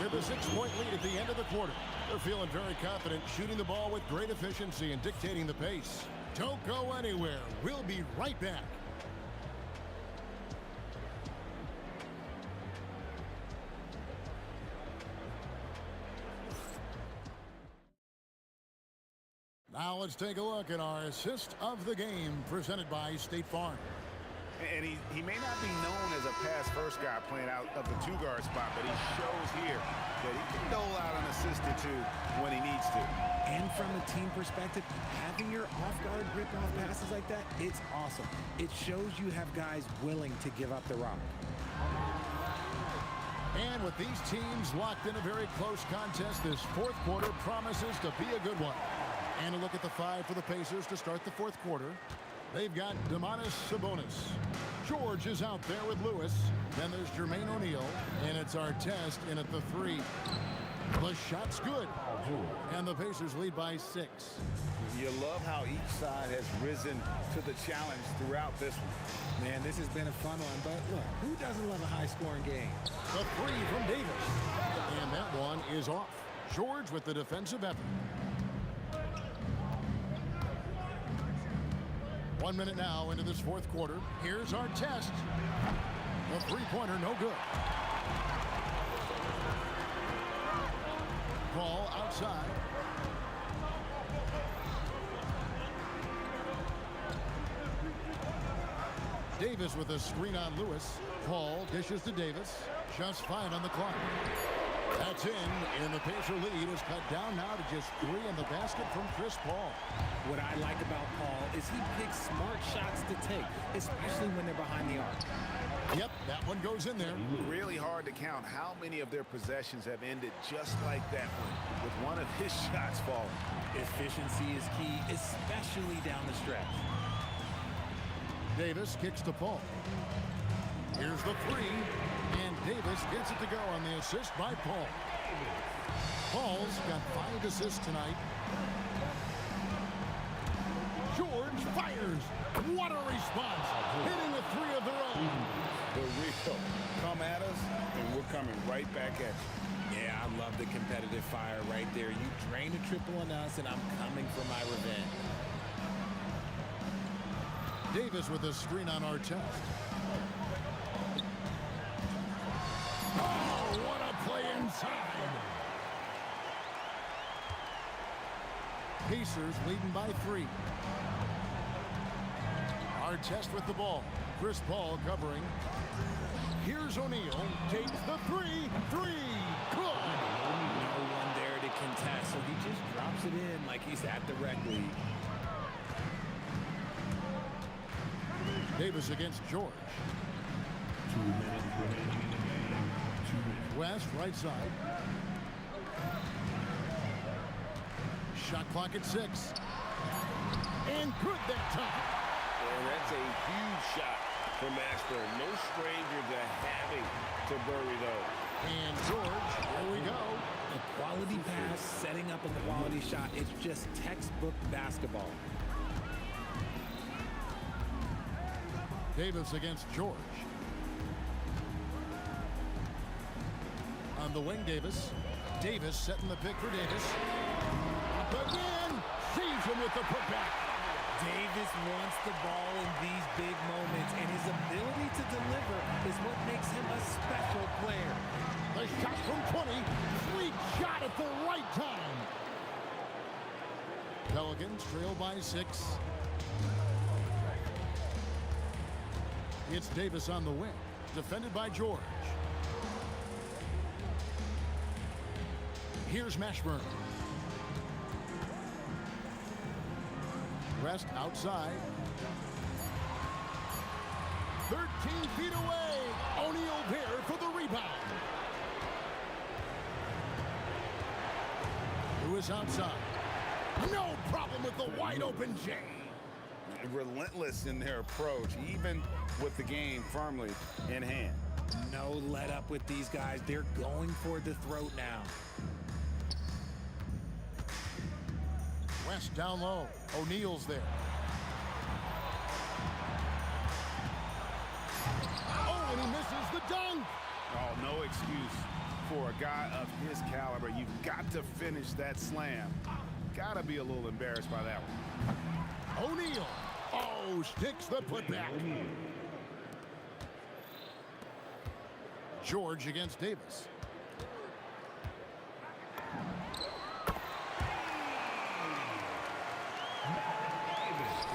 with a 6-point lead at the end of the quarter. They're feeling very confident, shooting the ball with great efficiency and dictating the pace. Don't go anywhere. We'll be right back. Now let's take a look at our assist of the game presented by State Farm. And he may not be known as a pass-first guy playing out of the 2-guard spot, but he shows here that he can dole out an assist or 2 when he needs to. And from a team perspective, having your off-guard rip-off passes like that, it's awesome. It shows you have guys willing to give up the rock. And with these teams locked in a very close contest, this 4th quarter promises to be a good one. And a look at the 5 for the Pacers to start the 4th quarter. They've got Domantas Sabonis. George is out there with Lewis. Then there's Jermaine O'Neal. And it's Artest in at the 3. The shot's good. And the Pacers lead by 6. You love how each side has risen to the challenge throughout this one. Man, this has been a fun one, but look, who doesn't love a high-scoring game? The 3 from Davis. And that one is off. George with the defensive effort. 1 minute now into this 4th quarter. Here's Artest. The 3-pointer, no good. Ball outside. Davis with a screen on Lewis. Paul dishes to Davis. Just 5 on the clock. That's in the Pacer lead is cut down now to just 3 in the basket from Chris Paul. What I like about Paul is he picks smart shots to take, especially when they're behind the arc. Yep, that one goes in there. Really hard to count how many of their possessions have ended just like that one, with one of his shots falling. Efficiency is key, especially down the stretch. Davis kicks to Paul. Here's the 3, and Davis gets it to go on the assist by Paul. Paul's got 5 assists tonight. George fires. What a response. Hitting with 3 of their own. The real come at us, and we're coming right back at you. Yeah, I love the competitive fire right there. You drain a triple on us, and I'm coming for my revenge. Davis with a screen on Artest. Oh, what a play inside. Pacers leading by 3. Artest with the ball. Chris Paul covering. Here's O'Neal. Takes the 3. 3. Good. No one there to contest, so he just drops it in like he's at the rec league. Davis against George. 2 minutes remaining in the game. 2 minutes. West, right side. Shot clock at 6. And good that time. And that's a huge shot from Ashburn. No stranger to having to bury those. And George, here we go. A quality pass, setting up a quality shot. It's just textbook basketball. Davis against George. On the wing, Davis. Davis setting the pick for Davis. Again, sees him with the putback. Davis wants the ball in these big moments, and his ability to deliver is what makes him a special player. The shot from 20. Sweet shot at the right time. Pelicans trail by 6. It's Davis on the wing, defended by George. Here's Mashburn. Rest outside. 13 feet away. O'Neal there for the rebound. Lewis outside. No problem with the wide open J. Relentless in their approach, even with the game firmly in hand. No let up with these guys. They're going for the throat now. West down low. O'Neal's there. Oh, and he misses the dunk. Oh, no excuse for a guy of his caliber. You've got to finish that slam. Got to be a little embarrassed by that one. O'Neal. Oh, sticks the putback. George against Davis.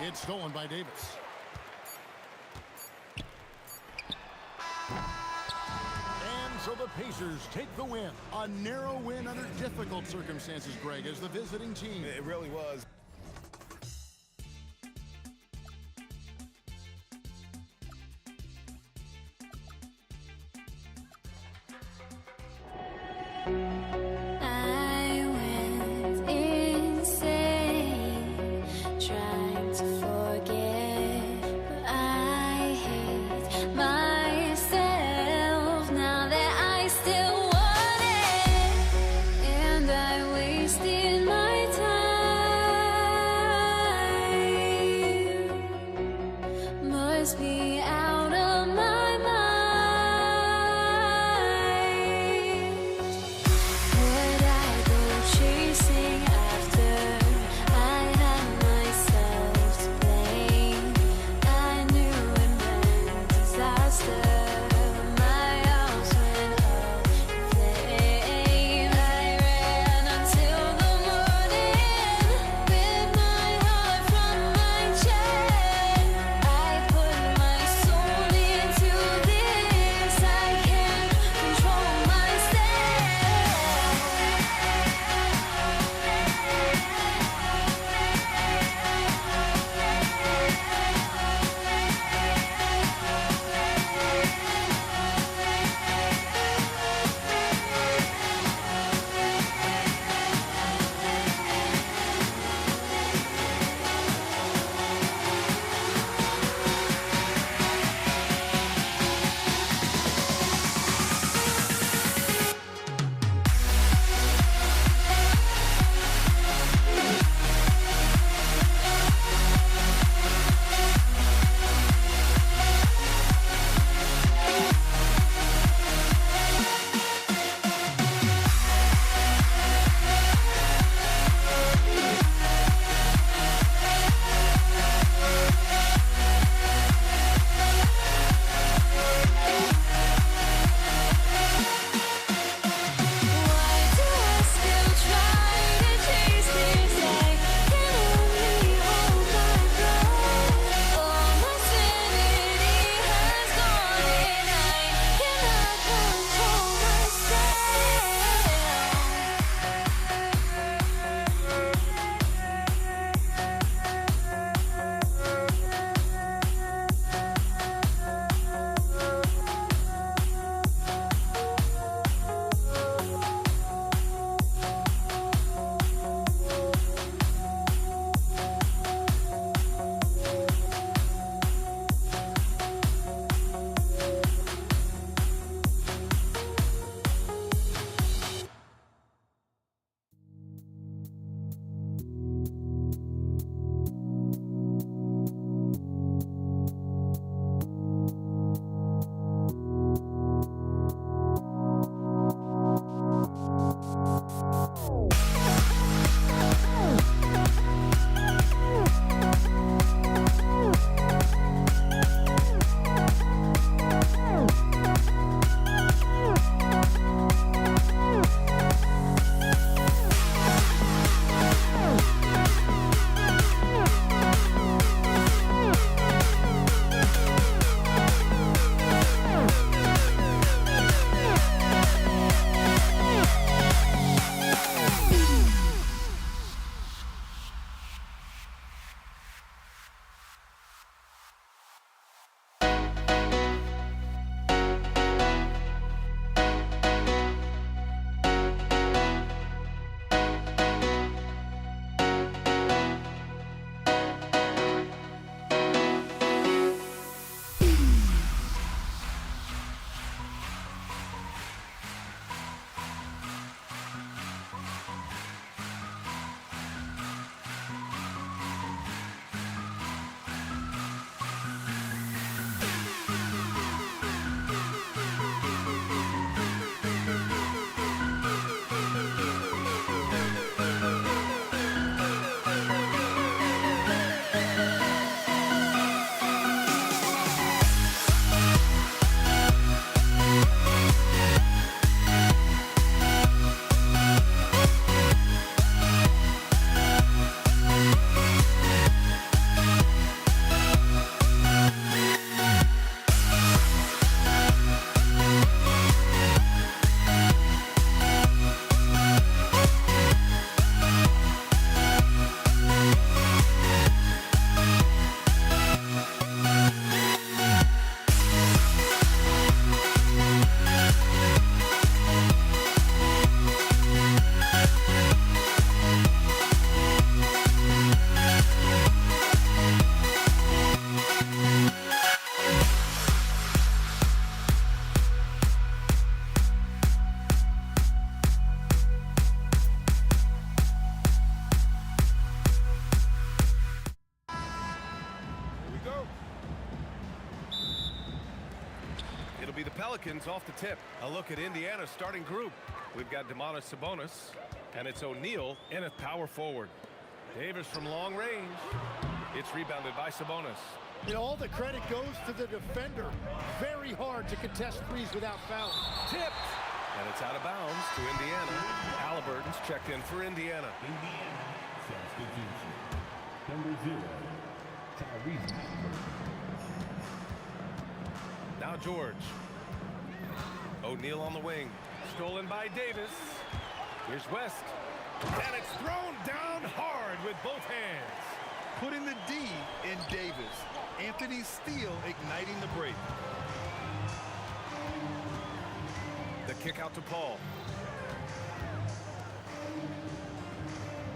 It's stolen by Davis. And so the Pacers take the win. A narrow win under difficult circumstances, Greg, as the visiting team. It really was. I went insane trying to forget, but I hate myself now that I still want it, and I wasted my time. Must be out of my mind. Pelicans off the tip. A look at Indiana's starting group. We've got Domantas Sabonis, and it's O'Neal in at power forward. Davis from long range. It's rebounded by Sabonis. You know, all the credit goes to the defender. Very hard to contest threes without fouling. Tipped! And it's out of bounds to Indiana. Halliburton's checked in for Indiana. Indiana substitution. Number 0, Tyrese. Now George. O'Neal on the wing. Stolen by Davis. Here's West. And it's thrown down hard with both hands. Putting the D in Davis. Anthony Steele igniting the break. The kick out to Paul.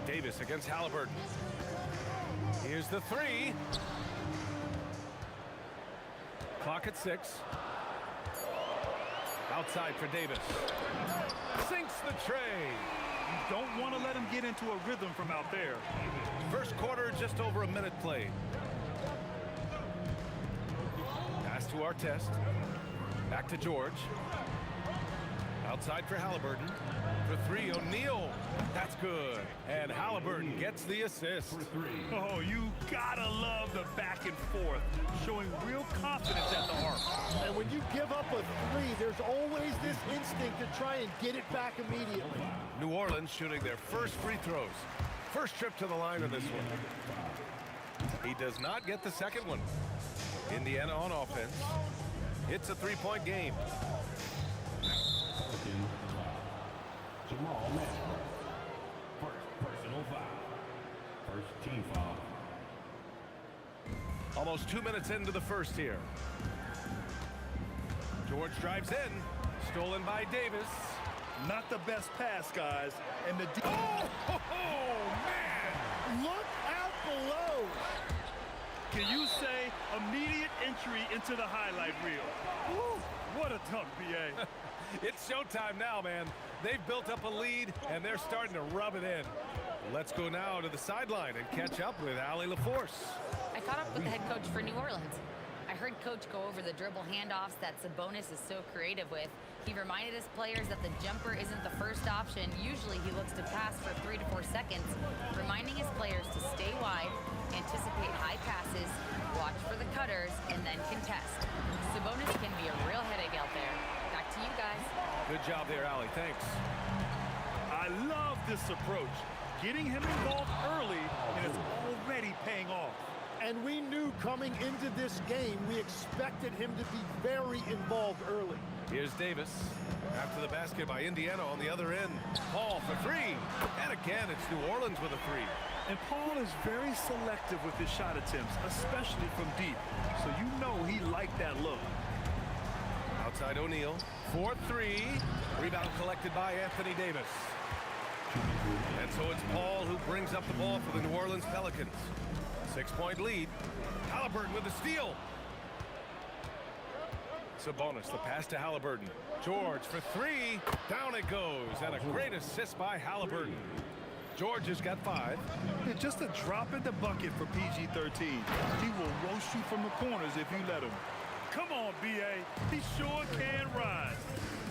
Davis against Halliburton. Here's the three. Clock at 6. Outside for Davis. Sinks the tray. You don't want to let him get into a rhythm from out there. First quarter, just over a minute played. Pass to Artest. Back to George. Outside for Halliburton. For 3, O'Neal. That's good. And Halliburton gets the assist. Oh, you gotta love the back and forth, showing real confidence at the arc. And when you give up a 3, there's always this instinct to try and get it back immediately. New Orleans shooting their first free throws. First trip to the line of this one. He does not get the second one. Indiana on offense. It's a 3-point game. Jamal Mashburn. First personal foul. First team foul. Almost 2 minutes into the first here. George drives in. Stolen by Davis. Not the best pass, guys. And the man! Look out below. Can you say immediate entry into the highlight reel? Woo, what a dunk, BA. It's showtime now, man. They've built up a lead, and they're starting to rub it in. Let's go now to the sideline and catch up with Allie LaForce. I caught up with the head coach for New Orleans. I heard Coach go over the dribble handoffs that Sabonis is so creative with. He reminded his players that the jumper isn't the first option. Usually he looks to pass for 3 to 4 seconds, reminding his players to stay wide, anticipate high passes, watch for the cutters, and then contest. Sabonis can be a real headache out there. Back to you guys. Good job there, Allie. Thanks. I love this approach. Getting him involved early, and it's already paying off. And we knew coming into this game, we expected him to be very involved early. Here's Davis. After the basket by Indiana on the other end. Paul for 3. And again, it's New Orleans with a 3. And Paul is very selective with his shot attempts, especially from deep. So you know he liked that look. Outside O'Neal. 4-3. Rebound collected by Anthony Davis. And so it's Paul who brings up the ball for the New Orleans Pelicans. 6-point lead. Halliburton with the steal. Sabonis, the pass to Halliburton. George for 3. Down it goes. And a great assist by Halliburton. George has got 5. And just a drop in the bucket for PG-13. He will roast you from the corners if you let him. Come on, B.A. He sure can rise.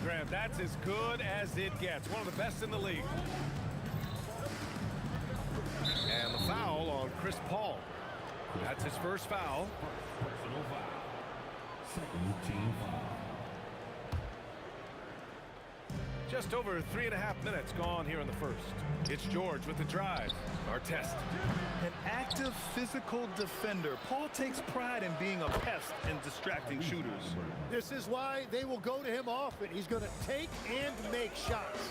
Graham, that's as good as it gets. One of the best in the league. And the foul on Chris Paul. That's his first foul. Personal foul. Second team foul. Just over 3.5 minutes gone here in the first. It's George with the drive. Artest. An active physical defender. Paul takes pride in being a pest and distracting shooters. This is why they will go to him often. He's going to take and make shots.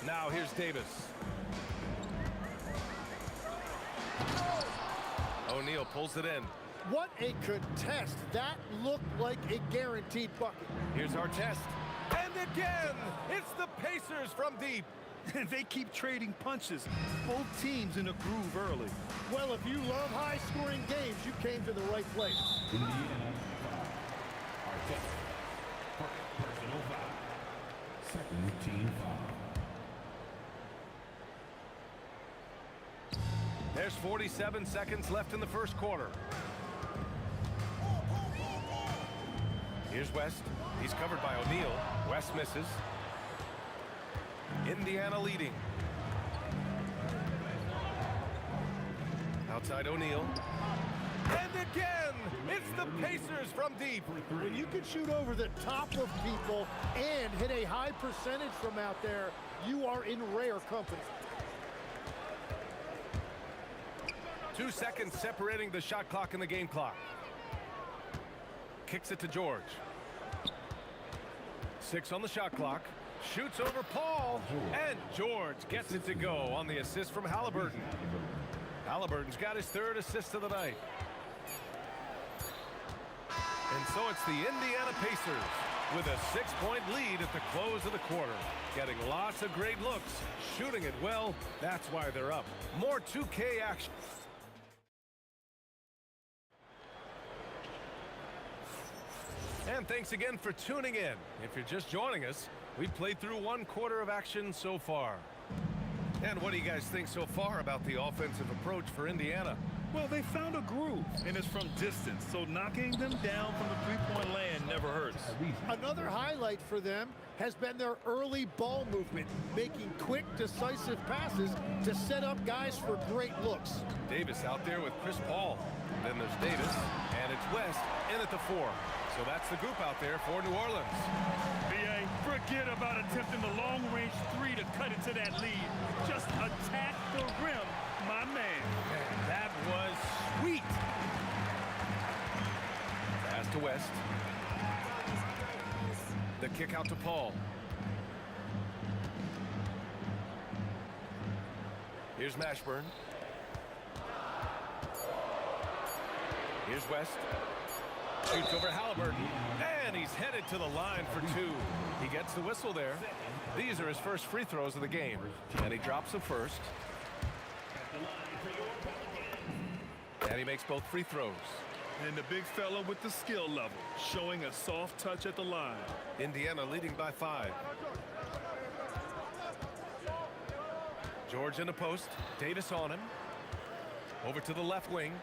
Now here's Davis. O'Neal pulls it in. What a contest. That looked like a guaranteed bucket. Here's Artest. And again, it's the Pacers from deep. They keep trading punches. Both teams in a groove early. Well, if you love high-scoring games, you came to the right place. Indiana foul. Artest. Personal foul. Second team foul. There's 47 seconds left in the first quarter. Here's West. He's covered by O'Neal. West misses. Indiana leading. Outside O'Neal. And again, it's the Pacers from deep. When you can shoot over the top of people and hit a high percentage from out there, you are in rare company. 2 seconds separating the shot clock and the game clock. Kicks it to George. 6 on the shot clock. Shoots over Paul. And George gets it to go on the assist from Halliburton. Halliburton's got his 3rd assist of the night. And so it's the Indiana Pacers with a 6-point lead at the close of the quarter. Getting lots of great looks, shooting it well. That's why they're up. More 2K action. And thanks again for tuning in. If you're just joining us, we've played through 1 quarter of action so far. And what do you guys think so far about the offensive approach for Indiana? Well, they found a groove, and it's from distance, so knocking them down from the three-point land never hurts. Another highlight for them has been their early ball movement, making quick, decisive passes to set up guys for great looks. Davis out there with Chris Paul. Then there's Davis, and it's West in at the 4. So that's the group out there for New Orleans. BA, forget about attempting the long-range 3 to cut into that lead. Just attack the rim, my man. Man, that was sweet. Pass to West. The kick out to Paul. Here's Mashburn. Here's West. Shoots over Halliburton, and he's headed to the line for 2. He gets the whistle there. These are his first free throws of the game, and he drops the first. And he makes both free throws. And the big fella with the skill level, showing a soft touch at the line. Indiana leading by 5. George in the post. Davis on him. Over to the left wing.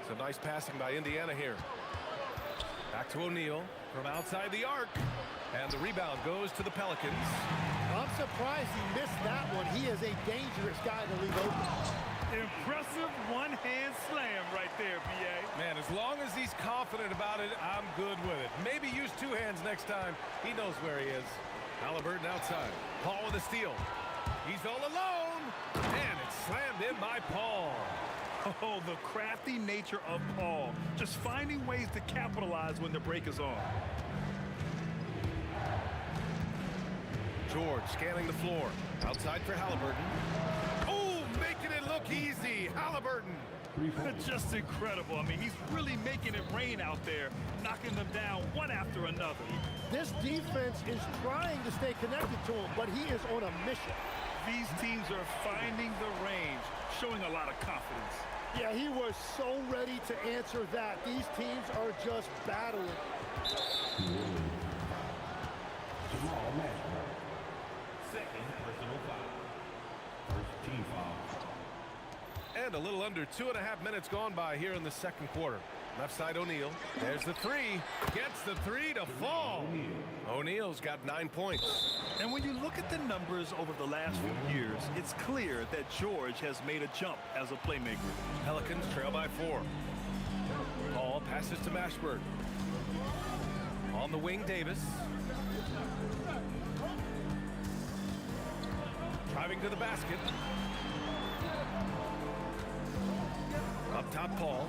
Some nice passing by Indiana here. Back to O'Neal from outside the arc. And the rebound goes to the Pelicans. I'm surprised he missed that one. He is a dangerous guy to leave open. Impressive one-hand slam right there, BA. Man, as long as he's confident about it, I'm good with it. Maybe use 2 hands next time. He knows where he is. Halliburton outside. Paul with a steal. He's all alone. And it's slammed in by Paul. Oh, the crafty nature of Paul. Just finding ways to capitalize when the break is on. George scanning the floor. Outside for Halliburton. Oh, making it look easy. Halliburton. Just incredible. I mean, he's really making it rain out there, knocking them down one after another. This defense is trying to stay connected to him, but he is on a mission. These teams are finding the range, showing a lot of confidence. Yeah, he was so ready to answer that. These teams are just battling. Second personal foul. First team foul. And a little under 2.5 minutes gone by here in the second quarter. Left side O'Neal. There's the 3. Gets the 3 to fall. O'Neal's got 9 points. And when you look at the numbers over the last few years, it's clear that George has made a jump as a playmaker. Pelicans trail by 4. Paul passes to Mashburn. On the wing, Davis. Driving to the basket. Up top, Paul.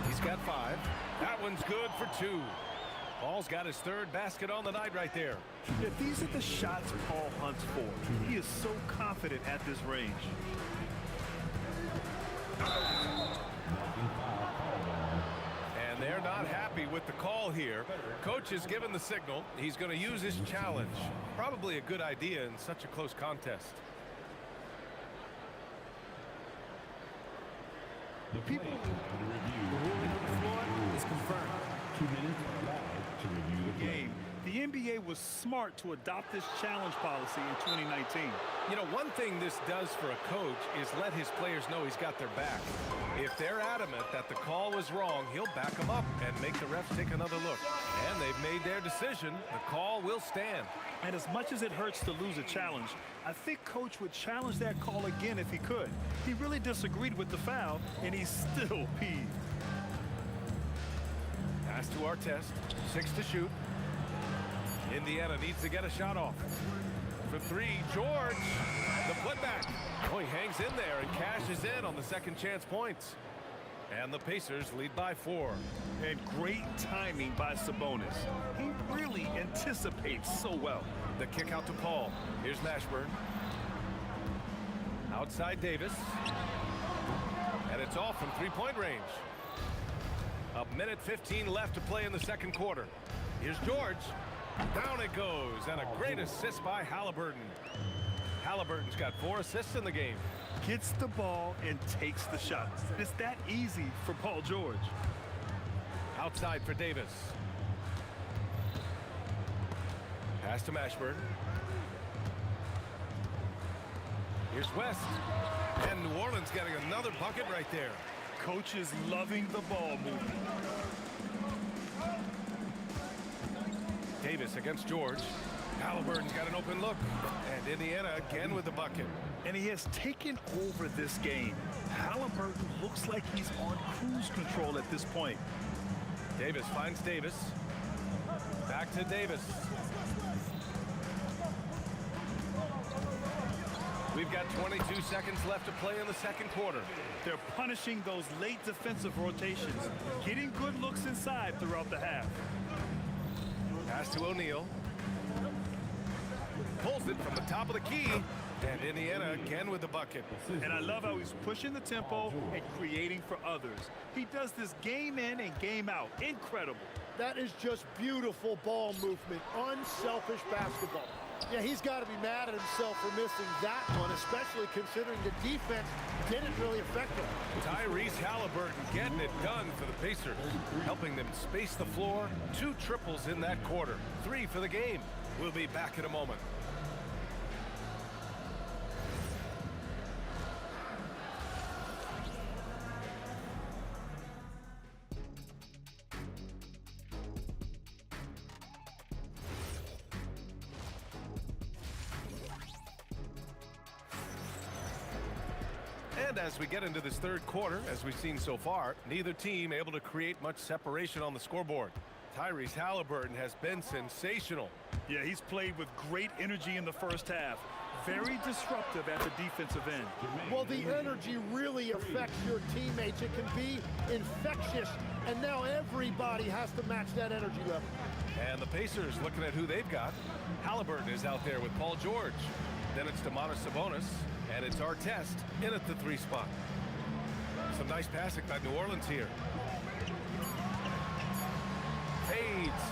He's got 5. That one's good for 2. Paul's got his 3rd basket on the night right there. If these are the shots Paul hunts for, he is so confident at this range. And they're not happy with the call here. Coach has given the signal. He's going to use his challenge. Probably a good idea in such a close contest. The people to review. The ruling on the floor is confirmed. 2 minutes allowed to review the play. Game. The NBA was smart to adopt this challenge policy in 2019. You know, one thing this does for a coach is let his players know he's got their back. If they're adamant that the call was wrong, he'll back them up and make the refs take another look. And they've made their decision. The call will stand. And as much as it hurts to lose a challenge, I think Coach would challenge that call again if he could. He really disagreed with the foul, and he's still peeved. Pass to Artest. 6 to shoot. Indiana needs to get a shot off. For 3, George. The putback. Oh, he hangs in there and cashes in on the second chance points. And the Pacers lead by 4. And great timing by Sabonis. He really anticipates so well. The kick out to Paul. Here's Mashburn. Outside Davis. And it's off from three-point range. 1:15 left to play in the second quarter. Here's George. Down it goes. And a great assist by Halliburton. Halliburton's got 4 assists in the game. Gets the ball and takes the shot. It's that easy for Paul George. Outside for Davis. Pass to Mashburn. Here's West. And New Orleans getting another bucket right there. Coach is loving the ball movement. Davis against George. Halliburton's got an open look. And Indiana again with the bucket. And he has taken over this game. Halliburton looks like he's on cruise control at this point. Davis finds Davis. Back to Davis. We've got 22 seconds left to play in the second quarter. They're punishing those late defensive rotations, getting good looks inside throughout the half. Pass to O'Neal. Pulls it from the top of the key. And Indiana again with the bucket. And I love how he's pushing the tempo and creating for others. He does this game in and game out. Incredible. That is just beautiful ball movement, unselfish basketball. Yeah, he's got to be mad at himself for missing that one, especially considering the defense didn't really affect him. Tyrese Halliburton getting it done for the Pacers, helping them space the floor. 2 triples in that quarter, 3 for the game. We'll be back in a moment. And as we get into this third quarter, as we've seen so far, neither team able to create much separation on the scoreboard. Tyrese Halliburton has been sensational. Yeah, he's played with great energy in the first half. Very disruptive at the defensive end. Well, the energy really affects your teammates. It can be infectious, and now everybody has to match that energy level. And the Pacers looking at who they've got. Halliburton is out there with Paul George. Then it's Domantas Sabonis, and it's Artest in at the 3 spot. Some nice passing by New Orleans here. Fades.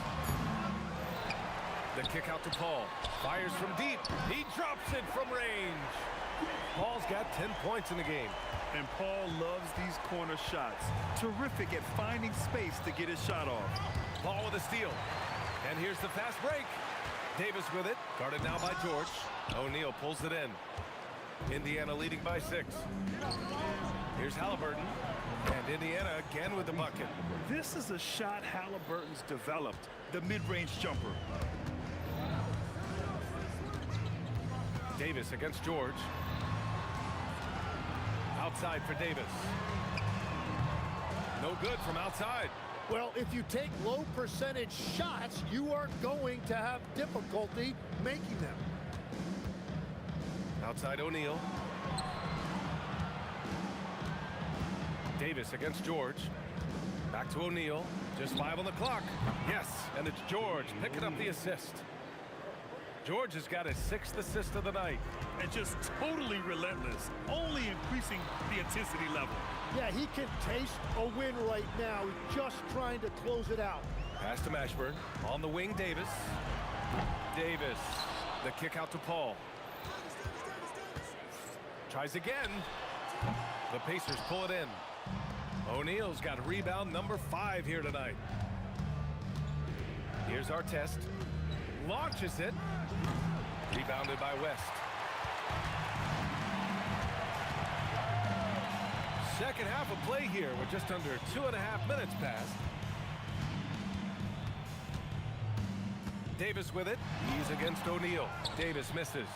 The kick out to Paul. Fires from deep. He drops it from range. Paul's got 10 points in the game. And Paul loves these corner shots. Terrific at finding space to get his shot off. Paul with a steal. And here's the fast break. Davis with it. Guarded now by George. O'Neal pulls it in. Indiana leading by 6. Here's Halliburton. And Indiana again with the bucket. This is a shot Halliburton's developed. The mid-range jumper. Davis against George. Outside for Davis. No good from outside. Well, if you take low percentage shots, you are going to have difficulty making them. Outside O'Neal. Davis against George. Back to O'Neal. Just 5 on the clock. Yes, and it's George picking up the assist. George has got his 6th assist of the night. And just totally relentless, only increasing the intensity level. Yeah, he can taste a win right now. He's just trying to close it out. Pass to Mashburn. On the wing, Davis. Davis. The kick out to Paul. Tries again. The Pacers pull it in. O'Neal's got rebound number 5 here tonight. Here's Artest. launches it. Rebounded by West. Second half of play here with just under 2.5 minutes passed. Davis with it. He's against O'Neal. Davis misses.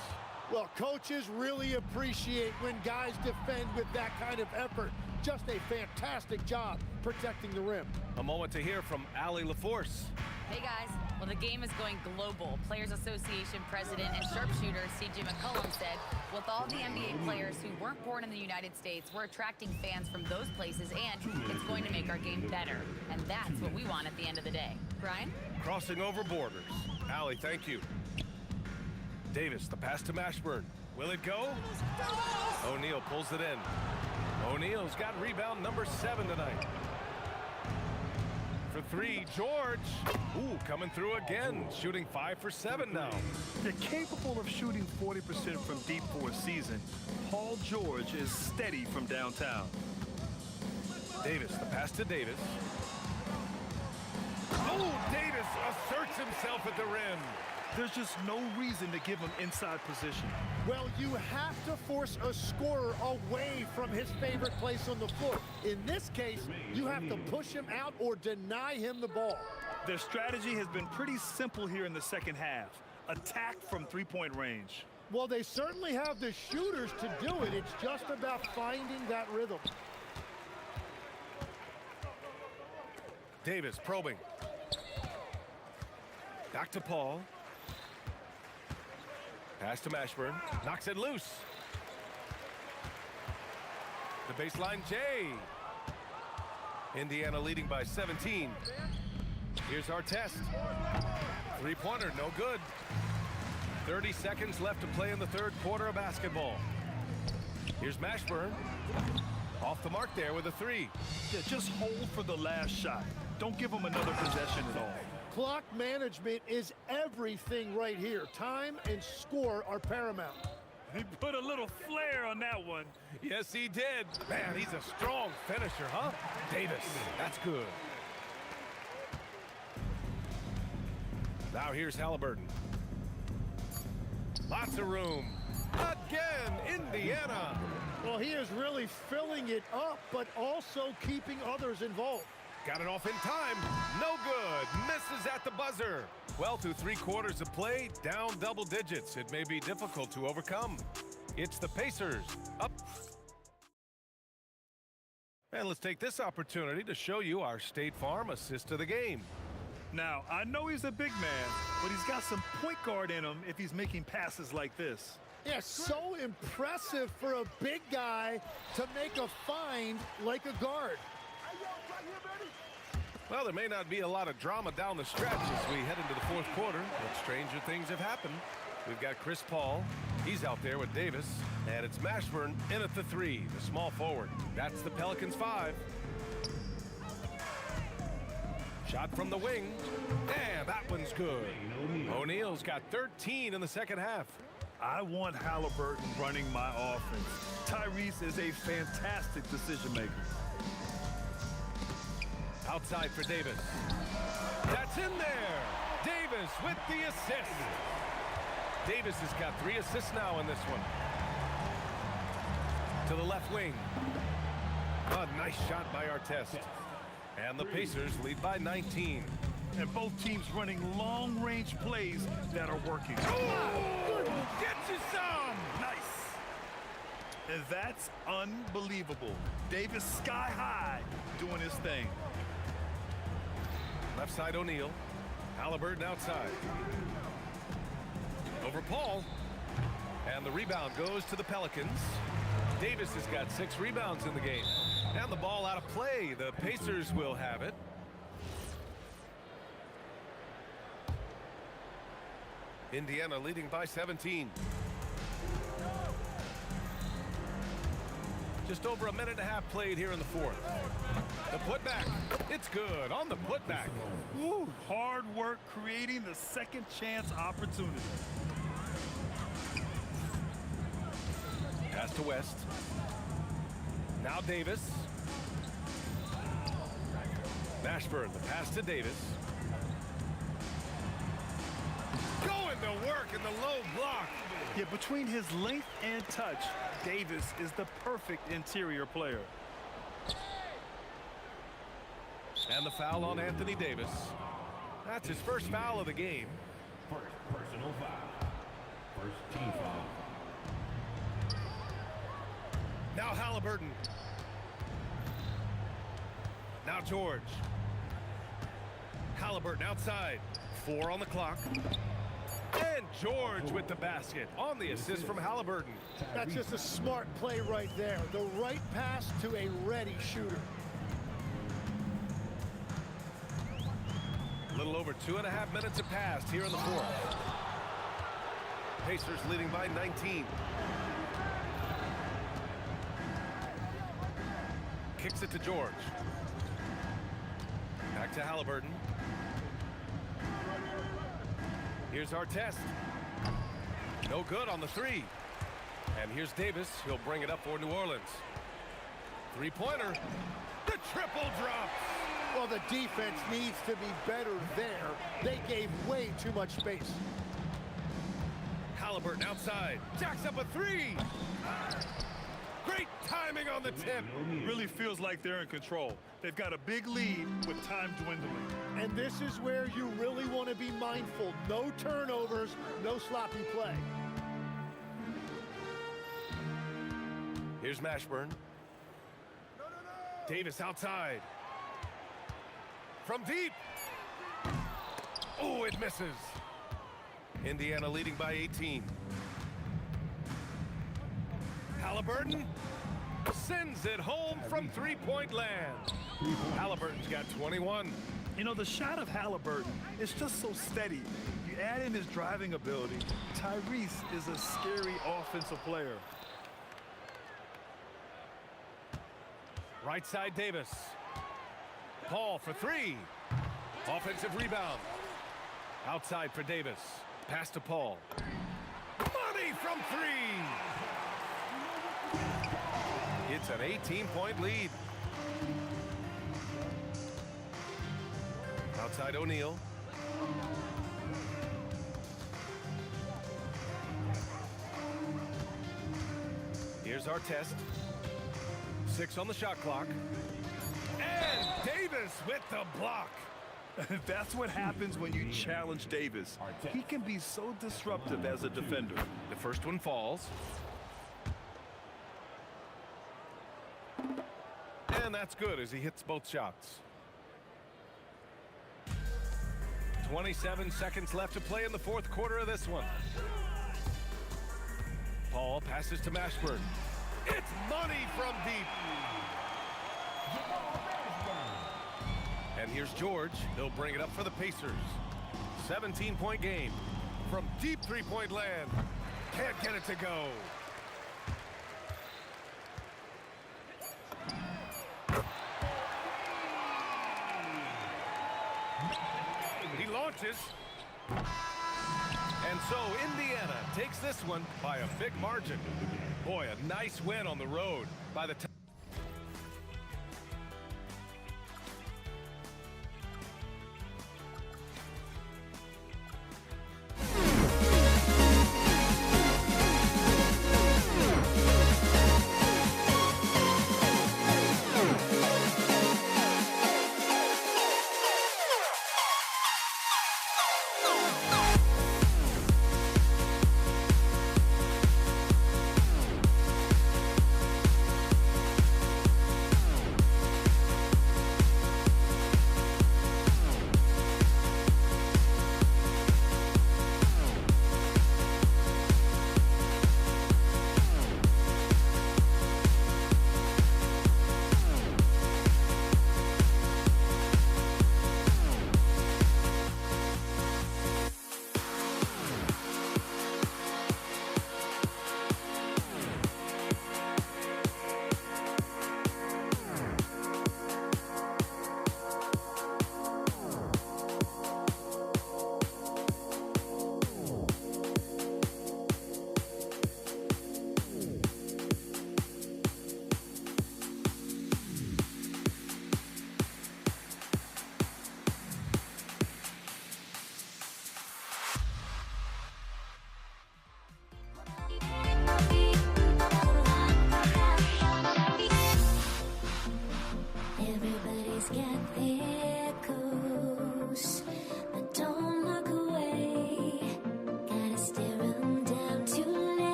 Well, coaches really appreciate when guys defend with that kind of effort. Just a fantastic job protecting the rim. A moment to hear from Allie LaForce. Hey guys, well the game is going global. Players Association President and sharpshooter C.J. McCollum said, with all the NBA players who weren't born in the United States, we're attracting fans from those places and it's going to make our game better. And that's what we want at the end of the day. Brian? Crossing over borders. Allie, thank you. Davis, the pass to Mashburn. Will it go? O'Neal pulls it in. O'Neal's got rebound number 7 tonight. For 3, George. Ooh, coming through again. Shooting 5 for 7 now. They're capable of shooting 40% from deep for a season. Paul George is steady from downtown. Davis, the pass to Davis. Oh, Davis asserts himself at the rim. There's just no reason to give him inside position. Well, you have to force a scorer away from his favorite place on the floor. In this case, you have to push him out or deny him the ball. Their strategy has been pretty simple here in the second half. Attack from three-point range. Well, they certainly have the shooters to do it. It's just about finding that rhythm. Davis probing. Back to Paul. Pass to Mashburn. Knocks it loose. The baseline, Jay. Indiana leading by 17. Here's our test. Three-pointer, no good. 30 seconds left to play in the third quarter of basketball. Here's Mashburn. Off the mark there with a 3. Yeah, just hold for the last shot. Don't give them another possession at all. Clock management is everything right here. Time and score are paramount. He put a little flair on that one. Yes, he did. Man, he's a strong finisher, huh? Davis, that's good. Now here's Halliburton. Lots of room. Again, Indiana. Well, he is really filling it up, but also keeping others involved. Got it off in time. No good. Misses at the buzzer. Well, through 3 quarters of play, down double digits. It may be difficult to overcome. It's the Pacers up. And let's take this opportunity to show you our State Farm assist of the game. Now, I know he's a big man, but he's got some point guard in him if he's making passes like this. Yeah, so impressive for a big guy to make a find like a guard. Well, there may not be a lot of drama down the stretch as we head into the fourth quarter, but stranger things have happened. We've got Chris Paul. He's out there with Davis. And it's Mashburn in at the 3, the small forward. That's the Pelicans' 5. Shot from the wing. And that one's good. O'Neal's got 13 in the second half. I want Halliburton running my offense. Tyrese is a fantastic decision maker. Outside for Davis. That's in there. Davis with the assist. Davis has got 3 assists now in this one. To the left wing. A nice shot by Artest. And the Pacers lead by 19. And both teams running long-range plays that are working. Oh, get you some. Nice. And that's unbelievable. Davis sky high doing his thing. Left side O'Neal. Halliburton outside. Over Paul. And the rebound goes to the Pelicans. Davis has got 6 rebounds in the game. And the ball out of play. The Pacers will have it. Indiana leading by 17. Just over a minute and a half played here in the fourth. The putback. It's good on the putback. Woo, hard work creating the second chance opportunity. Pass to West. Now Davis. Mashburn, the pass to Davis. Good! in the low block. Yeah, between his length and touch, Davis is the perfect interior player. And the foul on Anthony Davis. That's his first foul of the game. First personal foul. First team foul. Now Halliburton. Now George. Halliburton outside. 4 on the clock. And George with the basket on the assist from Halliburton. That's just a smart play right there. The right pass to a ready shooter. A little over 2.5 minutes have passed here in the fourth. Pacers leading by 19. Kicks it to George. Back to Halliburton. Here's our test. No good on the 3. And here's Davis. He'll bring it up for New Orleans. 3-pointer. The triple drops. Well, the defense needs to be better there. They gave way too much space. Halliburton outside. Jacks up a 3. Great timing on the tip. Really feels like they're in control. They've got a big lead with time dwindling. And this is where you really want to be mindful. No turnovers, no sloppy play. Here's Mashburn. Davis outside. From deep. Oh, it misses. Indiana leading by 18. Halliburton sends it home from three-point land. Halliburton's got 21. You know, the shot of Halliburton is just so steady. You add in his driving ability. Tyrese is a scary offensive player. Right side Davis. Paul for 3. Offensive rebound. Outside for Davis. Pass to Paul. Money from 3. It's an 18-point lead. Outside O'Neal. Here's our test. 6 on the shot clock. And Davis with the block. That's what happens when you challenge Davis. He can be so disruptive as a defender. The first one falls. And that's good as he hits both shots. 27 seconds left to play in the fourth quarter of this one. Paul passes to Mashburn. It's money from deep. And here's George. He'll bring it up for the Pacers. 17-point game from deep three-point land. Can't get it to go. He launches. And so Indiana takes this one by a big margin. Boy, a nice win on the road by the time.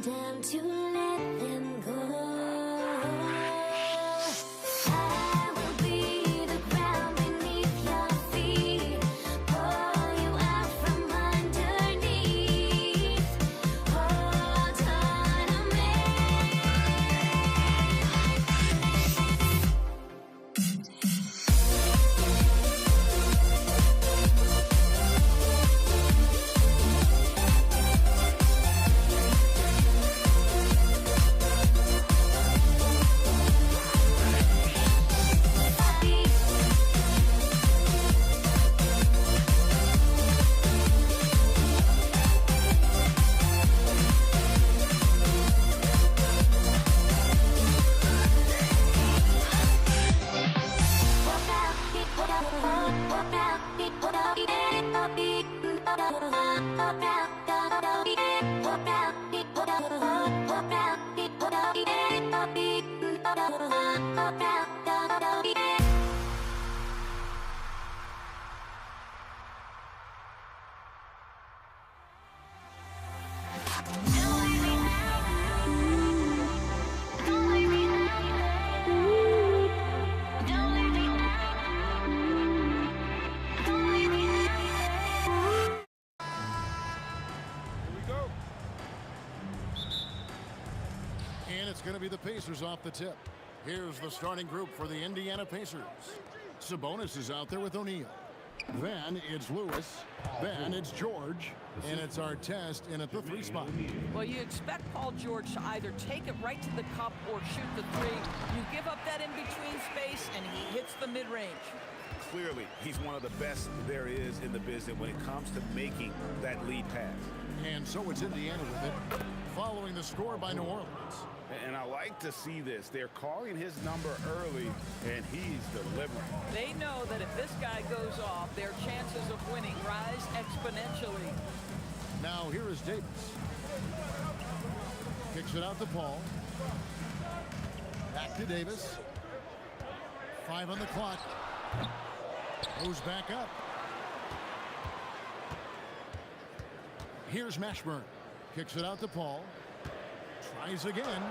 come down to let them go. I will be the ground beneath your feet, pull you out from underneath, hold on to me. And it's going to be the Pacers off the tip. Here's the starting group for the Indiana Pacers. Sabonis is out there with O'Neal. Then it's Lewis. Then it's George. And it's Artest in at the 3 spot. Well, you expect Paul George to either take it right to the cup or shoot the 3. You give up that in-between space, and he hits the mid-range. Clearly, he's one of the best there is in the business when it comes to making that lead pass. And so it's Indiana with it, following the score by New Orleans. And I like to see this. They're calling his number early, and he's delivering. They know that if this guy goes off, their chances of winning rise exponentially. Now here is Davis. Kicks it out to Paul. Back to Davis. 5 on the clock. Goes back up. Here's Mashburn. Kicks it out to Paul. Tries again.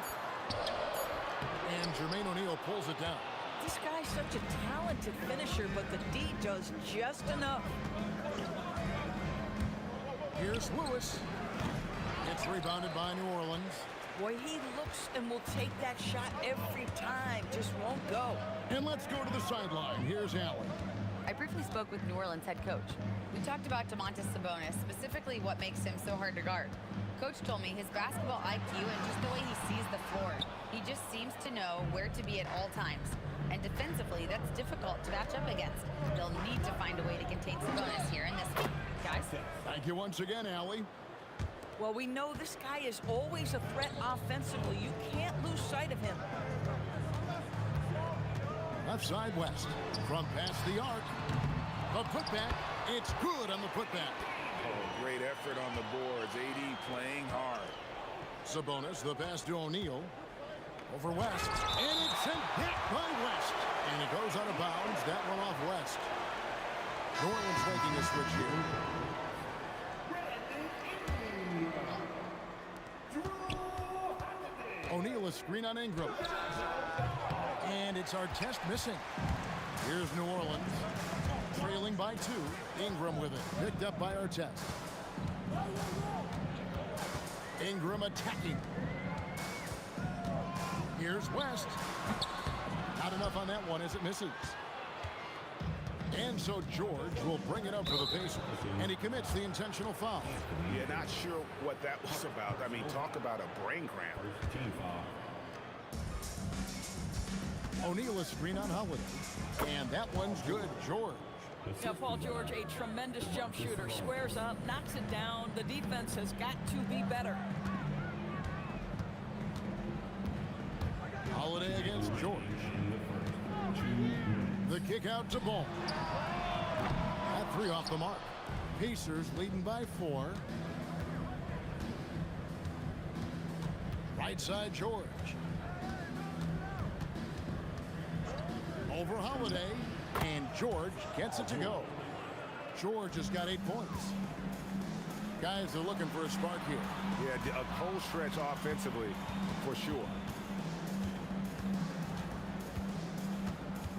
And Jermaine O'Neal pulls it down. This guy's such a talented finisher, but the D does just enough. Here's Lewis. It's rebounded by New Orleans. Boy, he looks and will take that shot every time. Just won't go. And let's go to the sideline. Here's Allen. I briefly spoke with New Orleans head coach. We talked about Domantas Sabonis, specifically what makes him so hard to guard. Coach told me his basketball IQ and just the way he sees the floor. He just seems to know where to be at all times. And defensively, that's difficult to match up against. They'll need to find a way to contain Sabonis here in this one. Guys? Thank you once again, Allie. Well, we know this guy is always a threat offensively. You can't lose sight of him. Left side West. From past the arc. The putback. It's good on the putback. Oh, great effort on the boards. AD playing hard. Sabonis, the pass to O'Neal. Over West. And it's sent back by West. And it goes out of bounds. That one off West. New Orleans making a switch here. O'Neal a screen on Ingram. And it's Artest missing. Here's New Orleans. Trailing by 2. Ingram with it. Picked up by Artest. Ingram attacking. Here's West. Not enough on that one as it misses. And so George will bring it up for the Pacers. And he commits the intentional foul. Yeah, not sure what that was about. I mean, talk about a brain cramp. O'Neal a screen on Holiday. And that one's good. George. Now, Paul George, a tremendous jump shooter. Squares up, knocks it down. The defense has got to be better. Holiday against George. The kick out to Ball. That 3 off the mark. Pacers leading by 4. Right side George. Over Holiday. And George gets it to go. George has got 8 points. Guys are looking for a spark here. Yeah, a cold stretch offensively, for sure.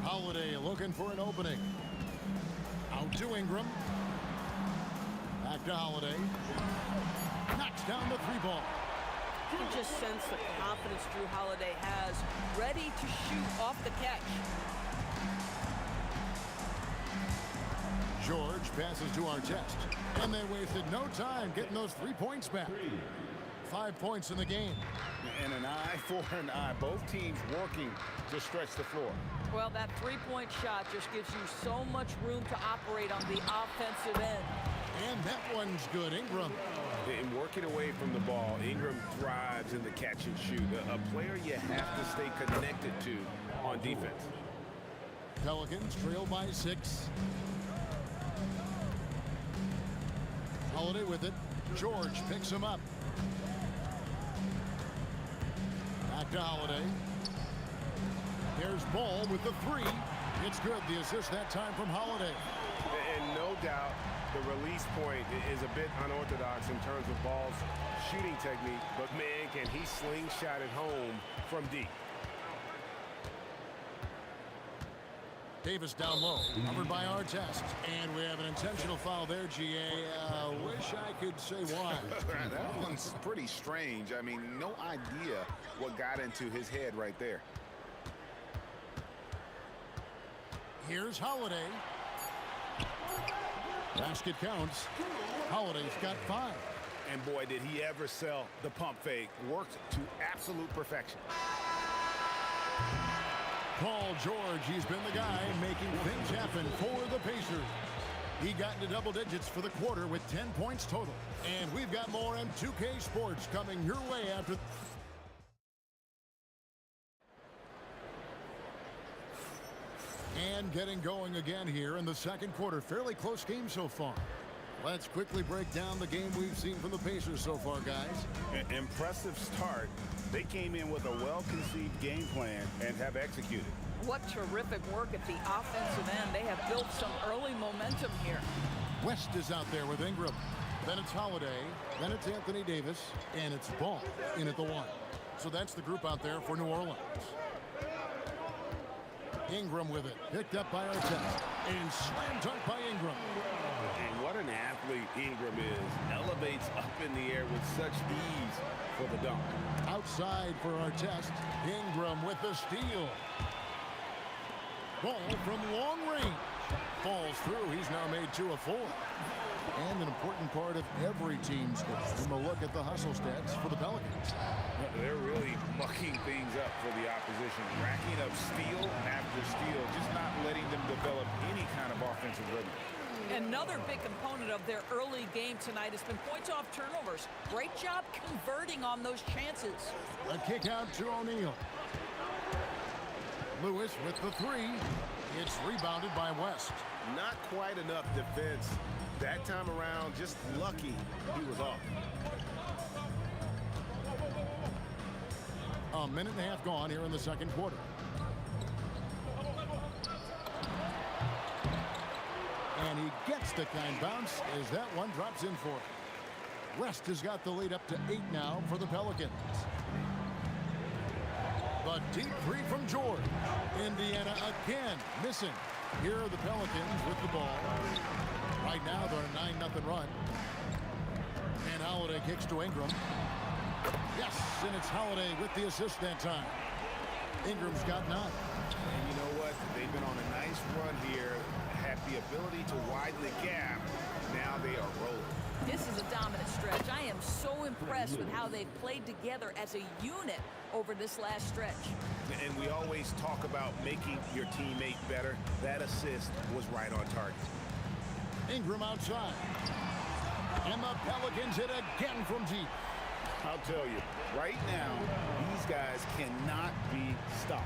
Holiday looking for an opening. Out to Ingram. Back to Holiday. Knocks down the three ball. You can just sense the confidence Drew Holiday has, ready to shoot off the catch. George passes to Artest. And they wasted no time getting those 3 points back. 5 points in the game. And an eye for an eye. Both teams working to stretch the floor. Well, that three-point shot just gives you so much room to operate on the offensive end. And that one's good. Ingram. In working away from the ball, Ingram thrives in the catch and shoot. A player you have to stay connected to on defense. Pelicans trail by 6. Holiday with it. George picks him up. Back to Holiday. Here's Ball with the 3. It's good. The assist that time from Holiday. And no doubt the release point is a bit unorthodox in terms of Ball's shooting technique, but man, can he slingshot it home from deep. Davis down low, covered by Artest. And we have an intentional foul there, GA. Wish I could say why. That one's pretty strange. I mean, no idea what got into his head right there. Here's Holiday. Basket counts. Holiday's got 5. And boy, did he ever sell the pump fake. Worked to absolute perfection. Paul George, he's been the guy making things happen for the Pacers. He got into double digits for the quarter with 10 points total. And we've got more on 2K Sports coming your way after. And getting going again here in the second quarter. Fairly close game so far. Let's quickly break down the game we've seen from the Pacers so far, guys. An impressive start. They came in with a well-conceived game plan and have executed. What terrific work at the offensive end. They have built some early momentum here. West is out there with Ingram. Then it's Holiday. Then it's Anthony Davis. And it's Ball in at the 1. So that's the group out there for New Orleans. Ingram with it. Picked up by Artest. And slam dunk by Ingram. And what an athlete Ingram is. Elevates up in the air with such ease for the dunk. Outside for Artest. Ingram with the steal. Ball from long range. Falls through. He's now made 2 of 4. And an important part of every team's game. A look at the hustle stats for the Pelicans. They're really mucking things up for the opposition. Racking up steal after steal. Just not letting them develop any kind of offensive rhythm. Another big component of their early game tonight has been points off turnovers. Great job converting on those chances. A kick out to O'Neal. Lewis with the 3. It's rebounded by West. Not quite enough defense. That time around, just lucky he was off. A minute and a half gone here in the second quarter. And he gets the kind bounce as that one drops in for him. West has got the lead up to 8 now for the Pelicans. The deep 3 from George. Indiana again missing. Here are the Pelicans with the ball. Right now they're a 9-0 run. And Holiday kicks to Ingram. Yes, and it's Holiday with the assist that time. Ingram's got 9. And you know what? They've been on a nice run here. Had the ability to widen the gap. Now they are rolling. This is a dominant stretch. I am so impressed with how they've played together as a unit over this last stretch. And we always talk about making your teammate better. That assist was right on target. Ingram outside. And the Pelicans hit again from deep. I'll tell you, right now, these guys cannot be stopped.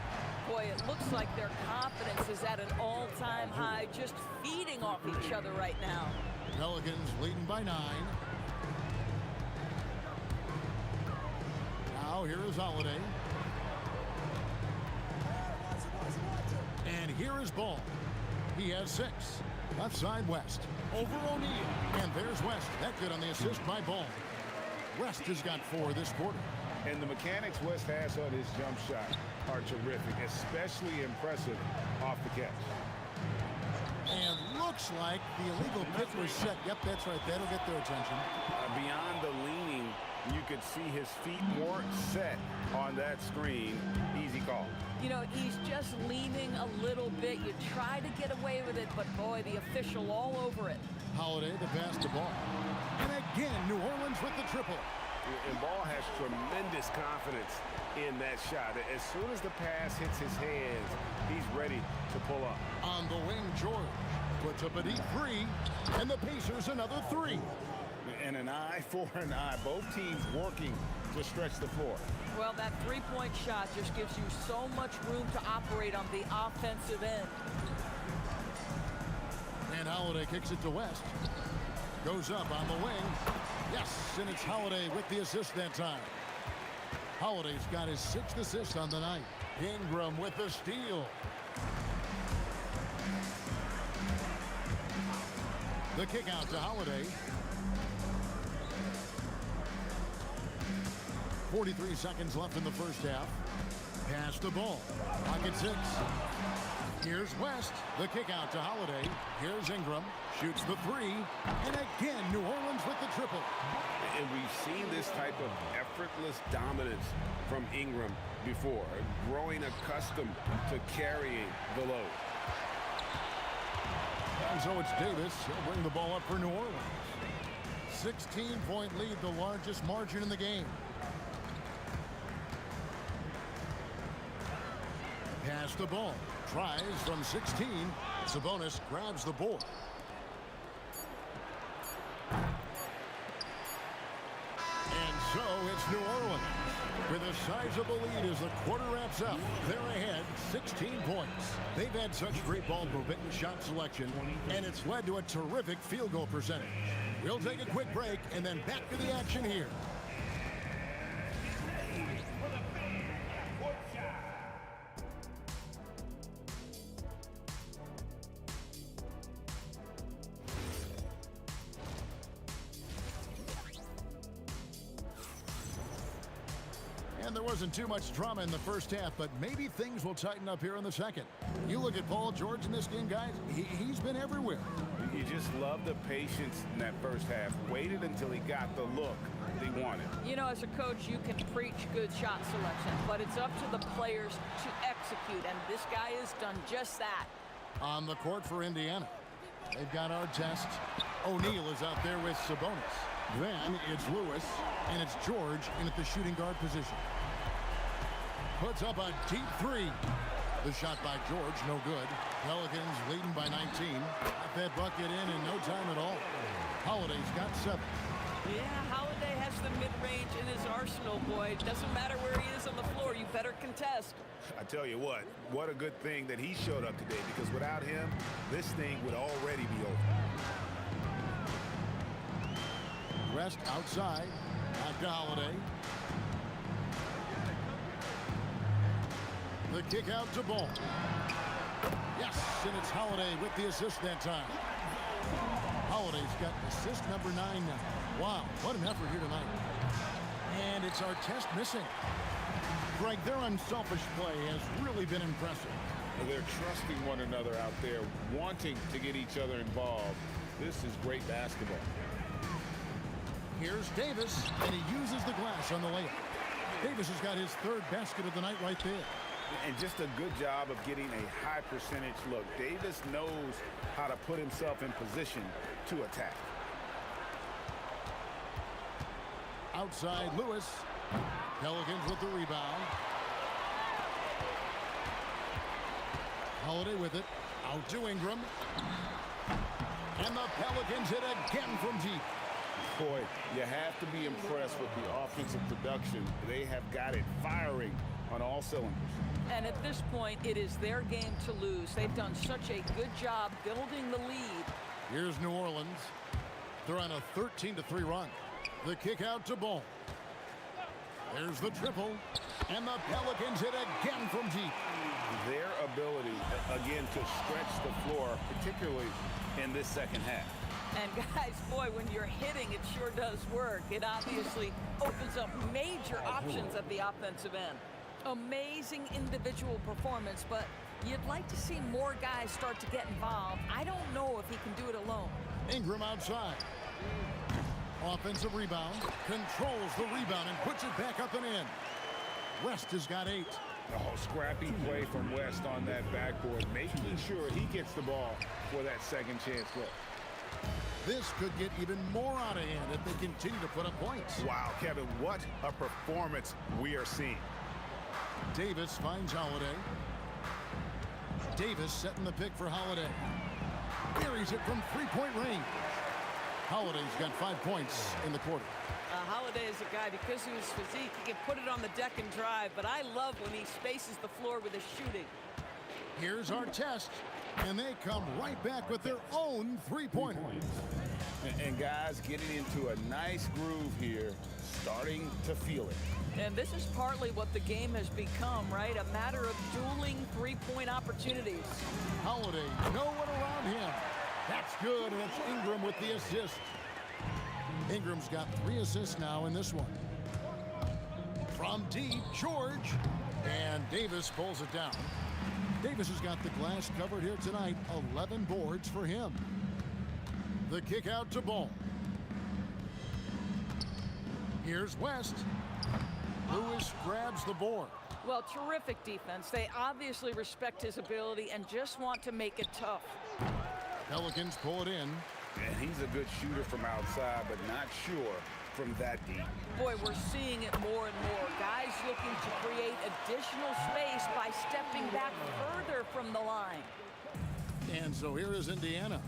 Boy, it looks like their confidence is at an all-time high, just feeding off each other right now. Pelicans leading by 9. Now here is Holiday. And here is Ball. He has 6. Left side, West. Over O'Neal. And there's West. That good on the assist by Ball. West has got 4 this quarter. And the mechanics West has on his jump shot are terrific, especially impressive off the catch. And looks like the illegal pitch was set. Yep, that's right. That'll get their attention. Beyond the leaning, you could see his feet weren't set on that screen. Easy call. You know, he's just leaning a little bit. You try to get away with it, but boy, the official all over it. Holiday to pass the ball. And again, New Orleans with the triple. And Ball has tremendous confidence in that shot. As soon as the pass hits his hands, he's ready to pull up. On the wing, George puts up a deep 3, and the Pacers another 3. And an eye for an eye. Both teams working to stretch the floor. Well, that three-point shot just gives you so much room to operate on the offensive end. And Holiday kicks it to West. Goes up on the wing. Yes, and it's Holiday with the assist that time. Holiday's got his 6th assist on the night. Ingram with the steal. The kick out to Holiday. 43 seconds left in the first half. Pass the ball. Pocket 6. Here's West. The kick out to Holiday. Here's Ingram. Shoots the 3. And again, New Orleans with the triple. And we've seen this type of effortless dominance from Ingram before, growing accustomed to carrying the load. And so it's Davis. He'll bring the ball up for New Orleans. 16-point lead, the largest margin in the game. Pass the ball. Tries from 16. Sabonis grabs the board. And so it's New Orleans with a sizable lead as the quarter wraps up. They're ahead 16 points. They've had such great ball movement and shot selection, and it's led to a terrific field goal percentage. We'll take a quick break and then back to the action here. And there wasn't too much drama in the first half, but maybe things will tighten up here in the second. You look at Paul George in this game, guys, he's been everywhere. You just love the patience in that first half. Waited until he got the look he wanted. You know, as a coach, you can preach good shot selection, but it's up to the players to execute, and this guy has done just that. On the court for Indiana, they've got Artest. O'Neal is out there with Sabonis. Then it's Lewis, and it's George in at the shooting guard position. Puts up a deep 3. The shot by George, no good. Pelicans leading by 19. Got that bucket in no time at all. Holiday's got 7. Yeah, Holiday has the mid-range in his arsenal, boy. It doesn't matter where he is on the floor. You better contest. I tell you what a good thing that he showed up today, because without him, this thing would already be over. West outside. Back to Holiday. The kick out to Ball. Yes, and it's Holiday with the assist that time. Holiday's got assist number 9 now. Wow, what an effort here tonight. And it's Artest missing. Greg, their unselfish play has really been impressive. They're trusting one another out there, wanting to get each other involved. This is great basketball. Here's Davis, and he uses the glass on the layup. Davis has got his 3rd basket of the night right there. And just a good job of getting a high percentage look. Davis knows how to put himself in position to attack. Outside, Lewis. Pelicans with the rebound. Holiday with it. Out to Ingram. And the Pelicans hit again from deep. Boy, you have to be impressed with the offensive production. They have got it firing on all cylinders. And at this point, it is their game to lose. They've done such a good job building the lead. Here's New Orleans. They're on a 13-3 run. The kick out to Ball. There's the triple. And the Pelicans hit again from deep. Their ability, again, to stretch the floor, particularly in this second half. And guys, boy, when you're hitting, it sure does work. It obviously opens up major options at the offensive end. Amazing individual performance, but you'd like to see more guys start to get involved. I don't know if he can do it alone. Ingram outside. Offensive rebound. Controls the rebound and puts it back up and in. West has got 8. Oh, scrappy play from West on that backboard, making sure he gets the ball for that second chance look. This could get even more out of hand if they continue to put up points. Wow, Kevin, what a performance we are seeing. Davis finds Holiday. Davis setting the pick for Holiday. Buries it from three-point range. Holiday's got 5 points in the quarter. Holiday is a guy, because of his physique, he can put it on the deck and drive, but I love when he spaces the floor with his shooting. Here's our test, and they come right back with their own three-pointer. And guys getting into a nice groove here, starting to feel it. And this is partly what the game has become, right? A matter of dueling three-point opportunities. Holiday, no one around him. That's good, and it's Ingram with the assist. Ingram's got 3 assists now in this one. From deep, George, and Davis pulls it down. Davis has got the glass covered here tonight. 11 boards for him. The kick out to Ball. Here's West. Lewis grabs the board. Well, terrific defense. They obviously respect his ability and just want to make it tough. Pelicans pull it in. And he's a good shooter from outside, but not sure from that deep. Boy, we're seeing it more and more. Guys looking to create additional space by stepping back further from the line. And so here is Indiana.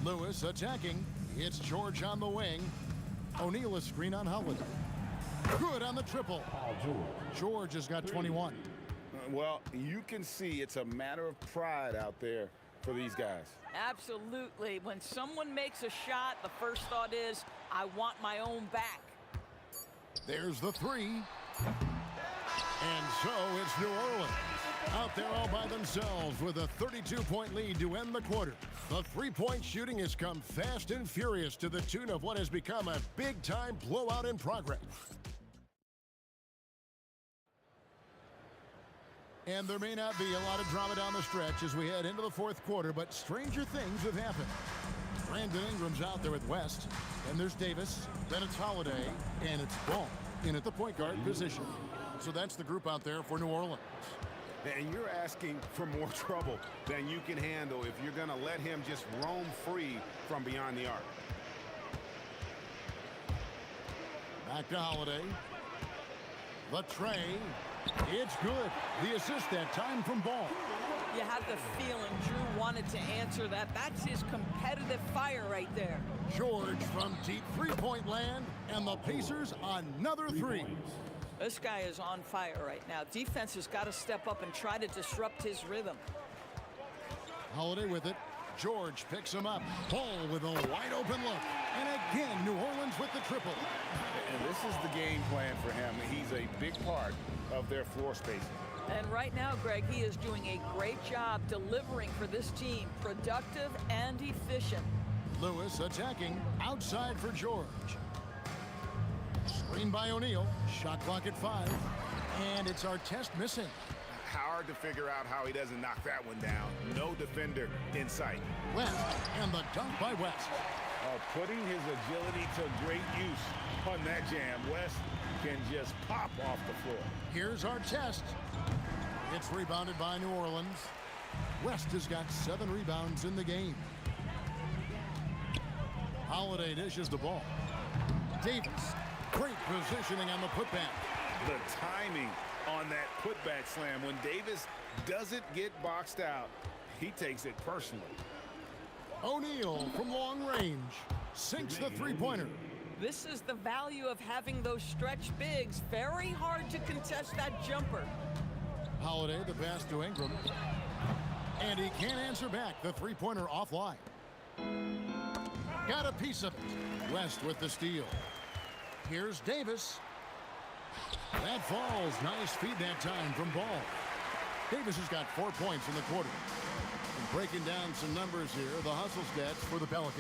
Lewis attacking. It's George on the wing. O'Neal a screen on Holiday. Good on the triple. George has got 21. Well, you can see it's a matter of pride out there for these guys. Absolutely. When someone makes a shot, the first thought is, I want my own back. There's the 3. And so it's New Orleans out there all by themselves with a 32-point lead to end the quarter. The three-point shooting has come fast and furious to the tune of what has become a big-time blowout in progress. And there may not be a lot of drama down the stretch as we head into the fourth quarter, but stranger things have happened. Brandon Ingram's out there with West, and there's Davis, then it's Holiday, and it's Ball in at the point guard position. So that's the group out there for New Orleans. And you're asking for more trouble than you can handle if you're going to let him just roam free from beyond the arc. Back to Holiday. The tray. It's good. The assist that time from Ball. You have the feeling Drew wanted to answer that. That's his competitive fire right there. George from deep three-point land, and the Pacers another 3. This guy is on fire right now. Defense has got to step up and try to disrupt his rhythm. Holiday with it. George picks him up. Ball with a wide open look. And again, New Orleans with the triple. And this is the game plan for him. He's a big part of their floor spacing. And right now, Greg, he is doing a great job delivering for this team. Productive and efficient. Lewis attacking outside for George. Screen by O'Neal. Shot clock at 5. And it's Artest missing. Hard to figure out how he doesn't knock that one down. No defender in sight. West, and the dunk by West. Putting his agility to great use on that jam. West can just pop off the floor. Here's Artest. It's rebounded by New Orleans. West has got 7 rebounds in the game. Holiday dishes the ball. Davis, great positioning on the putback. The timing on that putback slam. When Davis doesn't get boxed out, he takes it personally. O'Neal from long range sinks the three-pointer. This is the value of having those stretch bigs. Very hard to contest that jumper. Holiday, the pass to Ingram. And he can't answer back. The three-pointer offline. Got a piece of it. West with the steal. Here's Davis. That falls. Nice feed that time from Ball. Davis has got 4 points in the quarter. And breaking down some numbers here, the hustle stats for the Pelicans.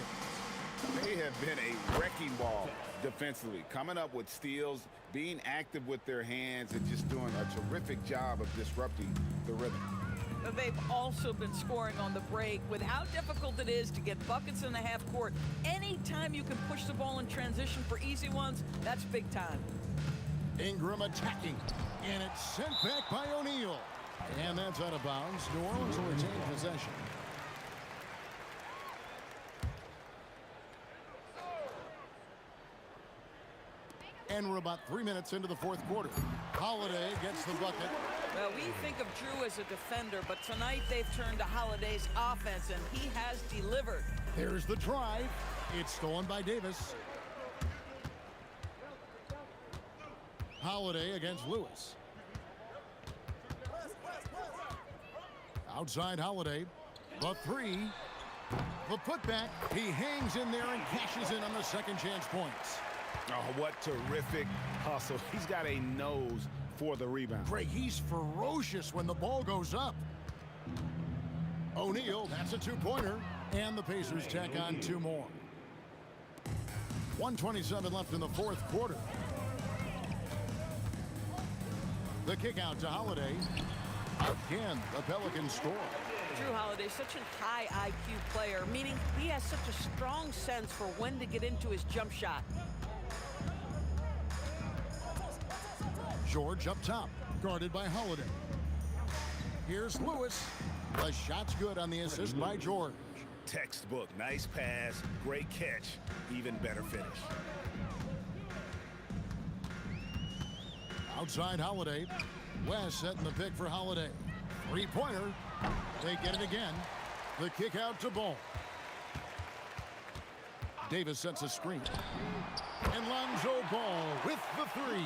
They have been a wrecking ball defensively, coming up with steals, being active with their hands, and just doing a terrific job of disrupting the rhythm. They've also been scoring on the break. With how difficult it is to get buckets in the half court, anytime you can push the ball in transition for easy ones, that's big time. Ingram attacking, and it's sent back by O'Neal. And that's out of bounds. New Orleans will retain possession. And we're about 3 minutes into the fourth quarter. Holiday gets the bucket. Well, we think of Drew as a defender, but tonight they've turned to Holiday's offense, and he has delivered. There's the drive. It's stolen by Davis. Holiday against Lewis. Outside Holiday. The three. The putback. He hangs in there and cashes in on the second chance points. Oh, what terrific hustle. He's got a nose for the rebound. Greg, he's ferocious when the ball goes up. O'Neal, that's a two-pointer. And the Pacers tack on 2 more. 1:27 left in the fourth quarter. The kick out to Holiday. Again, the Pelicans score. Drew Holiday's such a high IQ player, meaning he has such a strong sense for when to get into his jump shot. George up top, guarded by Holiday. Here's Lewis. The shot's good on the assist by George. Textbook, nice pass, great catch, even better finish. Outside Holiday. West setting the pick for Holiday. Three-pointer. They get it again. The kick out to Ball. Davis sets a screen. And Lonzo Ball with the three.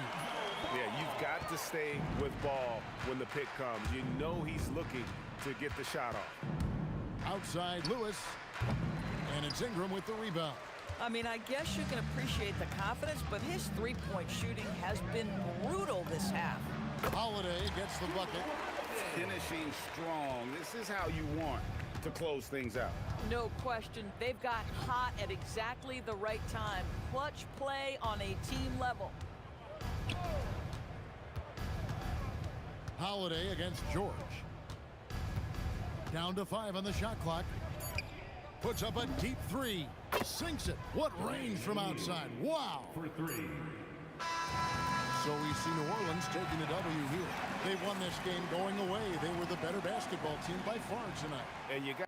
Yeah, you've got to stay with Ball when the pick comes. You know he's looking to get the shot off. Outside Lewis. And it's Ingram with the rebound. I mean, I guess you can appreciate the confidence, but his three-point shooting has been brutal this half. Holiday gets the bucket. Finishing strong. This is how you want to close things out. No question. They've got hot at exactly the right time. Clutch play on a team level. Holiday against George. Down to 5 on the shot clock. Puts up a deep three. Sinks it. What range from outside. Wow. For 3. So we see New Orleans taking the W here. They won this game going away. They were the better basketball team by far tonight. And you got